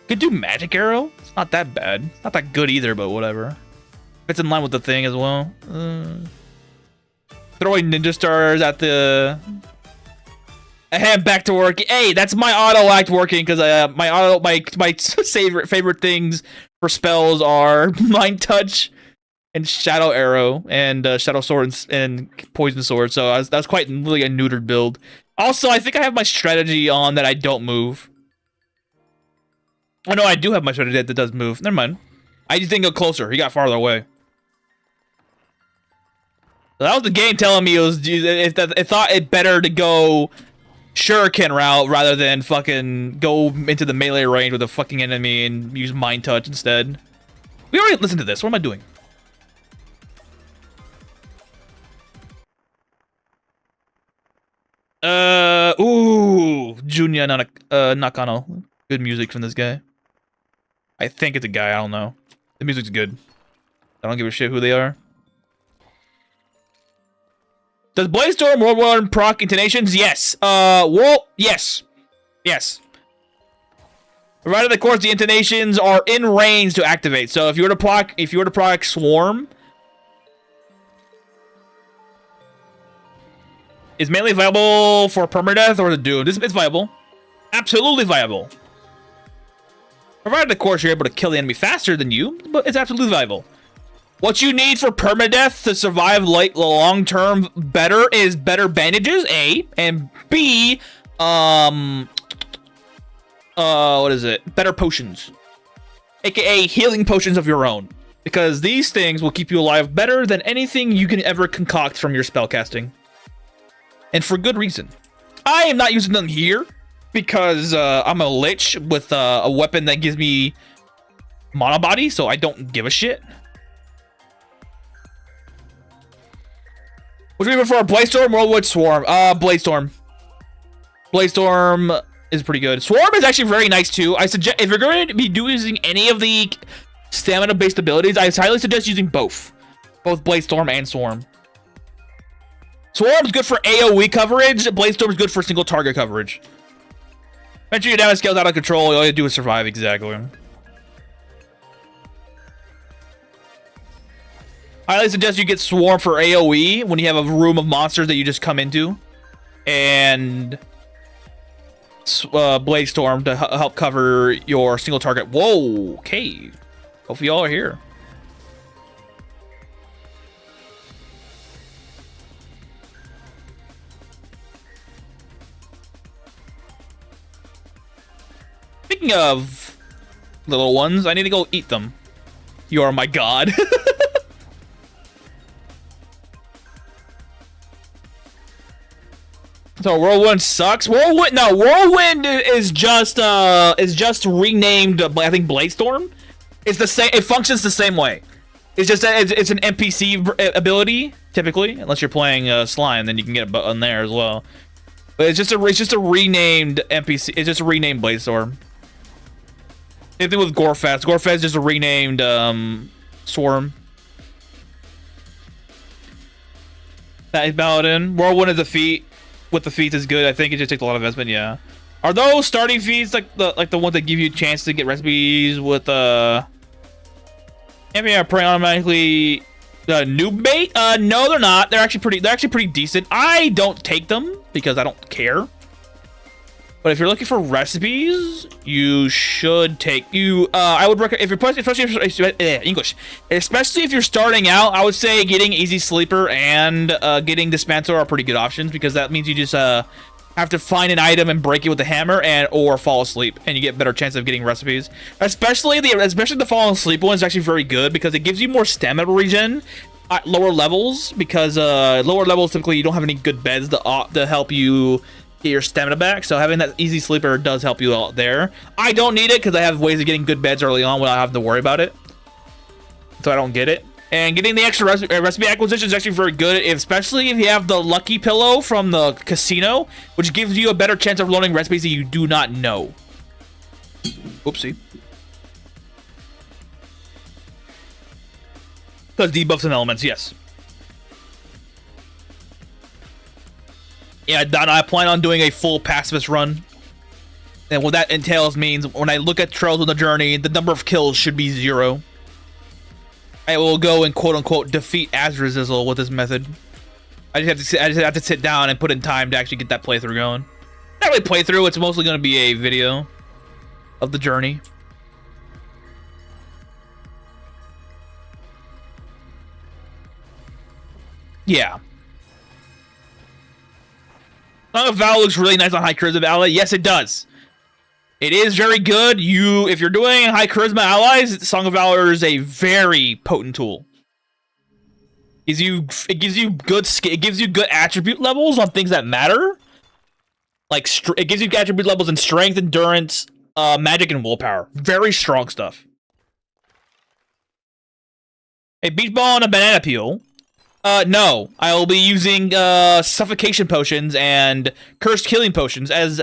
Could do magic arrow. It's not that bad. It's not that good either, but whatever. It's in line with the thing as well. Throwing ninja stars at the. I head back to work. Hey, that's my auto act working because my favorite things for spells are Mind Touch and Shadow Arrow and Shadow Sword and Poison Sword. So that's quite really a neutered build. Also, I think I have my strategy on that I don't move. Oh no, I do have my strategy that does move. Never mind. I just didn't go closer. He got farther away. So that was the game telling me it thought it better to go shuriken route rather than fucking go into the melee range with a fucking enemy and use Mind Touch instead. We already listened to this. What am I doing? Ooh, Junya Nakano. Good music from this guy. I think it's a guy. I don't know. The music's good. I don't give a shit who they are. Does Bladestorm World War proc intonations? Yes. Yes. Yes. Provided, of course, the intonations are in range to activate. So if you were to proc Swarm, is mainly viable for permadeath or the doom? It's viable. Absolutely viable. Provided, of course, you're able to kill the enemy faster than you, but it's absolutely viable. What you need for permadeath to survive like long-term better is better bandages, A, and B, what is it? Better potions. AKA healing potions of your own. Because these things will keep you alive better than anything you can ever concoct from your spellcasting. And for good reason. I am not using them here because I'm a lich with a weapon that gives me monobody, so I don't give a shit. What do you prefer, Bladestorm or Wood Swarm? Bladestorm. Bladestorm is pretty good. Swarm is actually very nice too. I suggest if you're going to be using any of the stamina-based abilities, I highly suggest using both Bladestorm and Swarm. Swarm is good for AoE coverage. Bladestorm is good for single target coverage. Mention your damage scale's out of control. All you do is survive. Exactly. I highly suggest you get Swarm for AoE when you have a room of monsters that you just come into. And Blade Storm to help cover your single target. Whoa, okay. Hopefully y'all are here. Speaking of little ones, I need to go eat them. You are my god. So Whirlwind sucks. Whirlwind is just renamed. I think Blade Storm. It's the same. It functions the same way. It's just that it's an NPC ability typically, unless you're playing Slime, then you can get it on there as well. But it's just a renamed NPC. It's just a renamed Blade Storm. Same thing with Gorefest. Gorefest is just a renamed Swarm. That is Paladin. Whirlwind is a feat. With the feats is good. I think it just takes a lot of investment. Yeah. Are those starting feats like the ones that give you a chance to get recipes with prey automatically noob bait? No, they're not. They're actually pretty decent. I don't take them because I don't care. But if you're looking for recipes, you should take I would recommend if you're especially if you're starting out. I would say getting Easy Sleeper and getting Dismantle are pretty good options because that means you just have to find an item and break it with a hammer or fall asleep, and you get better chance of getting recipes. Especially the fall asleep one is actually very good because it gives you more stamina regen at lower levels because lower levels typically you don't have any good beds to help you get your stamina back, so having that Easy Sleeper does help you out there. I don't need it because I have ways of getting good beds early on without having to worry about it, so I don't get it. And getting the extra recipe acquisition is actually very good, especially if you have the Lucky Pillow from the casino, which gives you a better chance of learning recipes that you do not know. Oopsie. Because debuffs and elements, yes. Yeah, I plan on doing a full pacifist run. And what that entails means when I look at Trails on the Journey, the number of kills should be 0. I will go and quote-unquote defeat Azrazizzle with this method. I just have to sit down and put in time to actually get that playthrough going. Not really playthrough, it's mostly going to be a video of the journey. Yeah. Song of Valor looks really nice on High Charisma Ally. Yes, it does. It is very good. If you're doing High Charisma Allies, Song of Valor is a very potent tool. It gives you good attribute levels on things that matter. Like it gives you attribute levels in strength, endurance, magic, and willpower. Very strong stuff. A beach ball and a banana peel. No, I will be using suffocation potions and cursed killing potions, as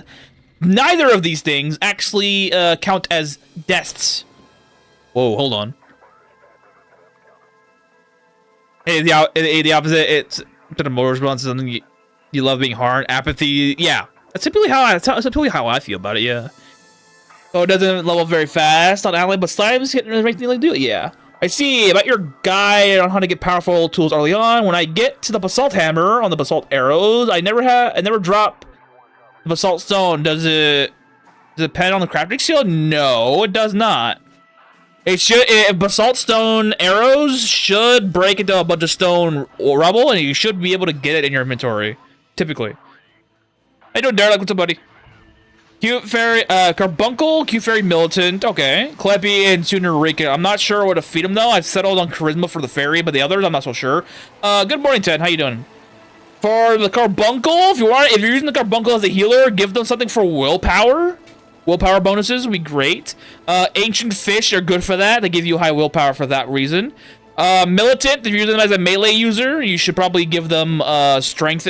neither of these things actually count as deaths. Whoa, hold on. Hey, the opposite. It's been a more response to something you love being hard. Apathy. Yeah, that's typically how I feel about it. Yeah. Oh, it doesn't level very fast on ally, but slimes can make me do it. Yeah. I see about your guide on how to get powerful tools early on. When I get to the basalt hammer on the basalt arrows, I never drop the basalt stone. Does it depend on the crafting skill? No, it does not. Basalt stone arrows should break into a bunch of stone or rubble, and you should be able to get it in your inventory, typically. How you doing, Derek? What's up, buddy? Cute Fairy, Carbuncle, Cute Fairy Militant, okay. Kleppy and Sunarika. I'm not sure what to feed them, though. I've settled on Charisma for the Fairy, but the others, I'm not so sure. Good morning, Ted. How you doing? For the Carbuncle, if you're using the Carbuncle as a healer, give them something for willpower. Willpower bonuses would be great. Ancient Fish are good for that. They give you high willpower for that reason. Militant, if you're using them as a melee user, you should probably give them strength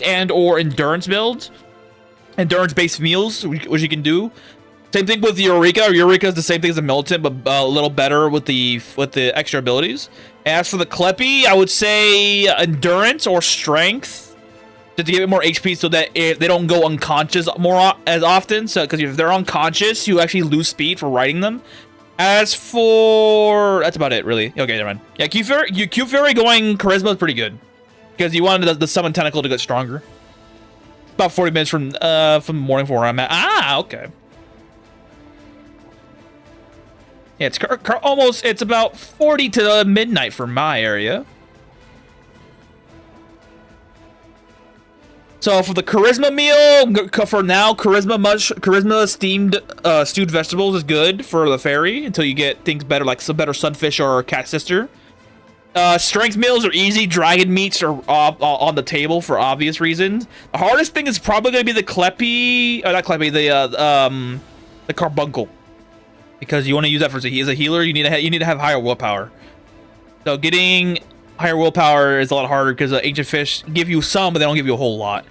and or endurance builds. Endurance-based meals, which you can do. Same thing with Eureka. Eureka is the same thing as a Militant, but a little better with the extra abilities. As for the Kleppy, I would say endurance or strength to give it more HP so that they don't go unconscious as often. So, because if they're unconscious, you actually lose speed for riding them. As for... That's about it, really. Okay, never mind. Yeah, Q Fury going Charisma is pretty good. Because you wanted the Summon Tentacle to get stronger. About 40 minutes from morning for where I'm at. Ah, okay. Yeah, it's almost... It's about 40 to midnight for my area. So for the charisma meal, for now, charisma steamed stewed vegetables is good for the fairy until you get things better, like some better sunfish or cat sister. Strength meals are easy. Dragon meats are on the table for obvious reasons. The hardest thing is probably going to be the Kleppy, not Kleppy, the carbuncle, because you want to use that as a healer. You need to have higher willpower. So getting higher willpower is a lot harder because ancient fish give you some, but they don't give you a whole lot.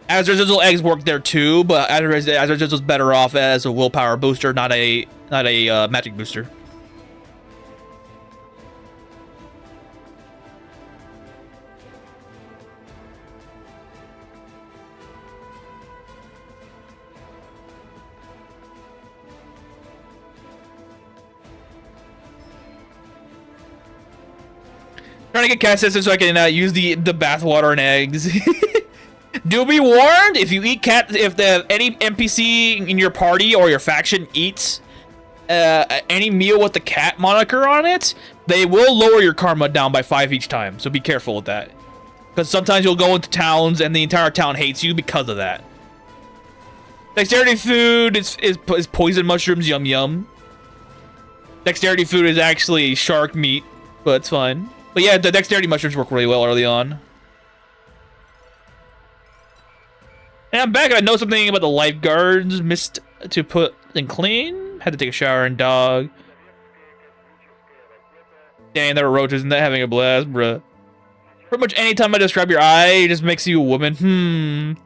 Azure Zizzle eggs work there too, but Azure Zizzle's better off as a willpower booster, not a magic booster. Trying to get cat sisters so I can use the bathwater and eggs. Do be warned, if you eat if any NPC in your party or your faction eats any meal with the cat moniker on it, they will lower your karma down by 5 each time. So be careful with that, because sometimes you'll go into towns and the entire town hates you because of that. Dexterity food is poison mushrooms. Yum yum. Dexterity food is actually shark meat, but it's fine. But yeah, the dexterity mushrooms work really well early on. And I'm back. I know something about the lifeguards. Missed to put and clean. Had to take a shower and dog. Dang, there were roaches and they're having a blast, bruh. Pretty much any time I describe your eye, it just makes you a woman.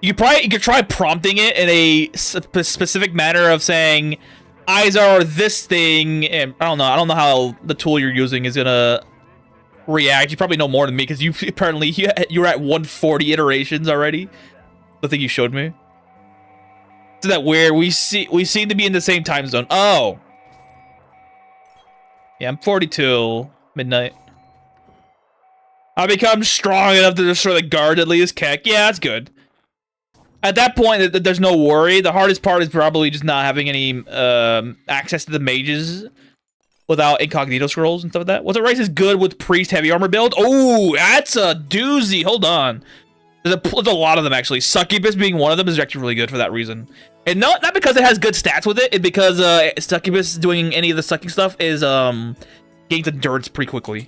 You could try prompting it in a specific manner of saying, eyes are this thing, and I don't know how the tool you're using is gonna react. You probably know more than me because you're at 140 iterations already. The thing you showed me. Isn't that weird? We seem to be in the same time zone. Oh, yeah, I'm 42 midnight. I become strong enough to destroy the guard at least. Keck, yeah, that's good. At that point, there's no worry. The hardest part is probably just not having any access to the mages without incognito scrolls and stuff like that. What's race is good with priest heavy armor build? Oh, that's a doozy. Hold on. There's a lot of them, actually. Succubus being one of them is actually really good for that reason. And not because it has good stats with it, because Succubus doing any of the sucking stuff is gains endurance pretty quickly.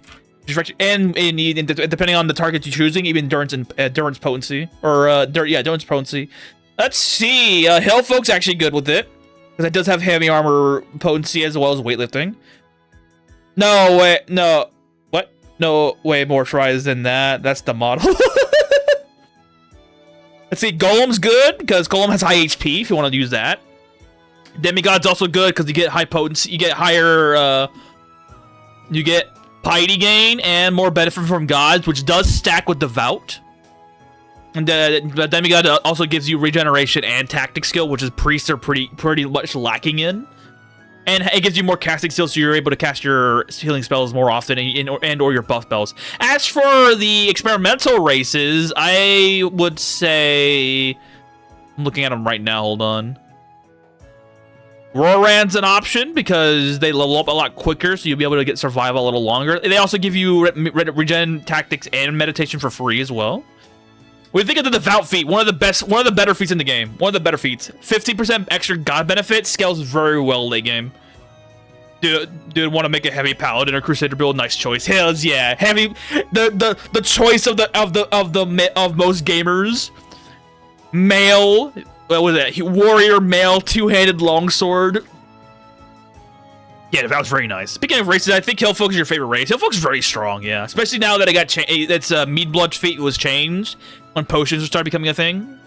And depending on the target you're choosing, even endurance potency. Or, endurance potency. Let's see. Hillfolk's actually good with it, because it does have heavy armor potency as well as weightlifting. No, wait, no. What? No, way more tries than that. That's the model. Let's see. Golem's good, because Golem has high HP, if you want to use that. Demigod's also good, because you get high potency. You get higher, you get piety gain and more benefit from gods, which does stack with devout. And the demigod also gives you regeneration and tactic skill, which is priests are pretty much lacking in. And it gives you more casting skills, so you're able to cast your healing spells more often and/or your buff spells. As for the experimental races, I would say, I'm looking at them right now. Hold on. Roran's an option because they level up a lot quicker, so you'll be able to get survival a little longer. They also give you regen tactics and meditation for free as well. When you think of the devout feat, one of the better feats in the game. One of the better feats. 15% extra god benefit scales very well late game. Dude, want to make a heavy paladin or crusader build? Nice choice. Hells yeah, heavy. The choice of most gamers. Male. What was that? Warrior male two-handed longsword. Yeah, that was very nice. Speaking of races, I think Hillfolk is your favorite race. Hillfolk's very strong, yeah. Especially now that it got changed. Its Meadblood feat was changed when potions started becoming a thing.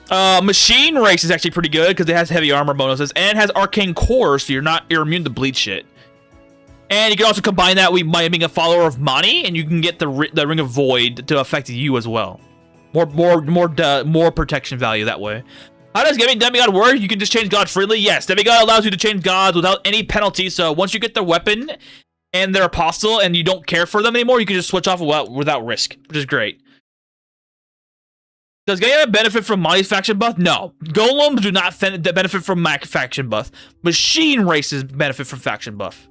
Machine race is actually pretty good because it has heavy armor bonuses and has arcane core, so you're immune to bleed shit. And you can also combine that by being a follower of Mani, and you can get the Ring of Void to affect you as well. More protection value that way. How does getting demigod work? You can just change god freely? Yes, demigod allows you to change gods without any penalty, so once you get their weapon and their apostle and you don't care for them anymore, you can just switch off without risk, which is great. Does Gaia benefit from Mali's faction buff? No. Golems do not benefit from faction buff. Machine races benefit from faction buff.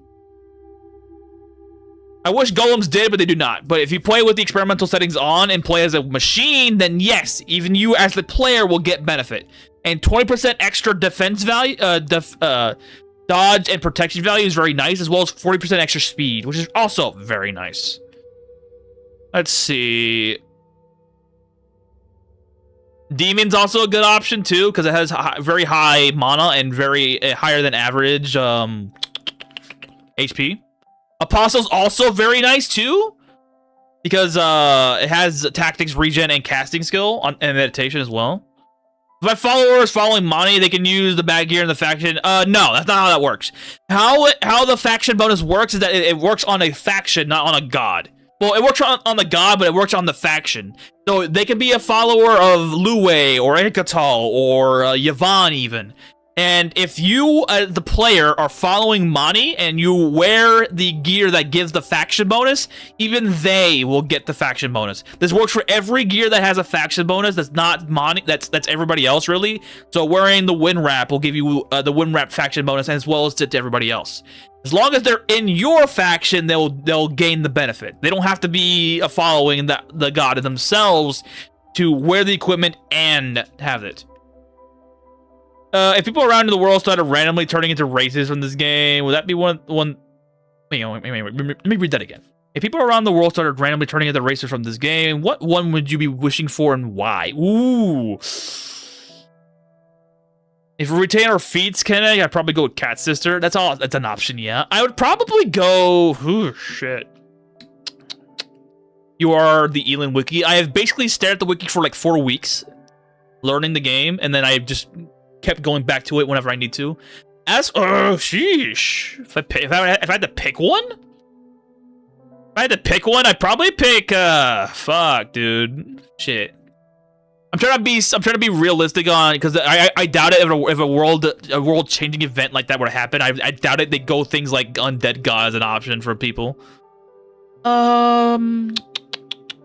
I wish golems did, but they do not. But if you play with the experimental settings on and play as a machine, then yes, even you as the player will get benefit. And 20% extra defense value, dodge and protection value is very nice, as well as 40% extra speed, which is also very nice. Let's see. Demon's also a good option too, because it has very high mana and very higher than average HP. Apostle's also very nice too, because it has tactics, regen, and casting skill and meditation as well. If my follower is following Mani, they can use the bad gear in the faction. No, that's not how that works. How the faction bonus works is that it works on a faction, not on a god. Well, it works on the god, but it works on the faction. So they can be a follower of Luwei or Enkatal or Yvonne even. And if you, the player, are following Mani and you wear the gear that gives the faction bonus, even they will get the faction bonus. This works for every gear that has a faction bonus that's not Mani, that's everybody else really. So wearing the wind wrap will give you the wind wrap faction bonus as well as to everybody else. As long as they're in your faction, they'll gain the benefit. They don't have to be following the god themselves to wear the equipment and have it. If people around in the world started randomly turning into races from this game, would that be one? Wait, let me read that again. If people around the world started randomly turning into races from this game, what one would you be wishing for and why? Ooh. If we retain our feats, Kenny, I'd probably go with Cat Sister. That's an option, yeah. I would probably go... Ooh, shit. You are the Elin wiki. I have basically stared at the wiki for like 4 weeks, learning the game, and then I just kept going back to it whenever I need to. Sheesh. If I had to pick one? If I had to pick one, I'd probably pick, fuck, dude. Shit. I'm trying to be realistic on, because I doubt it if a world changing event like that were to happen. I doubt it. They go things like undead god as an option for people.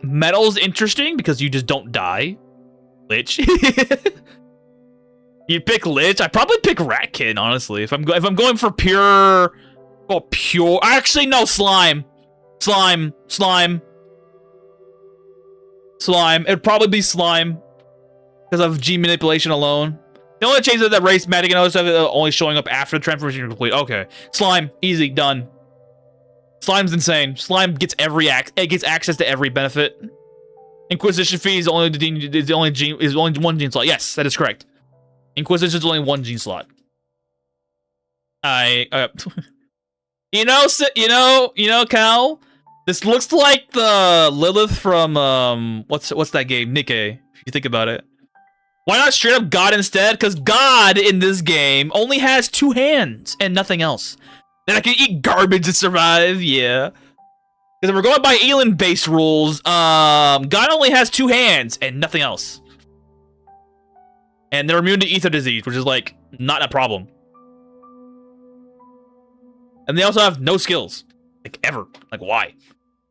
Metal's interesting because you just don't die. Lich. You pick Lich. I'd probably pick Ratkin, honestly. If I'm going for pure. Actually, no, slime. It'd probably be slime. Because of G manipulation alone. The only change is that race, magic, and other stuff only showing up after the transformation is complete. Okay. Slime. Easy. Done. Slime's insane. Slime gets access to every benefit. Inquisition fee is only one gene slot. Yes, that is correct. Inquisition is only one gene slot. You know, Cal. This looks like the Lilith from what's that game? Nikke. If you think about it. Why not straight up God instead? Because God in this game only has 2 hands and nothing else. Then I can eat garbage to survive. Yeah. Because if we're going by Elin-based rules, God only has 2 hands and nothing else. And they're immune to ether disease, which is like not a problem. And they also have no skills, like ever. Like why?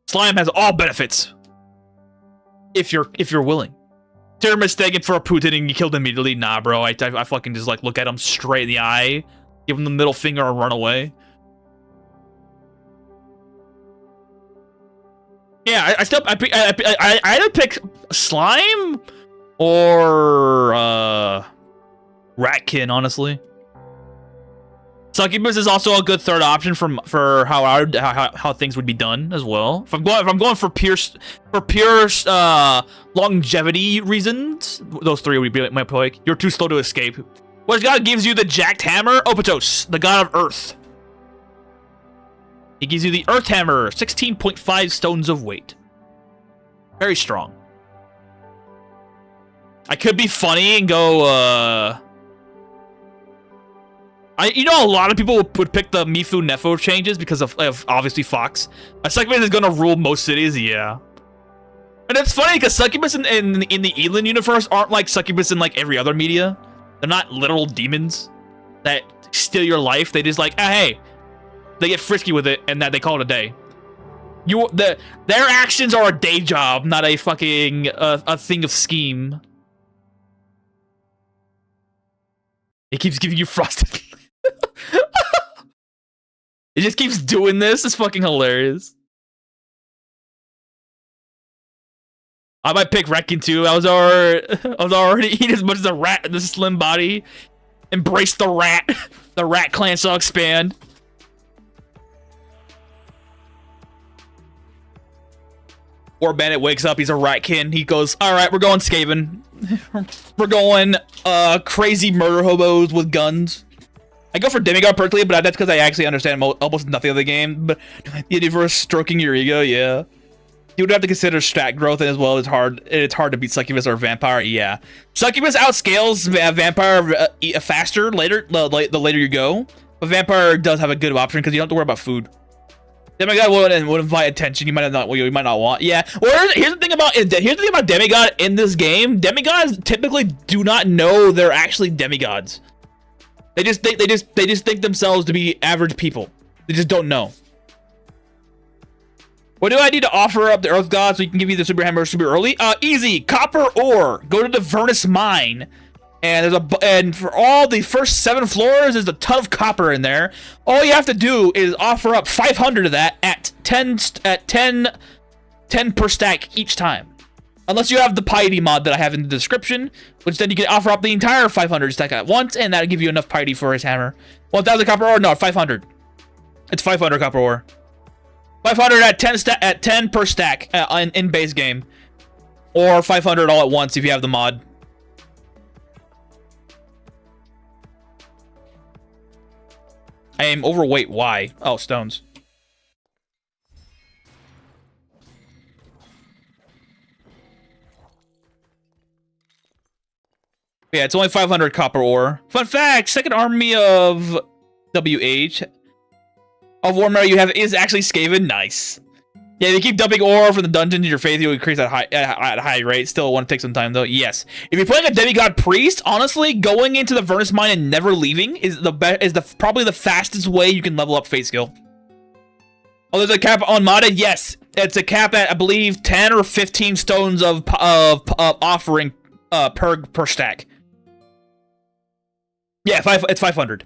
Slime has all benefits. If you're willing. You're mistaken for a Putin and you killed immediately. Nah, bro. I fucking just like look at him straight in the eye, give him the middle finger, and run away. Yeah, I either pick slime or Ratkin, honestly. Succubus is also a good third option for how things would be done as well. If I'm going for pure longevity reasons, those 3 would be my pick. You're too slow to escape. Which god gives you the jacked hammer? Opatos, the god of Earth. He gives you the Earth Hammer, 16.5 stones of weight. Very strong. I could be funny and go, you know, a lot of people would pick the Mifu Nefo changes because of obviously Fox. A Succubus is gonna rule most cities, yeah. And it's funny because Succubus in the Elin universe aren't like Succubus in like every other media. They're not literal demons that steal your life. They just like, hey, they get frisky with it, and that they call it a day. Their actions are a day job, not a fucking a thing of scheme. It keeps giving you frosted. It just keeps doing this. It's fucking hilarious. I might pick Wrecking too. I was already eating as much as a rat in this slim body. Embrace the rat. The rat clan shall expand. Or Bandit wakes up, he's a ratkin. He goes, alright, we're going Skaven. We're going crazy murder hobos with guns. I go for Demigod personally, but that's because I actually understand almost nothing of the game. But the universe stroking your ego, yeah. You would have to consider stat growth as well. It's hard to beat Succubus or Vampire, yeah. Succubus outscales Vampire faster later, the later you go. But Vampire does have a good option because you don't have to worry about food. Demigod would invite attention. You might not want. Yeah. Well, here's the thing about Demigod in this game. Demigods typically do not know they're actually demigods. They just think themselves to be average people. They just don't know. What do I need to offer up the Earth God so you can give you the super hammer super early? Easy. Copper ore. Go to the Furnace Mine. And for all the first 7 floors, there's a ton of copper in there. All you have to do is offer up 500 of that at 10 per stack each time. Unless you have the piety mod that I have in the description, which then you can offer up the entire 500 stack at once, and that'll give you enough piety for his hammer. 1,000 copper ore? No, 500. It's 500 copper ore. 500 at 10 per stack in base game, or 500 all at once if you have the mod. I am overweight. Why? Oh, stones. Yeah, it's only 500 copper ore. Fun fact, second army of WH of Warmare you have is actually Skaven. Nice. Yeah, they keep dumping ore from the dungeon to your faith. You increase at high rate. Still want to take some time though. Yes. If you're playing a demigod priest, honestly, going into the Furnace Mine and never leaving is probably the fastest way you can level up faith skill. Oh, there's a cap on modded. Yes, it's a cap at I believe 10 or 15 stones of offering per stack. Yeah, it's 500.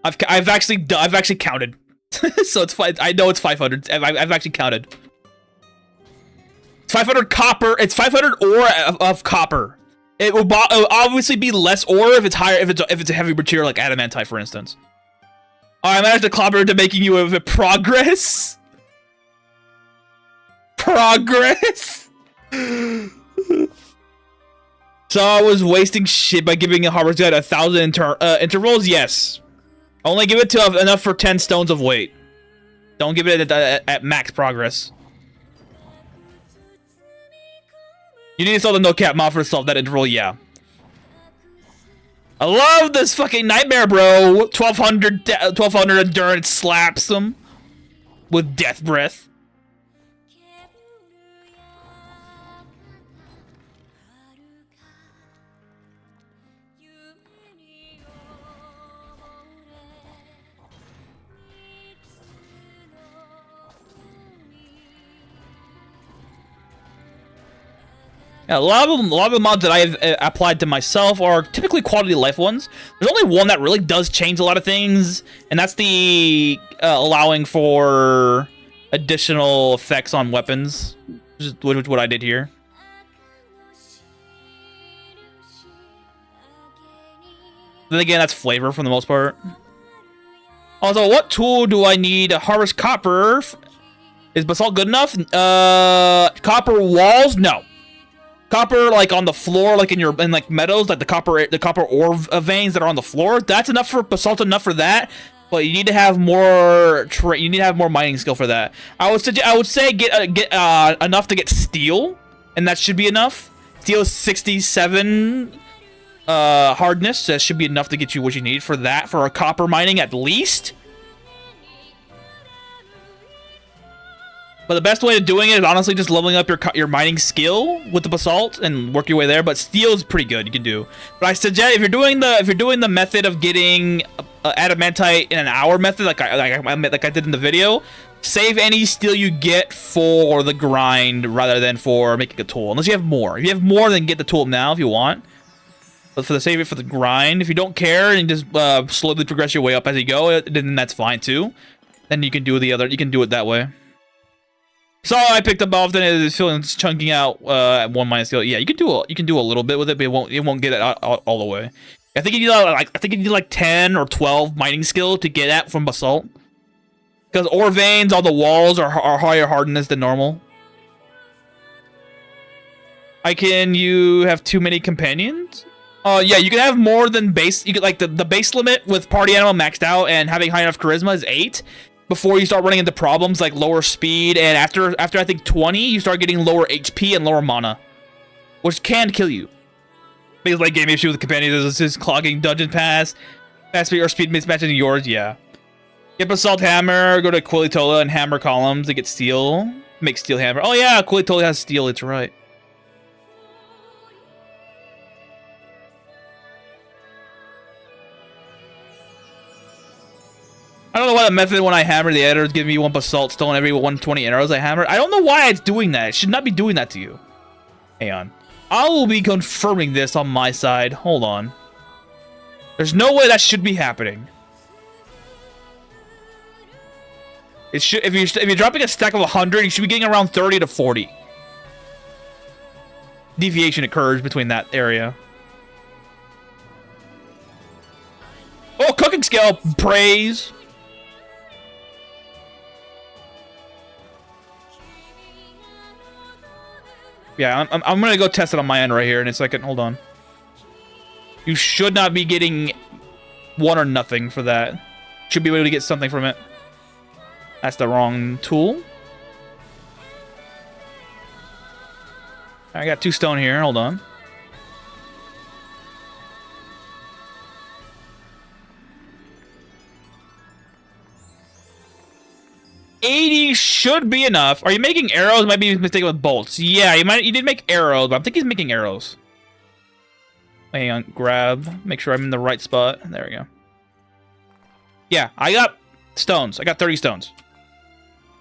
I've actually counted. So it's fine. I know it's 500. I've actually counted. It's 500 copper. It's 500 ore of copper. It will obviously be less ore if it's higher. If it's a heavy material like adamantite, for instance. I managed to clobber into making you a progress. Progress. So I was wasting shit by giving a Harvest Guide 1,000 intervals. Yes. Only give it to enough for 10 stones of weight. Don't give it at max progress. You need to solve the no-cap mod for to solve that interval, yeah. I love this fucking nightmare, bro. 1200 endurance slaps him with death breath. Yeah, a lot of the mods that I've applied to myself are typically quality of life ones. There's only one that really does change a lot of things, and that's the allowing for additional effects on weapons, which is what I did here. Then again, that's flavor for the most part. Also, what tool do I need to harvest copper? Is basalt good enough? Copper walls? No. Copper, like on the floor, like in like meadows, like the copper ore veins that are on the floor. That's enough for basalt, enough for that. But you need to have more. You need to have more mining skill for that. I would say get enough to get steel, and that should be enough. Steel is 67 hardness. That should be enough to get you what you need for that. For a copper mining, at least. But the best way of doing it is honestly just leveling up your mining skill with the basalt and work your way there. But steel is pretty good. You can do. But I suggest if you're doing the method of getting adamantite in an hour method, like I did in the video, save any steel you get for the grind rather than for making a tool. Unless you have more. If you have more, then get the tool now if you want. But for the save it for the grind, if you don't care and just slowly progress your way up as you go, then that's fine too. Then you can do the other. You can do it that way. So I picked up often is feeling chunking out at 1 minus skill. Yeah, you can do a little bit with it, but it won't get it all the way. I think you need like 10 or 12 mining skill to get at from basalt. Because ore veins on the walls are higher hardness than normal. You have too many companions? Yeah, you can have more than base. You get like the base limit with party animal maxed out and having high enough charisma is 8. Before you start running into problems like lower speed, and after I think 20, you start getting lower HP and lower mana, which can kill you. Because like game issue with the companions is just clogging dungeon pass, fast speed or speed mismatching yours. Yeah. Get basalt hammer, go to Quilitola and hammer columns to get steel. Make steel hammer. Oh yeah, Quilitola has steel. It's right. I don't know why the method when I hammer the arrows give me 1 basalt stone every 120 arrows I hammer. I don't know why it's doing that. It should not be doing that to you. Hang on. I will be confirming this on my side. Hold on. There's no way that should be happening. It should. If you're dropping a stack of 100, you should be getting around 30 to 40. Deviation occurs between that area. Oh, cooking skill. Praise. Yeah, I'm gonna go test it on my end right here in a second. Hold on. You should not be getting 1 or nothing for that. Should be able to get something from it. That's the wrong tool. I got 2 stone here. Hold on. $80 should be enough. Are you making arrows? Might be mistaken with bolts. Yeah, you did make arrows, but I think he's making arrows. Hang on, grab. Make sure I'm in the right spot. There we go. Yeah, I got stones. I got 30 stones.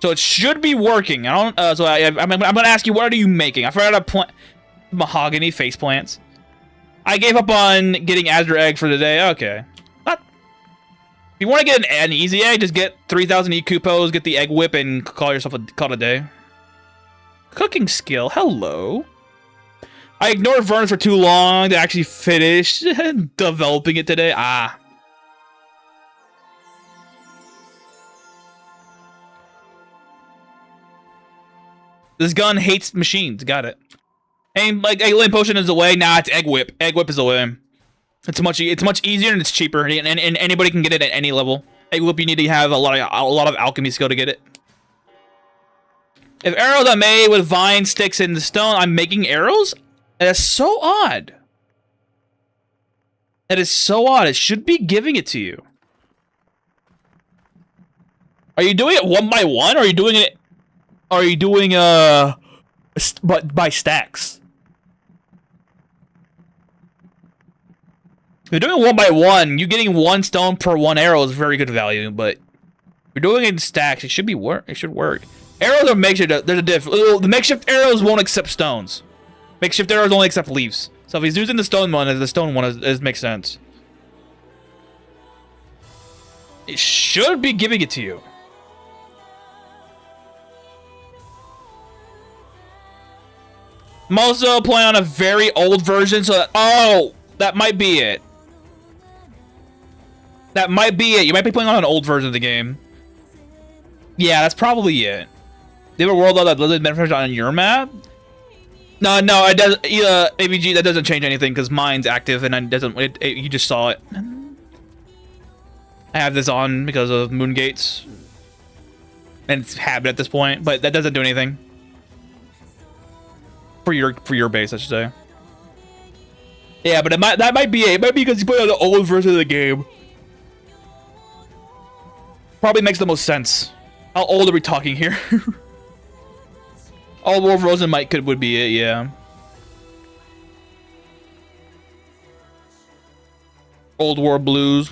So it should be working. I don't. So I'm gonna ask you, what are you making? I forgot to plant mahogany face plants. I gave up on getting Azure egg for today. Okay. If you want to get an easy egg, just get 3,000 Kupos, get the egg whip, and call yourself a day. Cooking skill. Hello. I ignored Vern for too long to actually finish developing it today. Ah. This gun hates machines. Got it. And like Elin potion is away. Nah, it's egg whip. Egg whip is away. It's much easier and it's cheaper, and anybody can get it at any level. Egg whip, you need to have a lot of alchemy skill to get it. If arrows are made with vine sticks in the stone, I'm making arrows? That's so odd. That is so odd. It should be giving it to you. Are you doing it 1 by 1, or are you doing it? Are you doing but by stacks? If you're doing 1 by 1, you getting 1 stone per 1 arrow is very good value, but if you're doing it in stacks, it should work. It should work. Arrows are makeshift. There's a diff. The makeshift arrows won't accept stones. Makeshift arrows only accept leaves. So if he's using the stone one makes sense. It should be giving it to you. I'm also playing on a very old version, so that might be it. That might be it. You might be playing on an old version of the game. Yeah, that's probably it. They have a world that doesn't benefit on your map. No, it doesn't. AVG, that doesn't change anything because mine's active and it doesn't. You just saw it. I have this on because of moon gates, and it's habit at this point, but that doesn't do anything for your base, I should say. Yeah, but that might be it. It might be because you play on the old version of the game. Probably makes the most sense. How old are we talking here? Old War Frozen would be it, yeah. Old War Blues.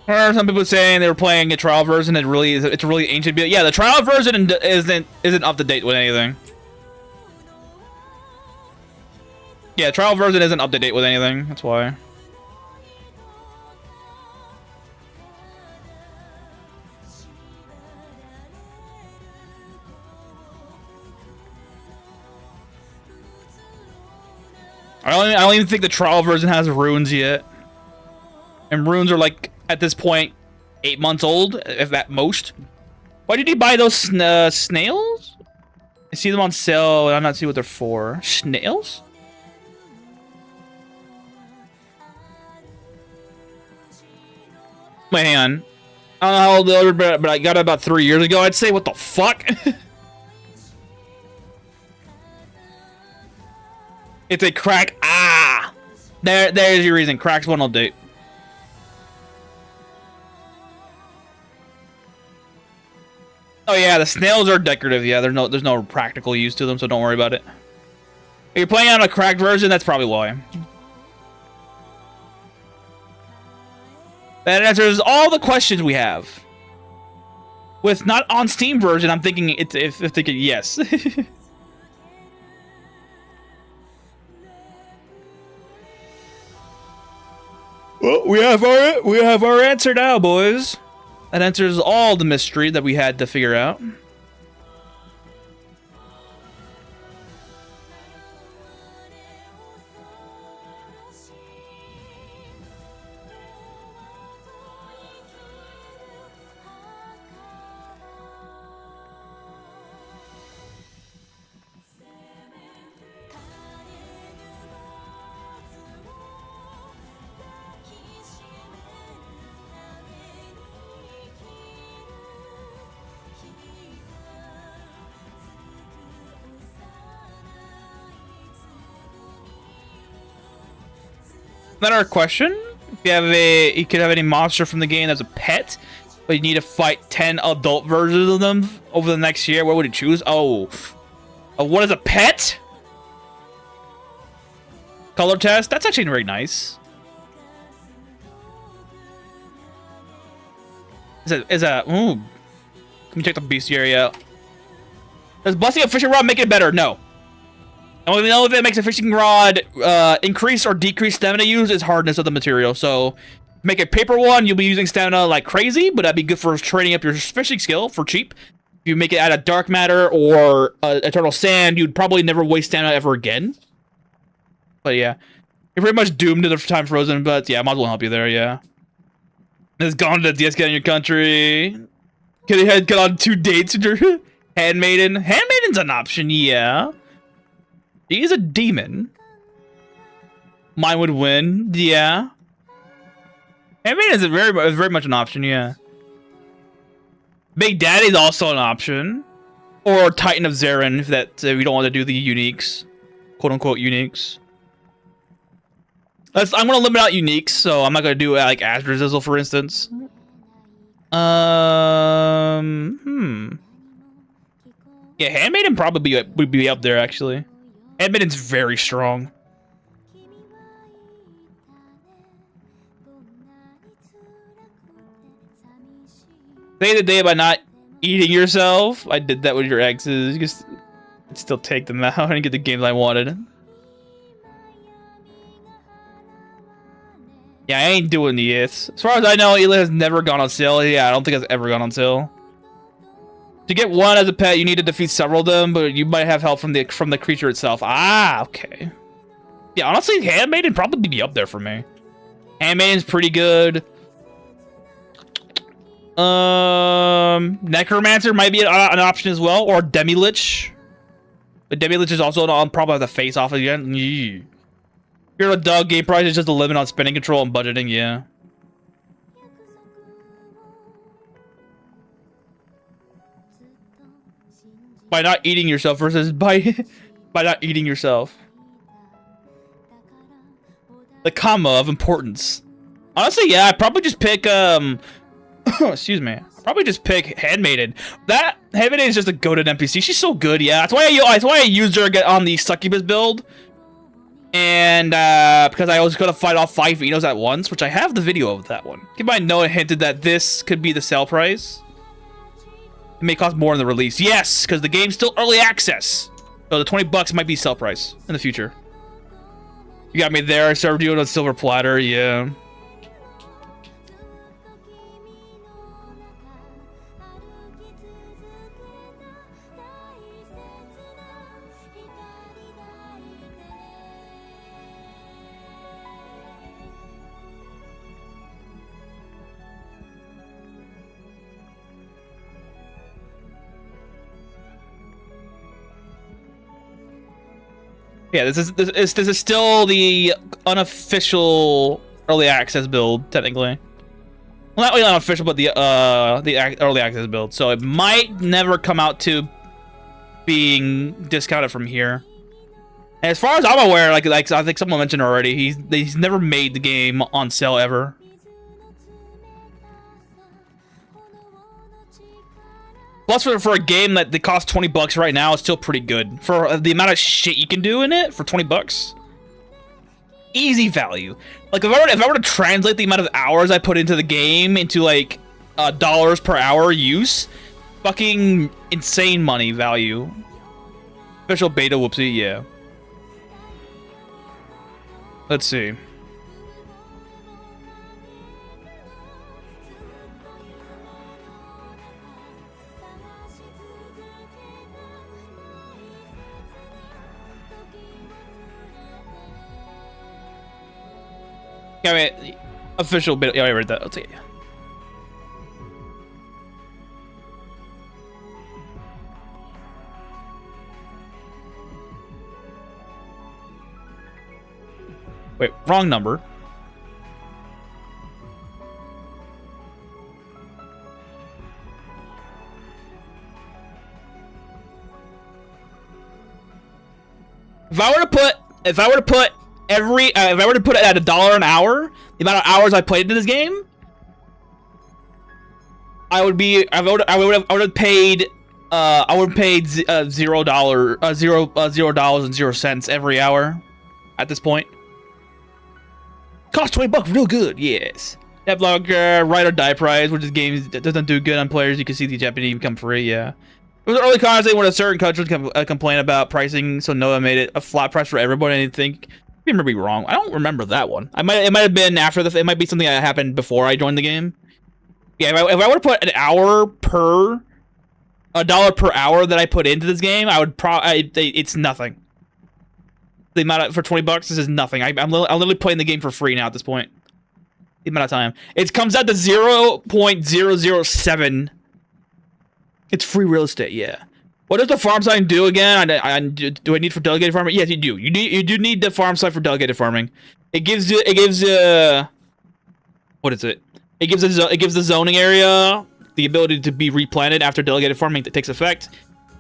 Some people saying they were playing a trial version. It's really ancient. Yeah, the trial version isn't up to date with anything. Yeah, trial version isn't up to date with anything. That's why. I don't even think the trial version has runes yet. And runes are like, at this point, 8 months old, if that most. Why did you buy those snails? I see them on sale, and I'm not seeing what they're for. Snails? Wait, hang on. I don't know how old they are, but I got it about 3 years ago. I'd say, what the fuck? It's a crack. Ah! There's your reason. Cracks won't update. Oh yeah, the snails are decorative. Yeah, there's no practical use to them, so don't worry about it. If you're playing on a cracked version, that's probably why. That answers all the questions we have. With not on Steam version, I'm thinking if thinking yes. Well, we have our answer now, boys. That answers all the mystery that we had to figure out. Another question: if you could have any monster from the game that's a pet, but you need to fight 10 adult versions of them over the next year, what would you choose? Oh, what is a pet? Color test. That's actually very nice. Is a ooh. Let me check the bestiary out. Does busting a fishing rod make it better? No. And we know if it makes a fishing rod increase or decrease stamina use is hardness of the material. So, make a paper one, you'll be using stamina like crazy, but that'd be good for training up your fishing skill for cheap. If you make it out of dark matter or eternal sand, you'd probably never waste stamina ever again. But yeah, you're pretty much doomed to the time frozen. But yeah, I might as well help you there. Yeah, it's gone to the DS in your country. Could have got on 2 dates with your handmaiden. Handmaiden's an option, yeah. He's a demon. Mine would win, yeah. Handmaiden is very much an option, yeah. Big Daddy's also an option, or Titan of Zarin if we don't want to do the uniques, quote unquote uniques. I'm gonna limit out uniques, so I'm not gonna do like Azrazizzle, for instance. Yeah, Handmaiden probably would be up there actually. Handmaiden's very strong. Say the day by not eating yourself. I did that with your exes. You just still take them out and get the games I wanted. Yeah, I ain't doing this. As far as I know, Elin has never gone on sale. Yeah, I don't think it's ever gone on sale. To get one as a pet, you need to defeat several of them, but you might have help from the creature itself. Ah, okay. Yeah, honestly, Handmaiden probably be up there for me. Handmaiden's pretty good. Necromancer might be an option as well, or Demi-Lich. But Demi-Lich is also on probably have the face off again. Yee. You're a dog. Game price is just a limit on spending control and budgeting. Yeah. By not eating yourself versus by not eating yourself. The comma of importance. Honestly, yeah, I'd probably just pick excuse me. Probably just pick Handmaiden. That Handmaiden is just a goated NPC. She's so good, yeah. That's why I used her on the Succubus build. And because I was gonna fight off 5 Enos at once, which I have the video of that one. Keep in mind, Noah hinted that this could be the sale price. It may cost more in the release. Yes, because the game's still early access. So the $20 might be sale price in the future. You got me there. I served you on a silver platter, yeah. Yeah, this is still the unofficial early access build, technically. Well, not really unofficial, but the early access build. So it might never come out to being discounted from here. And as far as I'm aware, like I think someone mentioned already, he's never made the game on sale ever. Plus, for a game that costs $20 right now, it's still pretty good for the amount of shit you can do in it for $20. Easy value. Like if I were to translate the amount of hours I put into the game into like dollars per hour use, fucking insane money value. Special beta, whoopsie, yeah. Let's see. Yeah, wait, official bit. Yeah, I read that. I'll take it. Wait, wrong number. If I were to put if I were to put it at $1 an hour, the amount of hours I played in this game, I would have paid $0 every hour at this point. Cost $20 real good, yes. Devlog ride or die prize, which is games that doesn't do good on players. You can see the Japanese become free, yeah. It was early conversation when a certain country complain about pricing, so Noah made it a flat price for everybody. And I think I remember be wrong. I don't remember that one. It might have been after it might be something that happened before I joined the game. Yeah, if I were to put $1 per hour that I put into this game, I would it's nothing. The amount for $20, this is nothing. I'm literally playing the game for free now at this point. The amount of time it comes out to 0.007. It's free real estate, yeah. What does the farm sign do again? Do I need for delegated farming? Yes, you do. You do need the farm sign for delegated farming. It gives what is it? It gives the zoning area the ability to be replanted after delegated farming that takes effect,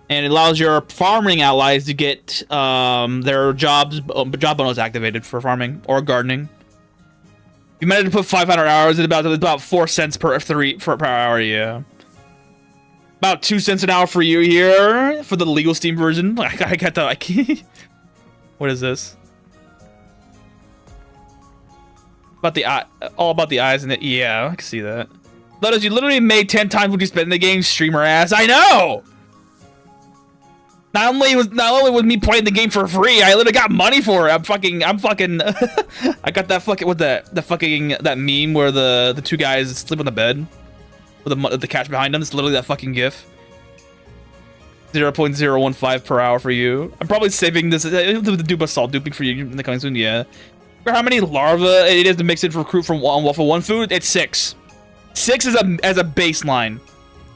and it allows your farming allies to get their job bonus activated for farming or gardening. If you manage to put 500 hours, it's about 4 cents per hour, yeah. About 2 cents an hour for you here for the legal Steam version. I got the what is this? About the eye, all about the eyes and it. Yeah, I can see that. Notice you literally made 10 times what you spent in the game, streamer ass. I know. Not only was me playing the game for free, I literally got money for it. I'm fucking. I got that fucking with that meme where the two guys sleep on the bed. With the catch behind them, it's literally that fucking gif. 0.015 per hour for you. I'm probably saving this. The dupe salt duping for you in the coming soon. Yeah. For how many larvae it is to mix in for recruit from Waffle One food? It's 6. 6 is as a baseline.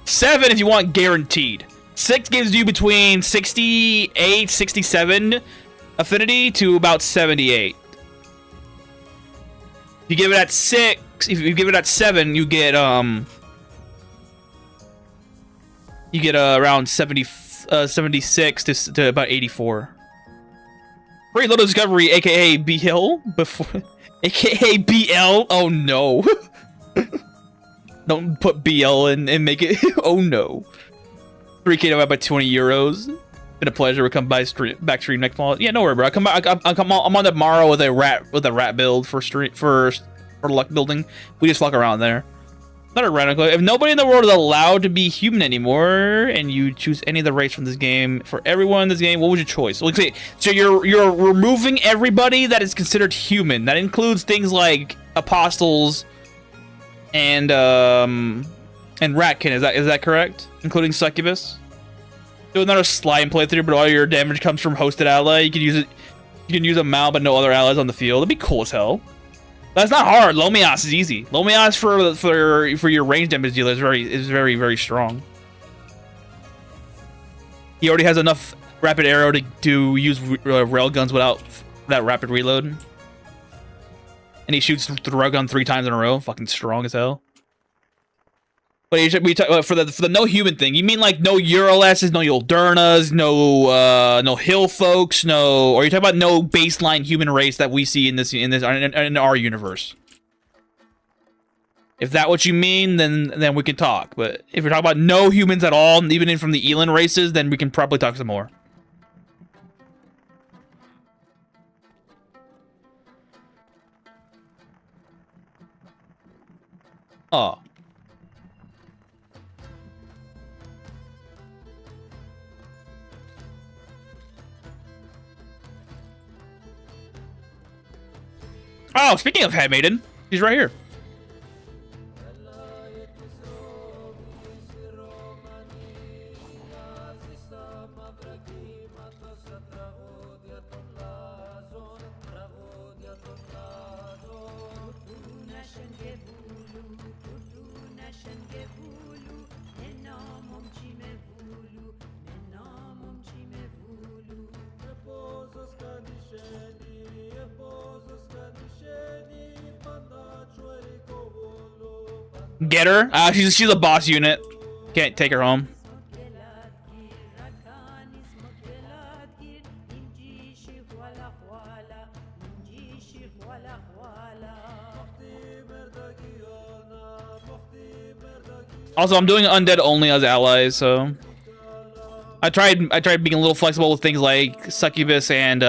7 if you want guaranteed. 6 gives you between 68, 67 affinity to about 78. If you give it at 6, if you give it at 7, you get around 76 to about 84. Free little discovery, aka BL before, aka BL. Oh no! Don't put BL in and make it. Oh no! 3K divided by 20 euros. Been a pleasure. We'll come by back stream next fall. Yeah, no worry, bro. I'm on tomorrow with a rat build for luck building. We just fuck around there. Not a random. If nobody in the world is allowed to be human anymore, and you choose any of the race from this game, for everyone in this game, what was your choice? Let's see. So you're removing everybody that is considered human. That includes things like apostles and Ratkin. Is that correct? Including succubus. Do another slime playthrough, but all your damage comes from hosted ally. You can use it. You can use a mount, but no other allies on the field. That'd be cool as hell. That's not hard. Lomias is easy. Lomias for your range damage dealer is very strong. He already has enough rapid arrow to use rail guns without that rapid reload. And he shoots the railgun 3 times in a row. Fucking strong as hell. But for the no human thing, you mean like no Eurolasses, no Yoldurnas, no hill folks, no, or you talking about no baseline human race that we see in our universe? If that's what you mean, then we can talk. But if you're talking about no humans at all, even from the Elin races, then we can probably talk some more. Oh. Oh, speaking of Handmaiden, she's right here. Get her? She's a boss unit. Can't take her home. Also, I'm doing undead only as allies, so I tried being a little flexible with things like succubus and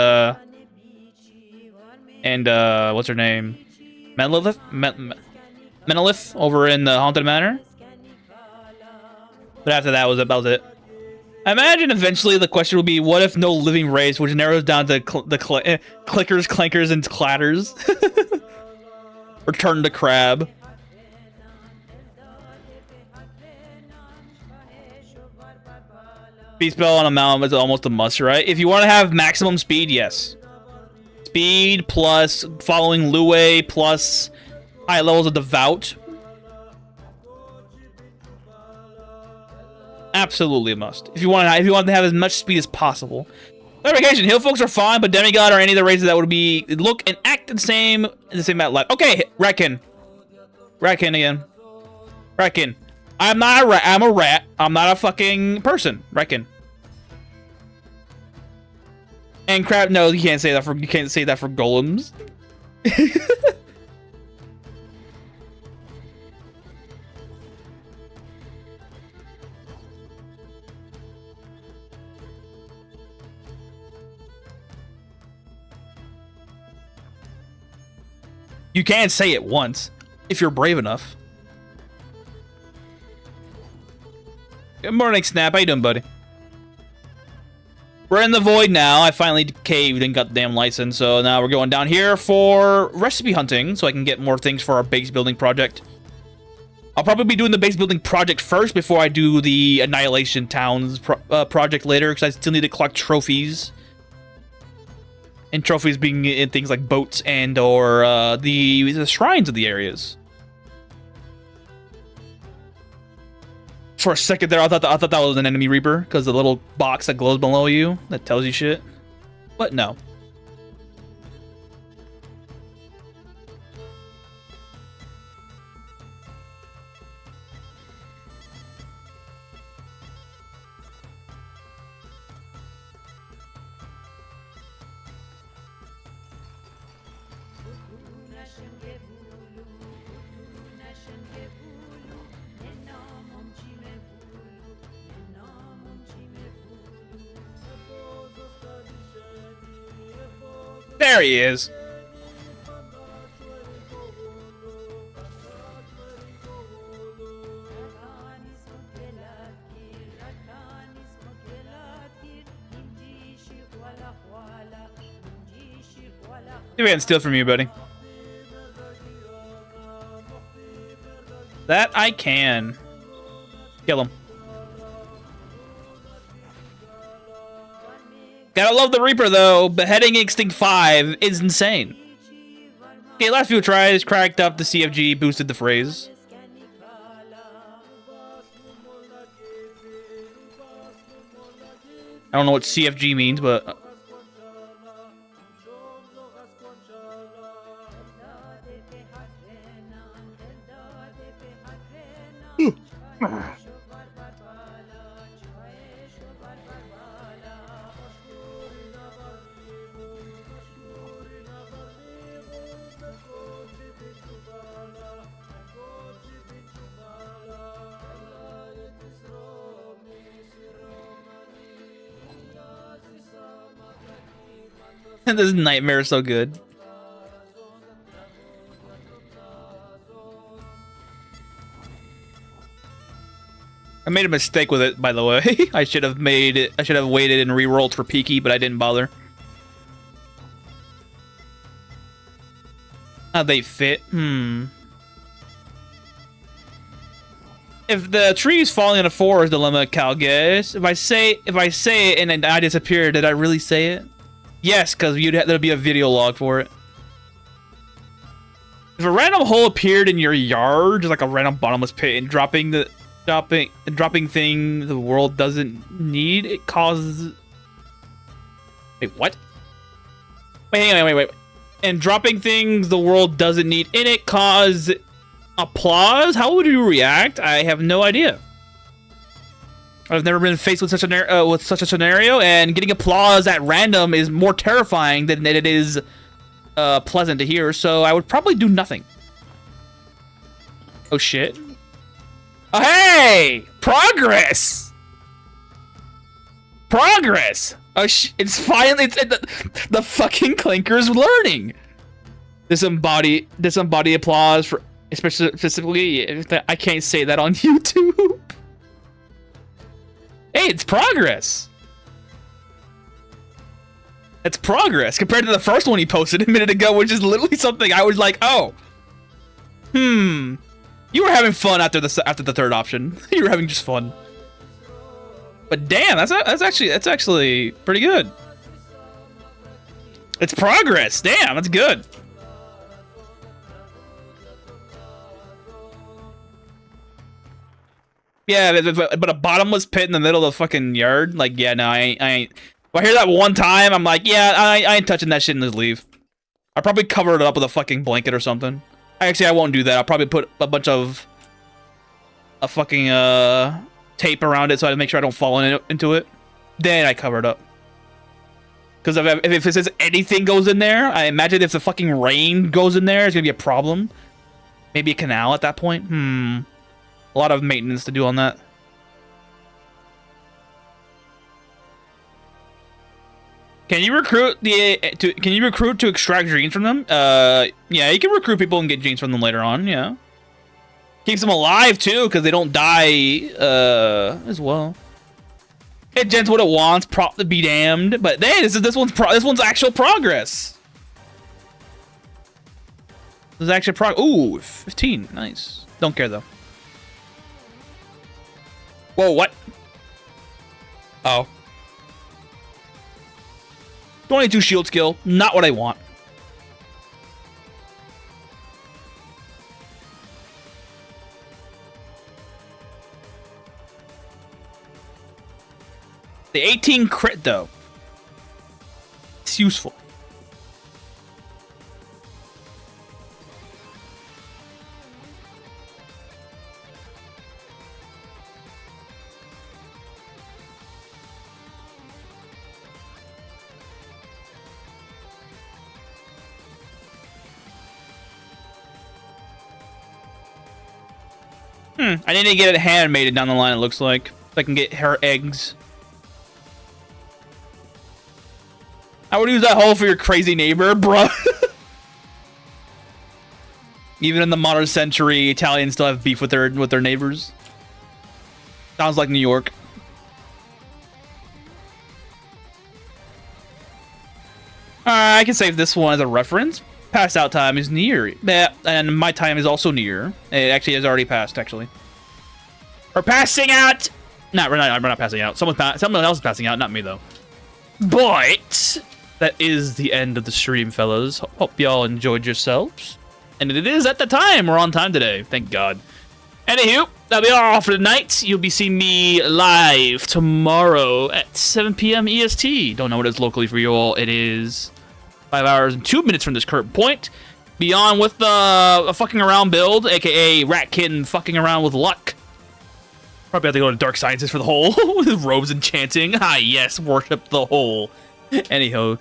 what's her name? Menelith over in the Haunted Manor. But after that was it. I imagine eventually the question will be, what if no living race, which narrows down to clickers, clankers, and clatters. Return to crab. Speed spell on a mountain is almost a must, right? If you want to have maximum speed, yes. Speed plus following Lue plus high levels of devout. Absolutely a must. If you want to have as much speed as possible. Clarification: hill folks are fine, but demigod or any of the races that would be look and act the same at life. Okay, Ratkin again. Ratkin. I'm not a rat. I'm a rat. I'm not a fucking person. Ratkin. And crab. No, you can't say that for golems. You can say it once, if you're brave enough. Good morning, Snap. How you doing, buddy? We're in the void now. I finally caved and got the damn license, so now we're going down here for recipe hunting, so I can get more things for our base building project. I'll probably be doing the base building project first before I do the Annihilation Towns project later, because I still need to collect trophies. And trophies being in things like boats and or the shrines of the areas. For a second there, I thought that was an enemy Reaper because the little box that glows below you that tells you shit. But no. There he is. See if I can steal from you, buddy. That I can. Kill him. Gotta love the Reaper, though. Beheading Extinct 5 is insane. Okay, last few tries, cracked up the CFG, boosted the phrase. I don't know what CFG means, but... This nightmare is so good. I made a mistake with it, by the way. I should have waited and re-rolled for Peaky, but I didn't bother. How they fit? If the tree's falling in a forest dilemma, Calgus, if I say it and then I disappear, did I really say it? Yes, because there'd be a video log for it. If a random hole appeared in your yard, just like a random bottomless pit, and dropping thing the world doesn't need, it causes... Wait, what? Wait. And dropping things the world doesn't need in it cause applause? How would you react? I have no idea. I've never been faced with such a scenario, and getting applause at random is more terrifying than it is pleasant to hear, so I would probably do nothing. Oh shit. Oh, hey! Progress! Progress! Oh it's finally the fucking clinker's learning. Disembody applause for specifically. I can't say that on YouTube. Hey, it's progress. It's progress compared to the first one he posted a minute ago, which is literally something I was like, oh, you were having fun after the third option. You were having just fun. But damn, that's actually pretty good. It's progress. Damn, that's good. Yeah, but a bottomless pit in the middle of the fucking yard? Like, yeah, no, I ain't. If I hear that one time, I'm like, yeah, I ain't touching that shit and just leave. I'll probably cover it up with a fucking blanket or something. Actually, I won't do that. I'll probably put a bunch of a fucking tape around it so I make sure I don't fall into it. Then I cover it up. Because if it says anything goes in there, I imagine if the fucking rain goes in there, it's gonna be a problem. Maybe a canal at that point. A lot of maintenance to do on that. Can you recruit to extract genes from them? Yeah, you can recruit people and get genes from them later on. Yeah, keeps them alive too because they don't die as well. It gens what it wants. Prop to be damned. But then this one's actual progress. This is actual Ooh, 15. Nice. Don't care though. Whoa, what? Oh. 22 shield skill. Not what I want. The 18 crit, though. It's useful. I need to get it handmated down the line, it looks like. So I can get her eggs. I would use that hole for your crazy neighbor, bro. Even in the modern century, Italians still have beef with their neighbors. Sounds like New York. I can save this one as a reference. Pass out time is near. Yeah, and my time is also near. It actually has already passed, actually. We're passing out! No, we're not passing out. Someone else is passing out, not me, though. But that is the end of the stream, fellas. Hope y'all enjoyed yourselves. And it is at the time. We're on time today. Thank God. Anywho, that'll be all for tonight. You'll be seeing me live tomorrow at 7 p.m. EST. Don't know what it is locally for you all. It is 5 hours and 2 minutes from this current point. Beyond with a fucking around build, aka Ratkin fucking around with luck. Probably have to go to Dark Sciences for the hole. With robes and chanting. Ah, yes, worship the hole. Anyhow.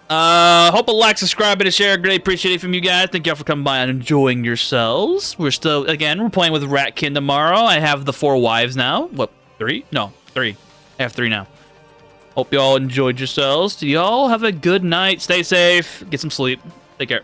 Hope a like, subscribe, and a share. Greatly appreciate it from you guys. Thank y'all for coming by and enjoying yourselves. We're still, again, we're playing with Ratkin tomorrow. I have the 4 wives now. What, 3? No, 3. I have 3 now. Hope y'all enjoyed yourselves. Y'all have a good night. Stay safe. Get some sleep. Take care.